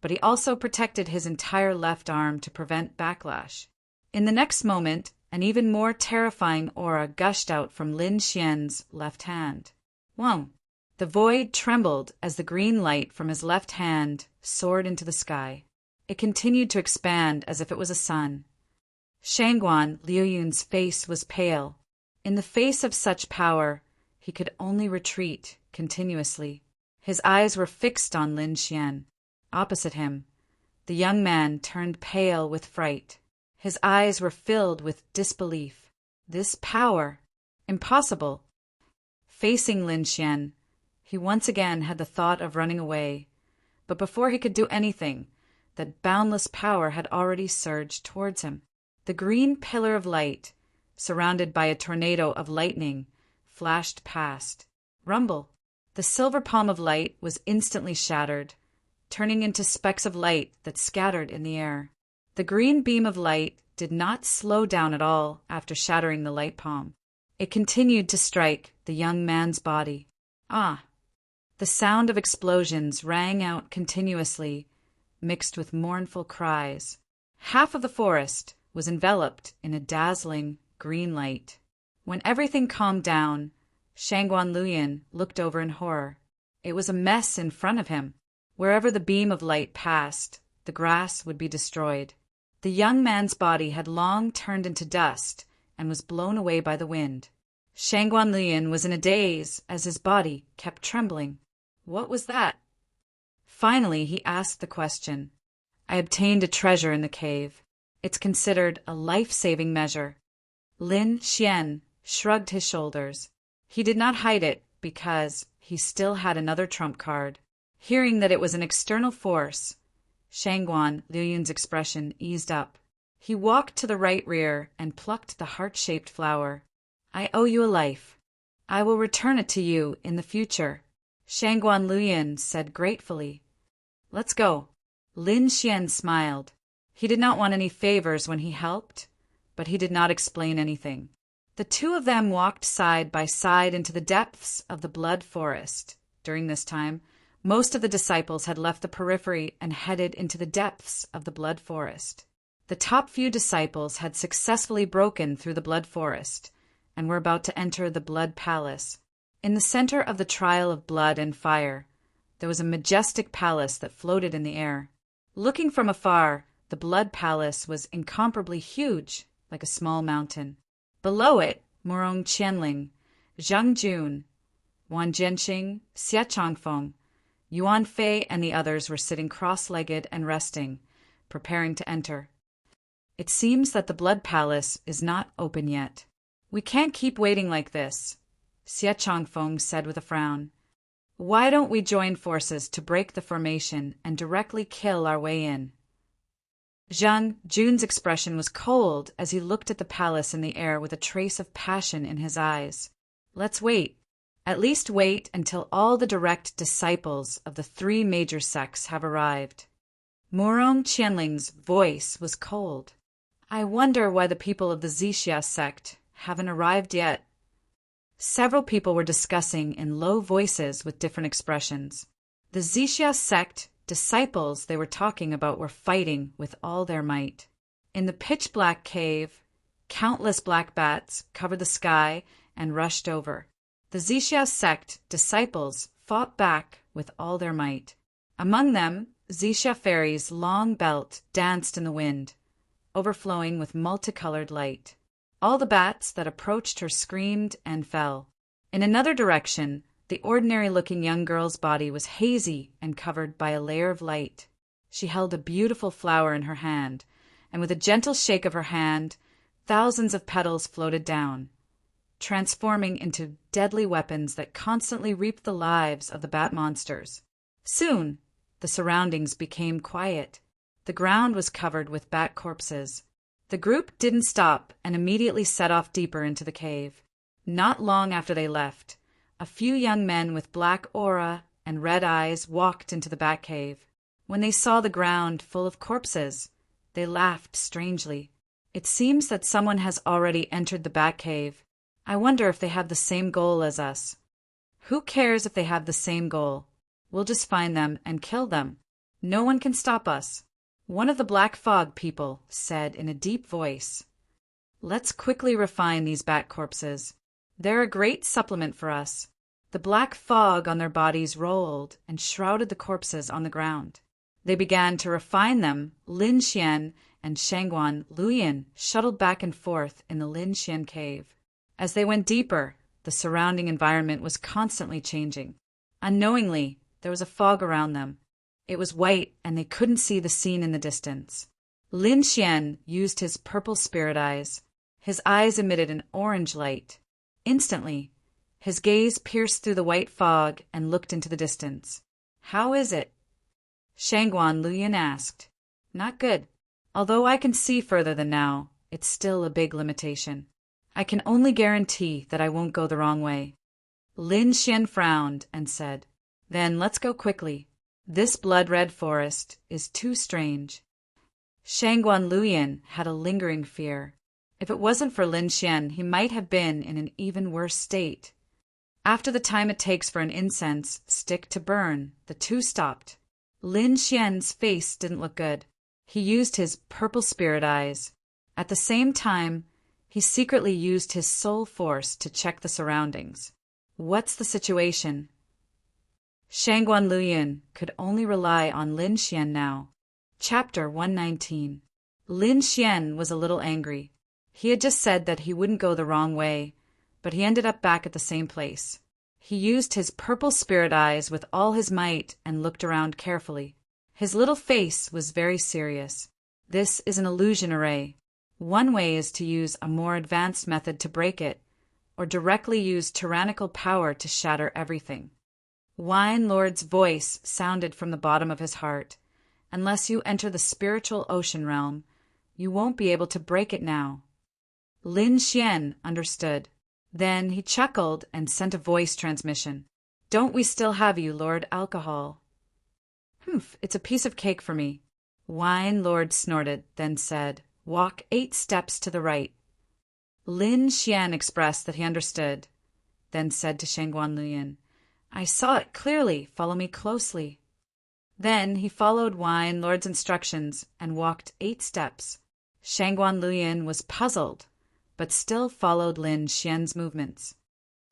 but he also protected his entire left arm to prevent backlash. In the next moment, an even more terrifying aura gushed out from Lin Xian's left hand. Whoa! The void trembled as the green light from his left hand soared into the sky. It continued to expand as if it was a sun. Shangguan Liuyun's face was pale. In the face of such power, he could only retreat continuously. His eyes were fixed on Lin Xian. Opposite him, the young man turned pale with fright. His eyes were filled with disbelief. This power! Impossible! Facing Lin Xian, he once again had the thought of running away, but before he could do anything, that boundless power had already surged towards him. The green pillar of light, surrounded by a tornado of lightning, flashed past. Rumble! The silver palm of light was instantly shattered, turning into specks of light that scattered in the air. The green beam of light did not slow down at all after shattering the light palm. It continued to strike the young man's body. Ah! The sound of explosions rang out continuously, mixed with mournful cries. Half of the forest was enveloped in a dazzling green light. When everything calmed down, Shangguan Liuyun looked over in horror. It was a mess in front of him. Wherever the beam of light passed, the grass would be destroyed. The young man's body had long turned into dust and was blown away by the wind. Shangguan Liuyun was in a daze as his body kept trembling. What was that? Finally, he asked the question. I obtained a treasure in the cave. It's considered a life-saving measure. Lin Xian shrugged his shoulders. He did not hide it because he still had another trump card. Hearing that it was an external force, Shangguan Liuyun's expression eased up. He walked to the right rear and plucked the heart-shaped flower. I owe you a life. I will return it to you in the future, Shangguan Liuyun said gratefully. Let's go. Lin Xian smiled. He did not want any favors when he helped, but he did not explain anything. The two of them walked side by side into the depths of the blood forest. During this time, most of the disciples had left the periphery and headed into the depths of the blood forest. The top few disciples had successfully broken through the blood forest and were about to enter the blood palace. In the center of the trial of blood and fire, there was a majestic palace that floated in the air. Looking from afar, the blood palace was incomparably huge, like a small mountain. Below it, Murong Qianling, Zhang Jun, Wan Jianxing, Xie Changfeng, Yuan Fei and the others were sitting cross-legged and resting, preparing to enter. It seems that the blood palace is not open yet. We can't keep waiting like this, Xie Changfeng said with a frown. Why don't we join forces to break the formation and directly kill our way in? Zhang Jun's expression was cold as he looked at the palace in the air with a trace of passion in his eyes. Let's wait. At least wait until all the direct disciples of the three major sects have arrived. Murong Qianling's voice was cold. I wonder why the people of the Zixia sect haven't arrived yet. Several people were discussing in low voices with different expressions. The Zixia sect disciples they were talking about were fighting with all their might. In the pitch-black cave, countless black bats covered the sky and rushed over. The Zixia sect disciples fought back with all their might. Among them, Zixia Fairy's long belt danced in the wind, overflowing with multicolored light. All the bats that approached her screamed and fell. In another direction, the ordinary-looking young girl's body was hazy and covered by a layer of light. She held a beautiful flower in her hand and with a gentle shake of her hand, thousands of petals floated down, transforming into deadly weapons that constantly reaped the lives of the bat monsters. Soon, the surroundings became quiet. The ground was covered with bat corpses. The group didn't stop and immediately set off deeper into the cave. Not long after they left, a few young men with black aura and red eyes walked into the bat cave. When they saw the ground full of corpses, they laughed strangely. It seems that someone has already entered the bat cave. I wonder if they have the same goal as us. Who cares if they have the same goal? We'll just find them and kill them. No one can stop us. One of the black fog people said in a deep voice. Let's quickly refine these bat corpses. They're a great supplement for us. The black fog on their bodies rolled and shrouded the corpses on the ground. They began to refine them. Lin Xian and Shangguan Luyin shuttled back and forth in the Lin Xian cave. As they went deeper, the surrounding environment was constantly changing. Unknowingly, there was a fog around them. It was white, and they couldn't see the scene in the distance. Lin Xian used his purple spirit eyes. His eyes emitted an orange light. Instantly, his gaze pierced through the white fog and looked into the distance. How is it? Shangguan Luyin asked. Not good. Although I can see further than now, it's still a big limitation. I can only guarantee that I won't go the wrong way. Lin Xian frowned and said, Then let's go quickly. This blood-red forest is too strange. Shangguan Luyin had a lingering fear. If it wasn't for Lin Xian, he might have been in an even worse state. After the time it takes for an incense stick to burn, the two stopped. Lin Xian's face didn't look good. He used his purple spirit eyes. At the same time, he secretly used his soul force to check the surroundings. What's the situation? Shangguan Luyin could only rely on Lin Xian now. Chapter 119. Lin Xian was a little angry. He had just said that he wouldn't go the wrong way, but he ended up back at the same place. He used his purple spirit eyes with all his might and looked around carefully. His little face was very serious. This is an illusion array. One way is to use a more advanced method to break it, or directly use tyrannical power to shatter everything. Wine Lord's voice sounded from the bottom of his heart. Unless you enter the spiritual ocean realm, you won't be able to break it now. Lin Xian understood. Then he chuckled and sent a voice transmission. Don't we still have you, Lord Alcohol? Humph, it's a piece of cake for me. Wine Lord snorted, then said, Walk 8 steps to the right. Lin Xian expressed that he understood, then said to Shangguan Luyin, I saw it clearly. Follow me closely. Then he followed Wine Lord's instructions and walked 8 steps. Shangguan Luyin was puzzled, but still followed Lin Xian's movements.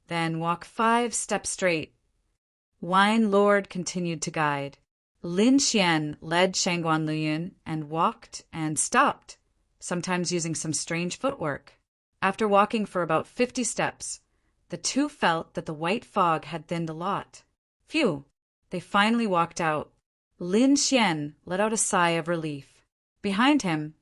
Then walk 5 steps straight. Wine Lord continued to guide. Lin Xian led Shangguan Luyin and walked and stopped, sometimes using some strange footwork. After walking for about 50 steps, the two felt that the white fog had thinned a lot. Phew! They finally walked out. Lin Xian let out a sigh of relief. Behind him,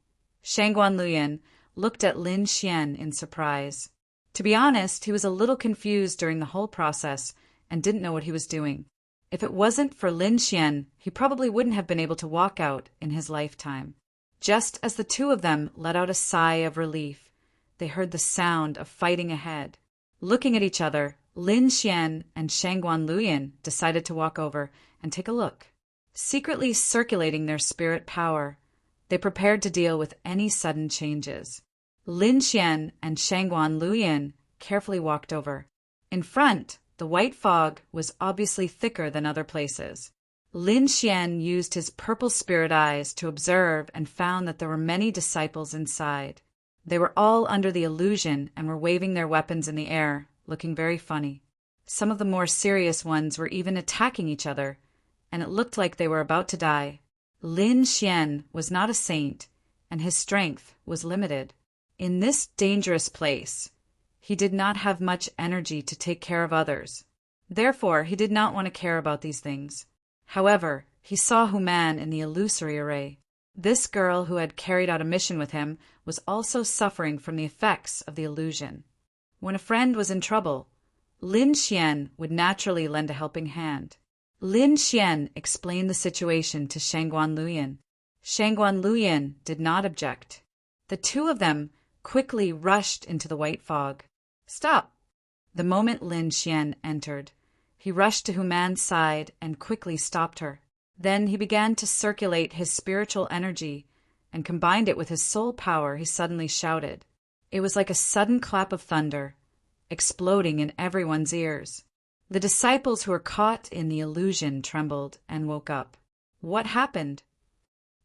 Shangguan Luyin looked at Lin Xian in surprise. To be honest, he was a little confused during the whole process and didn't know what he was doing. If it wasn't for Lin Xian, he probably wouldn't have been able to walk out in his lifetime. Just as the two of them let out a sigh of relief, they heard the sound of fighting ahead. Looking at each other, Lin Xian and Shangguan Luyin decided to walk over and take a look. Secretly circulating their spirit power, they prepared to deal with any sudden changes. Lin Xian and Shangguan Luyin carefully walked over. In front, the white fog was obviously thicker than other places. Lin Xian used his purple spirit eyes to observe and found that there were many disciples inside. They were all under the illusion and were waving their weapons in the air, looking very funny. Some of the more serious ones were even attacking each other, and it looked like they were about to die. Lin Xian was not a saint, and his strength was limited. In this dangerous place, he did not have much energy to take care of others. Therefore, he did not want to care about these things. However, he saw Human in the illusory array. This girl who had carried out a mission with him was also suffering from the effects of the illusion. When a friend was in trouble, Lin Xian would naturally lend a helping hand. Lin Xian explained the situation to Shangguan Luyin. Shangguan Luyin did not object. The two of them quickly rushed into the white fog. Stop! The moment Lin Xian entered, he rushed to Human's side and quickly stopped her. Then he began to circulate his spiritual energy and combined it with his soul power. He suddenly shouted. It was like a sudden clap of thunder, exploding in everyone's ears. The disciples who were caught in the illusion trembled and woke up. What happened?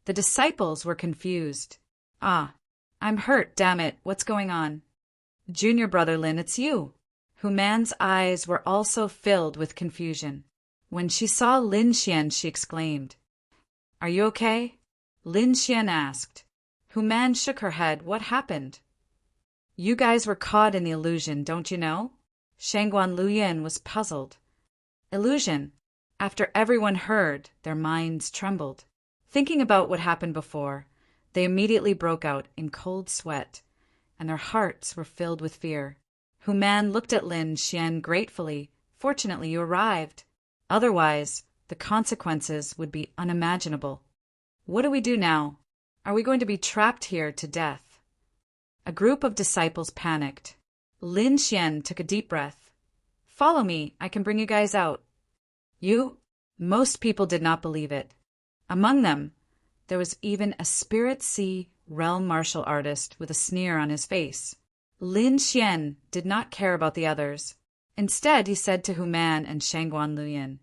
The disciples were confused. Ah, I'm hurt, damn it, what's going on? Junior brother Lin, it's you. Human's eyes were also filled with confusion. When she saw Lin Xian, she exclaimed, Are you okay? Lin Xian asked. Human shook her head. What happened? You guys were caught in the illusion, don't you know? Shangguan Luyin was puzzled. Illusion. After everyone heard, their minds trembled. Thinking about what happened before, they immediately broke out in cold sweat, and their hearts were filled with fear. Human looked at Lin Xian gratefully. Fortunately, you arrived. Otherwise, the consequences would be unimaginable. What do we do now? Are we going to be trapped here to death? A group of disciples panicked. Lin Xian took a deep breath. Follow me, I can bring you guys out. You? Most people did not believe it. Among them, there was even a Spirit Sea realm martial artist with a sneer on his face. Lin Xian did not care about the others. Instead, he said to Human and Shangguan Luyin,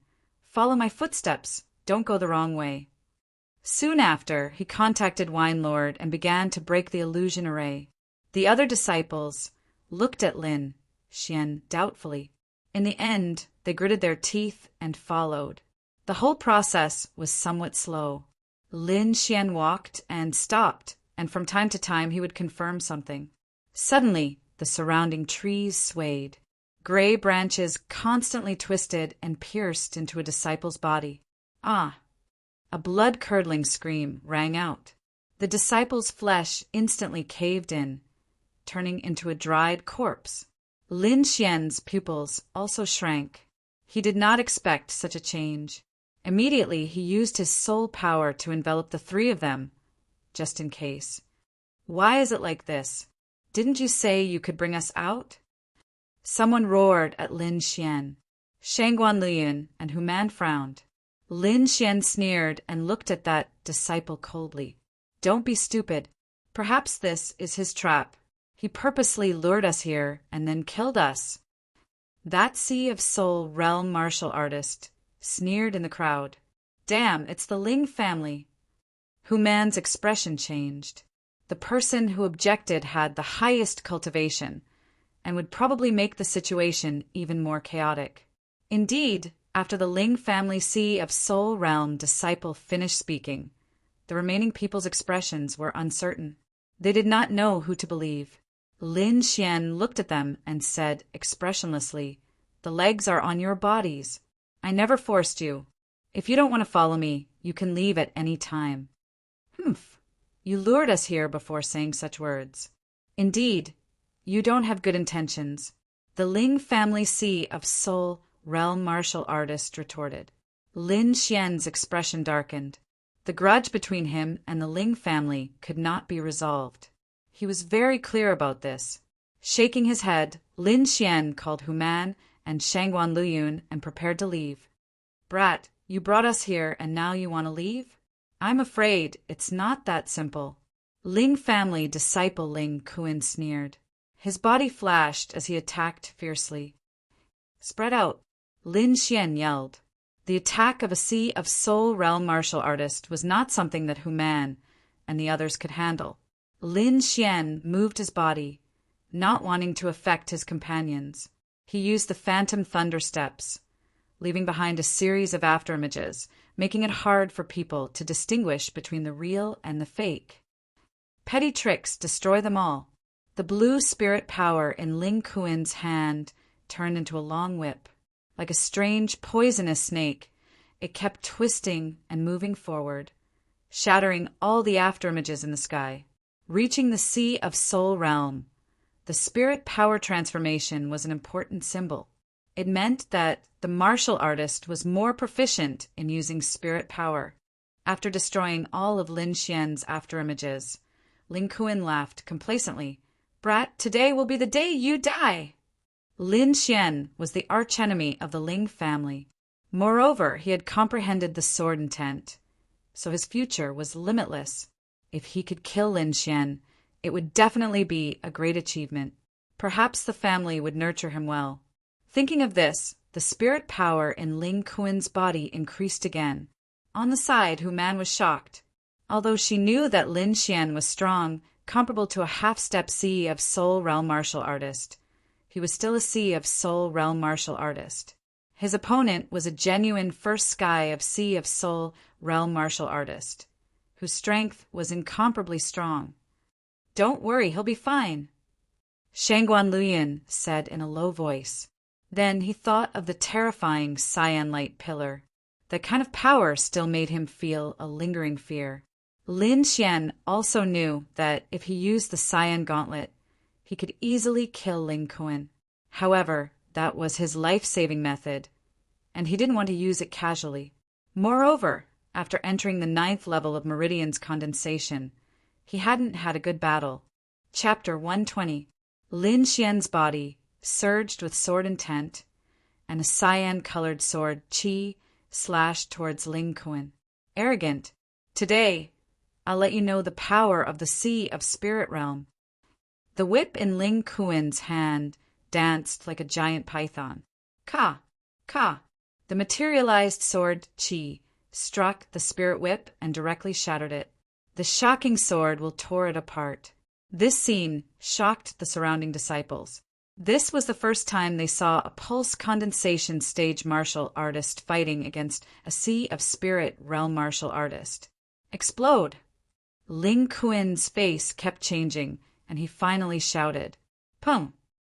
Follow my footsteps, don't go the wrong way. Soon after, he contacted Wine Lord and began to break the illusion array. The other disciples looked at Lin Xian doubtfully. In the end, they gritted their teeth and followed. The whole process was somewhat slow. Lin Xian walked and stopped, and from time to time he would confirm something. Suddenly, the surrounding trees swayed. Gray branches constantly twisted and pierced into a disciple's body. Ah! A blood-curdling scream rang out. The disciple's flesh instantly caved in, turning into a dried corpse. Lin Xian's pupils also shrank. He did not expect such a change. Immediately, he used his soul power to envelop the three of them, just in case. Why is it like this? Didn't you say you could bring us out? Someone roared at Lin Xian. Shangguan Luyin and Human frowned. Lin Xian sneered and looked at that disciple coldly. Don't be stupid. Perhaps this is his trap. He purposely lured us here and then killed us. That Sea of Soul realm martial artist sneered in the crowd. Damn, it's the Ling family. Human's expression changed. The person who objected had the highest cultivation and would probably make the situation even more chaotic. Indeed, after the Ling family Sea of Soul realm disciple finished speaking, the remaining people's expressions were uncertain. They did not know who to believe. Lin Xian looked at them and said expressionlessly, The legs are on your bodies. I never forced you. If you don't want to follow me, you can leave at any time. Humph. You lured us here before saying such words. Indeed, you don't have good intentions. The Ling family Sea of Soul realm martial artist retorted. Lin Xian's expression darkened. The grudge between him and the Ling family could not be resolved. He was very clear about this. Shaking his head, Lin Xian called Human and Shangguan Luyin and prepared to leave. Brat, you brought us here and now you want to leave? I'm afraid it's not that simple. Ling family disciple Ling Kuan sneered. His body flashed as he attacked fiercely. Spread out, Lin Xian yelled. The attack of a Sea of Soul realm martial artist was not something that Human and the others could handle. Lin Xian moved his body, not wanting to affect his companions. He used the phantom thunder steps, leaving behind a series of afterimages, making it hard for people to distinguish between the real and the fake. Petty tricks destroy them all. The blue spirit power in Ling Kuan's hand turned into a long whip. Like a strange, poisonous snake, it kept twisting and moving forward, shattering all the afterimages in the sky. Reaching the Sea of Soul realm, the spirit power transformation was an important symbol. It meant that the martial artist was more proficient in using spirit power. After destroying all of Lin Xian's afterimages, Ling Kuan laughed complacently. "Brat, today will be the day you die!" Lin Xian was the archenemy of the Ling family. Moreover, he had comprehended the sword intent, so his future was limitless. If he could kill Lin Xian, it would definitely be a great achievement. Perhaps the family would nurture him well. Thinking of this, the spirit power in Ling Kuan's body increased again. On the side, Hu Man was shocked. Although she knew that Lin Xian was strong, comparable to a half-step Sea of Soul realm martial artist, he was still a Sea of Soul realm martial artist. His opponent was a genuine first sky of Sea of Soul realm martial artist, whose strength was incomparably strong. "Don't worry, he'll be fine," Shangguan Luyin said in a low voice. Then he thought of the terrifying cyan light pillar. That kind of power still made him feel a lingering fear. Lin Xian also knew that if he used the cyan gauntlet, he could easily kill Ling Kuan. However, that was his life-saving method, and he didn't want to use it casually. Moreover, after entering the 9th level of Meridian's condensation, he hadn't had a good battle. Chapter 120. Lin Xian's body surged with sword intent, and a cyan-colored sword qi slashed towards Ling Kuan. Arrogant. "Today, I'll let you know the power of the Sea of Spirit Realm." The whip in Ling Kuan's hand danced like a giant python. Ka! Ka! The materialized sword qi struck the spirit whip and directly shattered it. The shocking sword will tore it apart. This scene shocked the surrounding disciples. This was the first time they saw a pulse condensation stage martial artist fighting against a Sea of Spirit realm martial artist. Explode! Ling Kuan's face kept changing, and he finally shouted, "Pum!"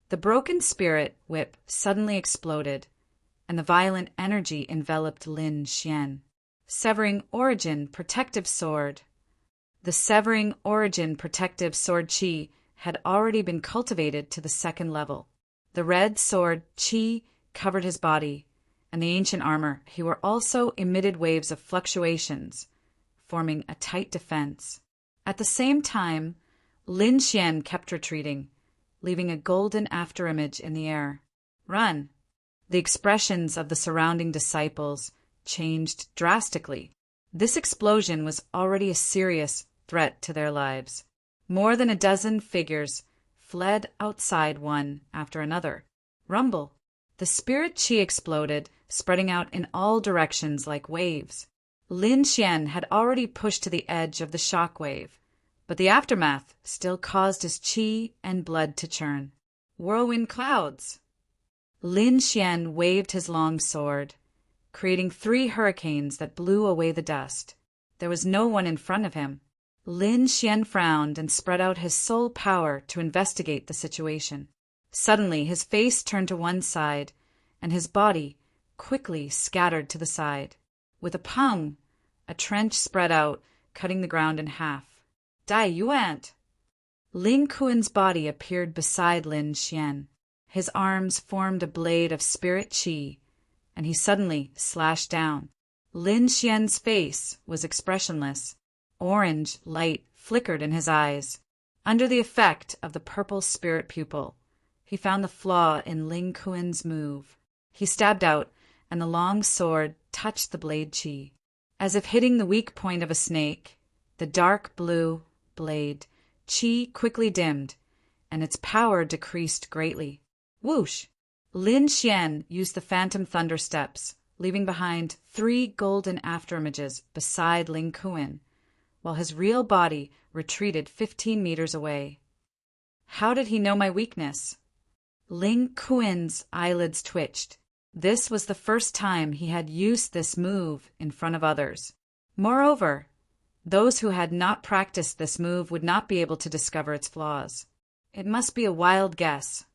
The broken spirit whip suddenly exploded, and the violent energy enveloped Lin Xian. Severing Origin Protective Sword. The Severing Origin Protective Sword Qi had already been cultivated to the 2nd level. The red sword qi covered his body, and the ancient armor he wore also emitted waves of fluctuations, forming a tight defense. At the same time, Lin Xian kept retreating, leaving a golden afterimage in the air. "Run!" The expressions of the surrounding disciples changed drastically. This explosion was already a serious threat to their lives. More than a dozen figures fled outside one after another. Rumble! The spirit qi exploded, spreading out in all directions like waves. Lin Xian had already pushed to the edge of the shock wave, but the aftermath still caused his qi and blood to churn. Whirlwind clouds! Lin Xian waved his long sword, creating 3 hurricanes that blew away the dust. There was no one in front of him. Lin Xian frowned and spread out his soul power to investigate the situation. Suddenly, his face turned to one side, and his body quickly scattered to the side. With a pung, a trench spread out, cutting the ground in half. "Dai Yuan!" Ling Kuan's body appeared beside Lin Xian. His arms formed a blade of spirit qi, and he suddenly slashed down. Lin Xian's face was expressionless. Orange light flickered in his eyes. Under the effect of the purple spirit pupil, he found the flaw in Ling Kuan's move. He stabbed out, and the long sword touched the blade qi. As if hitting the weak point of a snake, the dark blue blade qi quickly dimmed, and its power decreased greatly. Whoosh! Lin Xian used the phantom thunder steps, leaving behind 3 golden afterimages beside Ling Kuan, while his real body retreated 15 meters away. How did he know my weakness? Ling Kuan's eyelids twitched. This was the first time he had used this move in front of others. Moreover, those who had not practiced this move would not be able to discover its flaws. It must be a wild guess.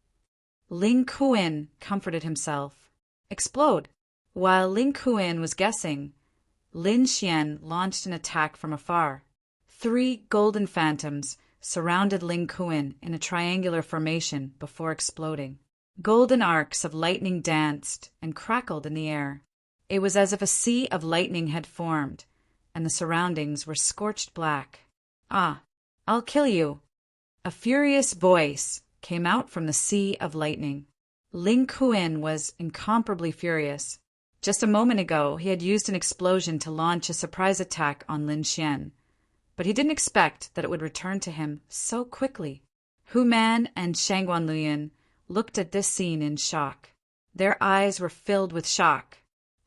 Ling Kuan comforted himself. Explode! While Ling Kuan was guessing, Lin Xian launched an attack from afar. 3 golden phantoms surrounded Ling Kuan in a triangular formation before exploding. Golden arcs of lightning danced and crackled in the air. It was as if a sea of lightning had formed, and the surroundings were scorched black. "Ah, I'll kill you!" A furious voice came out from the sea of lightning. Ling Kuan was incomparably furious. Just a moment ago, he had used an explosion to launch a surprise attack on Lin Xian, but he didn't expect that it would return to him so quickly. Hu Man and Shangguan Luyan looked at this scene in shock. Their eyes were filled with shock.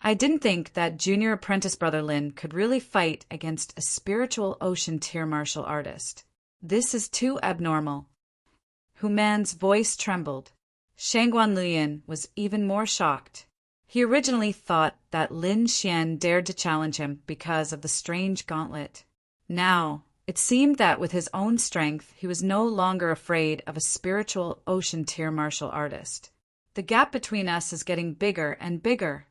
I didn't think that junior apprentice brother Lin could really fight against a spiritual ocean tier martial artist. This is too abnormal. Hu Man's voice trembled. Shangguan Luyan was even more shocked. He originally thought that Lin Xian dared to challenge him because of the strange gauntlet. Now, it seemed that with his own strength, he was no longer afraid of a spiritual ocean tier martial artist. The gap between us is getting bigger and bigger.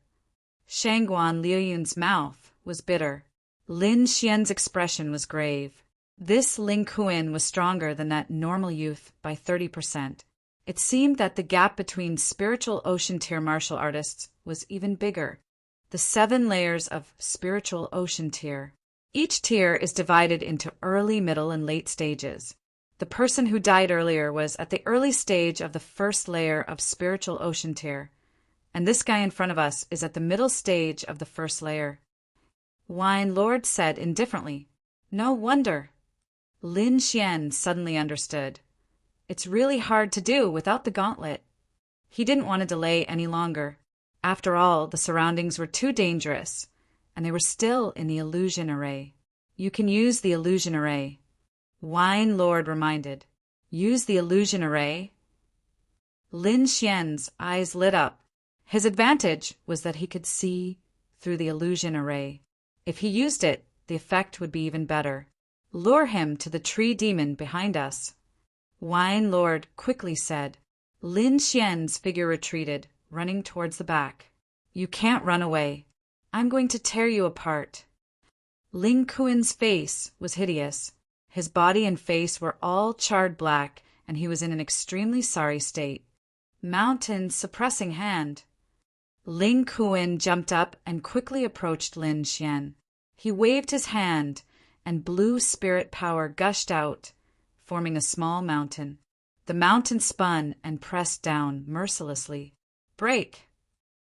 Shangguan Luyan's mouth was bitter. Lin Xian's expression was grave. This Ling Kuan was stronger than that normal youth by 30%. It seemed that the gap between spiritual ocean tier martial artists was even bigger. The 7 layers of spiritual ocean tier. Each tier is divided into early, middle, and late stages. The person who died earlier was at the early stage of the first layer of spiritual ocean tier, and this guy in front of us is at the middle stage of the first layer. Wine Lord said indifferently, "No wonder." Lin Xian suddenly understood. It's really hard to do without the gauntlet. He didn't want to delay any longer. After all, the surroundings were too dangerous, and they were still in the illusion array. "You can use the illusion array," Wine Lord reminded. "Use the illusion array?" Lin Xian's eyes lit up. His advantage was that he could see through the illusion array. If he used it, the effect would be even better. "Lure him to the tree demon behind us," Wine Lord quickly said. Lin Xian's figure retreated, running towards the back. "You can't run away. I'm going to tear you apart." Ling Kuan's face was hideous. His body and face were all charred black, and he was in an extremely sorry state. Mountain's suppressing hand. Ling Kuan jumped up and quickly approached Lin Xian. He waved his hand, and blue spirit power gushed out, forming a small mountain. The mountain spun and pressed down mercilessly. "Break!"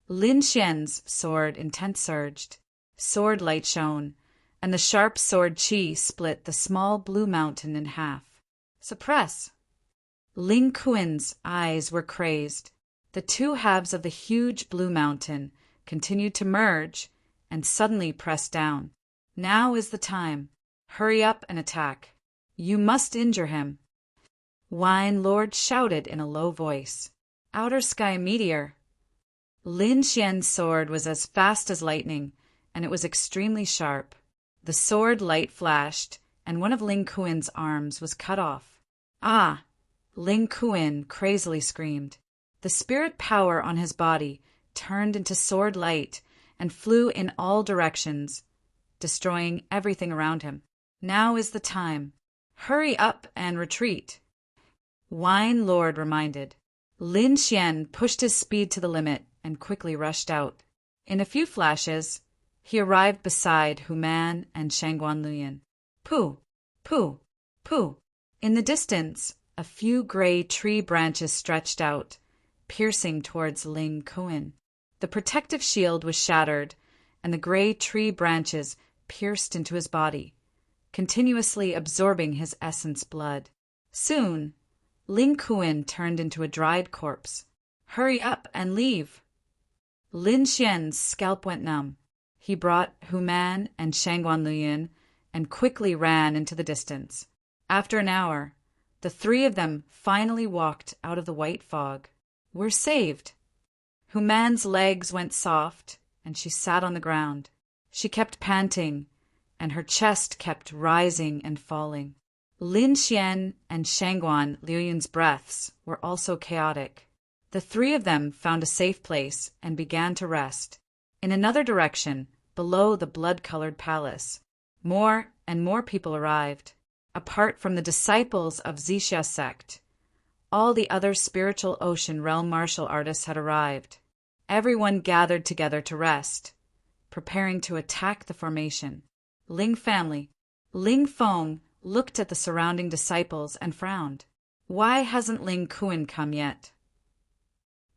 Lin Xian's sword intent surged. Sword light shone, and the sharp sword chi split the small blue mountain in half. "Suppress!" Ling Kuan's eyes were crazed. The 2 halves of the huge blue mountain continued to merge and suddenly press down. "Now is the time. Hurry up and attack. You must injure him." Wine Lord shouted in a low voice. "Outer Sky Meteor." Lin Xian's sword was as fast as lightning, and it was extremely sharp. The sword light flashed, and one of Ling Kuan's arms was cut off. "Ah!" Ling Kuan crazily screamed. The spirit power on his body turned into sword light and flew in all directions, destroying everything around him. "Now is the time. Hurry up and retreat," Wine Lord reminded. Lin Xian pushed his speed to the limit and quickly rushed out. In a few flashes, he arrived beside Hu Man and Shangguan Luyan. Pooh! Pooh! Pooh! In the distance, a few gray tree branches stretched out, piercing towards Ling Kuan. The protective shield was shattered, and the gray tree branches pierced into his body, continuously absorbing his essence blood. Soon, Ling Kuan turned into a dried corpse. "Hurry up and leave." Lin Xian's scalp went numb. He brought Hu Man and Shangguan Luyan and quickly ran into the distance. After an hour, the 3 of them finally walked out of the white fog. "We're saved." Hu Man's legs went soft, and she sat on the ground. She kept panting, and her chest kept rising and falling. Lin Xian and Shangguan Luyan's breaths were also chaotic. The 3 of them found a safe place and began to rest. In another direction, below the blood-colored palace. More and more people arrived. Apart from the disciples of Zixia sect, all the other spiritual ocean realm martial artists had arrived. Everyone gathered together to rest, preparing to attack the formation. Ling family. Ling Feng looked at the surrounding disciples and frowned. Why hasn't Ling Kuan come yet?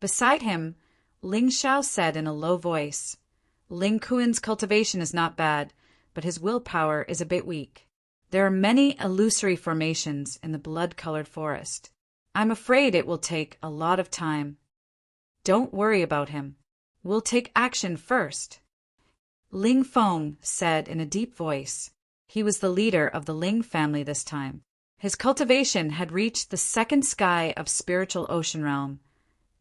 Beside him, Ling Xiao said in a low voice, Ling Kuan's cultivation is not bad, but his willpower is a bit weak. There are many illusory formations in the blood-colored forest. I'm afraid it will take a lot of time. Don't worry about him. We'll take action first. Ling Feng said in a deep voice. He was the leader of the Ling family this time. His cultivation had reached the second sky of spiritual ocean realm,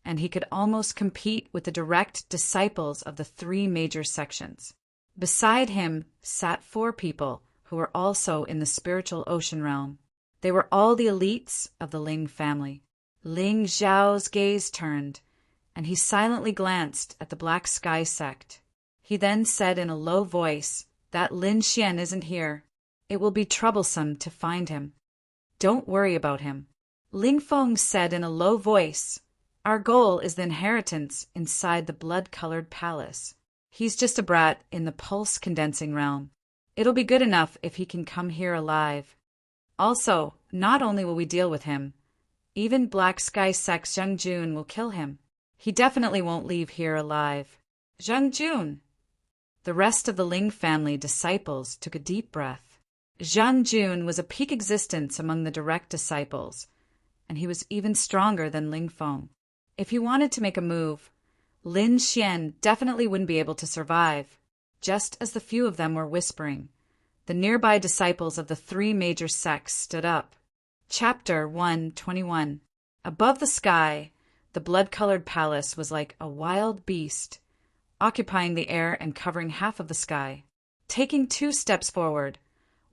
and he could almost compete with the direct disciples of the three major sections. Beside him sat 4 people who were also in the spiritual ocean realm. They were all the elites of the Ling family. Ling Zhao's gaze turned, and he silently glanced at the Black Sky sect. He then said in a low voice, that Lin Xian isn't here. It will be troublesome to find him. Don't worry about him. Ling Feng said in a low voice, our goal is the inheritance inside the blood-colored palace. He's just a brat in the pulse-condensing realm. It'll be good enough if he can come here alive. Also, not only will we deal with him, even Black Sky Sect's Zhang Jun will kill him. He definitely won't leave here alive. Zhang Jun! The rest of the Ling family disciples took a deep breath. Zhang Jun was a peak existence among the direct disciples, and he was even stronger than Ling Feng. If he wanted to make a move, Lin Xian definitely wouldn't be able to survive. Just as the few of them were whispering, the nearby disciples of the 3 major sects stood up. Chapter 121. Above the sky, the blood-colored palace was like a wild beast, occupying the air and covering half of the sky. Taking 2 steps forward,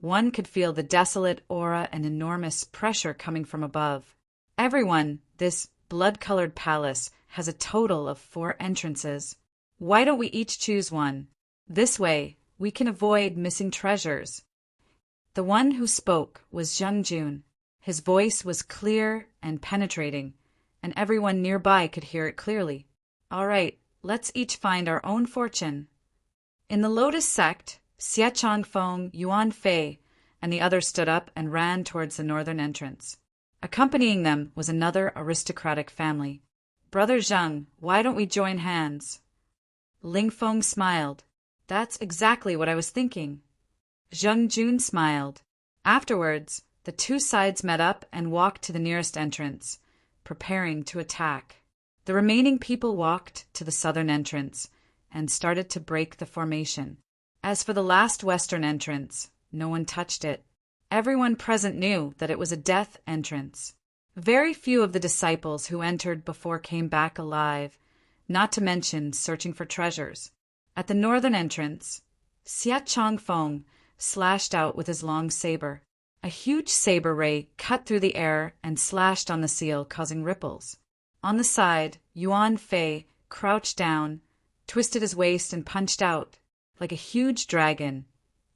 one could feel the desolate aura and enormous pressure coming from above. Everyone, this blood-colored palace has a total of 4 entrances. Why don't we each choose one? This way, we can avoid missing treasures. The one who spoke was Zhang Jun. His voice was clear and penetrating, and everyone nearby could hear it clearly. All right, let's each find our own fortune. In the Lotus sect, Xia Changfeng, Yuan Fei, and the others stood up and ran towards the northern entrance. Accompanying them was another aristocratic family. Brother Zhang, why don't we join hands? Ling Feng smiled. That's exactly what I was thinking. Zhang Jun smiled. Afterwards, the 2 sides met up and walked to the nearest entrance, preparing to attack. The remaining people walked to the southern entrance and started to break the formation. As for the last western entrance, no one touched it. Everyone present knew that it was a death entrance. Very few of the disciples who entered before came back alive, not to mention searching for treasures. At the northern entrance, Xia Changfeng slashed out with his long saber. A huge saber ray cut through the air and slashed on the seal, causing ripples. On the side, Yuan Fei crouched down, twisted his waist and punched out. Like a huge dragon,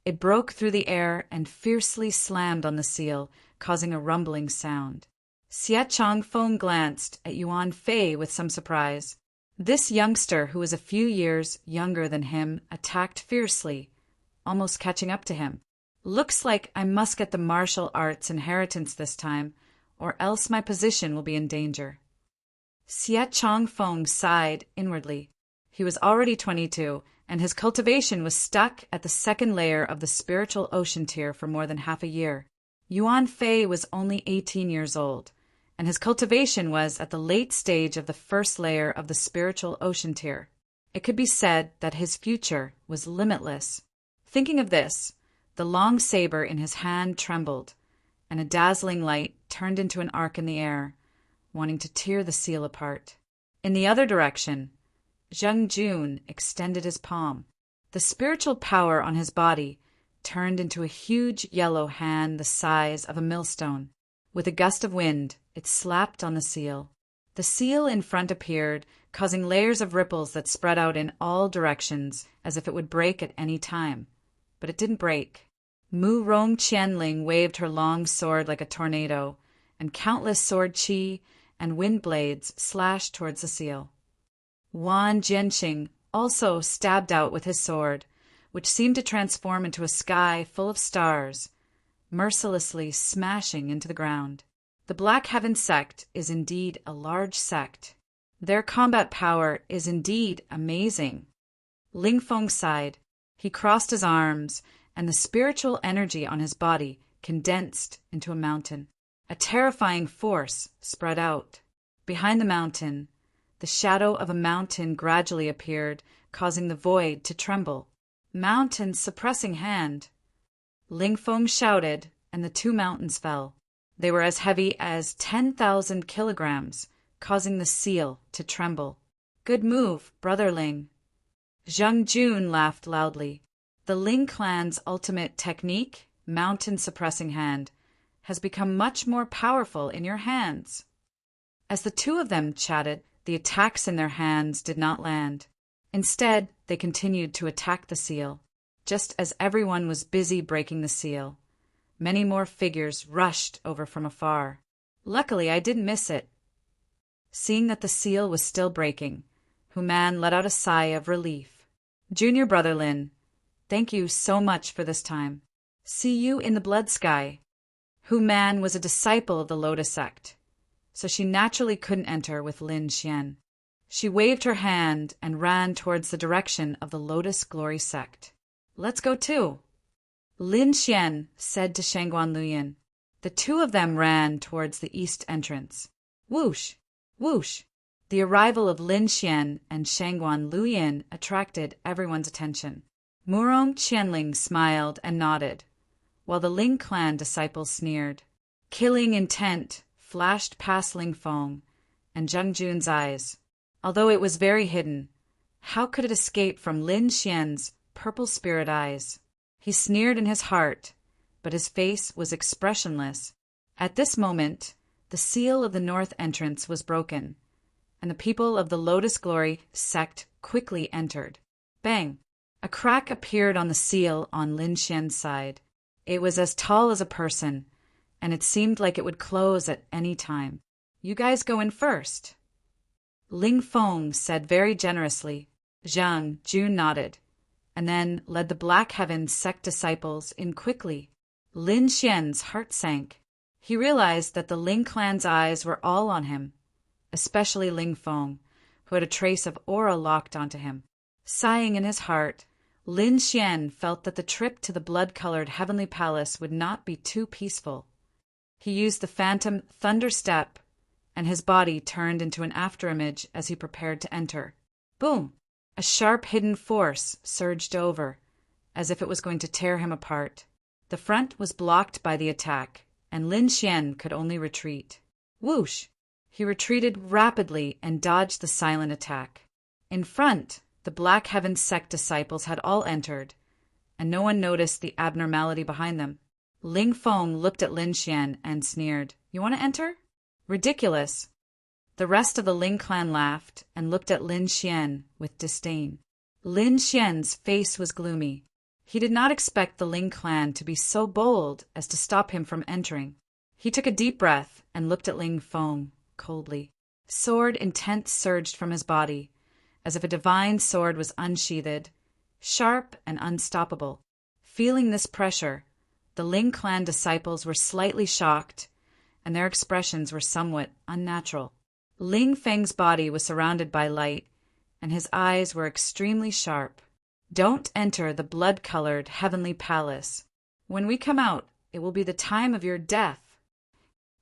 it broke through the air and fiercely slammed on the seal, causing a rumbling sound. Xia Changfeng glanced at Yuan Fei with some surprise. This youngster, who was a few years younger than him, attacked fiercely, almost catching up to him. Looks like I must get the martial arts inheritance this time, or else my position will be in danger. Xia Changfeng sighed inwardly. He was already 22, and his cultivation was stuck at the second layer of the spiritual ocean tier for more than half a year. Yuan Fei was only 18 years old, and his cultivation was at the late stage of the first layer of the spiritual ocean tier. It could be said that his future was limitless. Thinking of this, the long saber in his hand trembled, and a dazzling light turned into an arc in the air, wanting to tear the seal apart. In the other direction, Zhang Jun extended his palm. The spiritual power on his body turned into a huge yellow hand the size of a millstone. With a gust of wind, it slapped on the seal. The seal in front appeared, causing layers of ripples that spread out in all directions, as if it would break at any time. But it didn't break. Mu Rong Qianling waved her long sword like a tornado, and countless sword chi and wind blades slashed towards the seal. Wan Jianxing also stabbed out with his sword, which seemed to transform into a sky full of stars, mercilessly smashing into the ground. The Black Heaven sect is indeed a large sect. Their combat power is indeed amazing. Ling Feng sighed. He crossed his arms, and the spiritual energy on his body condensed into a mountain. A terrifying force spread out. Behind the mountain, the shadow of a mountain gradually appeared, causing the void to tremble. Mountain's suppressing hand. Ling Feng shouted, and the two mountains fell. They were as heavy as 10,000 kilograms, causing the seal to tremble. Good move, Brother Ling. Zhang Jun laughed loudly. The Ling clan's ultimate technique, mountain suppressing hand, has become much more powerful in your hands. As the two of them chatted, the attacks in their hands did not land. Instead, they continued to attack the seal. Just as everyone was busy breaking the seal, many more figures rushed over from afar. Luckily, I didn't miss it. Seeing that the seal was still breaking, Human let out a sigh of relief. Junior Brother Lin, thank you so much for this time. See you in the blood sky. Human was a disciple of the Lotus sect, so she naturally couldn't enter with Lin Xian. She waved her hand and ran towards the direction of the Lotus Glory sect. Let's go too. Lin Xian said to Shangguan Luyin. The two of them ran towards the east entrance. Whoosh! Whoosh! The arrival of Lin Xian and Shangguan Luyin attracted everyone's attention. Murong Qianling smiled and nodded, while the Ling clan disciples sneered. Killing intent flashed past Ling Feng and Zhang Jun's eyes. Although it was very hidden, how could it escape from Lin Xian's purple spirit eyes? He sneered in his heart, but his face was expressionless. At this moment, the seal of the north entrance was broken, and the people of the Lotus Glory sect quickly entered. Bang! A crack appeared on the seal on Lin Xian's side. It was as tall as a person, and it seemed like it would close at any time. You guys go in first. Ling Feng said very generously. Zhang Jun nodded, and then led the Black Heaven sect disciples in quickly. Lin Xian's heart sank. He realized that the Ling clan's eyes were all on him, especially Ling Feng, who had a trace of aura locked onto him. Sighing in his heart, Lin Xian felt that the trip to the blood-colored heavenly palace would not be too peaceful. He used the phantom thunder step, and his body turned into an afterimage as he prepared to enter. Boom! A sharp hidden force surged over, as if it was going to tear him apart. The front was blocked by the attack, and Lin Xian could only retreat. Whoosh! He retreated rapidly and dodged the silent attack. In front, the Black Heaven sect disciples had all entered, and no one noticed the abnormality behind them. Ling Feng looked at Lin Xian and sneered. You want to enter? Ridiculous. The rest of the Ling clan laughed and looked at Lin Xian with disdain. Lin Xian's face was gloomy. He did not expect the Ling clan to be so bold as to stop him from entering. He took a deep breath and looked at Ling Feng coldly. Sword intent surged from his body, as if a divine sword was unsheathed, sharp and unstoppable. Feeling this pressure, the Ling clan disciples were slightly shocked, and their expressions were somewhat unnatural. Ling Feng's body was surrounded by light, and his eyes were extremely sharp. Don't enter the blood-colored heavenly palace. When we come out, it will be the time of your death.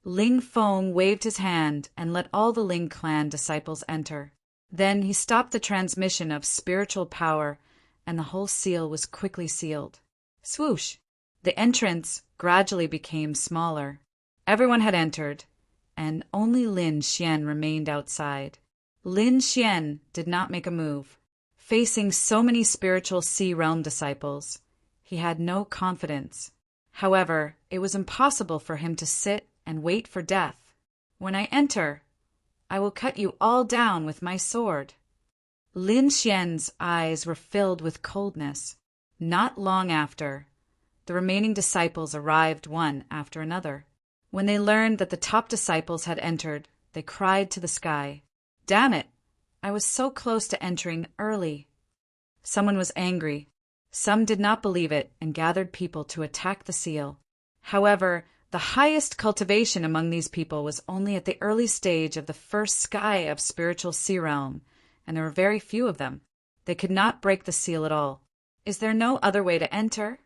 Ling Feng waved his hand and let all the Ling clan disciples enter. Then he stopped the transmission of spiritual power, and the whole seal was quickly sealed. Swoosh! The entrance gradually became smaller. Everyone had entered, and only Lin Xian remained outside. Lin Xian did not make a move. Facing so many spiritual Sea Realm disciples, he had no confidence. However, it was impossible for him to sit and wait for death. When I enter, I will cut you all down with my sword." Lin Xian's eyes were filled with coldness. Not long after, the remaining disciples arrived one after another. When they learned that the top disciples had entered, they cried to the sky, "Damn it! I was so close to entering early." Someone was angry. Some did not believe it and gathered people to attack the seal. However, the highest cultivation among these people was only at the early stage of the first sky of spiritual sea realm, and there were very few of them. They could not break the seal at all. Is there no other way to enter?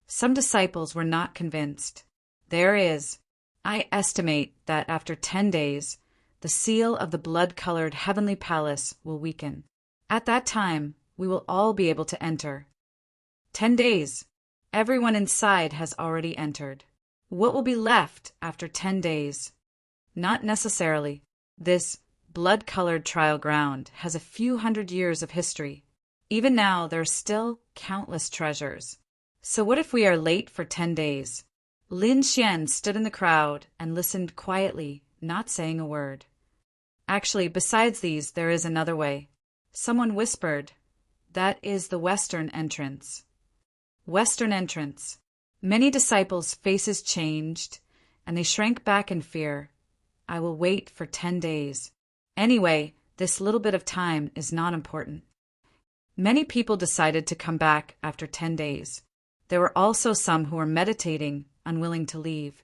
Some disciples were not convinced. There is. I estimate that after 10 days, the seal of the blood-colored heavenly palace will weaken. At that time, we will all be able to enter. 10 days. Everyone inside has already entered. What will be left after 10 days? Not necessarily. This blood-colored trial ground has a few hundred years of history. Even now, there are still countless treasures. So what if we are late for 10 days? Lin Xian stood in the crowd and listened quietly, not saying a word. Actually, besides these, there is another way. Someone whispered, "That is the western entrance." Western entrance. Many disciples' faces changed, and they shrank back in fear. I will wait for 10 days. Anyway, this little bit of time is not important. Many people decided to come back after 10 days. There were also some who were meditating, unwilling to leave.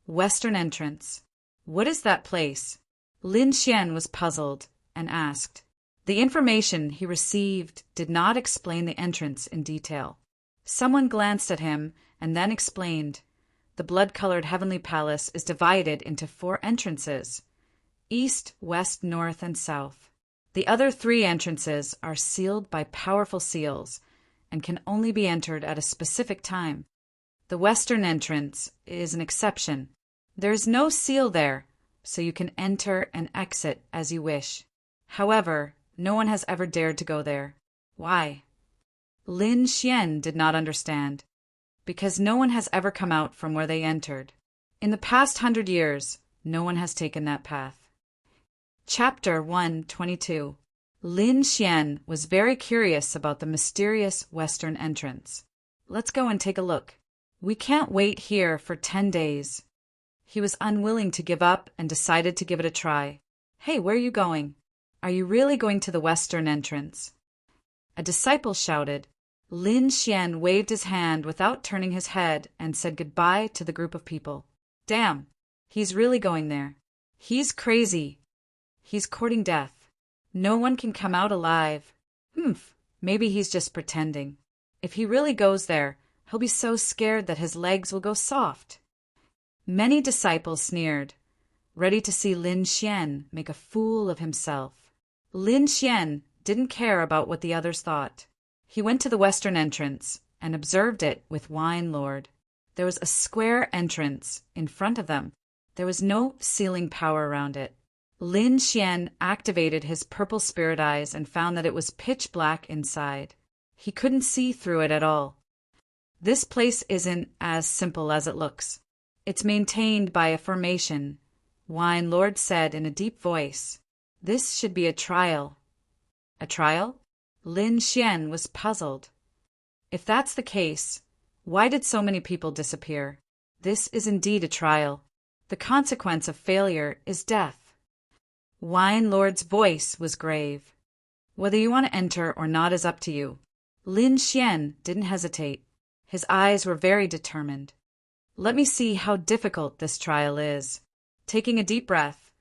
Western entrance. What is that place? Lin Xian was puzzled and asked. The information he received did not explain the entrance in detail. Someone glanced at him and then explained. The blood-colored heavenly palace is divided into 4 entrances: east, west, north, and south. The other 3 entrances are sealed by powerful seals and can only be entered at a specific time. The western entrance is an exception. There is no seal there, so you can enter and exit as you wish. However, no one has ever dared to go there. Why? Lin Xian did not understand. Because no one has ever come out from where they entered. In the past 100 years, no one has taken that path. Chapter 122. Lin Xian was very curious about the mysterious western entrance. Let's go and take a look. We can't wait here for 10 days. He was unwilling to give up and decided to give it a try. Hey, where are you going? Are you really going to the western entrance? A disciple shouted. Lin Xian waved his hand without turning his head and said goodbye to the group of people. Damn, he's really going there. He's crazy. He's courting death. No one can come out alive. Maybe he's just pretending. If he really goes there, he'll be so scared that his legs will go soft. Many disciples sneered, ready to see Lin Xian make a fool of himself. Lin Xian didn't care about what the others thought. He went to the western entrance and observed it with Wine Lord. There was a square entrance in front of them. There was no sealing power around it. Lin Xian activated his purple spirit eyes and found that it was pitch black inside. He couldn't see through it at all. This place isn't as simple as it looks. It's maintained by a formation, Wine Lord said in a deep voice. This should be a trial. A trial? Lin Xian was puzzled. If that's the case, why did so many people disappear? This is indeed a trial. The consequence of failure is death. Wine Lord's voice was grave. Whether you want to enter or not is up to you. Lin Xian didn't hesitate. His eyes were very determined. Let me see how difficult this trial is. Taking a deep breath,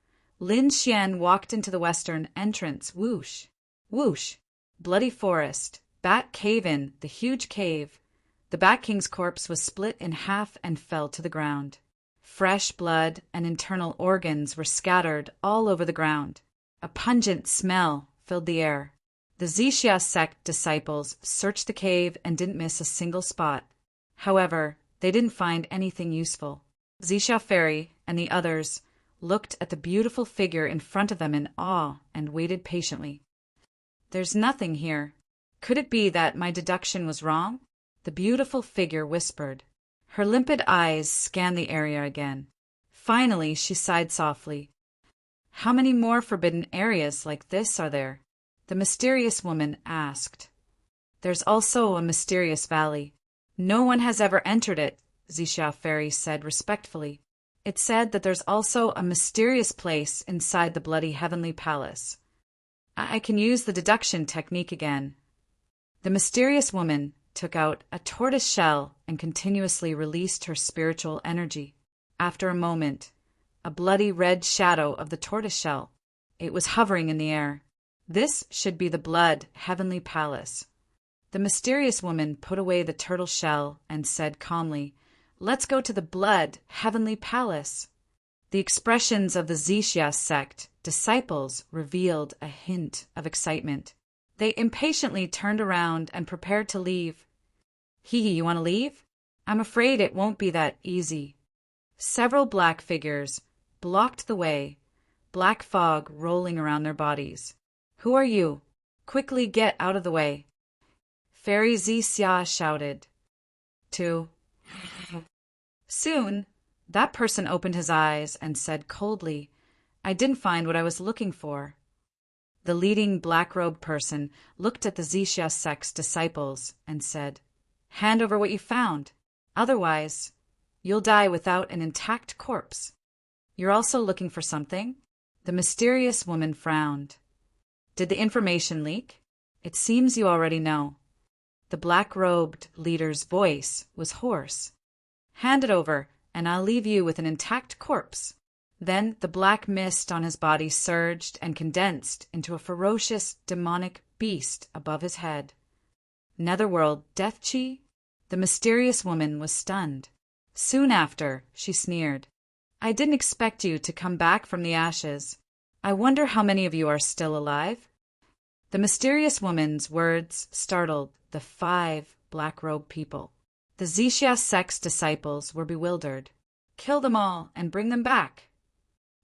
Lin Xian walked into the western entrance. Whoosh! Whoosh! Bloody forest, Bat Cave-in, the huge cave. The Bat King's corpse was split in half and fell to the ground. Fresh blood and internal organs were scattered all over the ground. A pungent smell filled the air. The Zixia sect disciples searched the cave and didn't miss a single spot. However, they didn't find anything useful. Zixia Fairy and the others looked at the beautiful figure in front of them in awe and waited patiently. There's nothing here. Could it be that my deduction was wrong? The beautiful figure whispered. Her limpid eyes scanned the area again. Finally, she sighed softly. How many more forbidden areas like this are there? The mysterious woman asked. There's also a mysterious valley. No one has ever entered it, Xixia Fairy said respectfully. It's said that there's also a mysterious place inside the bloody heavenly palace. I can use the deduction technique again. The mysterious woman took out a tortoise shell and continuously released her spiritual energy. After a moment, a bloody red shadow of the tortoise shell. It was hovering in the air. This should be the blood heavenly palace. The mysterious woman put away the turtle shell and said calmly, Let's go to the blood heavenly palace. The expressions of the Xixia sect disciples revealed a hint of excitement. They impatiently turned around and prepared to leave. Hee, you want to leave? I'm afraid it won't be that easy. Several black figures blocked the way, black fog rolling around their bodies. Who are you? Quickly get out of the way. Fairy Xixia shouted. To. Soon, that person opened his eyes and said coldly, I didn't find what I was looking for. The leading black-robed person looked at the Xixia sect's disciples and said, Hand over what you found. Otherwise, you'll die without an intact corpse. You're also looking for something? The mysterious woman frowned. Did the information leak? It seems you already know. The black-robed leader's voice was hoarse. Hand it over, and I'll leave you with an intact corpse. Then the black mist on his body surged and condensed into a ferocious, demonic beast above his head. Netherworld Death Chi? The mysterious woman was stunned. Soon after, she sneered. I didn't expect you to come back from the ashes. I wonder how many of you are still alive? The mysterious woman's words startled the 5 black-robed people. The Xixia sect's disciples were bewildered. Kill them all and bring them back.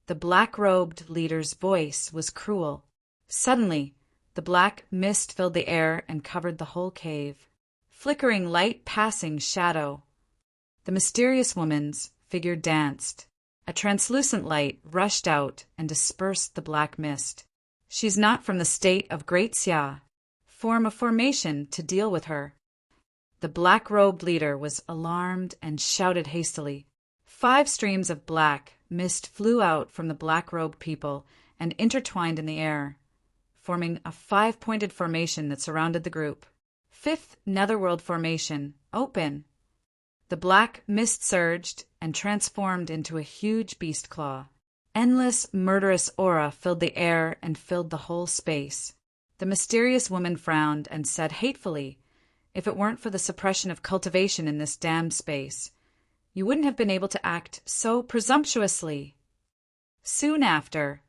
The black-robed leader's voice was cruel. Suddenly, the black mist filled the air and covered the whole cave. Flickering light passing shadow. The mysterious woman's figure danced. A translucent light rushed out and dispersed the black mist. She's not from the state of Great Xia. Form a formation to deal with her. The black-robed leader was alarmed and shouted hastily. 5 streams of black mist flew out from the black-robed people and intertwined in the air, forming a 5-pointed formation that surrounded the group. 5th Netherworld Formation, open. The black mist surged and transformed into a huge beast claw. Endless, murderous aura filled the air and filled the whole space. The mysterious woman frowned and said hatefully, If it weren't for the suppression of cultivation in this damned space, you wouldn't have been able to act so presumptuously. Soon after,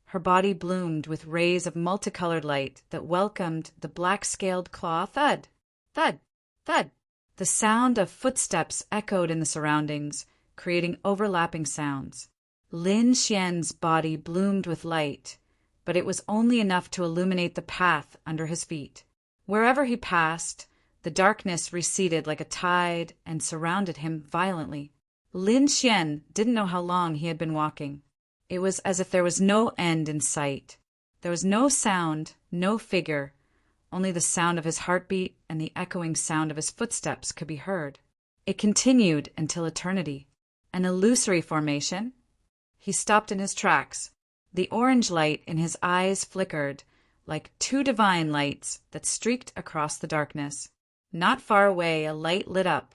her body bloomed with rays of multicolored light that welcomed the black-scaled claw. Thud, thud, thud. The sound of footsteps echoed in the surroundings, creating overlapping sounds. Lin Xian's body bloomed with light, but it was only enough to illuminate the path under his feet. Wherever he passed, the darkness receded like a tide and surrounded him violently. Lin Xian didn't know how long he had been walking. It was as if there was no end in sight. There was no sound, no figure. Only the sound of his heartbeat and the echoing sound of his footsteps could be heard. It continued until eternity. An illusory formation? He stopped in his tracks. The orange light in his eyes flickered, like 2 divine lights that streaked across the darkness. Not far away, a light lit up.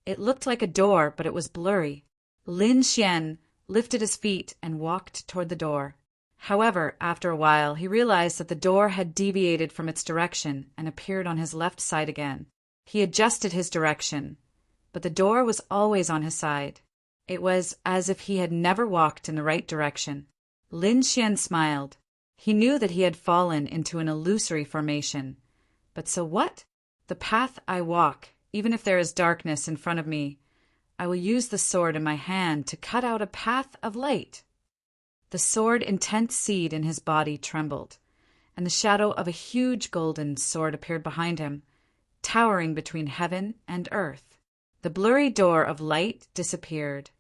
It looked like a door, but it was blurry. Lin Xian lifted his feet and walked toward the door. However, after a while, he realized that the door had deviated from its direction and appeared on his left side again. He adjusted his direction, but the door was always on his side. It was as if he had never walked in the right direction. Lin Xian smiled. He knew that he had fallen into an illusory formation. But so what? The path I walk, even if there is darkness in front of me, I will use the sword in my hand to cut out a path of light. The sword intent seed in his body trembled, and the shadow of a huge golden sword appeared behind him, towering between heaven and earth. The blurry door of light disappeared,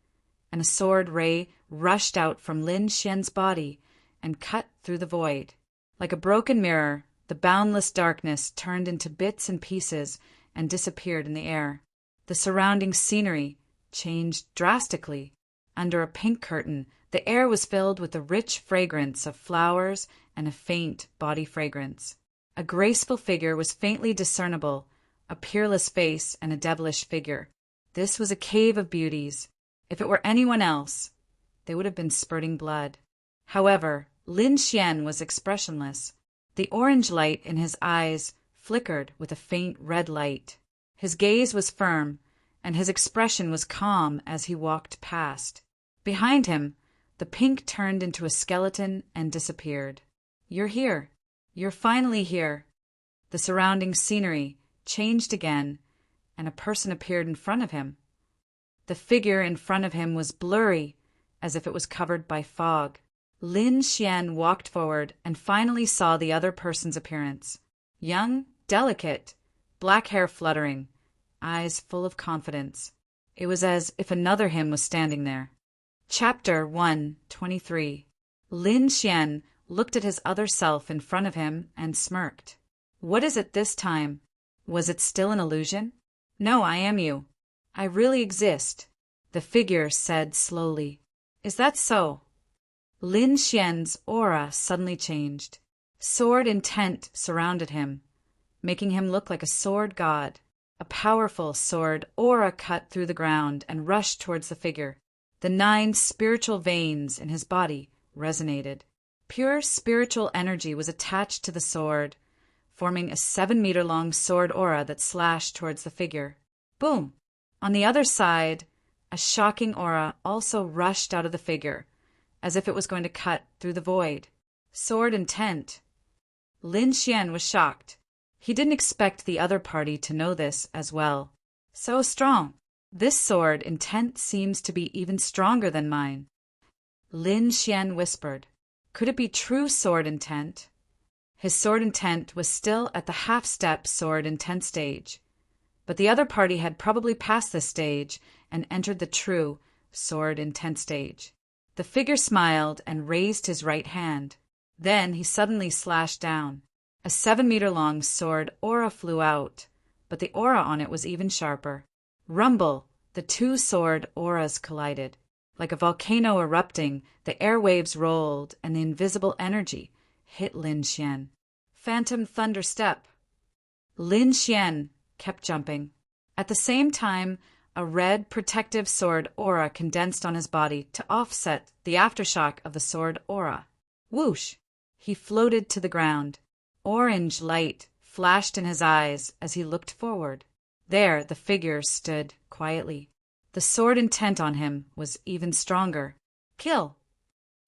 and a sword ray rushed out from Lin Xian's body and cut through the void. Like a broken mirror, the boundless darkness turned into bits and pieces and disappeared in the air. The surrounding scenery changed drastically. Under a pink curtain, the air was filled with the rich fragrance of flowers and a faint body fragrance. A graceful figure was faintly discernible, a peerless face and a devilish figure. This was a cave of beauties. If it were anyone else, they would have been spurting blood. However, Lin Xian was expressionless. The orange light in his eyes flickered with a faint red light. His gaze was firm, and his expression was calm as he walked past. Behind him, the pink turned into a skeleton and disappeared. "You're here. You're finally here." The surrounding scenery changed again, and a person appeared in front of him. The figure in front of him was blurry, as if it was covered by fog. Lin Xian walked forward and finally saw the other person's appearance. Young, delicate, black hair fluttering, eyes full of confidence. It was as if another him was standing there. Chapter 123. Lin Xian looked at his other self in front of him and smirked. What is it this time? Was it still an illusion? No, I am you. I really exist, the figure said slowly. Is that so? Lin Xian's aura suddenly changed. Sword intent surrounded him, making him look like a sword god. A powerful sword aura cut through the ground and rushed towards the figure. The 9 spiritual veins in his body resonated. Pure spiritual energy was attached to the sword, forming a 7-meter-long sword aura that slashed towards the figure. Boom! On the other side, a shocking aura also rushed out of the figure, as if it was going to cut through the void. Sword intent. Lin Xian was shocked. He didn't expect the other party to know this as well. So strong. This sword intent seems to be even stronger than mine. Lin Xian whispered. Could it be true sword intent? His sword intent was still at the half-step sword intent stage, but the other party had probably passed this stage and entered the true sword intent stage. The figure smiled and raised his right hand. Then he suddenly slashed down. A 7-meter-long sword aura flew out, but the aura on it was even sharper. Rumble! The 2 sword auras collided. Like a volcano erupting, the airwaves rolled and the invisible energy hit Lin Xian. Phantom thunder step. Lin Xian kept jumping. At the same time, a red protective sword aura condensed on his body to offset the aftershock of the sword aura. Whoosh! He floated to the ground. Orange light flashed in his eyes as he looked forward. There the figure stood quietly. The sword intent on him was even stronger. Kill!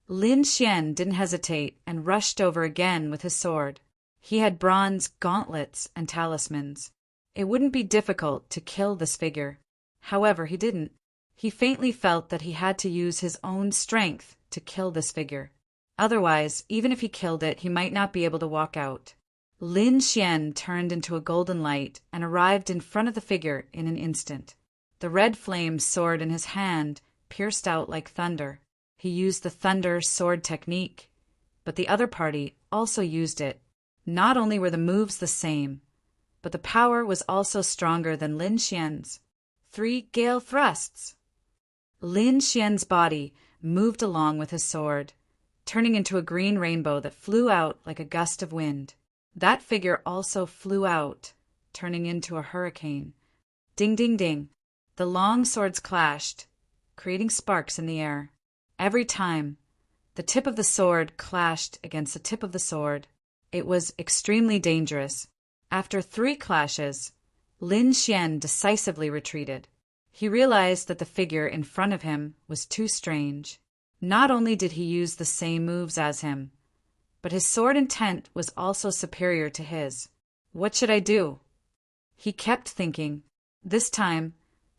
Lin Xian didn't hesitate and rushed over again with his sword. He had bronze gauntlets and talismans. It wouldn't be difficult to kill this figure. However, he didn't. He faintly felt that he had to use his own strength to kill this figure. Otherwise, even if he killed it, he might not be able to walk out. Lin Xian turned into a golden light and arrived in front of the figure in an instant. The red flame sword in his hand pierced out like thunder. He used the thunder sword technique, but the other party also used it. Not only were the moves the same, but the power was also stronger than Lin Xian's. 3 gale thrusts. Lin Xian's body moved along with his sword, turning into a green rainbow that flew out like a gust of wind. That figure also flew out, turning into a hurricane. Ding, ding, ding. The long swords clashed, creating sparks in the air. Every time, the tip of the sword clashed against the tip of the sword. It was extremely dangerous. After 3 clashes, Lin Xian decisively retreated. He realized that the figure in front of him was too strange. Not only did he use the same moves as him, but his sword intent was also superior to his. What should I do? He kept thinking. This time,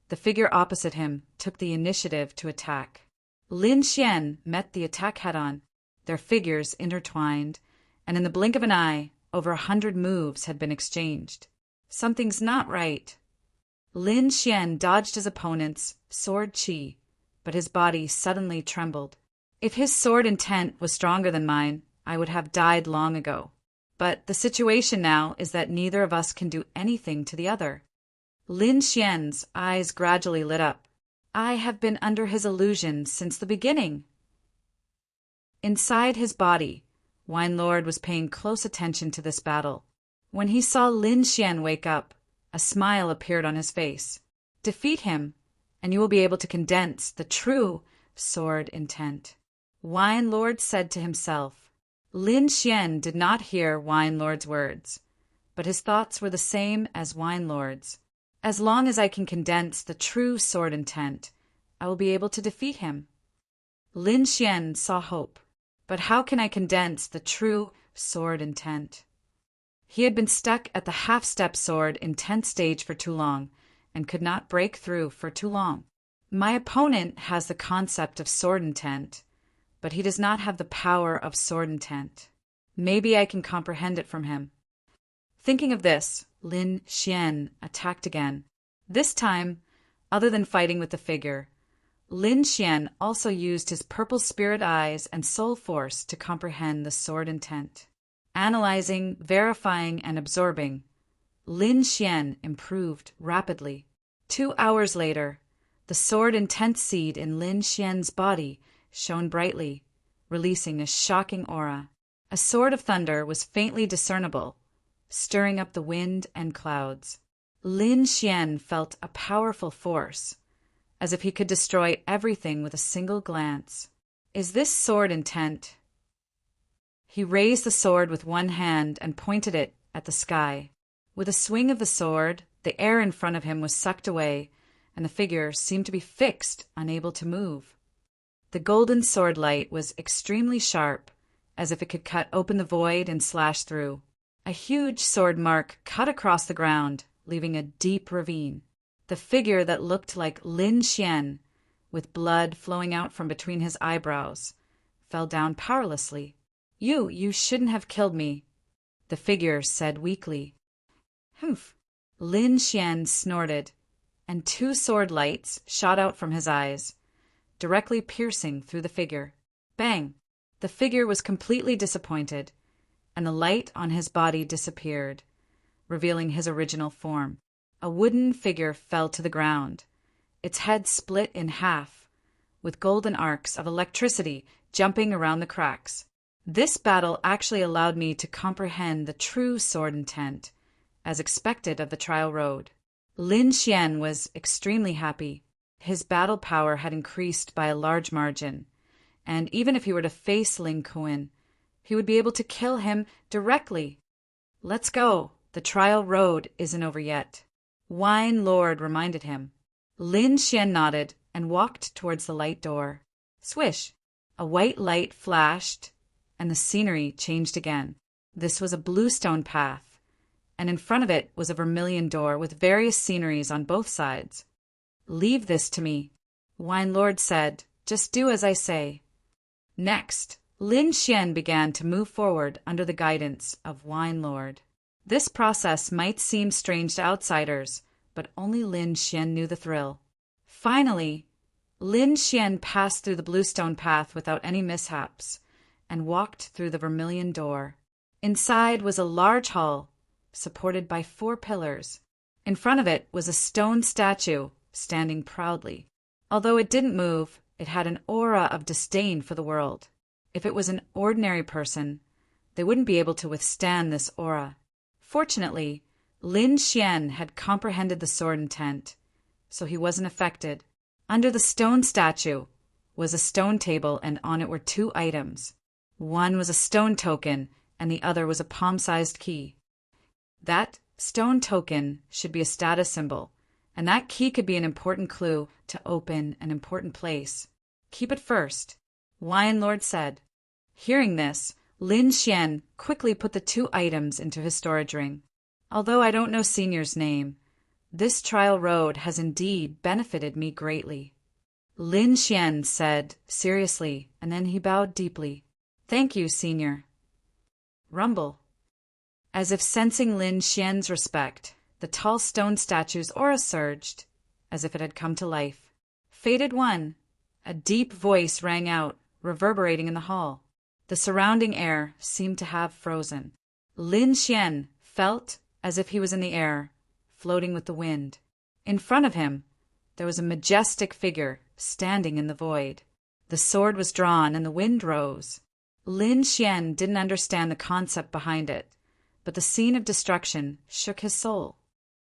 the figure opposite him took the initiative to attack. Lin Xian met the attack head-on. Their figures intertwined, and in the blink of an eye, over 100 moves had been exchanged. Something's not right. Lin Xian dodged his opponent's sword chi, but his body suddenly trembled. If his sword intent was stronger than mine, I would have died long ago. But the situation now is that neither of us can do anything to the other. Lin Xian's eyes gradually lit up. I have been under his illusion since the beginning. Inside his body, Wine Lord was paying close attention to this battle. When he saw Lin Xian wake up, a smile appeared on his face. Defeat him, and you will be able to condense the true sword intent. Wine Lord said to himself. Lin Xian did not hear Wine Lord's words, but his thoughts were the same as Wine Lord's. As long as I can condense the true sword intent, I will be able to defeat him. Lin Xian saw hope. But how can I condense the true sword intent? He had been stuck at the half-step sword intent stage for too long, and could not break through for too long. My opponent has the concept of sword intent, but he does not have the power of sword intent. Maybe I can comprehend it from him. Thinking of this, Lin Xian attacked again. This time, other than fighting with the figure, Lin Xian also used his purple spirit eyes and soul force to comprehend the sword intent. Analyzing, verifying, and absorbing, Lin Xian improved rapidly. 2 hours later, the sword intent seed in Lin Xian's body shone brightly, releasing a shocking aura. A sword of thunder was faintly discernible, stirring up the wind and clouds. Lin Xian felt a powerful force, as if he could destroy everything with a single glance. Is this sword intent? He raised the sword with one hand and pointed it at the sky. With a swing of the sword, the air in front of him was sucked away, and the figure seemed to be fixed, unable to move. The golden sword light was extremely sharp, as if it could cut open the void and slash through. A huge sword mark cut across the ground, leaving a deep ravine. The figure that looked like Lin Xian, with blood flowing out from between his eyebrows, fell down powerlessly. You shouldn't have killed me," the figure said weakly. "Humph." Lin Xian snorted, and 2 sword lights shot out from his eyes, directly piercing through the figure. Bang! The figure was completely disappointed, and the light on his body disappeared, revealing his original form. A wooden figure fell to the ground, its head split in half, with golden arcs of electricity jumping around the cracks. This battle actually allowed me to comprehend the true sword intent, as expected of the trial road. Lin Xian was extremely happy. His battle power had increased by a large margin, and even if he were to face Ling Kuan, he would be able to kill him directly. "Let's go. The trial road isn't over yet," Wine Lord reminded him. Lin Xian nodded and walked towards the light door. Swish! A white light flashed, and the scenery changed again. This was a bluestone path, and in front of it was a vermilion door with various sceneries on both sides. "Leave this to me," Wine Lord said. "Just do as I say." Next, Lin Xian began to move forward under the guidance of Wine Lord. This process might seem strange to outsiders, but only Lin Xian knew the thrill. Finally, Lin Xian passed through the bluestone path without any mishaps, and walked through the vermilion door. Inside was a large hall, supported by 4 pillars. In front of it was a stone statue, standing proudly. Although it didn't move, it had an aura of disdain for the world. If it was an ordinary person, they wouldn't be able to withstand this aura. Fortunately, Lin Xian had comprehended the sword intent, so he wasn't affected. Under the stone statue was a stone table, and on it were 2 items. One was a stone token, and the other was a palm-sized key. That stone token should be a status symbol, and that key could be an important clue to open an important place. "Keep it first," Wine Lord said. Hearing this, Lin Xian quickly put the 2 items into his storage ring. "Although I don't know Senior's name, this trial road has indeed benefited me greatly," Lin Xian said seriously, and then he bowed deeply. "Thank you, Senior." Rumble. As if sensing Lin Xian's respect, the tall stone statue's aura surged, as if it had come to life. "Fated one," a deep voice rang out, reverberating in the hall. The surrounding air seemed to have frozen. Lin Xian felt as if he was in the air, floating with the wind. In front of him, there was a majestic figure standing in the void. The sword was drawn and the wind rose. Lin Xian didn't understand the concept behind it, but the scene of destruction shook his soul.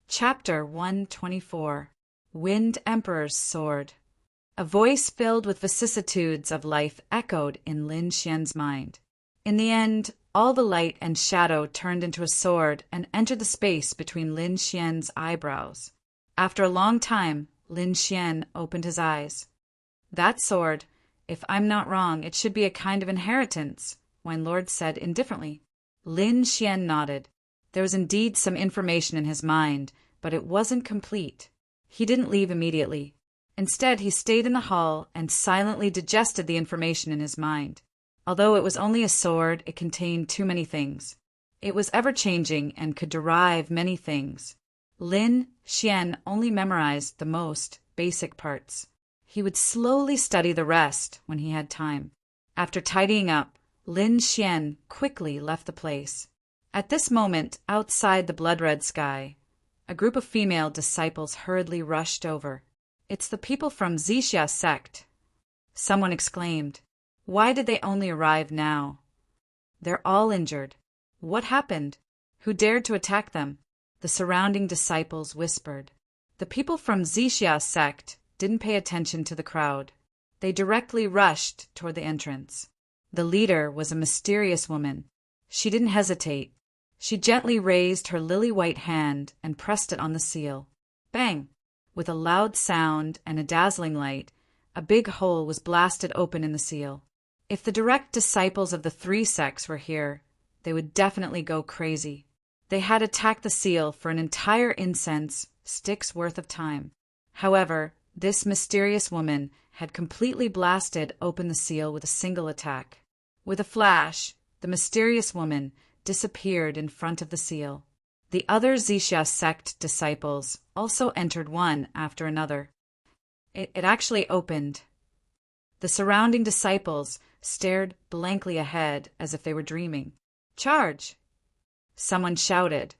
Chapter 124. Wind Emperor's Sword. A voice filled with vicissitudes of life echoed in Lin Xian's mind. In the end, all the light and shadow turned into a sword and entered the space between Lin Xian's eyebrows. After a long time, Lin Xian opened his eyes. That sword, if I'm not wrong, it should be a kind of inheritance, Wine Lord said indifferently. Lin Xian nodded. There was indeed some information in his mind, but it wasn't complete. He didn't leave immediately. Instead, he stayed in the hall and silently digested the information in his mind. Although it was only a sword, it contained too many things. It was ever-changing and could derive many things. Lin Xian only memorized the most basic parts. He would slowly study the rest when he had time. After tidying up, Lin Xian quickly left the place. At this moment, outside the blood-red sky, a group of female disciples hurriedly rushed over. "It's the people from Zixia sect," someone exclaimed. "Why did they only arrive now?" "They're all injured." "What happened? Who dared to attack them?" The surrounding disciples whispered. The people from Zixia sect didn't pay attention to the crowd. They directly rushed toward the entrance. The leader was a mysterious woman. She didn't hesitate. She gently raised her lily-white hand and pressed it on the seal. Bang! With a loud sound and a dazzling light, a big hole was blasted open in the seal. If the direct disciples of the three sects were here, they would definitely go crazy. They had attacked the seal for an entire incense stick's worth of time. However, this mysterious woman had completely blasted open the seal with a single attack. With a flash, the mysterious woman disappeared in front of the seal. The other Zixia sect disciples also entered one after another. It actually opened. The surrounding disciples stared blankly ahead as if they were dreaming. "Charge!" someone shouted,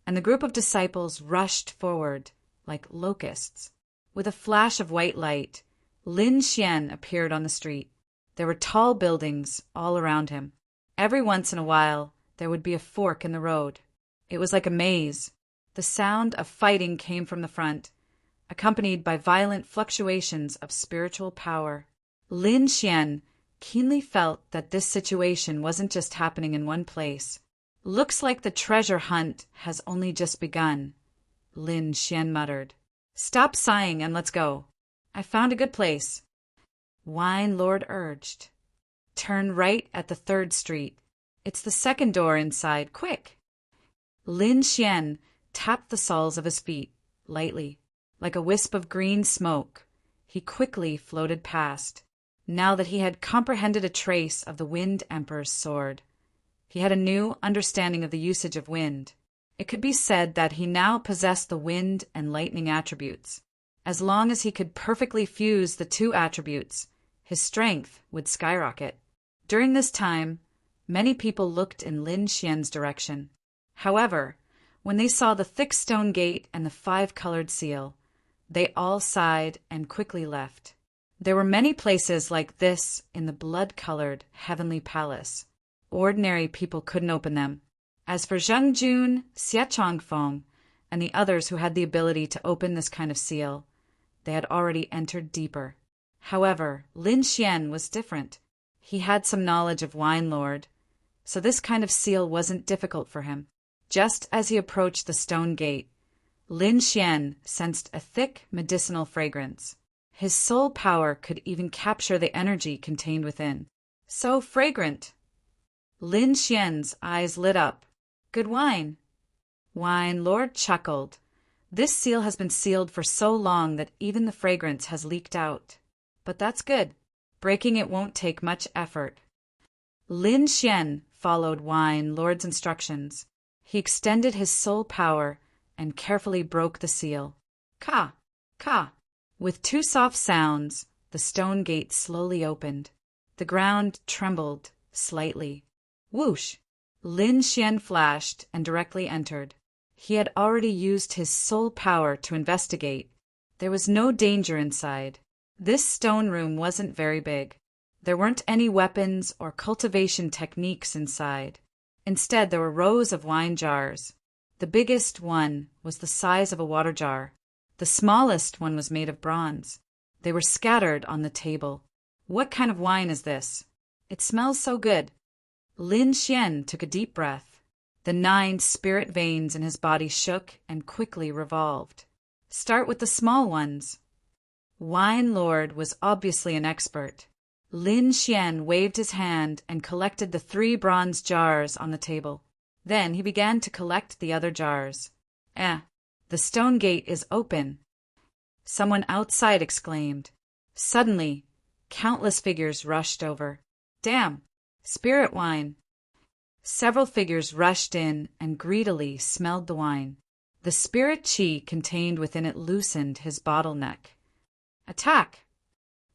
and the group of disciples rushed forward like locusts. With a flash of white light, Lin Xian appeared on the street. There were tall buildings all around him. Every once in a while, there would be a fork in the road. It was like a maze. The sound of fighting came from the front, accompanied by violent fluctuations of spiritual power. Lin Xian keenly felt that this situation wasn't just happening in one place. "Looks like the treasure hunt has only just begun," Lin Xian muttered. "Stop sighing and let's go. I found a good place," Wine Lord urged. "Turn right at the 3rd street. It's the second door inside. Quick!" Lin Xian tapped the soles of his feet, lightly. Like a wisp of green smoke, he quickly floated past. Now that he had comprehended a trace of the Wind Emperor's sword, he had a new understanding of the usage of wind. It could be said that he now possessed the wind and lightning attributes. As long as he could perfectly fuse the two attributes, his strength would skyrocket. During this time, many people looked in Lin Xian's direction. However, when they saw the thick stone gate and the 5-colored seal, they all sighed and quickly left. There were many places like this in the blood-colored heavenly palace. Ordinary people couldn't open them. As for Zheng Jun, Xie Changfeng, and the others who had the ability to open this kind of seal, they had already entered deeper. However, Lin Xian was different. He had some knowledge of Wine Lord, so this kind of seal wasn't difficult for him. Just as he approached the stone gate, Lin Xian sensed a thick medicinal fragrance. His soul power could even capture the energy contained within. So fragrant! Lin Xian's eyes lit up. "Good wine." Wine Lord chuckled. "This seal has been sealed for so long that even the fragrance has leaked out. But that's good. Breaking it won't take much effort." Lin Xian followed Wine Lord's instructions. He extended his soul power and carefully broke the seal. Ka! Ka! With two soft sounds, the stone gate slowly opened. The ground trembled slightly. Whoosh! Lin Xian flashed and directly entered. He had already used his soul power to investigate. There was no danger inside. This stone room wasn't very big. There weren't any weapons or cultivation techniques inside. Instead, there were rows of wine jars. The biggest one was the size of a water jar. The smallest one was made of bronze. They were scattered on the table. What kind of wine is this? It smells so good. Lin Xian took a deep breath. The 9 spirit veins in his body shook and quickly revolved. Start with the small ones. Wine Lord was obviously an expert. Lin Xian waved his hand and collected the 3 bronze jars on the table. Then he began to collect the other jars. The stone gate is open. Someone outside exclaimed. Suddenly, countless figures rushed over. Damn! Spirit wine! Several figures rushed in and greedily smelled the wine. The spirit chi contained within it loosened his bottleneck. Attack!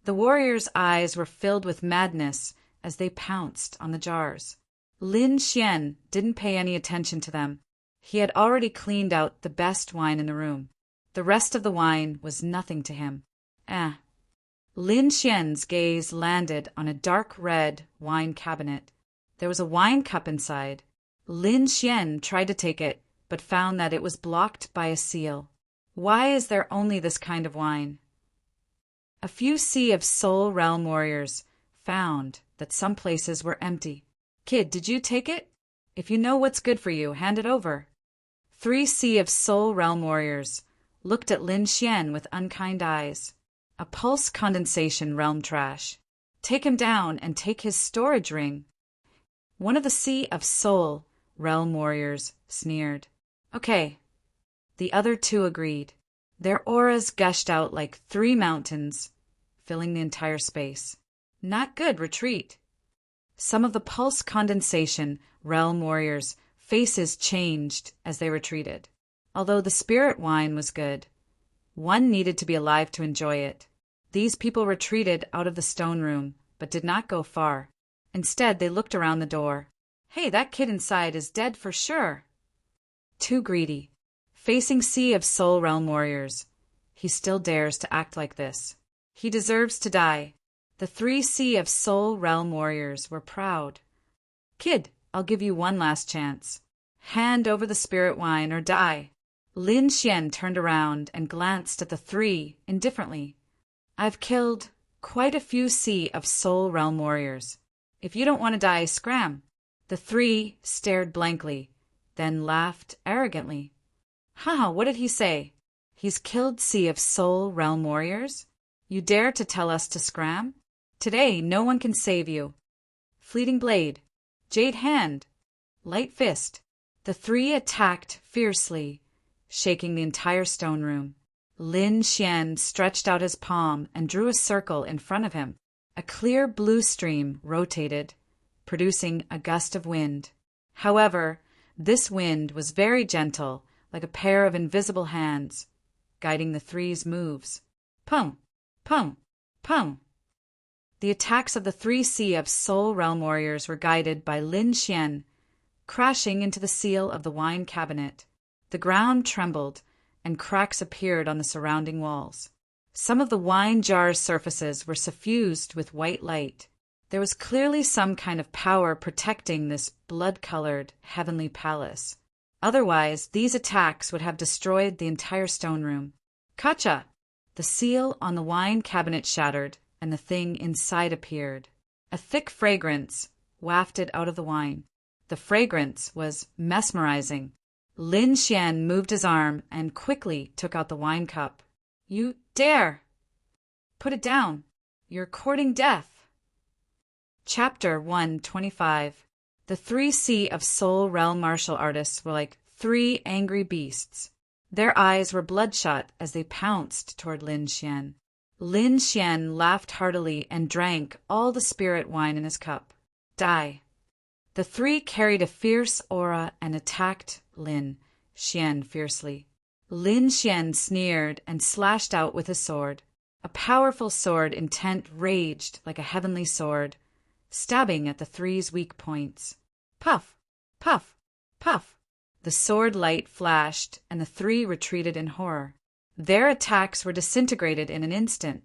The warriors' eyes were filled with madness as they pounced on the jars. Lin Xian didn't pay any attention to them. He had already cleaned out the best wine in the room. The rest of the wine was nothing to him. Lin Xian's gaze landed on a dark red wine cabinet. There was a wine cup inside. Lin Xian tried to take it, but found that it was blocked by a seal. Why is there only this kind of wine? A few Sea of Soul Realm warriors found that some places were empty. Kid, did you take it? If you know what's good for you, hand it over. 3 Sea of Soul Realm warriors looked at Lin Xian with unkind eyes. A pulse condensation realm trash. Take him down and take his storage ring. One of the Sea of Soul Realm warriors sneered. Okay. The other 2 agreed. Their auras gushed out like 3 mountains, filling the entire space. Not good, retreat. Some of the pulse condensation realm warriors' faces changed as they retreated. Although the spirit wine was good, one needed to be alive to enjoy it. These people retreated out of the stone room, but did not go far. Instead, they looked around the door. Hey, that kid inside is dead for sure. Too greedy. Facing Sea of Soul Realm warriors, he still dares to act like this. He deserves to die. The 3 Sea of Soul Realm warriors were proud. Kid, I'll give you one last chance. Hand over the spirit wine or die. Lin Xian turned around and glanced at the 3 indifferently. I've killed quite a few Sea of Soul Realm warriors. If you don't want to die, scram. The 3 stared blankly, then laughed arrogantly. Haha, what did he say? He's killed Sea of Soul Realm warriors? You dare to tell us to scram? Today, no one can save you. Fleeting blade, jade hand, light fist. The 3 attacked fiercely, shaking the entire stone room. Lin Xian stretched out his palm and drew a circle in front of him. A clear blue stream rotated, producing a gust of wind. However, this wind was very gentle, like a pair of invisible hands, guiding the 3's moves. Pum, pum, pum. The attacks of the 3 Sea of Soul Realm warriors were guided by Lin Xian, crashing into the seal of the wine cabinet. The ground trembled, and cracks appeared on the surrounding walls. Some of the wine jar's surfaces were suffused with white light. There was clearly some kind of power protecting this blood-colored heavenly palace. Otherwise, these attacks would have destroyed the entire stone room. Kacha! The seal on the wine cabinet shattered, and the thing inside appeared. A thick fragrance wafted out of the wine. The fragrance was mesmerizing. Lin Xian moved his arm and quickly took out the wine cup. You dare! Put it down. You're courting death. Chapter 125. The 3 Sea of Soul Realm martial artists were like 3 angry beasts. Their eyes were bloodshot as they pounced toward Lin Xian. Lin Xian laughed heartily and drank all the spirit wine in his cup. Die. The 3 carried a fierce aura and attacked Lin Xian fiercely. Lin Xian sneered and slashed out with his sword. A powerful sword intent raged like a heavenly sword, stabbing at the three's weak points. Puff, puff, puff. The sword light flashed, and the three retreated in horror. Their attacks were disintegrated in an instant,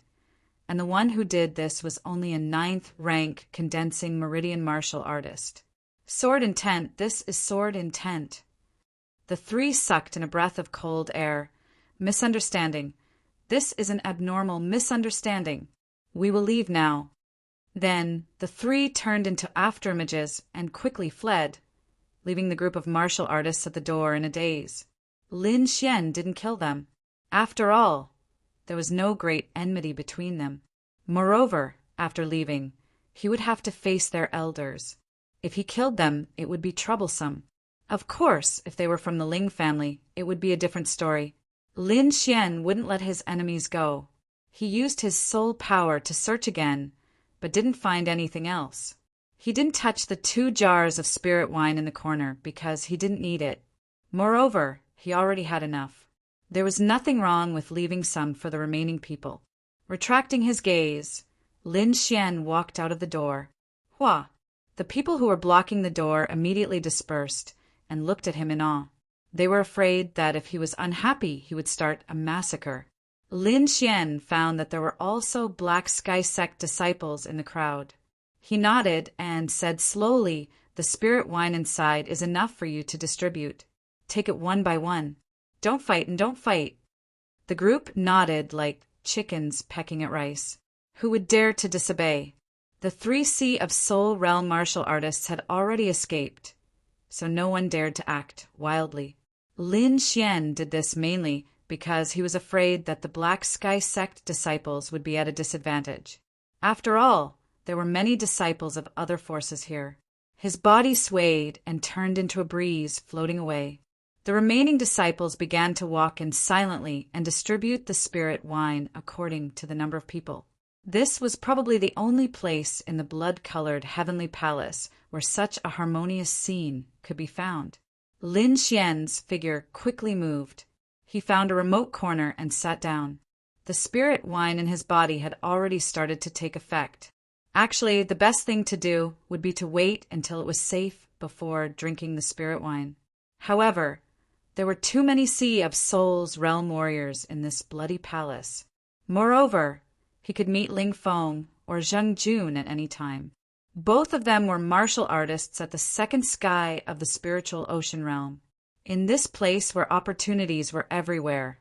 and the one who did this was only a 9th-rank condensing meridian martial artist. Sword intent, this is sword intent. The three sucked in a breath of cold air. Misunderstanding. This is an abnormal misunderstanding. We will leave now. Then the three turned into afterimages and quickly fled, leaving the group of martial artists at the door in a daze. Lin Xian didn't kill them. After all, there was no great enmity between them. Moreover, after leaving, he would have to face their elders. If he killed them, it would be troublesome. Of course, if they were from the Ling family, it would be a different story. Lin Xian wouldn't let his enemies go. He used his soul power to search again, but didn't find anything else. He didn't touch the 2 jars of spirit wine in the corner because he didn't need it. Moreover, he already had enough. There was nothing wrong with leaving some for the remaining people. Retracting his gaze, Lin Xian walked out of the door. Hua! The people who were blocking the door immediately dispersed and looked at him in awe. They were afraid that if he was unhappy, he would start a massacre. Lin Xian found that there were also Black Sky Sect disciples in the crowd. He nodded and said slowly, "The spirit wine inside is enough for you to distribute. Take it one by one. Don't fight and don't fight." The group nodded like chickens pecking at rice. Who would dare to disobey? The 3 Sea of Soul Realm martial artists had already escaped, so no one dared to act wildly. Lin Xian did this mainly because he was afraid that the Black Sky Sect disciples would be at a disadvantage. After all, there were many disciples of other forces here. His body swayed and turned into a breeze floating away. The remaining disciples began to walk in silently and distribute the spirit wine according to the number of people. This was probably the only place in the blood-colored heavenly palace where such a harmonious scene could be found. Lin Xian's figure quickly moved. He found a remote corner and sat down. The spirit wine in his body had already started to take effect. Actually, the best thing to do would be to wait until it was safe before drinking the spirit wine. However, there were too many Sea of Souls realm warriors in this bloody palace. Moreover, he could meet Ling Feng or Zheng Jun at any time. Both of them were martial artists at the second sky of the spiritual ocean realm. In this place where opportunities were everywhere,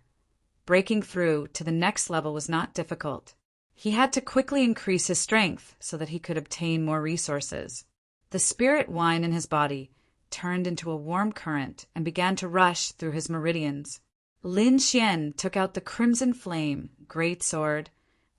breaking through to the next level was not difficult. He had to quickly increase his strength so that he could obtain more resources. The spirit wine in his body turned into a warm current and began to rush through his meridians. Lin Xian took out the crimson flame, great sword,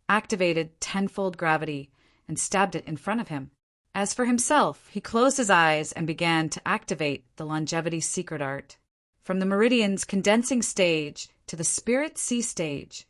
activated tenfold gravity, and stabbed it in front of him. As for himself, he closed his eyes and began to activate the longevity secret art. From the meridian's condensing stage to the spirit sea stage,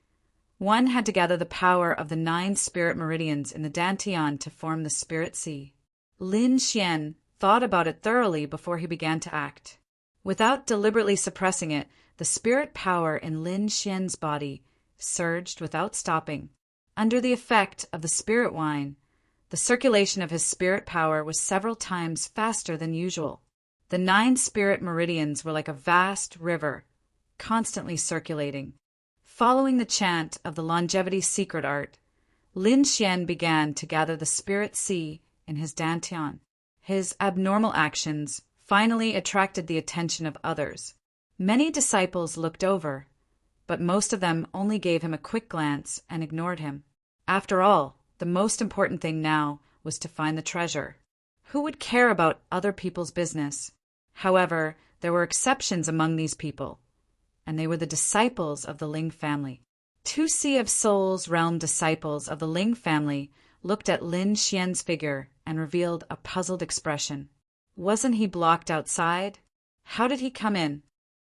one had to gather the power of the 9 spirit meridians in the dantian to form the spirit sea. Lin Xian thought about it thoroughly before he began to act. Without deliberately suppressing it, the spirit power in Lin Xian's body surged without stopping. Under the effect of the spirit wine, the circulation of his spirit power was several times faster than usual. The 9 spirit meridians were like a vast river, constantly circulating. Following the chant of the longevity secret art, Lin Xian began to gather the spirit sea in his dantian. His abnormal actions finally attracted the attention of others. Many disciples looked over, but most of them only gave him a quick glance and ignored him. After all, the most important thing now was to find the treasure. Who would care about other people's business? However, there were exceptions among these people, and they were the disciples of the Ling family. 2 Sea of Souls realm disciples of the Ling family looked at Lin Xian's figure and revealed a puzzled expression. Wasn't he blocked outside? How did he come in?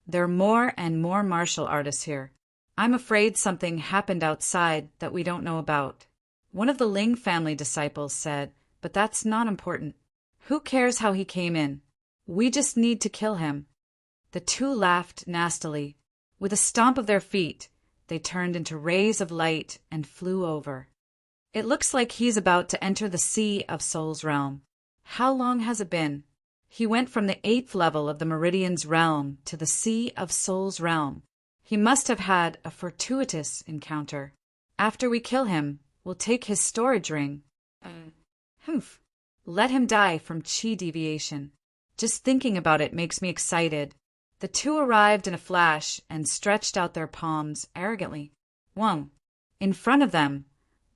There are more and more martial artists here. I'm afraid something happened outside that we don't know about. One of the Ling family disciples said, but that's not important. Who cares how he came in? We just need to kill him. The 2 laughed nastily. With a stomp of their feet, they turned into rays of light and flew over. It looks like he's about to enter the Sea of Souls realm. How long has it been? He went from the 8th level of the Meridian's realm to the Sea of Souls realm. He must have had a fortuitous encounter. After we kill him, we'll take his storage ring. Humph. Let him die from chi deviation. Just thinking about it makes me excited. The two arrived in a flash and stretched out their palms arrogantly. Whoa. In front of them,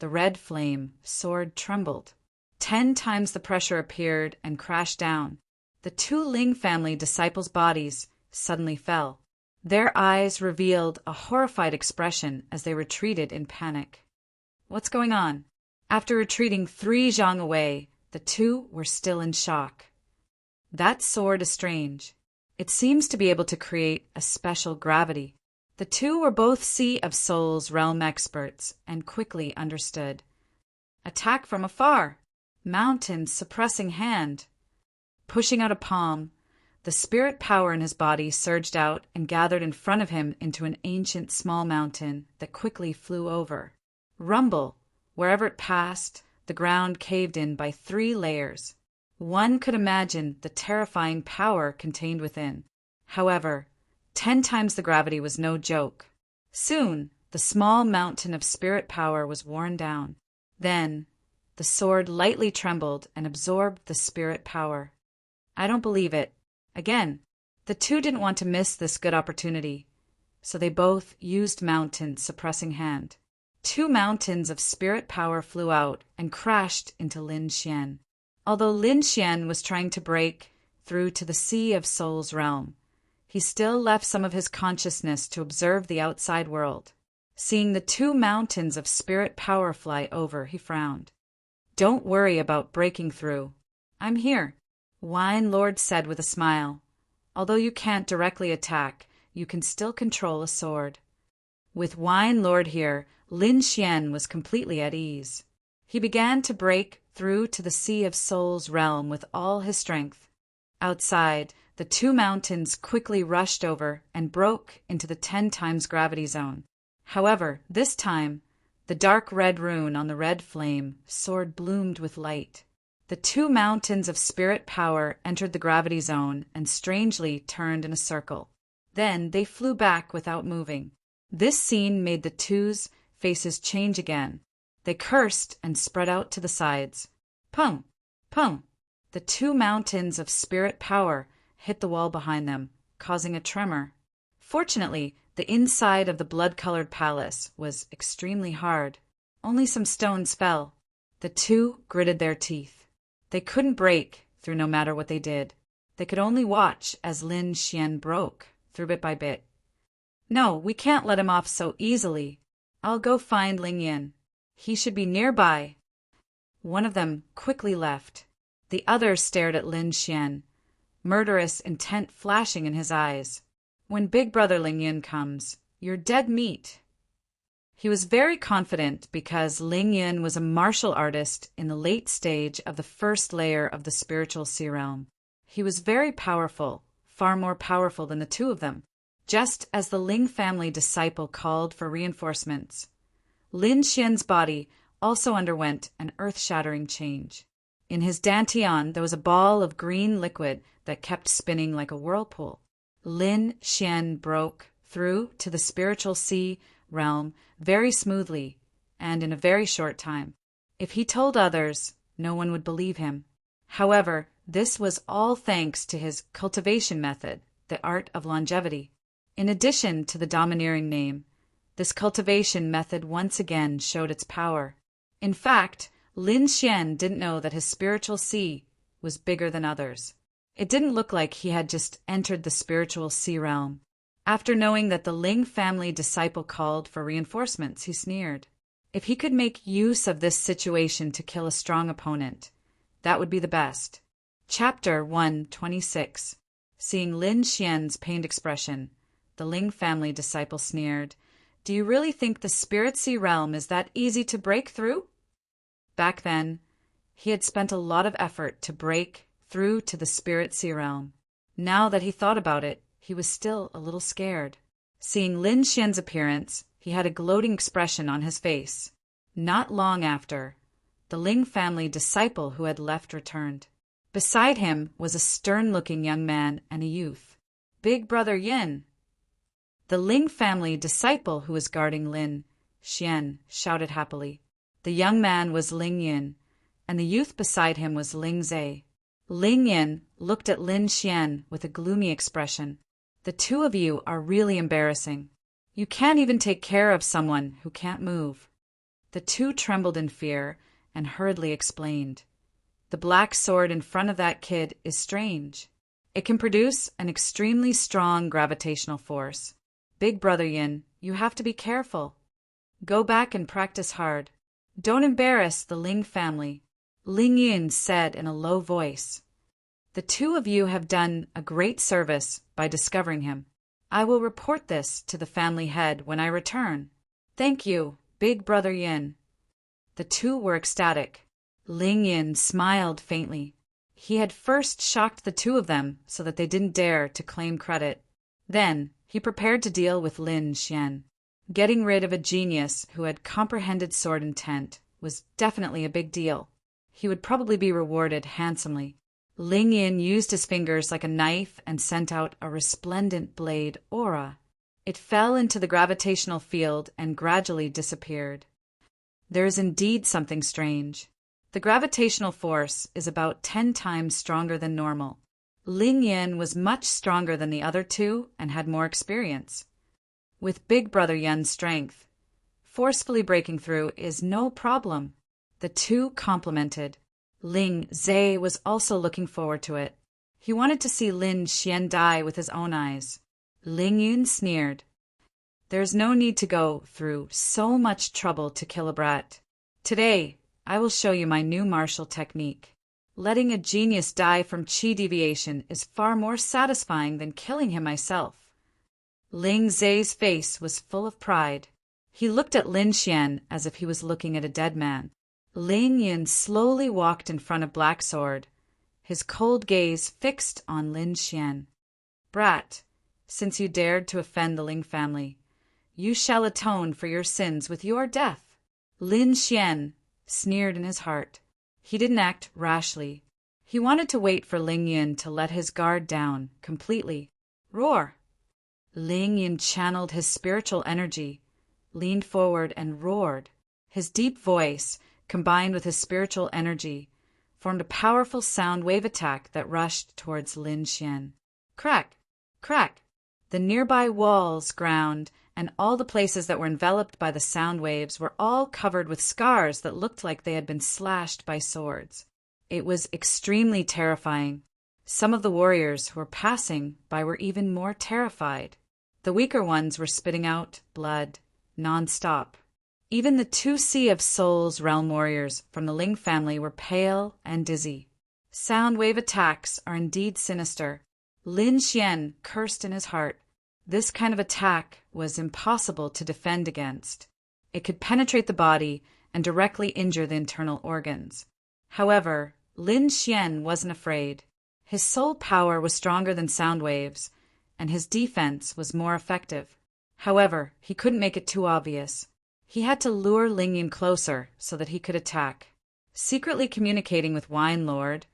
the red flame sword trembled. 10 times the pressure appeared and crashed down. The two Ling family disciples' bodies suddenly fell. Their eyes revealed a horrified expression as they retreated in panic. What's going on? After retreating 3 zhang away, the two were still in shock. That sword is strange. It seems to be able to create a special gravity. The two were both Sea of Souls realm experts and quickly understood. Attack from afar. Mountain suppressing hand. Pushing out a palm, the spirit power in his body surged out and gathered in front of him into an ancient small mountain that quickly flew over. Rumble. Wherever it passed, the ground caved in by 3 layers. One could imagine the terrifying power contained within. However, 10 times the gravity was no joke. Soon, the small mountain of spirit power was worn down. Then, the sword lightly trembled and absorbed the spirit power. I don't believe it. Again, the two didn't want to miss this good opportunity, so they both used mountain suppressing hand. 2 mountains of spirit power flew out and crashed into Lin Xian. Although Lin Xian was trying to break through to the Sea of Souls realm, he still left some of his consciousness to observe the outside world. Seeing the 2 mountains of spirit power fly over, he frowned. Don't worry about breaking through. I'm here, Wine Lord said with a smile. Although you can't directly attack, you can still control a sword. With Wine Lord here, Lin Xian was completely at ease. He began to break through to the Sea of Souls realm with all his strength. Outside, the 2 mountains quickly rushed over and broke into the 10 times gravity zone. However, this time, the dark red rune on the red flame sword bloomed with light. The 2 mountains of spirit power entered the gravity zone and strangely turned in a circle. Then they flew back without moving. This scene made the two's faces change again. They cursed and spread out to the sides. Pung! Pung! The 2 mountains of spirit power hit the wall behind them, causing a tremor. Fortunately, the inside of the blood-colored palace was extremely hard. Only some stones fell. The two gritted their teeth. They couldn't break through no matter what they did. They could only watch as Lin Xian broke through bit by bit. No, we can't let him off so easily. I'll go find Ling Yin. He should be nearby. One of them quickly left. The other stared at Lin Xian, murderous intent flashing in his eyes. When Big Brother Ling Yin comes, you're dead meat. He was very confident because Ling Yin was a martial artist in the late stage of the first layer of the spiritual sea realm. He was very powerful, far more powerful than the two of them. Just as the Ling family disciple called for reinforcements, Lin Xian's body also underwent an earth-shattering change. In his dantian, there was a ball of green liquid that kept spinning like a whirlpool. Lin Xian broke through to the spiritual sea realm very smoothly and in a very short time. If he told others, no one would believe him. However, this was all thanks to his cultivation method, the art of longevity. In addition to the domineering name, this cultivation method once again showed its power. In fact, Lin Xian didn't know that his spiritual sea was bigger than others. It didn't look like he had just entered the spiritual sea realm. After knowing that the Ling family disciple called for reinforcements, he sneered. If he could make use of this situation to kill a strong opponent, that would be the best. Chapter 126. Seeing Lin Xian's pained expression, the Ling family disciple sneered, "Do you really think the spirit sea realm is that easy to break through?" Back then, he had spent a lot of effort to break through to the spirit sea realm. Now that he thought about it, he was still a little scared. Seeing Lin Xian's appearance, he had a gloating expression on his face. Not long after, the Ling family disciple who had left returned. Beside him was a stern-looking young man and a youth. Big Brother Yin. The Ling family disciple who was guarding Lin Xian shouted happily. The young man was Ling Yin, and the youth beside him was Ling Zhe. Ling Yin looked at Lin Xian with a gloomy expression. The two of you are really embarrassing. You can't even take care of someone who can't move. The two trembled in fear and hurriedly explained. The black sword in front of that kid is strange. It can produce an extremely strong gravitational force. Big Brother Yin, you have to be careful. Go back and practice hard. Don't embarrass the Ling family, Ling Yin said in a low voice. The two of you have done a great service by discovering him. I will report this to the family head when I return. Thank you, Big Brother Yin. The two were ecstatic. Ling Yin smiled faintly. He had first shocked the two of them so that they didn't dare to claim credit. Then he prepared to deal with Lin Xian. Getting rid of a genius who had comprehended sword intent was definitely a big deal. He would probably be rewarded handsomely. Ling Yin used his fingers like a knife and sent out a resplendent blade aura. It fell into the gravitational field and gradually disappeared. There is indeed something strange. The gravitational force is about 10 times stronger than normal. Ling Yin was much stronger than the other two and had more experience. With Big Brother Yin's strength, forcefully breaking through is no problem. The two complemented. Ling Zhe was also looking forward to it. He wanted to see Lin Xian die with his own eyes. Ling Yun sneered. There's no need to go through so much trouble to kill a brat. Today, I will show you my new martial technique. Letting a genius die from chi deviation is far more satisfying than killing him myself. Ling Zhe's face was full of pride. He looked at Lin Xian as if he was looking at a dead man. Ling Yin slowly walked in front of Black Sword, his cold gaze fixed on Lin Xian. Brat, since you dared to offend the Ling family, you shall atone for your sins with your death. Lin Xian sneered in his heart. He didn't act rashly. He wanted to wait for Ling Yin to let his guard down completely. Roar! Ling Yin channeled his spiritual energy, leaned forward and roared. His deep voice, combined with his spiritual energy, formed a powerful sound wave attack that rushed towards Lin Xian. Crack! Crack! The nearby walls ground, and all the places that were enveloped by the sound waves were all covered with scars that looked like they had been slashed by swords. It was extremely terrifying. Some of the warriors who were passing by were even more terrified. The weaker ones were spitting out blood non-stop. Even the 2 Sea of Souls realm warriors from the Ling family were pale and dizzy. Sound wave attacks are indeed sinister. Lin Xian cursed in his heart. This kind of attack was impossible to defend against. It could penetrate the body and directly injure the internal organs. However, Lin Xian wasn't afraid. His soul power was stronger than sound waves, and his defense was more effective. However, he couldn't make it too obvious. He had to lure Ling Yin closer so that he could attack. Secretly communicating with Wine Lord,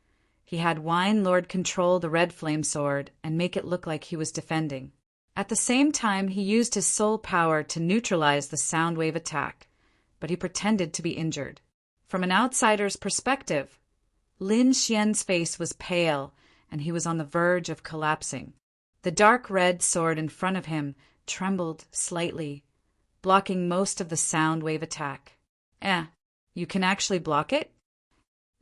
he had Wine Lord control the red flame sword and make it look like he was defending. At the same time, he used his soul power to neutralize the sound wave attack, but he pretended to be injured. From an outsider's perspective, Lin Xian's face was pale and he was on the verge of collapsing. The dark red sword in front of him trembled slightly, blocking most of the sound wave attack. You can actually block it?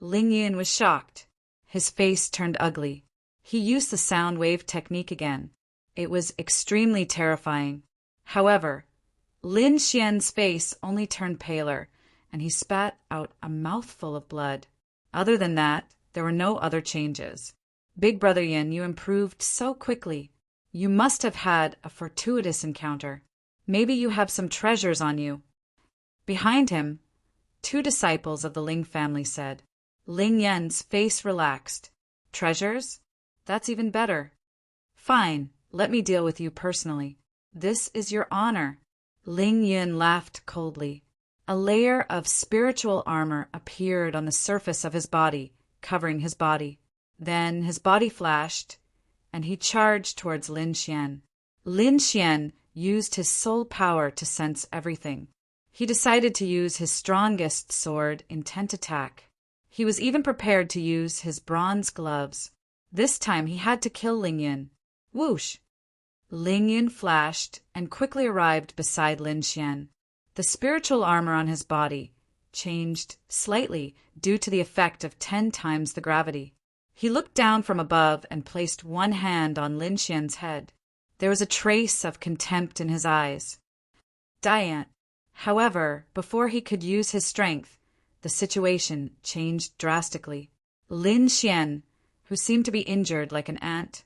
Ling Yin was shocked. His face turned ugly. He used the sound wave technique again. It was extremely terrifying. However, Lin Xian's face only turned paler, and he spat out a mouthful of blood. Other than that, there were no other changes. Big Brother Yin, you improved so quickly. You must have had a fortuitous encounter. Maybe you have some treasures on you. Behind him, 2 disciples of the Ling family said. Ling Yan's face relaxed. Treasures? That's even better. Fine, let me deal with you personally. This is your honor. Ling Yin laughed coldly. A layer of spiritual armor appeared on the surface of his body, covering his body. Then his body flashed, and he charged towards Lin Xian. Lin Xian used his soul power to sense everything. He decided to use his strongest sword intent attack. He was even prepared to use his bronze gloves. This time he had to kill Ling Yin. Whoosh! Ling Yin flashed and quickly arrived beside Lin Xian. The spiritual armor on his body changed slightly due to the effect of 10 times the gravity. He looked down from above and placed one hand on Lin Xian's head. There was a trace of contempt in his eyes. Diane. However, before he could use his strength, the situation changed drastically. Lin Xian, who seemed to be injured like an ant,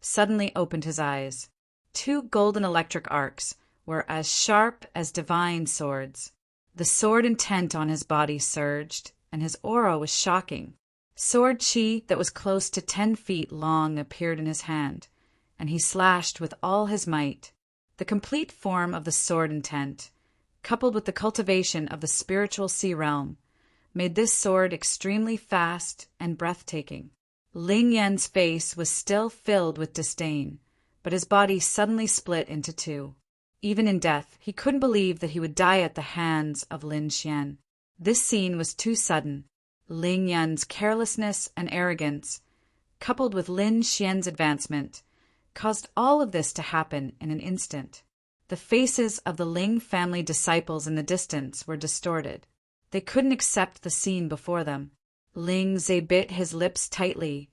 suddenly opened his eyes. 2 golden electric arcs were as sharp as divine swords. The sword intent on his body surged, and his aura was shocking. Sword chi that was close to 10 feet long appeared in his hand, and he slashed with all his might. The complete form of the sword intent, coupled with the cultivation of the spiritual sea realm, made this sword extremely fast and breathtaking. Ling Yan's face was still filled with disdain, but his body suddenly split into 2. Even in death, he couldn't believe that he would die at the hands of Lin Xian. This scene was too sudden. Ling Yan's carelessness and arrogance, coupled with Lin Xian's advancement, caused all of this to happen in an instant. The faces of the Ling family disciples in the distance were distorted. They couldn't accept the scene before them. Ling Zhe bit his lips tightly,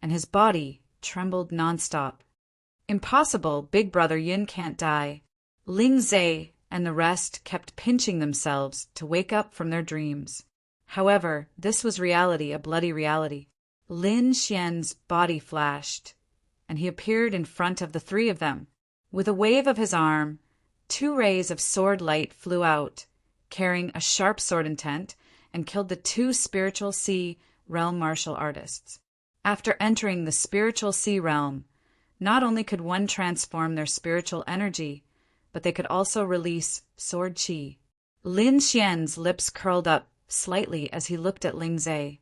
and his body trembled nonstop. Impossible, Big Brother Yin can't die. Ling Zhe and the rest kept pinching themselves to wake up from their dreams. However, this was reality, a bloody reality. Lin Xian's body flashed, and he appeared in front of the 3 of them. With a wave of his arm, 2 rays of sword light flew out, carrying a sharp sword intent, and killed the 2 spiritual sea realm martial artists. After entering the spiritual sea realm, not only could one transform their spiritual energy, but they could also release sword chi. Lin Xian's lips curled up slightly as he looked at Ling Zhe.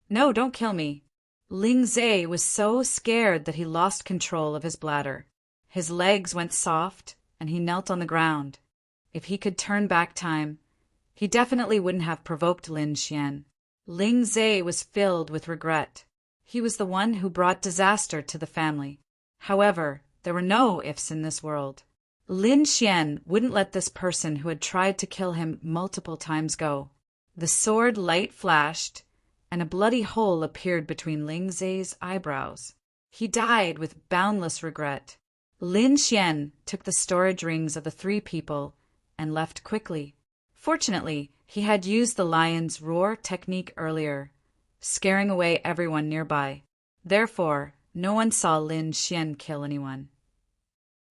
No, don't kill me. Ling Zhe was so scared that he lost control of his bladder. His legs went soft, and he knelt on the ground. If he could turn back time, he definitely wouldn't have provoked Lin Xian. Ling Zhe was filled with regret. He was the one who brought disaster to the family. However, there were no ifs in this world. Lin Xian wouldn't let this person who had tried to kill him multiple times go. The sword light flashed, and a bloody hole appeared between Ling Zhe's eyebrows. He died with boundless regret. Lin Xian took the storage rings of the 3 people and left quickly. Fortunately, he had used the lion's roar technique earlier, scaring away everyone nearby. Therefore, no one saw Lin Xian kill anyone.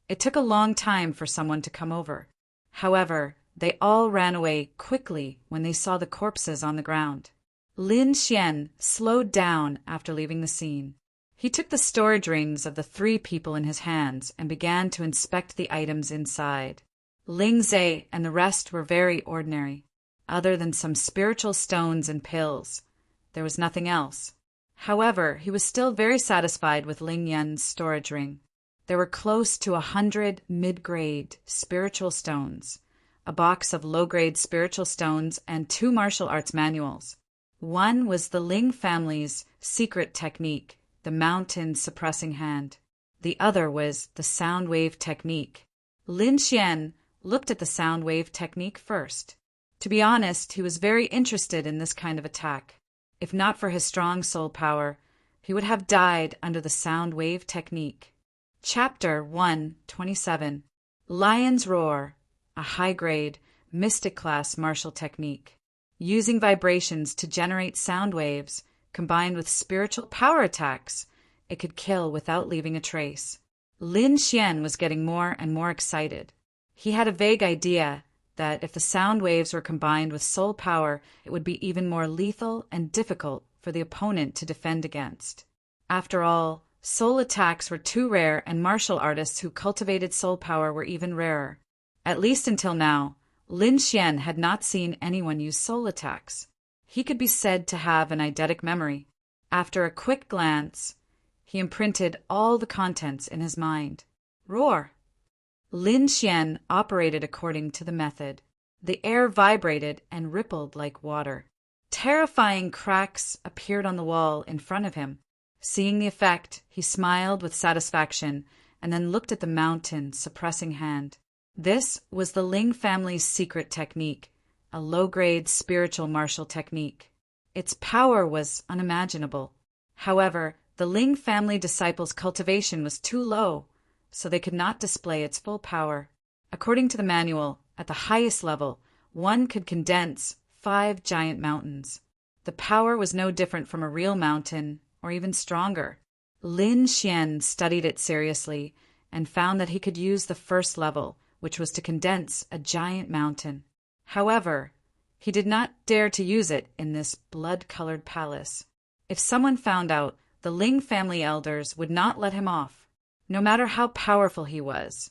It took a long time for someone to come over. However, they all ran away quickly when they saw the corpses on the ground. Lin Xian slowed down after leaving the scene. He took the storage rings of the 3 people in his hands and began to inspect the items inside. Ling Zhe and the rest were very ordinary. Other than some spiritual stones and pills, there was nothing else. However, he was still very satisfied with Ling Yan's storage ring. There were close to 100 mid-grade spiritual stones, a box of low-grade spiritual stones, and 2 martial arts manuals. One was the Ling family's secret technique, the mountain suppressing hand. The other was the sound wave technique. Lin Xian looked at the sound wave technique first. To be honest, he was very interested in this kind of attack. If not for his strong soul power, he would have died under the sound wave technique. Chapter 127. Lion's Roar, a high-grade, mystic-class martial technique. Using vibrations to generate sound waves, combined with spiritual power attacks, it could kill without leaving a trace. Lin Xian was getting more and more excited. He had a vague idea that if the sound waves were combined with soul power, it would be even more lethal and difficult for the opponent to defend against. After all, soul attacks were too rare, and martial artists who cultivated soul power were even rarer. At least until now, Lin Xian had not seen anyone use soul attacks. He could be said to have an eidetic memory. After a quick glance, he imprinted all the contents in his mind. Roar! Lin Xian operated according to the method. The air vibrated and rippled like water. Terrifying cracks appeared on the wall in front of him. Seeing the effect, he smiled with satisfaction and then looked at the mountain, suppressing hand. This was the Ling family's secret technique, a low-grade spiritual martial technique. Its power was unimaginable. However, the Ling family disciples' cultivation was too low, so they could not display its full power. According to the manual, at the highest level, one could condense 5 giant mountains. The power was no different from a real mountain, or even stronger. Lin Xian studied it seriously and found that he could use the first level, which was to condense a giant mountain. However, he did not dare to use it in this blood-colored palace. If someone found out, the Ling family elders would not let him off, no matter how powerful he was.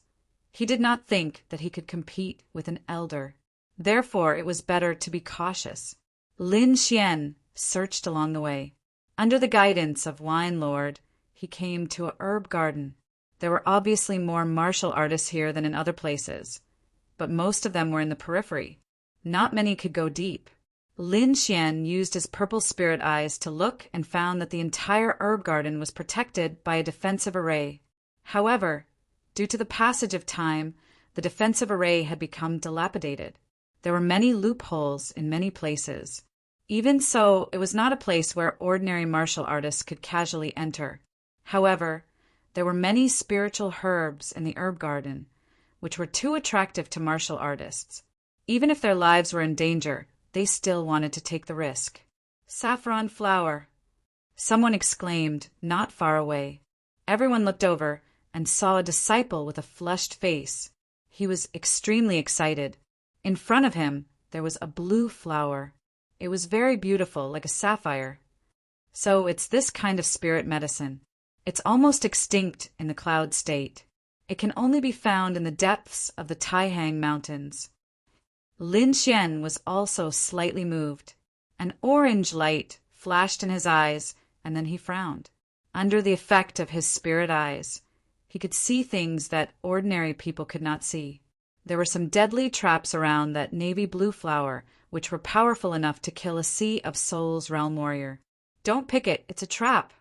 He did not think that he could compete with an elder. Therefore, it was better to be cautious. Lin Xian searched along the way. Under the guidance of Wine Lord, he came to a herb garden. There were obviously more martial artists here than in other places, but most of them were in the periphery. Not many could go deep. Lin Xian used his purple spirit eyes to look and found that the entire herb garden was protected by a defensive array. However, due to the passage of time, the defensive array had become dilapidated. There were many loopholes in many places. Even so, it was not a place where ordinary martial artists could casually enter. However, there were many spiritual herbs in the herb garden, which were too attractive to martial artists. Even if their lives were in danger, they still wanted to take the risk. Saffron flower! Someone exclaimed, not far away. Everyone looked over and saw a disciple with a flushed face. He was extremely excited. In front of him, there was a blue flower. It was very beautiful, like a sapphire. So it's this kind of spirit medicine. It's almost extinct in the cloud state. It can only be found in the depths of the Taihang Mountains. Lin Xian was also slightly moved. An orange light flashed in his eyes, and then he frowned. Under the effect of his spirit eyes, he could see things that ordinary people could not see. There were some deadly traps around that navy blue flower, which were powerful enough to kill a Sea of Souls realm warrior. Don't pick it, it's a trap,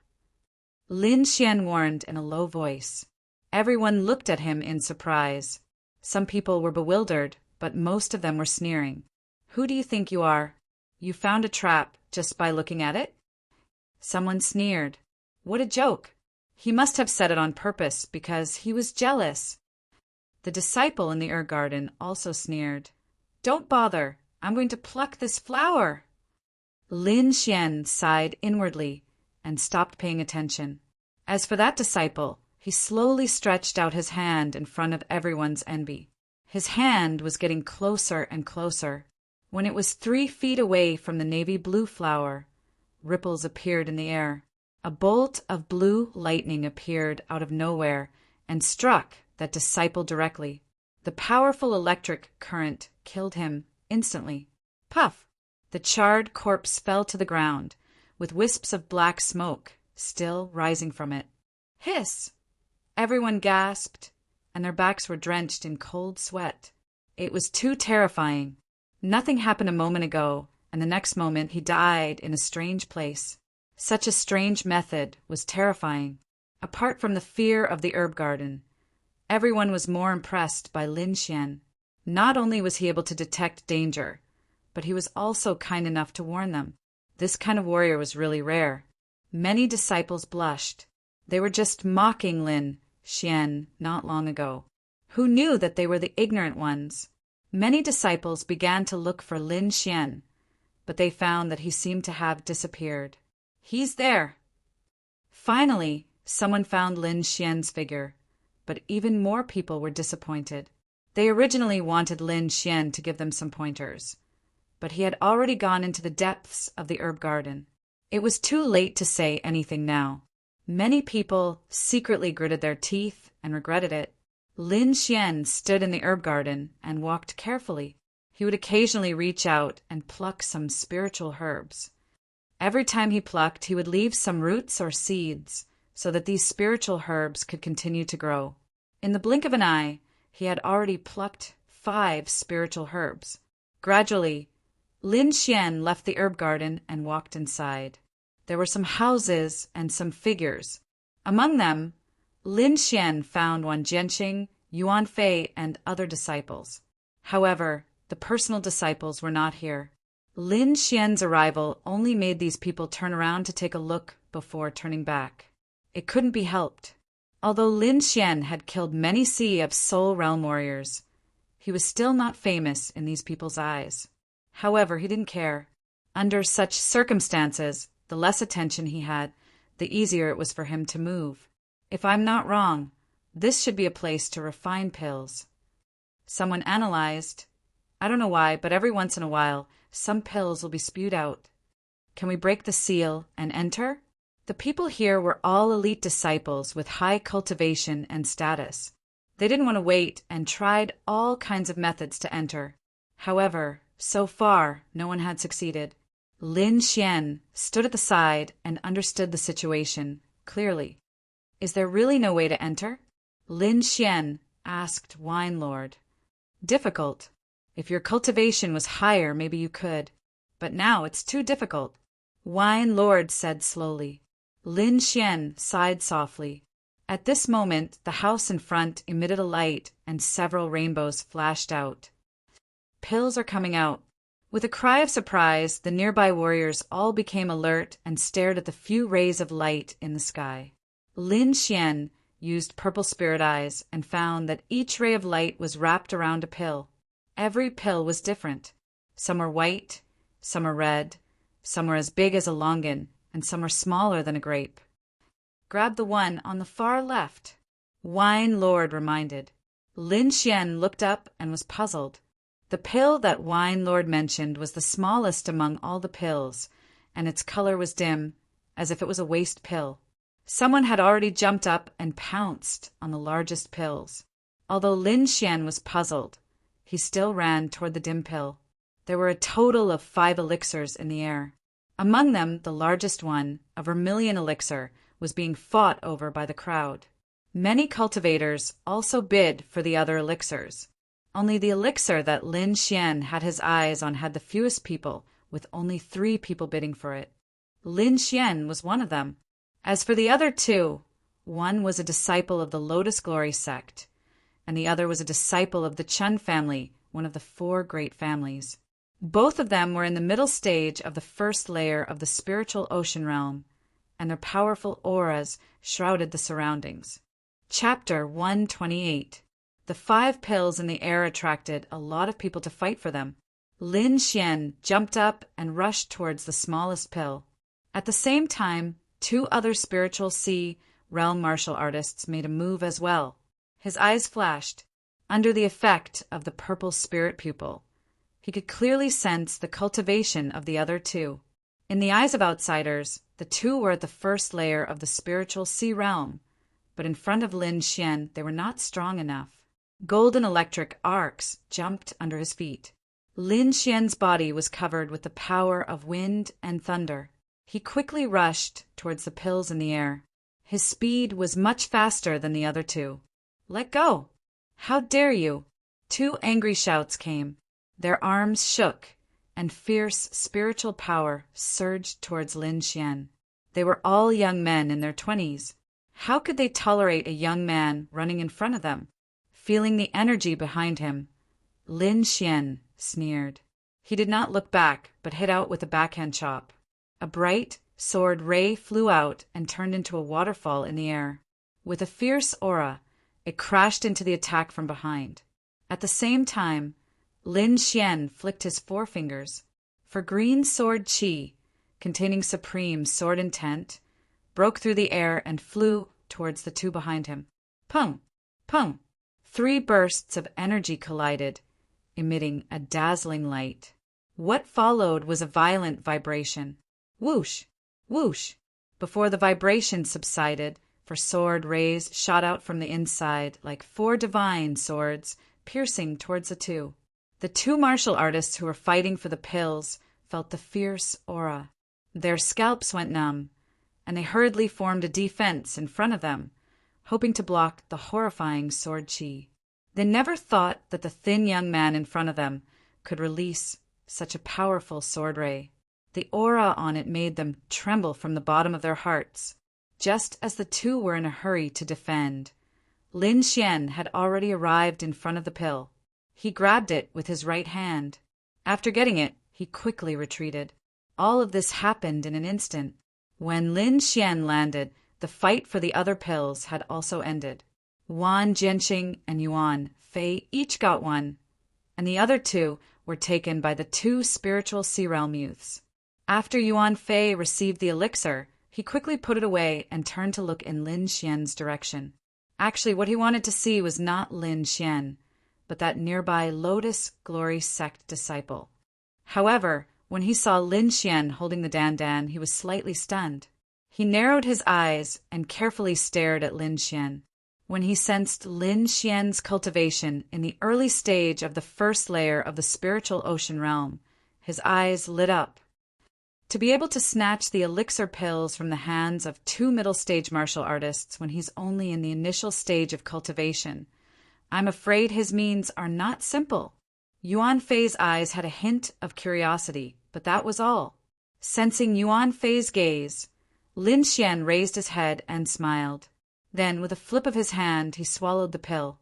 Lin Xian warned in a low voice. Everyone looked at him in surprise. Some people were bewildered, but most of them were sneering. Who do you think you are? You found a trap just by looking at it? Someone sneered. What a joke! He must have said it on purpose because he was jealous. The disciple in the garden also sneered. Don't bother. I'm going to pluck this flower. Lin Xian sighed inwardly and stopped paying attention. As for that disciple, he slowly stretched out his hand in front of everyone's envy. His hand was getting closer and closer. When it was 3 feet away from the navy blue flower, ripples appeared in the air. A bolt of blue lightning appeared out of nowhere and struck that disciple directly. The powerful electric current killed him instantly. Puff! The charred corpse fell to the ground, with wisps of black smoke still rising from it. Hiss! Everyone gasped, and their backs were drenched in cold sweat. It was too terrifying. Nothing happened a moment ago, and the next moment he died in a strange place. Such a strange method was terrifying. Apart from the fear of the herb garden, everyone was more impressed by Lin Xian. Not only was he able to detect danger, but he was also kind enough to warn them. This kind of warrior was really rare. Many disciples blushed. They were just mocking Lin Xian not long ago. Who knew that they were the ignorant ones? Many disciples began to look for Lin Xian, but they found that he seemed to have disappeared. He's there! Finally, someone found Lin Xian's figure, but even more people were disappointed. They originally wanted Lin Xian to give them some pointers, but he had already gone into the depths of the herb garden. It was too late to say anything now. Many people secretly gritted their teeth and regretted it. Lin Xian stood in the herb garden and walked carefully. He would occasionally reach out and pluck some spiritual herbs. Every time he plucked, he would leave some roots or seeds so that these spiritual herbs could continue to grow. In the blink of an eye, he had already plucked 5 spiritual herbs. Gradually, Lin Xian left the herb garden and walked inside. There were some houses and some figures. Among them, Lin Xian found one Jianxing, Yuan Fei, and other disciples. However, the personal disciples were not here. Lin Xian's arrival only made these people turn around to take a look before turning back. It couldn't be helped. Although Lin Xian had killed many Sea of Soul Realm warriors, he was still not famous in these people's eyes. However, he didn't care. Under such circumstances, the less attention he had, the easier it was for him to move. If I'm not wrong, this should be a place to refine pills. Someone analyzed. I don't know why, but every once in a while, some pills will be spewed out. Can we break the seal and enter? The people here were all elite disciples with high cultivation and status. They didn't want to wait and tried all kinds of methods to enter. However, so far, no one had succeeded. Lin Xian stood at the side and understood the situation clearly. Is there really no way to enter? Lin Xian asked Wine Lord. Difficult. If your cultivation was higher, maybe you could. But now it's too difficult. Wine Lord said slowly. Lin Xian sighed softly. At this moment, the house in front emitted a light and several rainbows flashed out. Pills are coming out. With a cry of surprise, the nearby warriors all became alert and stared at the few rays of light in the sky. Lin Xian used purple spirit eyes and found that each ray of light was wrapped around a pill. Every pill was different. Some were white, some were red, some were as big as a longan, and some were smaller than a grape. Grab the one on the far left, Wine Lord reminded. Lin Xian looked up and was puzzled. The pill that Wine Lord mentioned was the smallest among all the pills, and its color was dim, as if it was a waste pill. Someone had already jumped up and pounced on the largest pills. Although Lin Xian was puzzled, he still ran toward the dim pill. There were a total of 5 elixirs in the air. Among them, the largest one, a vermilion elixir, was being fought over by the crowd. Many cultivators also bid for the other elixirs. Only the elixir that Lin Xian had his eyes on had the fewest people, with only 3 people bidding for it. Lin Xian was one of them. As for the other 2, one was a disciple of the Lotus Glory sect, and the other was a disciple of the Chun family, one of the 4 great families. Both of them were in the middle stage of the first layer of the spiritual ocean realm, and their powerful auras shrouded the surroundings. Chapter 128. The 5 pills in the air attracted a lot of people to fight for them. Lin Xian jumped up and rushed towards the smallest pill. At the same time, 2 other spiritual sea realm martial artists made a move as well. His eyes flashed. Under the effect of the purple spirit pupil, he could clearly sense the cultivation of the other 2. In the eyes of outsiders, the 2 were at the first layer of the spiritual sea realm, but in front of Lin Xian they were not strong enough. Golden electric arcs jumped under his feet. Lin Xian's body was covered with the power of wind and thunder. He quickly rushed towards the pills in the air. His speed was much faster than the other 2. Let go! How dare you! 2 angry shouts came. Their arms shook, and fierce spiritual power surged towards Lin Xian. They were all young men in their 20s. How could they tolerate a young man running in front of them? Feeling the energy behind him, Lin Xian sneered. He did not look back, but hit out with a backhand chop. A bright sword ray flew out and turned into a waterfall in the air. With a fierce aura, it crashed into the attack from behind. At the same time, Lin Xian flicked his forefingers, for green sword chi, containing supreme sword intent, broke through the air and flew towards the 2 behind him. Pung! Pung! 3 bursts of energy collided, emitting a dazzling light. What followed was a violent vibration. Whoosh! Whoosh! Before the vibration subsided, for sword rays shot out from the inside like 4 divine swords, piercing towards the 2. The two martial artists who were fighting for the pills felt the fierce aura. Their scalps went numb, and they hurriedly formed a defense in front of them, hoping to block the horrifying sword chi. They never thought that the thin young man in front of them could release such a powerful sword ray. The aura on it made them tremble from the bottom of their hearts. Just as the two were in a hurry to defend, Lin Xian had already arrived in front of the pill. He grabbed it with his right hand. After getting it, he quickly retreated. All of this happened in an instant. When Lin Xian landed, the fight for the other pills had also ended. Wan Jianqing and Yuan Fei each got one, and the other two were taken by the two spiritual Sea Realm youths. After Yuan Fei received the elixir, he quickly put it away and turned to look in Lin Xian's direction. Actually, what he wanted to see was not Lin Xian, but that nearby Lotus Glory sect disciple. However, when he saw Lin Xian holding the dandan, he was slightly stunned. He narrowed his eyes and carefully stared at Lin Xian. When he sensed Lin Xian's cultivation in the early stage of the first layer of the spiritual ocean realm, his eyes lit up. To be able to snatch the elixir pills from the hands of two middle-stage martial artists when he's only in the initial stage of cultivation, I'm afraid his means are not simple. Yuan Fei's eyes had a hint of curiosity, but that was all. Sensing Yuan Fei's gaze, Lin Xian raised his head and smiled. Then, with a flip of his hand, he swallowed the pill.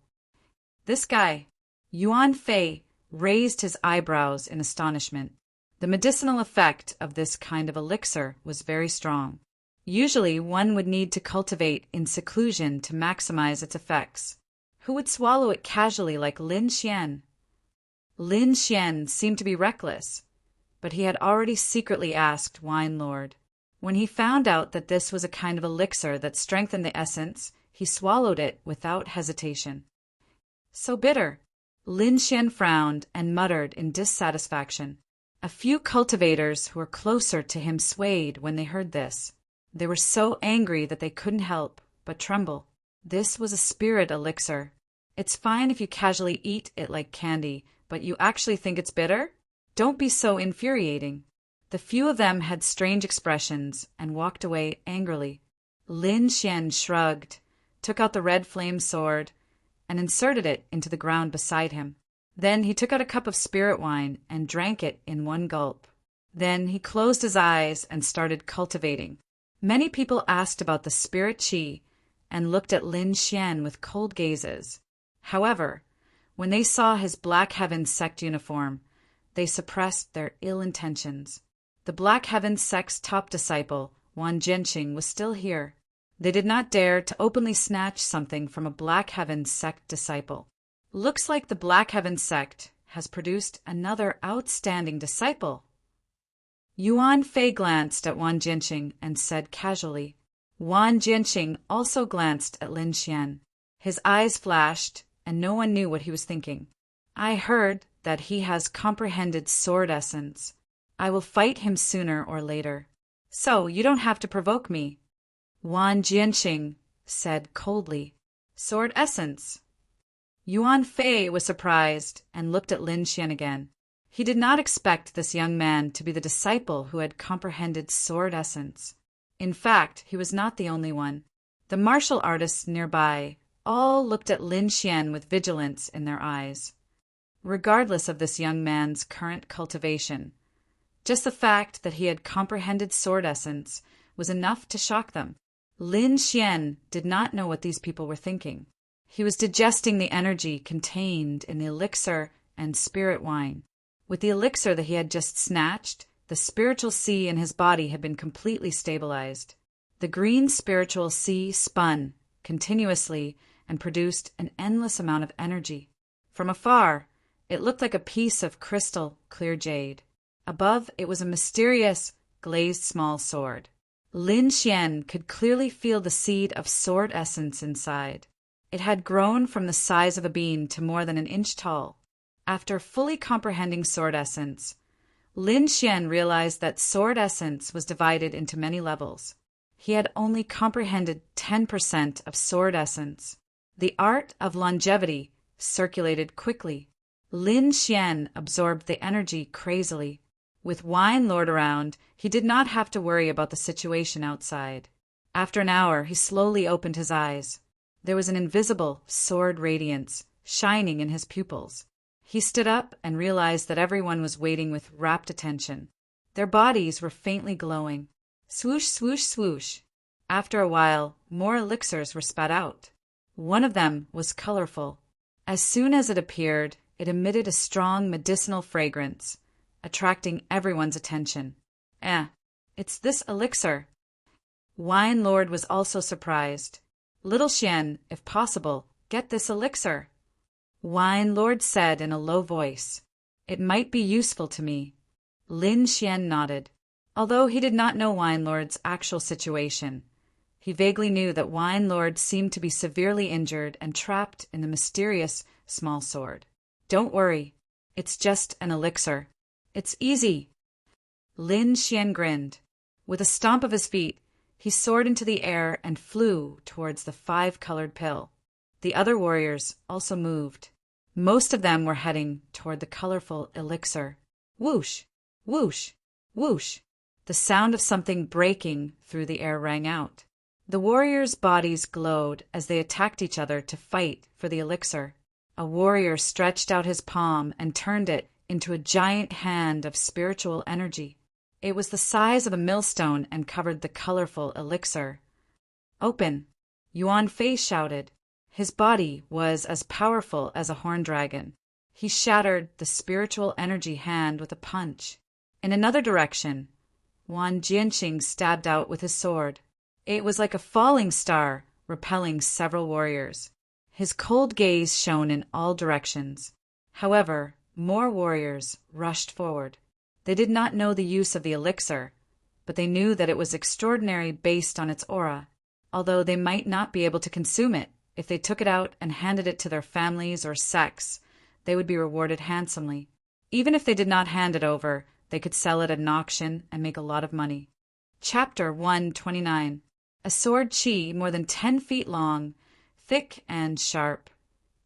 This guy, Yuan Fei, raised his eyebrows in astonishment. The medicinal effect of this kind of elixir was very strong. Usually, one would need to cultivate in seclusion to maximize its effects. Who would swallow it casually like Lin Xian? Lin Xian seemed to be reckless, but he had already secretly asked Wine Lord. When he found out that this was a kind of elixir that strengthened the essence, he swallowed it without hesitation. So bitter. Lin Xian frowned and muttered in dissatisfaction. A few cultivators who were closer to him swayed when they heard this. They were so angry that they couldn't help but tremble. This was a spirit elixir. It's fine if you casually eat it like candy, but you actually think it's bitter? Don't be so infuriating. The few of them had strange expressions and walked away angrily. Lin Xian shrugged, took out the red flame sword, and inserted it into the ground beside him. Then he took out a cup of spirit wine and drank it in one gulp. Then he closed his eyes and started cultivating. Many people asked about the spirit qi and looked at Lin Xian with cold gazes. However, when they saw his Black Heaven sect uniform, they suppressed their ill intentions. The Black Heaven sect's top disciple, Wan Jianqing, was still here. They did not dare to openly snatch something from a Black Heaven sect disciple. Looks like the Black Heaven sect has produced another outstanding disciple. Yuan Fei glanced at Wan Jianqing and said casually. Wan Jianqing also glanced at Lin Xian. His eyes flashed, and no one knew what he was thinking. I heard that he has comprehended sword essence. I will fight him sooner or later. So you don't have to provoke me. Wan Jianqing said coldly. Sword essence. Yuan Fei was surprised and looked at Lin Xian again. He did not expect this young man to be the disciple who had comprehended sword essence. In fact, he was not the only one. The martial artists nearby all looked at Lin Xian with vigilance in their eyes. Regardless of this young man's current cultivation, just the fact that he had comprehended sword essence was enough to shock them. Lin Xian did not know what these people were thinking. He was digesting the energy contained in the elixir and spirit wine. With the elixir that he had just snatched, the spiritual sea in his body had been completely stabilized. The green spiritual sea spun continuously and produced an endless amount of energy. From afar, it looked like a piece of crystal clear jade. Above, it was a mysterious, glazed small sword. Lin Xian could clearly feel the seed of sword essence inside. It had grown from the size of a bean to more than an inch tall. After fully comprehending sword essence, Lin Xian realized that sword essence was divided into many levels. He had only comprehended 10% of sword essence. The art of longevity circulated quickly. Lin Xian absorbed the energy crazily. With Wine Lord around, he did not have to worry about the situation outside. After an hour, he slowly opened his eyes. There was an invisible sword radiance shining in his pupils. He stood up and realized that everyone was waiting with rapt attention. Their bodies were faintly glowing. Swoosh, swoosh, swoosh. After a while, more elixirs were spat out. One of them was colorful. As soon as it appeared, it emitted a strong medicinal fragrance, attracting everyone's attention. It's this elixir. Wine Lord was also surprised. Little Xian, if possible, get this elixir. Wine Lord said in a low voice, "It might be useful to me." Lin Xian nodded. Although he did not know Wine Lord's actual situation, he vaguely knew that Wine Lord seemed to be severely injured and trapped in the mysterious small sword. "Don't worry. It's just an elixir. It's easy." Lin Xian grinned. With a stomp of his feet, he soared into the air and flew towards the 5-colored pill. The other warriors also moved. Most of them were heading toward the colorful elixir. Whoosh! Whoosh! Whoosh! The sound of something breaking through the air rang out. The warriors' bodies glowed as they attacked each other to fight for the elixir. A warrior stretched out his palm and turned it into a giant hand of spiritual energy. It was the size of a millstone and covered the colorful elixir. "Open!" Yuan Fei shouted. His body was as powerful as a horned dragon. He shattered the spiritual energy hand with a punch. In another direction, Wan Jianqing stabbed out with his sword. It was like a falling star, repelling several warriors. His cold gaze shone in all directions. However, more warriors rushed forward. They did not know the use of the elixir, but they knew that it was extraordinary based on its aura, although they might not be able to consume it. If they took it out and handed it to their families or sects, they would be rewarded handsomely. Even if they did not hand it over, they could sell it at an auction and make a lot of money. Chapter 129. A sword chi more than 10 feet long, thick and sharp,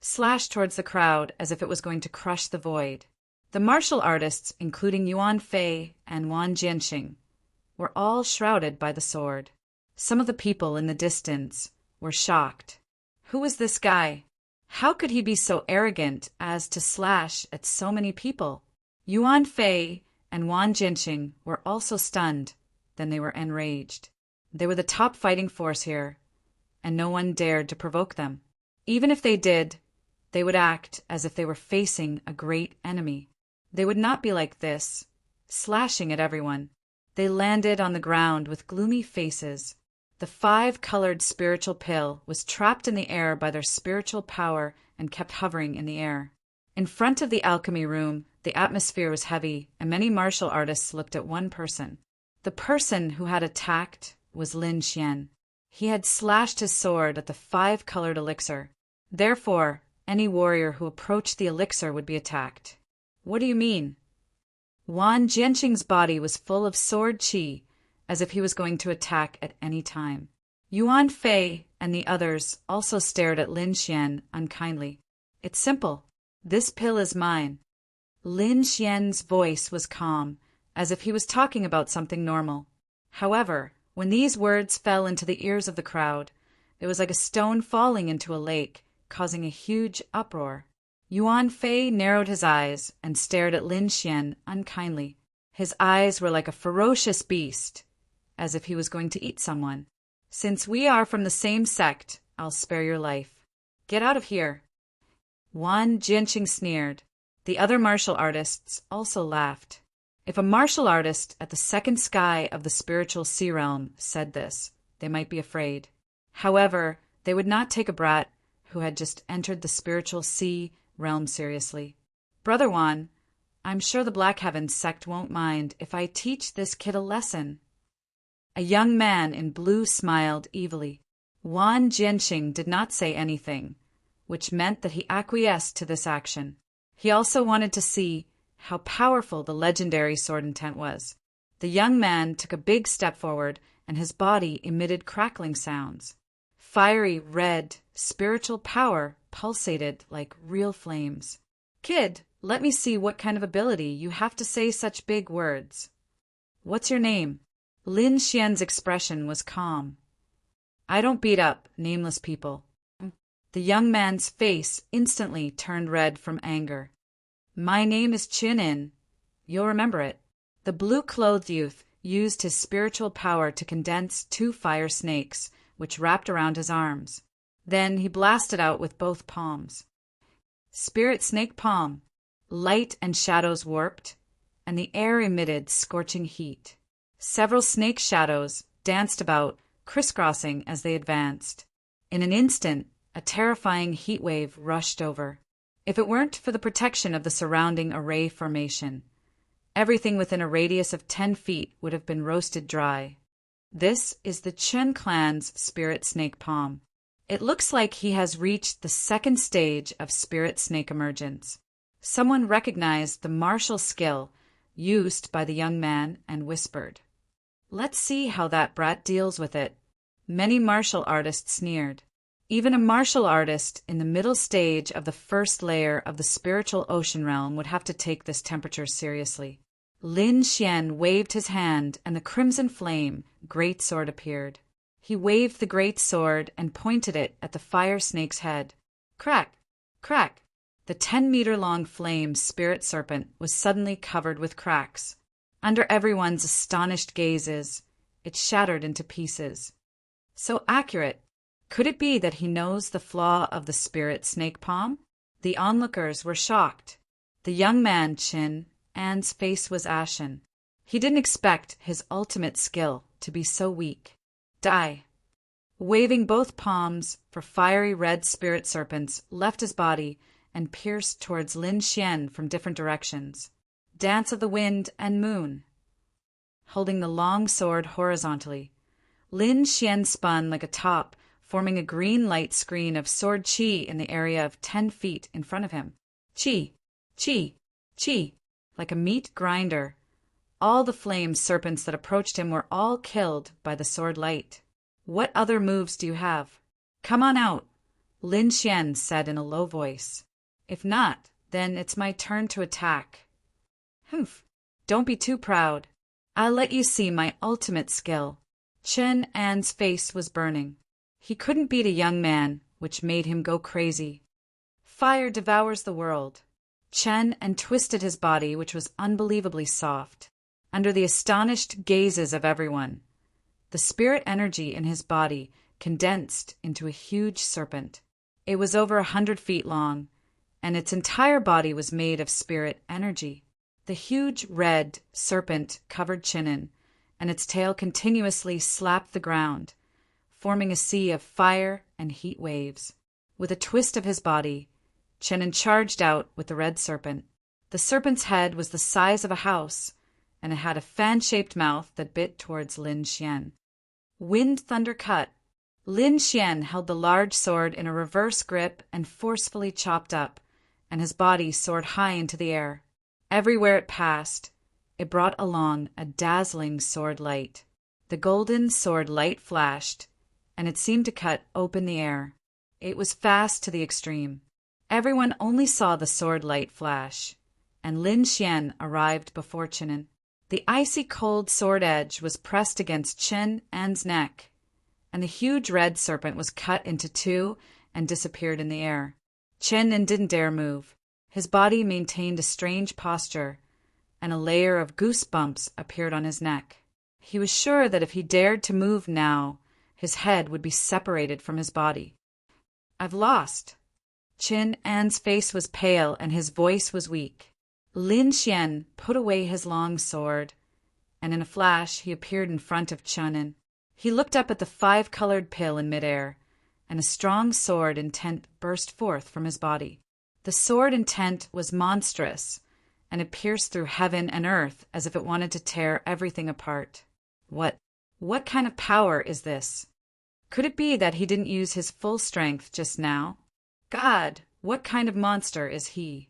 slashed towards the crowd as if it was going to crush the void. The martial artists, including Yuan Fei and Wan Jianqing, were all shrouded by the sword. Some of the people in the distance were shocked. Who was this guy? How could he be so arrogant as to slash at so many people? Yuan Fei and Wan Jianqing were also stunned. Then they were enraged. They were the top fighting force here, and no one dared to provoke them. Even if they did, they would act as if they were facing a great enemy. They would not be like this, slashing at everyone. They landed on the ground with gloomy faces. The 5-colored spiritual pill was trapped in the air by their spiritual power and kept hovering in the air. In front of the alchemy room, the atmosphere was heavy, and many martial artists looked at one person. The person who had attacked was Lin Xian. He had slashed his sword at the 5-colored elixir. Therefore, any warrior who approached the elixir would be attacked. What do you mean? Wan Jianqing's body was full of sword chi, as if he was going to attack at any time. Yuan Fei and the others also stared at Lin Xian unkindly. "It's simple. This pill is mine." Lin Xian's voice was calm, as if he was talking about something normal. However, when these words fell into the ears of the crowd, it was like a stone falling into a lake, causing a huge uproar. Yuan Fei narrowed his eyes and stared at Lin Xian unkindly. His eyes were like a ferocious beast, as if he was going to eat someone. "Since we are from the same sect, I'll spare your life. Get out of here." Wan Jianqing sneered. The other martial artists also laughed. If a martial artist at the second sky of the spiritual sea realm said this, they might be afraid. However, they would not take a brat who had just entered the spiritual sea realm seriously. "Brother Wan, I'm sure the Black Heaven sect won't mind if I teach this kid a lesson." A young man in blue smiled evilly. Wan Jianqing did not say anything, which meant that he acquiesced to this action. He also wanted to see how powerful the legendary sword intent was. The young man took a big step forward, and his body emitted crackling sounds. Fiery red, spiritual power pulsated like real flames. "Kid, Let me see what kind of ability you have to say such big words. What's your name? Lin Xian's expression was calm. I don't beat up nameless people. The young man's face instantly turned red from anger. My name is Chinin. You'll remember it. The blue-clothed youth used his spiritual power to condense 2 fire snakes, which wrapped around his arms. Then he blasted out with both palms. Spirit snake palm. Light and shadows warped, and the air emitted scorching heat. Several snake shadows danced about, crisscrossing as they advanced. In an instant, a terrifying heat wave rushed over. If it weren't for the protection of the surrounding array formation, everything within a radius of 10 feet would have been roasted dry. This is the Chen clan's spirit snake palm. It looks like he has reached the 2nd stage of spirit snake emergence. Someone recognized the martial skill used by the young man and whispered, Let's see how that brat deals with it. Many martial artists sneered. Even a martial artist in the middle stage of the 1st layer of the spiritual ocean realm would have to take this temperature seriously. Lin Xian waved his hand, and the crimson flame great sword appeared. He waved the great sword and pointed it at the fire snake's head. Crack! Crack! The 10-meter-long flame spirit serpent was suddenly covered with cracks. Under everyone's astonished gazes, it shattered into pieces. So accurate! Could it be that he knows the flaw of the spirit snake palm? The onlookers were shocked. The young man, Qin An's face was ashen. He didn't expect his ultimate skill to be so weak. Die! Waving both palms for fiery red spirit serpents left his body and pierced towards Lin Xian from different directions. Dance of the wind and moon. Holding the long sword horizontally, Lin Xian spun like a top, forming a green light screen of sword qi in the area of 10 feet in front of him. Qi, qi, qi, like a meat grinder. All the flame serpents that approached him were all killed by the sword light. What other moves do you have? Come on out, Lin Xian said in a low voice. If not, then it's my turn to attack. Humph, don't be too proud. I'll let you see my ultimate skill. Chen An's face was burning. He couldn't beat a young man, which made him go crazy. Fire devours the world. Chen An twisted his body, which was unbelievably soft. Under the astonished gazes of everyone, the spirit energy in his body condensed into a huge serpent. It was over 100 feet long, and its entire body was made of spirit energy. The huge red serpent covered Chinin, and its tail continuously slapped the ground, forming a sea of fire and heat waves. With a twist of his body, Chinin charged out with the red serpent. The serpent's head was the size of a house, and it had a fan-shaped mouth that bit towards Lin Xian. Wind thunder cut. Lin Xian held the large sword in a reverse grip and forcefully chopped up, and his body soared high into the air. Everywhere it passed, it brought along a dazzling sword light. The golden sword light flashed, and it seemed to cut open the air. It was fast to the extreme. Everyone only saw the sword light flash, and Lin Xian arrived before Chinin. The icy cold sword edge was pressed against Chen An's neck, and the huge red serpent was cut into 2 and disappeared in the air. Chen An didn't dare move. His body maintained a strange posture, and a layer of goosebumps appeared on his neck. He was sure that if he dared to move now, his head would be separated from his body. I've lost. Chen An's face was pale and his voice was weak. Lin Xian put away his long sword, and in a flash he appeared in front of Chen An. He looked up at the 5-colored pill in midair, and a strong sword intent burst forth from his body. The sword intent was monstrous, and it pierced through heaven and earth as if it wanted to tear everything apart. What kind of power is this? Could it be that he didn't use his full strength just now? God, what kind of monster is he?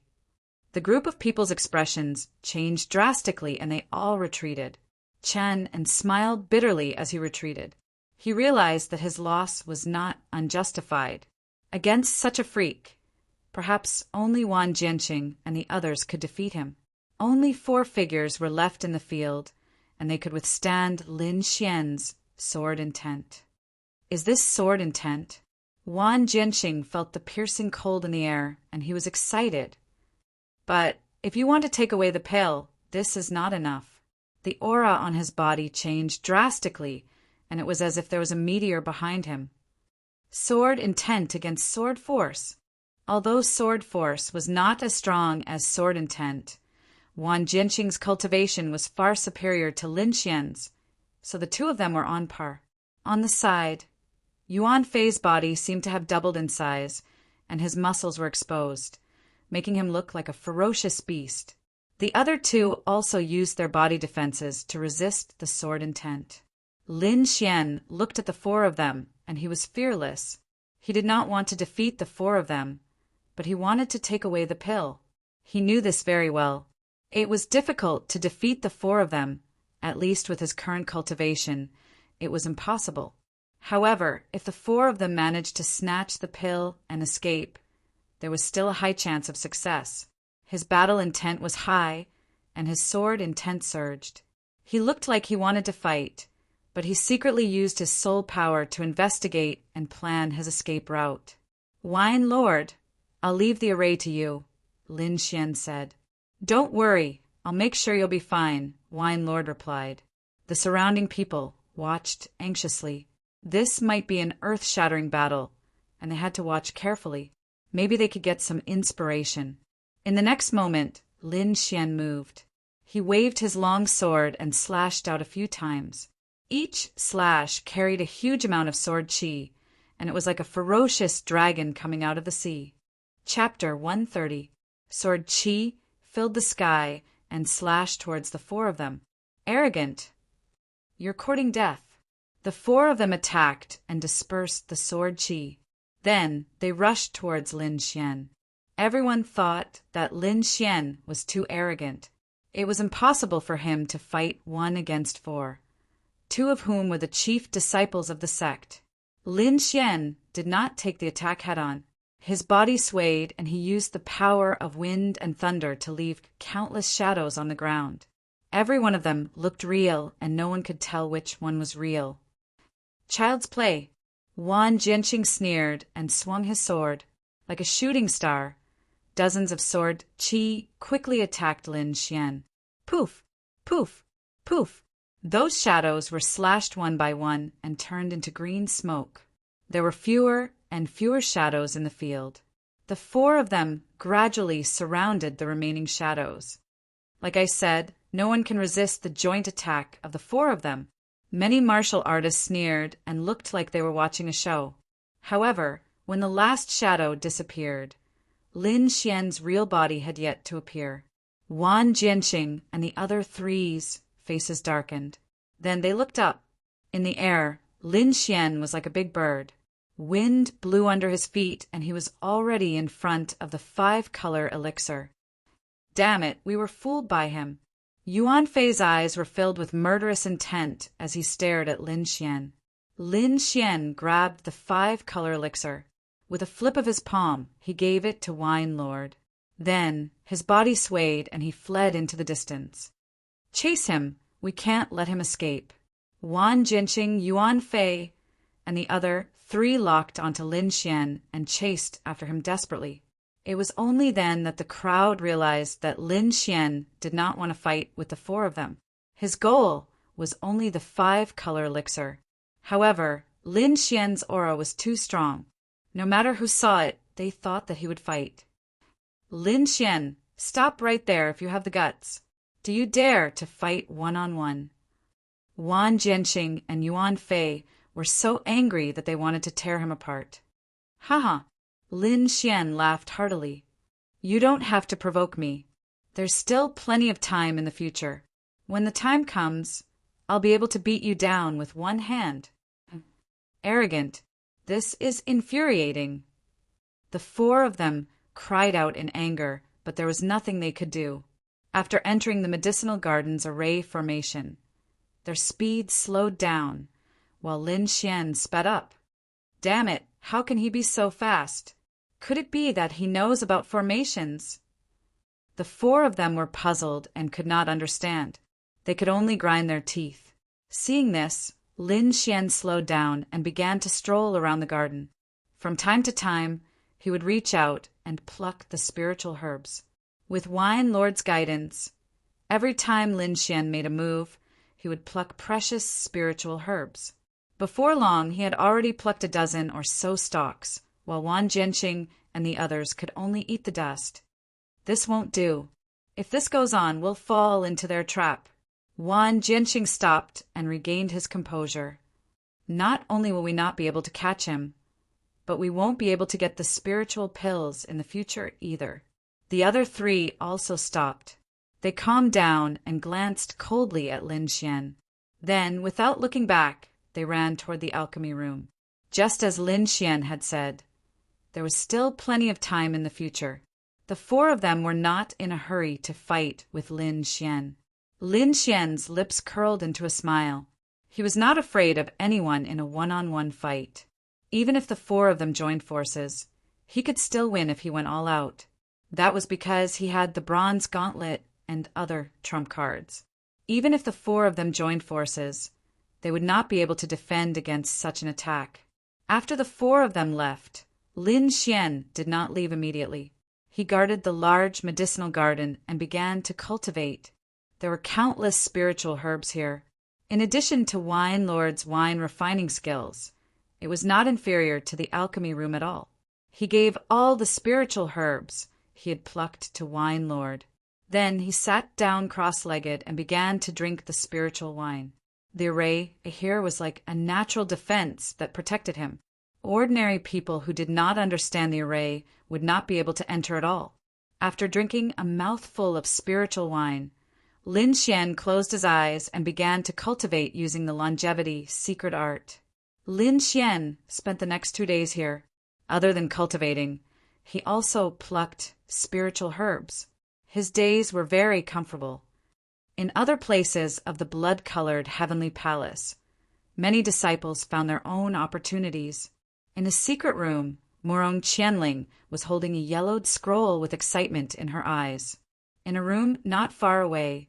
The group of people's expressions changed drastically, and they all retreated. Chen An smiled bitterly as he retreated. He realized that his loss was not unjustified. Against such a freak, Perhaps only Wang Jianqing and the others could defeat him. Only 4 figures were left in the field, and they could withstand Lin Xian's sword intent. Is this sword intent? Wang Jianqing felt the piercing cold in the air, and he was excited. But if you want to take away the pill, this is not enough. The aura on his body changed drastically, and it was as if there was a meteor behind him. Sword intent against sword force. Although sword force was not as strong as sword intent, Wang Jianqing's cultivation was far superior to Lin Xian's, so the two of them were on par. On the side, Yuan Fei's body seemed to have doubled in size, and his muscles were exposed, making him look like a ferocious beast. The other two also used their body defenses to resist the sword intent. Lin Xian looked at the 4 of them, and he was fearless. He did not want to defeat the 4 of them, but he wanted to take away the pill. He knew this very well. It was difficult to defeat the 4 of them, at least with his current cultivation. It was impossible. However, if the 4 of them managed to snatch the pill and escape, there was still a high chance of success. His battle intent was high, and his sword intent surged. He looked like he wanted to fight, but he secretly used his soul power to investigate and plan his escape route. "Wine Lord, I'll leave the array to you," Lin Xian said. "Don't worry, I'll make sure you'll be fine," Wine Lord replied. The surrounding people watched anxiously. This might be an earth-shattering battle, and they had to watch carefully. Maybe they could get some inspiration. In the next moment, Lin Xian moved. He waved his long sword and slashed out a few times. Each slash carried a huge amount of sword qi, and it was like a ferocious dragon coming out of the sea. Chapter 130. Sword qi filled the sky and slashed towards the 4 of them. "Arrogant! You're courting death." The 4 of them attacked and dispersed the sword qi. Then they rushed towards Lin Xian. Everyone thought that Lin Xian was too arrogant. It was impossible for him to fight 1 against 4, 2 of whom were the chief disciples of the sect. Lin Xian did not take the attack head-on. His body swayed, and he used the power of wind and thunder to leave countless shadows on the ground. Every one of them looked real, and no one could tell which one was real. "Child's play." Wang Jianqing sneered and swung his sword. Like a shooting star, dozens of sword qi quickly attacked Lin Xian. Poof! Poof! Poof! Those shadows were slashed one by one and turned into green smoke. There were fewer and fewer shadows in the field. The 4 of them gradually surrounded the remaining shadows. Like I said, no one can resist the joint attack of the 4 of them. Many martial artists sneered and looked like they were watching a show. However, when the last shadow disappeared, Lin Xian's real body had yet to appear. Wang Jianqing and the other 3's faces darkened. Then they looked up. In the air, Lin Xian was like a big bird. Wind blew under his feet, and he was already in front of the 5-color elixir. Damn it, we were fooled by him. Yuan Fei's eyes were filled with murderous intent as he stared at Lin Xian. Lin Xian grabbed the 5-color elixir. With a flip of his palm, he gave it to Wine Lord. Then his body swayed and he fled into the distance. "Chase him! We can't let him escape." Wang Jianqing, Yuan Fei, and the other 3 locked onto Lin Xian and chased after him desperately. It was only then that the crowd realized that Lin Xian did not want to fight with the 4 of them. His goal was only the 5-color elixir. However, Lin Xian's aura was too strong. No matter who saw it, they thought that he would fight. "Lin Xian, stop right there if you have the guts. Do you dare to fight 1-on-1? Wang Jianqing and Yuan Fei were so angry that they wanted to tear him apart. "Haha!" Lin Xian laughed heartily. "You don't have to provoke me. There's still plenty of time in the future. When the time comes, I'll be able to beat you down with 1 hand. Arrogant. This is infuriating." The 4 of them cried out in anger, but there was nothing they could do. After entering the medicinal garden's array formation, their speed slowed down, while Lin Xian sped up. "Damn it, how can he be so fast?" Could it be that he knows about formations? The four of them were puzzled and could not understand. They could only grind their teeth. Seeing this, Lin Xian slowed down and began to stroll around the garden. From time to time, he would reach out and pluck the spiritual herbs. With Wine Lord's guidance, every time Lin Xian made a move, he would pluck precious spiritual herbs. Before long, he had already plucked a dozen or so stalks, while Wan Jianqing and the others could only eat the dust. This won't do. If this goes on, we'll fall into their trap. Wan Jianqing stopped and regained his composure. Not only will we not be able to catch him, but we won't be able to get the spiritual pills in the future either. The other three also stopped. They calmed down and glanced coldly at Lin Xian. Then, without looking back, they ran toward the alchemy room. Just as Lin Xian had said, there was still plenty of time in the future. The four of them were not in a hurry to fight with Lin Xian. Lin Xian's lips curled into a smile. He was not afraid of anyone in a one-on-one fight. Even if the four of them joined forces, he could still win if he went all out. That was because he had the bronze gauntlet and other trump cards. Even if the four of them joined forces, they would not be able to defend against such an attack. After the four of them left, Lin Xian did not leave immediately. He guarded the large medicinal garden and began to cultivate. There were countless spiritual herbs here. In addition to Wine Lord's wine refining skills, it was not inferior to the alchemy room at all. He gave all the spiritual herbs he had plucked to Wine Lord. Then he sat down cross-legged and began to drink the spiritual wine. The array here was like a natural defense that protected him. Ordinary people who did not understand the array would not be able to enter at all. After drinking a mouthful of spiritual wine, Lin Xian closed his eyes and began to cultivate using the longevity secret art. Lin Xian spent the next 2 days here. Other than cultivating, he also plucked spiritual herbs. His days were very comfortable. In other places of the blood-colored heavenly palace, many disciples found their own opportunities. In a secret room, Morong Qianling was holding a yellowed scroll with excitement in her eyes. In a room not far away,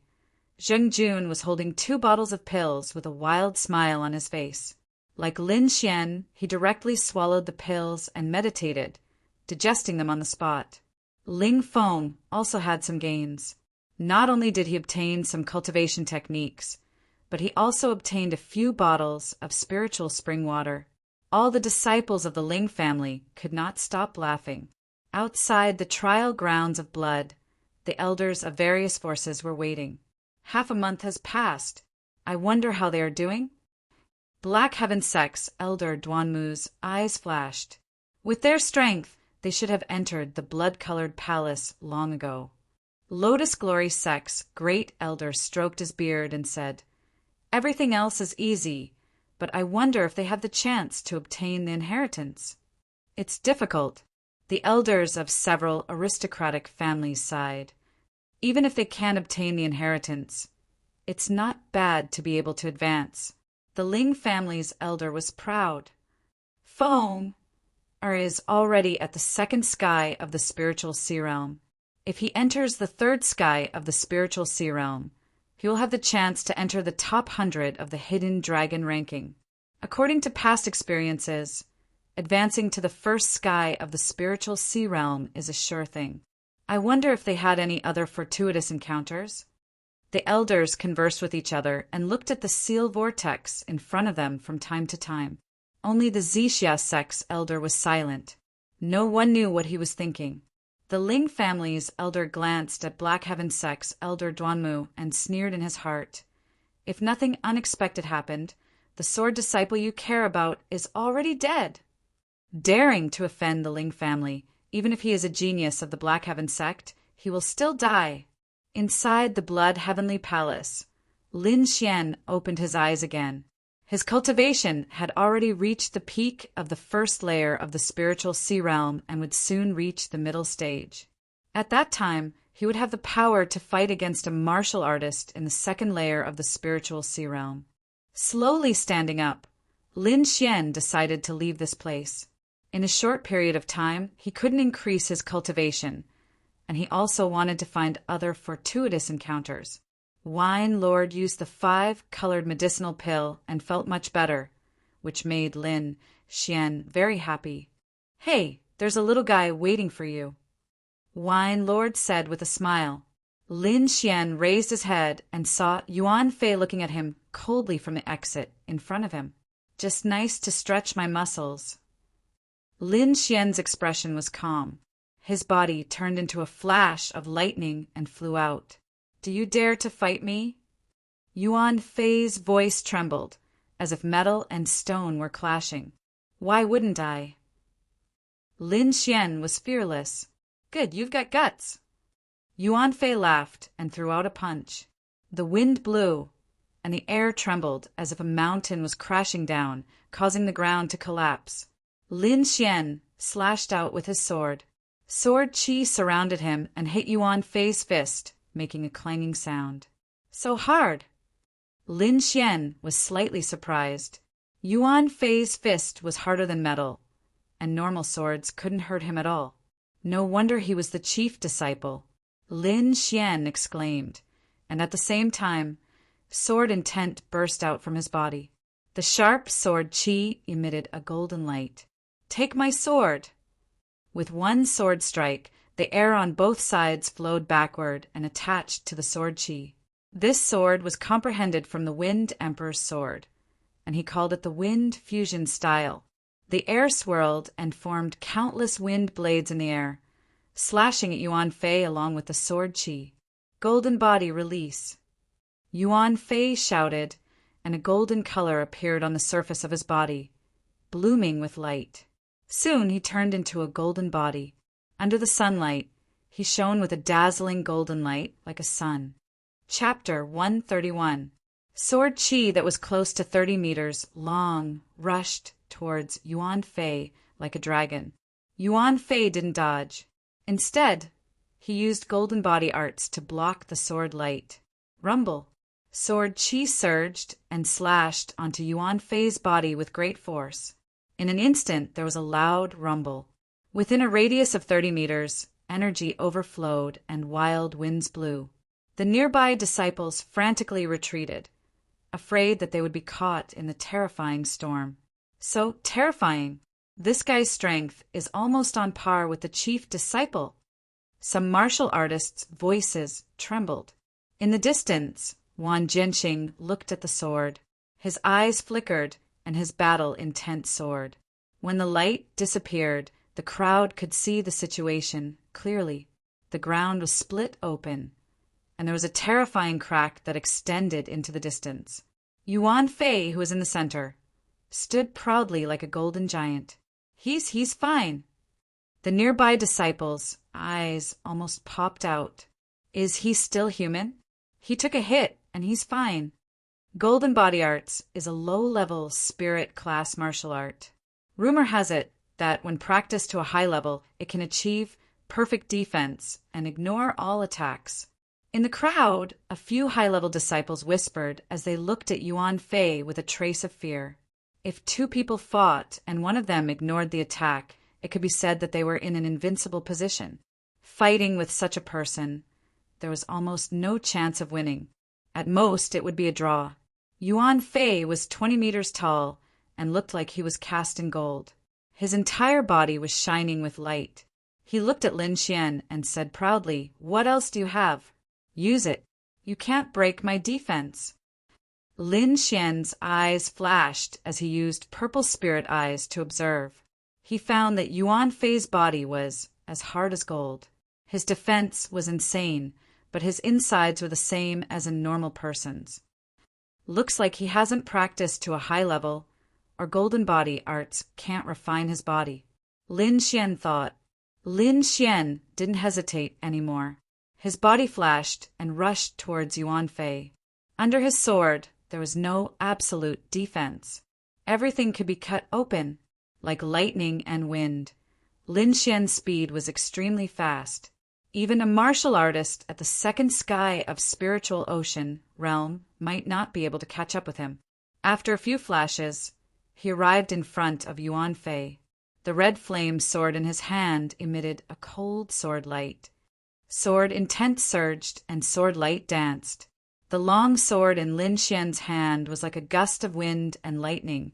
Zheng Jun was holding 2 bottles of pills with a wild smile on his face. Like Lin Xian, he directly swallowed the pills and meditated, digesting them on the spot. Ling Feng also had some gains. Not only did he obtain some cultivation techniques, but he also obtained a few bottles of spiritual spring water. All the disciples of the Ling family could not stop laughing. Outside the trial grounds of blood, the elders of various forces were waiting. Half a month has passed. I wonder how they are doing? Black Heaven Sect's elder Duanmu's eyes flashed. With their strength, they should have entered the blood-colored palace long ago. Lotus Glory Sect's great elder stroked his beard and said, "Everything else is easy, but I wonder if they have the chance to obtain the inheritance." "It's difficult." The elders of several aristocratic families sighed. "Even if they can obtain the inheritance, it's not bad to be able to advance." The Ling family's elder was proud. Feng is already at the 2nd sky of the spiritual sea realm. If he enters the 3rd sky of the spiritual sea realm, he will have the chance to enter the top 100 of the hidden dragon ranking. According to past experiences, advancing to the 1st sky of the spiritual sea realm is a sure thing. I wonder if they had any other fortuitous encounters? The elders conversed with each other and looked at the seal vortex in front of them from time to time. Only the Zixia sect's elder was silent. No one knew what he was thinking. The Ling family's elder glanced at Black Heaven Sect's elder Duanmu and sneered in his heart. If nothing unexpected happened, the sword disciple you care about is already dead. Daring to offend the Ling family, even if he is a genius of the Black Heaven Sect, he will still die. Inside the Blood Heavenly Palace, Lin Xian opened his eyes again. His cultivation had already reached the peak of the 1st layer of the spiritual sea realm and would soon reach the middle stage. At that time, he would have the power to fight against a martial artist in the 2nd layer of the spiritual sea realm. Slowly standing up, Lin Xian decided to leave this place. In a short period of time, he couldn't increase his cultivation, and he also wanted to find other fortuitous encounters. Wine Lord used the 5-colored medicinal pill and felt much better, which made Lin Xian very happy. "Hey, there's a little guy waiting for you," Wine Lord said with a smile. Lin Xian raised his head and saw Yuan Fei looking at him coldly from the exit in front of him. "Just nice to stretch my muscles." Lin Xian's expression was calm. His body turned into a flash of lightning and flew out. "Do you dare to fight me?" Yuan Fei's voice trembled, as if metal and stone were clashing. "Why wouldn't I?" Lin Xian was fearless. "Good, you've got guts." Yuan Fei laughed and threw out a punch. The wind blew, and the air trembled as if a mountain was crashing down, causing the ground to collapse. Lin Xian slashed out with his sword. Sword chi surrounded him and hit Yuan Fei's fist, making a clanging sound. "So hard!" Lin Xian was slightly surprised. Yuan Fei's fist was harder than metal, and normal swords couldn't hurt him at all. No wonder he was the chief disciple, Lin Xian exclaimed, and at the same time, sword intent burst out from his body. The sharp sword chi emitted a golden light. "Take my sword!" With one sword strike, the air on both sides flowed backward and attached to the sword chi. This sword was comprehended from the Wind Emperor's sword, and he called it the Wind Fusion style. The air swirled and formed countless wind blades in the air, slashing at Yuan Fei along with the sword chi. "Golden body release!" Yuan Fei shouted, and a golden color appeared on the surface of his body, blooming with light. Soon he turned into a golden body. Under the sunlight, he shone with a dazzling golden light like a sun. Chapter 131. Sword chi that was close to 30 meters long rushed towards Yuan Fei like a dragon. Yuan Fei didn't dodge. Instead, he used golden body arts to block the sword light. Rumble. Sword chi surged and slashed onto Yuan Fei's body with great force. In an instant, there was a loud rumble. Within a radius of 30 meters, energy overflowed and wild winds blew. The nearby disciples frantically retreated, afraid that they would be caught in the terrifying storm. So terrifying! This guy's strength is almost on par with the chief disciple. Some martial artists' voices trembled. In the distance, Wang Jianxing looked at the sword. His eyes flickered, and his battle intent soared. When the light disappeared, the crowd could see the situation clearly. The ground was split open, and there was a terrifying crack that extended into the distance. Yuan Fei, who was in the center, stood proudly like a golden giant. He's fine." The nearby disciples' eyes almost popped out. "Is he still human? He took a hit, and he's fine." Golden body arts is a low-level spirit class martial art. Rumor has it that when practiced to a high level, it can achieve perfect defense and ignore all attacks. In the crowd, a few high-level disciples whispered as they looked at Yuan Fei with a trace of fear. If two people fought and one of them ignored the attack, it could be said that they were in an invincible position. Fighting with such a person, there was almost no chance of winning. At most, it would be a draw. Yuan Fei was 20 meters tall and looked like he was cast in gold. His entire body was shining with light. He looked at Lin Xian and said proudly, "What else do you have? Use it. You can't break my defense." Lin Xian's eyes flashed as he used purple spirit eyes to observe. He found that Yuan Fei's body was as hard as gold. His defense was insane, but his insides were the same as a normal person's. Looks like he hasn't practiced to a high level, or golden body arts can't refine his body. Lin Xian thought. Lin Xian didn't hesitate anymore. His body flashed and rushed towards Yuan Fei. Under his sword, there was no absolute defense. Everything could be cut open, like lightning and wind. Lin Xian's speed was extremely fast. Even a martial artist at the second sky of spiritual ocean realm might not be able to catch up with him. After a few flashes, he arrived in front of Yuan Fei. The red flame sword in his hand emitted a cold sword light. Sword intent surged and sword light danced. The long sword in Lin Xian's hand was like a gust of wind and lightning,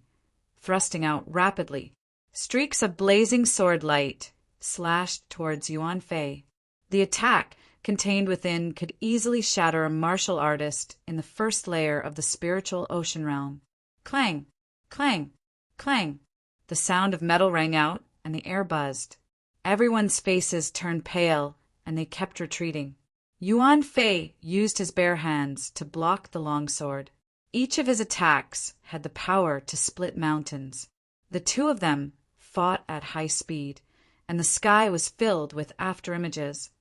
thrusting out rapidly. Streaks of blazing sword light slashed towards Yuan Fei. The attack contained within could easily shatter a martial artist in the first layer of the spiritual ocean realm. Clang! Clang! Clang! The sound of metal rang out, and the air buzzed. Everyone's faces turned pale, and they kept retreating. Yuan Fei used his bare hands to block the longsword. Each of his attacks had the power to split mountains. The two of them fought at high speed, and the sky was filled with afterimages.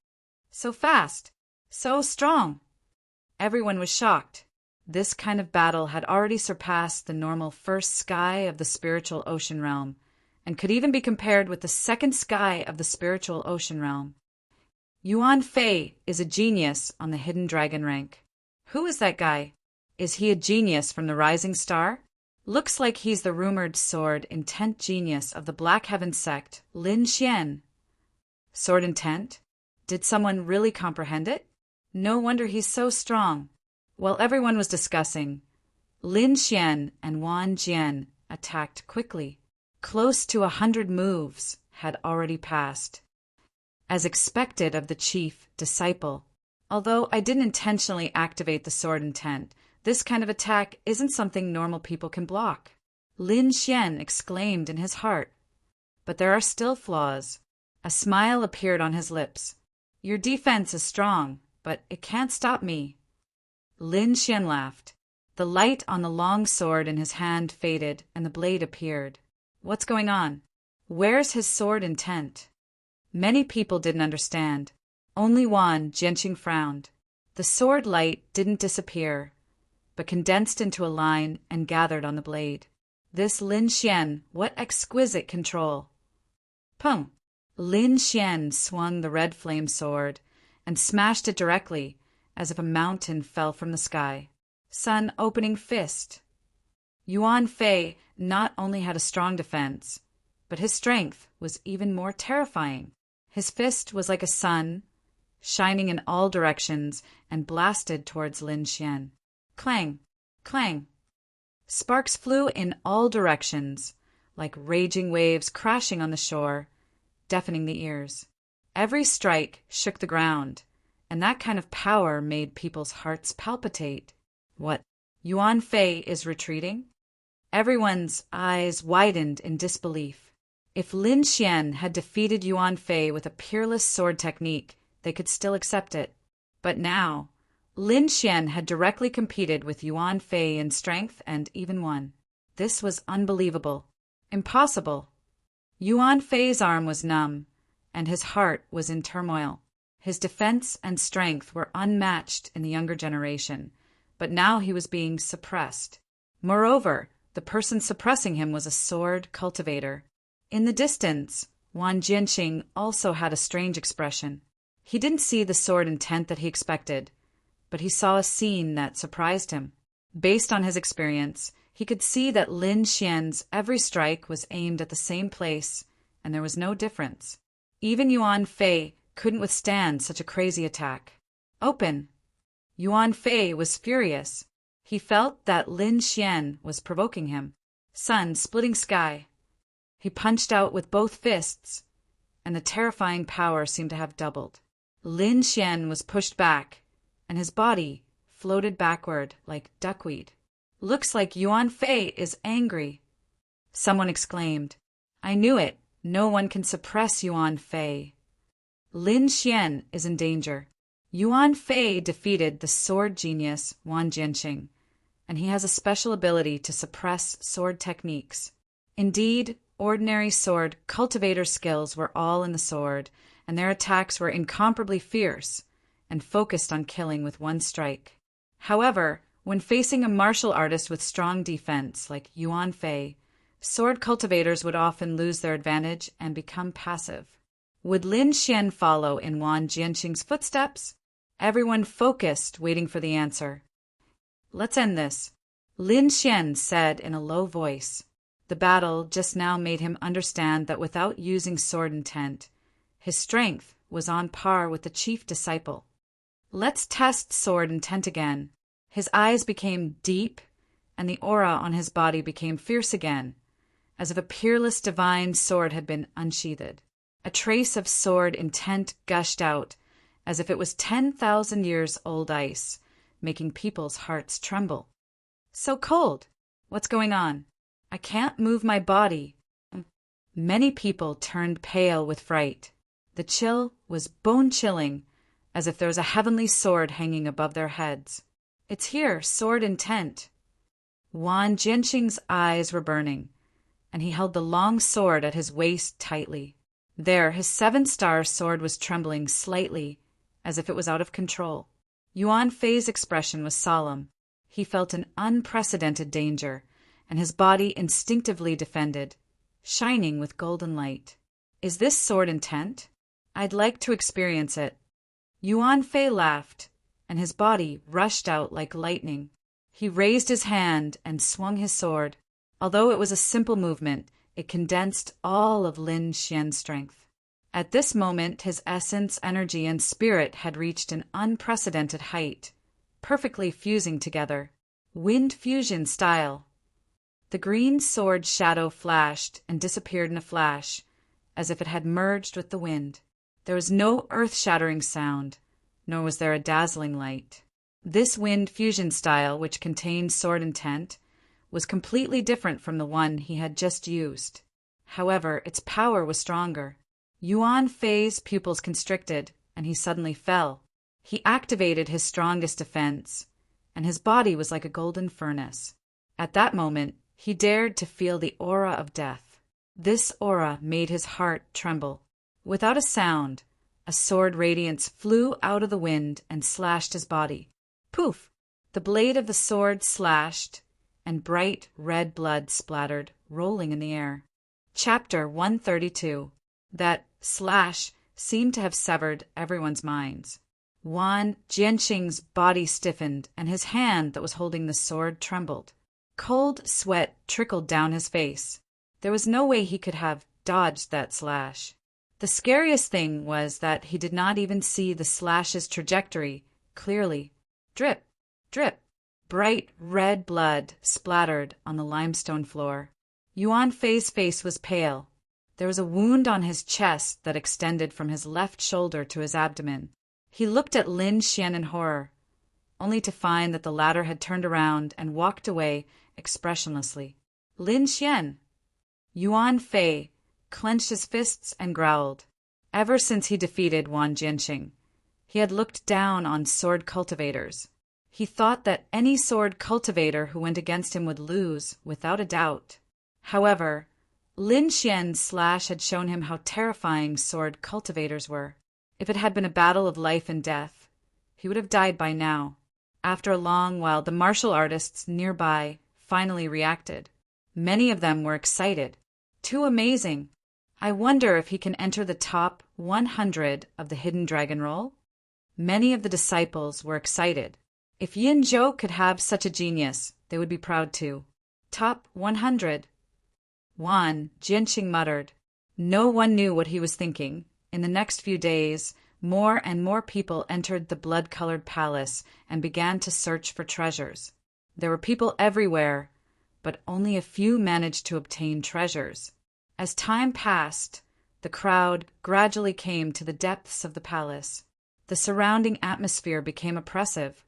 So fast! So strong! Everyone was shocked. This kind of battle had already surpassed the normal first sky of the spiritual ocean realm, and could even be compared with the second sky of the spiritual ocean realm. Yuan Fei is a genius on the hidden dragon rank. Who is that guy? Is he a genius from the rising star? Looks like he's the rumored sword intent genius of the Black Heaven sect, Lin Xian. Sword intent? Did someone really comprehend it? No wonder he's so strong. While everyone was discussing, Lin Xian and Wang Jian attacked quickly. Close to 100 moves had already passed. As expected of the chief disciple. Although I didn't intentionally activate the sword intent, this kind of attack isn't something normal people can block. Lin Xian exclaimed in his heart. But there are still flaws. A smile appeared on his lips. Your defense is strong, but it can't stop me. Lin Xian laughed. The light on the long sword in his hand faded, and the blade appeared. What's going on? Where's his sword intent? Many people didn't understand. Only Wan Jianqing frowned. The sword light didn't disappear, but condensed into a line and gathered on the blade. This Lin Xian, what exquisite control! Pung! Lin Xian swung the red flame sword and smashed it directly, as if a mountain fell from the sky. Sun opening fist. Yuan Fei not only had a strong defense, but his strength was even more terrifying. His fist was like a sun, shining in all directions and blasted towards Lin Xian. Clang! Clang! Sparks flew in all directions, like raging waves crashing on the shore, deafening the ears. Every strike shook the ground, and that kind of power made people's hearts palpitate. What? Yuan Fei is retreating? Everyone's eyes widened in disbelief. If Lin Xian had defeated Yuan Fei with a peerless sword technique, they could still accept it. But now, Lin Xian had directly competed with Yuan Fei in strength and even won. This was unbelievable. Impossible. Yuan Fei's arm was numb, and his heart was in turmoil. His defense and strength were unmatched in the younger generation, but now he was being suppressed. Moreover, the person suppressing him was a sword cultivator. In the distance, Wang Jianqing also had a strange expression. He didn't see the sword intent that he expected, but he saw a scene that surprised him. Based on his experience, he could see that Lin Xian's every strike was aimed at the same place, and there was no difference. Even Yuan Fei couldn't withstand such a crazy attack. Open! Yuan Fei was furious. He felt that Lin Xian was provoking him. Sun splitting sky. He punched out with both fists, and the terrifying power seemed to have doubled. Lin Xian was pushed back, and his body floated backward like duckweed. Looks like Yuan Fei is angry. Someone exclaimed. I knew it. No one can suppress Yuan Fei. Lin Xian is in danger. Yuan Fei defeated the sword genius Wang Jianqing, and he has a special ability to suppress sword techniques. Indeed, ordinary sword cultivator skills were all in the sword, and their attacks were incomparably fierce and focused on killing with one strike. However, when facing a martial artist with strong defense like Yuan Fei, sword cultivators would often lose their advantage and become passive. Would Lin Xian follow in Wang Jianqing's footsteps? Everyone focused, waiting for the answer. Let's end this, Lin Xian said in a low voice. The battle just now made him understand that without using sword intent, his strength was on par with the chief disciple. Let's test sword intent again. His eyes became deep, and the aura on his body became fierce again, as if a peerless divine sword had been unsheathed. A trace of sword intent gushed out, as if it was 10,000 years old ice, making people's hearts tremble. So cold! What's going on? I can't move my body. Many people turned pale with fright. The chill was bone-chilling, as if there was a heavenly sword hanging above their heads. It's here, sword intent. Wan Jianqing's eyes were burning, and he held the long sword at his waist tightly. There, his 7-star sword was trembling slightly, as if it was out of control. Yuan Fei's expression was solemn. He felt an unprecedented danger, and his body instinctively defended, shining with golden light. Is this sword intent? I'd like to experience it. Yuan Fei laughed, and his body rushed out like lightning. He raised his hand and swung his sword. Although it was a simple movement, it condensed all of Lin Xian's strength. At this moment, his essence, energy, and spirit had reached an unprecedented height, perfectly fusing together. Wind fusion style. The green sword shadow flashed and disappeared in a flash, as if it had merged with the wind. There was no earth-shattering sound, nor was there a dazzling light. This wind fusion style, which contained sword intent, was completely different from the one he had just used. However, its power was stronger. Yuan Fei's pupils constricted, and he suddenly fell. He activated his strongest defense, and his body was like a golden furnace. At that moment, he dared to feel the aura of death. This aura made his heart tremble. Without a sound, a sword radiance flew out of the wind and slashed his body. Poof! The blade of the sword slashed, and bright red blood splattered, rolling in the air. Chapter 132. That slash seemed to have severed everyone's minds. Wan Jianqing's body stiffened, and his hand that was holding the sword trembled. Cold sweat trickled down his face. There was no way he could have dodged that slash. The scariest thing was that he did not even see the slash's trajectory clearly. Drip, drip. Bright red blood splattered on the limestone floor. Yuan Fei's face was pale. There was a wound on his chest that extended from his left shoulder to his abdomen. He looked at Lin Xian in horror, only to find that the latter had turned around and walked away expressionlessly. Lin Xian! Yuan Fei clenched his fists and growled. Ever since he defeated Wan Jianqing, he had looked down on sword cultivators. He thought that any sword cultivator who went against him would lose, without a doubt. However, Lin Xian's slash had shown him how terrifying sword cultivators were. If it had been a battle of life and death, he would have died by now. After a long while, the martial artists nearby finally reacted. Many of them were excited. Too amazing! I wonder if he can enter the top 100 of the Hidden Dragon Roll? Many of the disciples were excited. If Yin Zhou could have such a genius, they would be proud too. Top 100. Wan Jianqing muttered. No one knew what he was thinking. In the next few days, more and more people entered the blood-colored palace and began to search for treasures. There were people everywhere, but only a few managed to obtain treasures. As time passed, the crowd gradually came to the depths of the palace. The surrounding atmosphere became oppressive,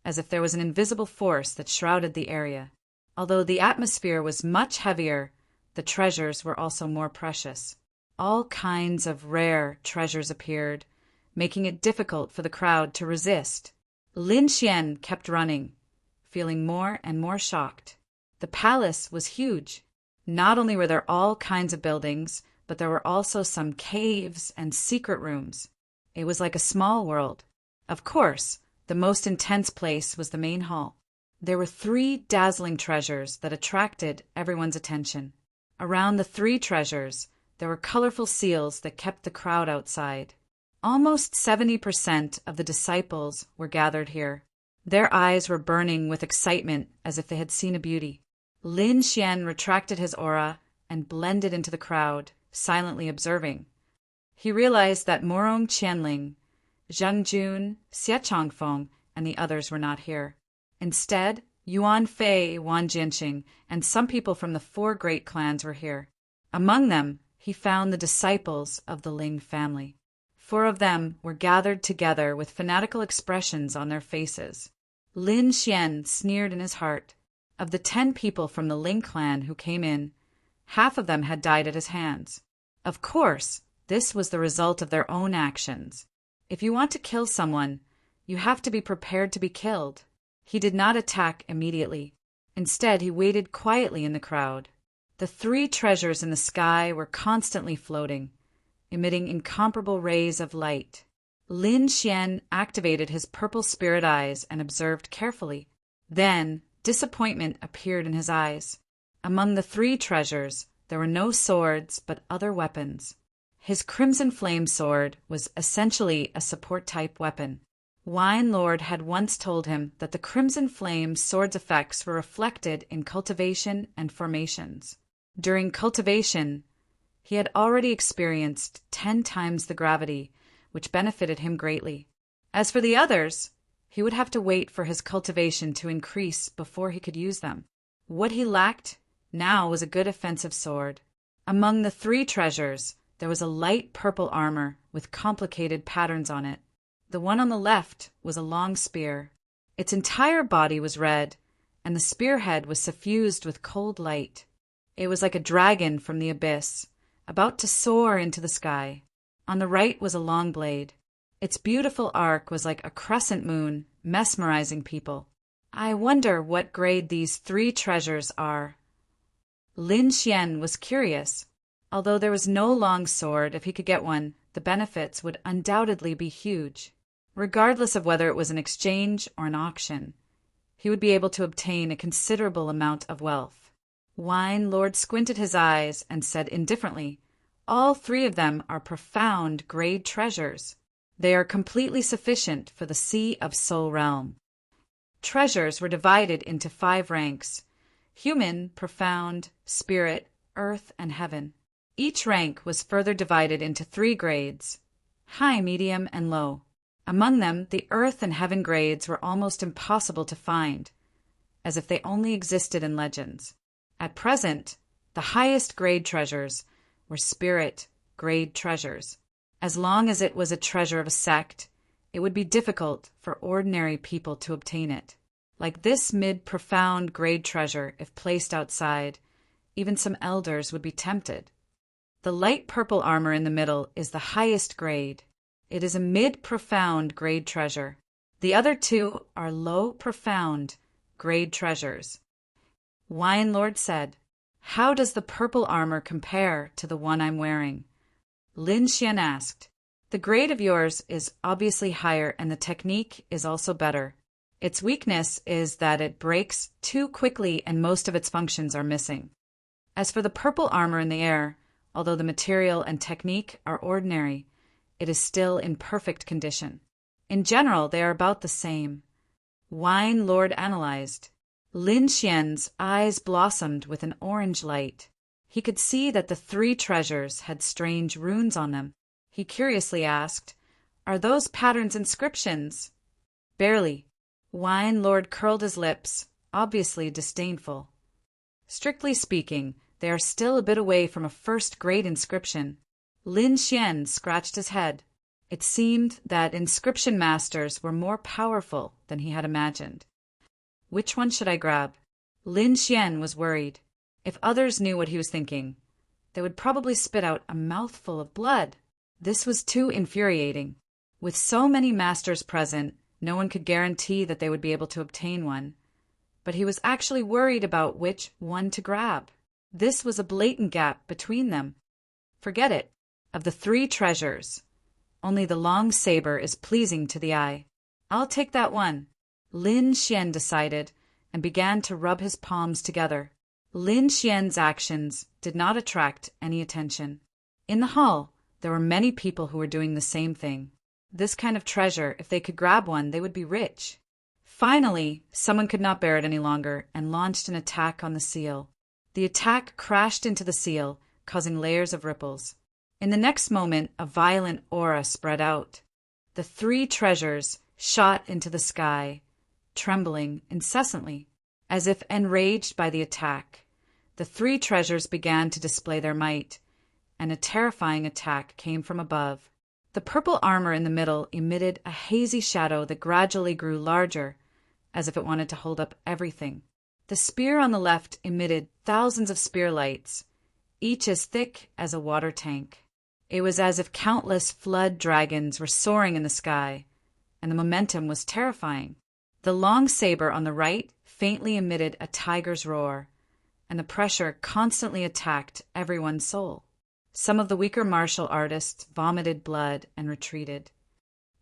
as if there was an invisible force that shrouded the area. Although the atmosphere was much heavier, the treasures were also more precious. All kinds of rare treasures appeared, making it difficult for the crowd to resist. Lin Xian kept running, feeling more and more shocked. The palace was huge. Not only were there all kinds of buildings, but there were also some caves and secret rooms. It was like a small world. Of course, the most intense place was the main hall. There were 3 dazzling treasures that attracted everyone's attention. Around the 3 treasures, there were colorful seals that kept the crowd outside. Almost 70% of the disciples were gathered here. Their eyes were burning with excitement as if they had seen a beauty. Lin Xian retracted his aura and blended into the crowd, silently observing. He realized that Morong Qianling, Zhang Jun, Xie Changfeng, and the others were not here. Instead, Yuan Fei, Wan Jianxing, and some people from the 4 great clans were here. Among them, he found the disciples of the Ling family. 4 of them were gathered together with fanatical expressions on their faces. Lin Xian sneered in his heart. Of the 10 people from the Ling clan who came in, half of them had died at his hands. Of course, this was the result of their own actions. If you want to kill someone, you have to be prepared to be killed. He did not attack immediately. Instead, he waited quietly in the crowd. The 3 treasures in the sky were constantly floating, emitting incomparable rays of light. Lin Xian activated his purple spirit eyes and observed carefully. Then, disappointment appeared in his eyes. Among the 3 treasures, there were no swords but other weapons. His Crimson Flame sword was essentially a support-type weapon. Wine Lord had once told him that the Crimson Flame sword's effects were reflected in cultivation and formations. During cultivation, he had already experienced 10 times the gravity, which benefited him greatly. As for the others, he would have to wait for his cultivation to increase before he could use them. What he lacked now was a good offensive sword. Among the 3 treasures, there was a light purple armor with complicated patterns on it. The one on the left was a long spear. Its entire body was red, and the spearhead was suffused with cold light. It was like a dragon from the abyss, about to soar into the sky. On the right was a long blade. Its beautiful arc was like a crescent moon, mesmerizing people. I wonder what grade these 3 treasures are. Lin Xian was curious. Although there was no long sword, if he could get one, the benefits would undoubtedly be huge. Regardless of whether it was an exchange or an auction, he would be able to obtain a considerable amount of wealth. Wine Lord squinted his eyes and said indifferently, "All 3 of them are profound grade treasures. They are completely sufficient for the Sea of Soul Realm." Treasures were divided into 5 ranks: human, profound, spirit, earth, and heaven. Each rank was further divided into 3 grades: high, medium, and low. Among them, the earth and heaven grades were almost impossible to find, as if they only existed in legends. At present, the highest grade treasures were spirit grade treasures. As long as it was a treasure of a sect, it would be difficult for ordinary people to obtain it. Like this mid-profound grade treasure, if placed outside, even some elders would be tempted. The light purple armor in the middle is the highest grade. It is a mid-profound grade treasure. The other 2 are low-profound grade treasures. Wine Lord said, "How does the purple armor compare to the one I'm wearing?" Lin Xian asked. "The grade of yours is obviously higher and the technique is also better. Its weakness is that it breaks too quickly and most of its functions are missing. As for the purple armor in the air, although the material and technique are ordinary, it is still in perfect condition. In general, they are about the same." Wine Lord analyzed. Lin Xian's eyes blossomed with an orange light. He could see that the 3 treasures had strange runes on them. He curiously asked, "Are those patterns inscriptions?" "Barely." Wine Lord curled his lips, obviously disdainful. "Strictly speaking, they are still a bit away from a first-grade inscription." Lin Xian scratched his head. It seemed that inscription masters were more powerful than he had imagined. Which one should I grab? Lin Xian was worried. If others knew what he was thinking, they would probably spit out a mouthful of blood. This was too infuriating. With so many masters present, no one could guarantee that they would be able to obtain one. But he was actually worried about which one to grab. This was a blatant gap between them. Forget it. Of the 3 treasures, only the long saber is pleasing to the eye. I'll take that one, Lin Xian decided, and began to rub his palms together. Lin Xian's actions did not attract any attention. In the hall, there were many people who were doing the same thing. This kind of treasure, if they could grab one, they would be rich. Finally, someone could not bear it any longer and launched an attack on the seal. The attack crashed into the seal, causing layers of ripples. In the next moment, a violent aura spread out. The three treasures shot into the sky, trembling incessantly. As if enraged by the attack, the three treasures began to display their might, and a terrifying attack came from above. The purple armor in the middle emitted a hazy shadow that gradually grew larger, as if it wanted to hold up everything. The spear on the left emitted thousands of spear lights, each as thick as a water tank. It was as if countless flood dragons were soaring in the sky, and the momentum was terrifying. The long saber on the right faintly emitted a tiger's roar, and the pressure constantly attacked everyone's soul. Some of the weaker martial artists vomited blood and retreated.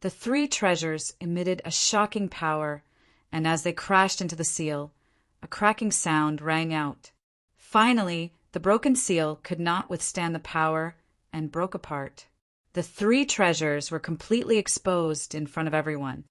The three treasures emitted a shocking power, and as they crashed into the seal, a cracking sound rang out. Finally, the broken seal could not withstand the power and broke apart. The three treasures were completely exposed in front of everyone.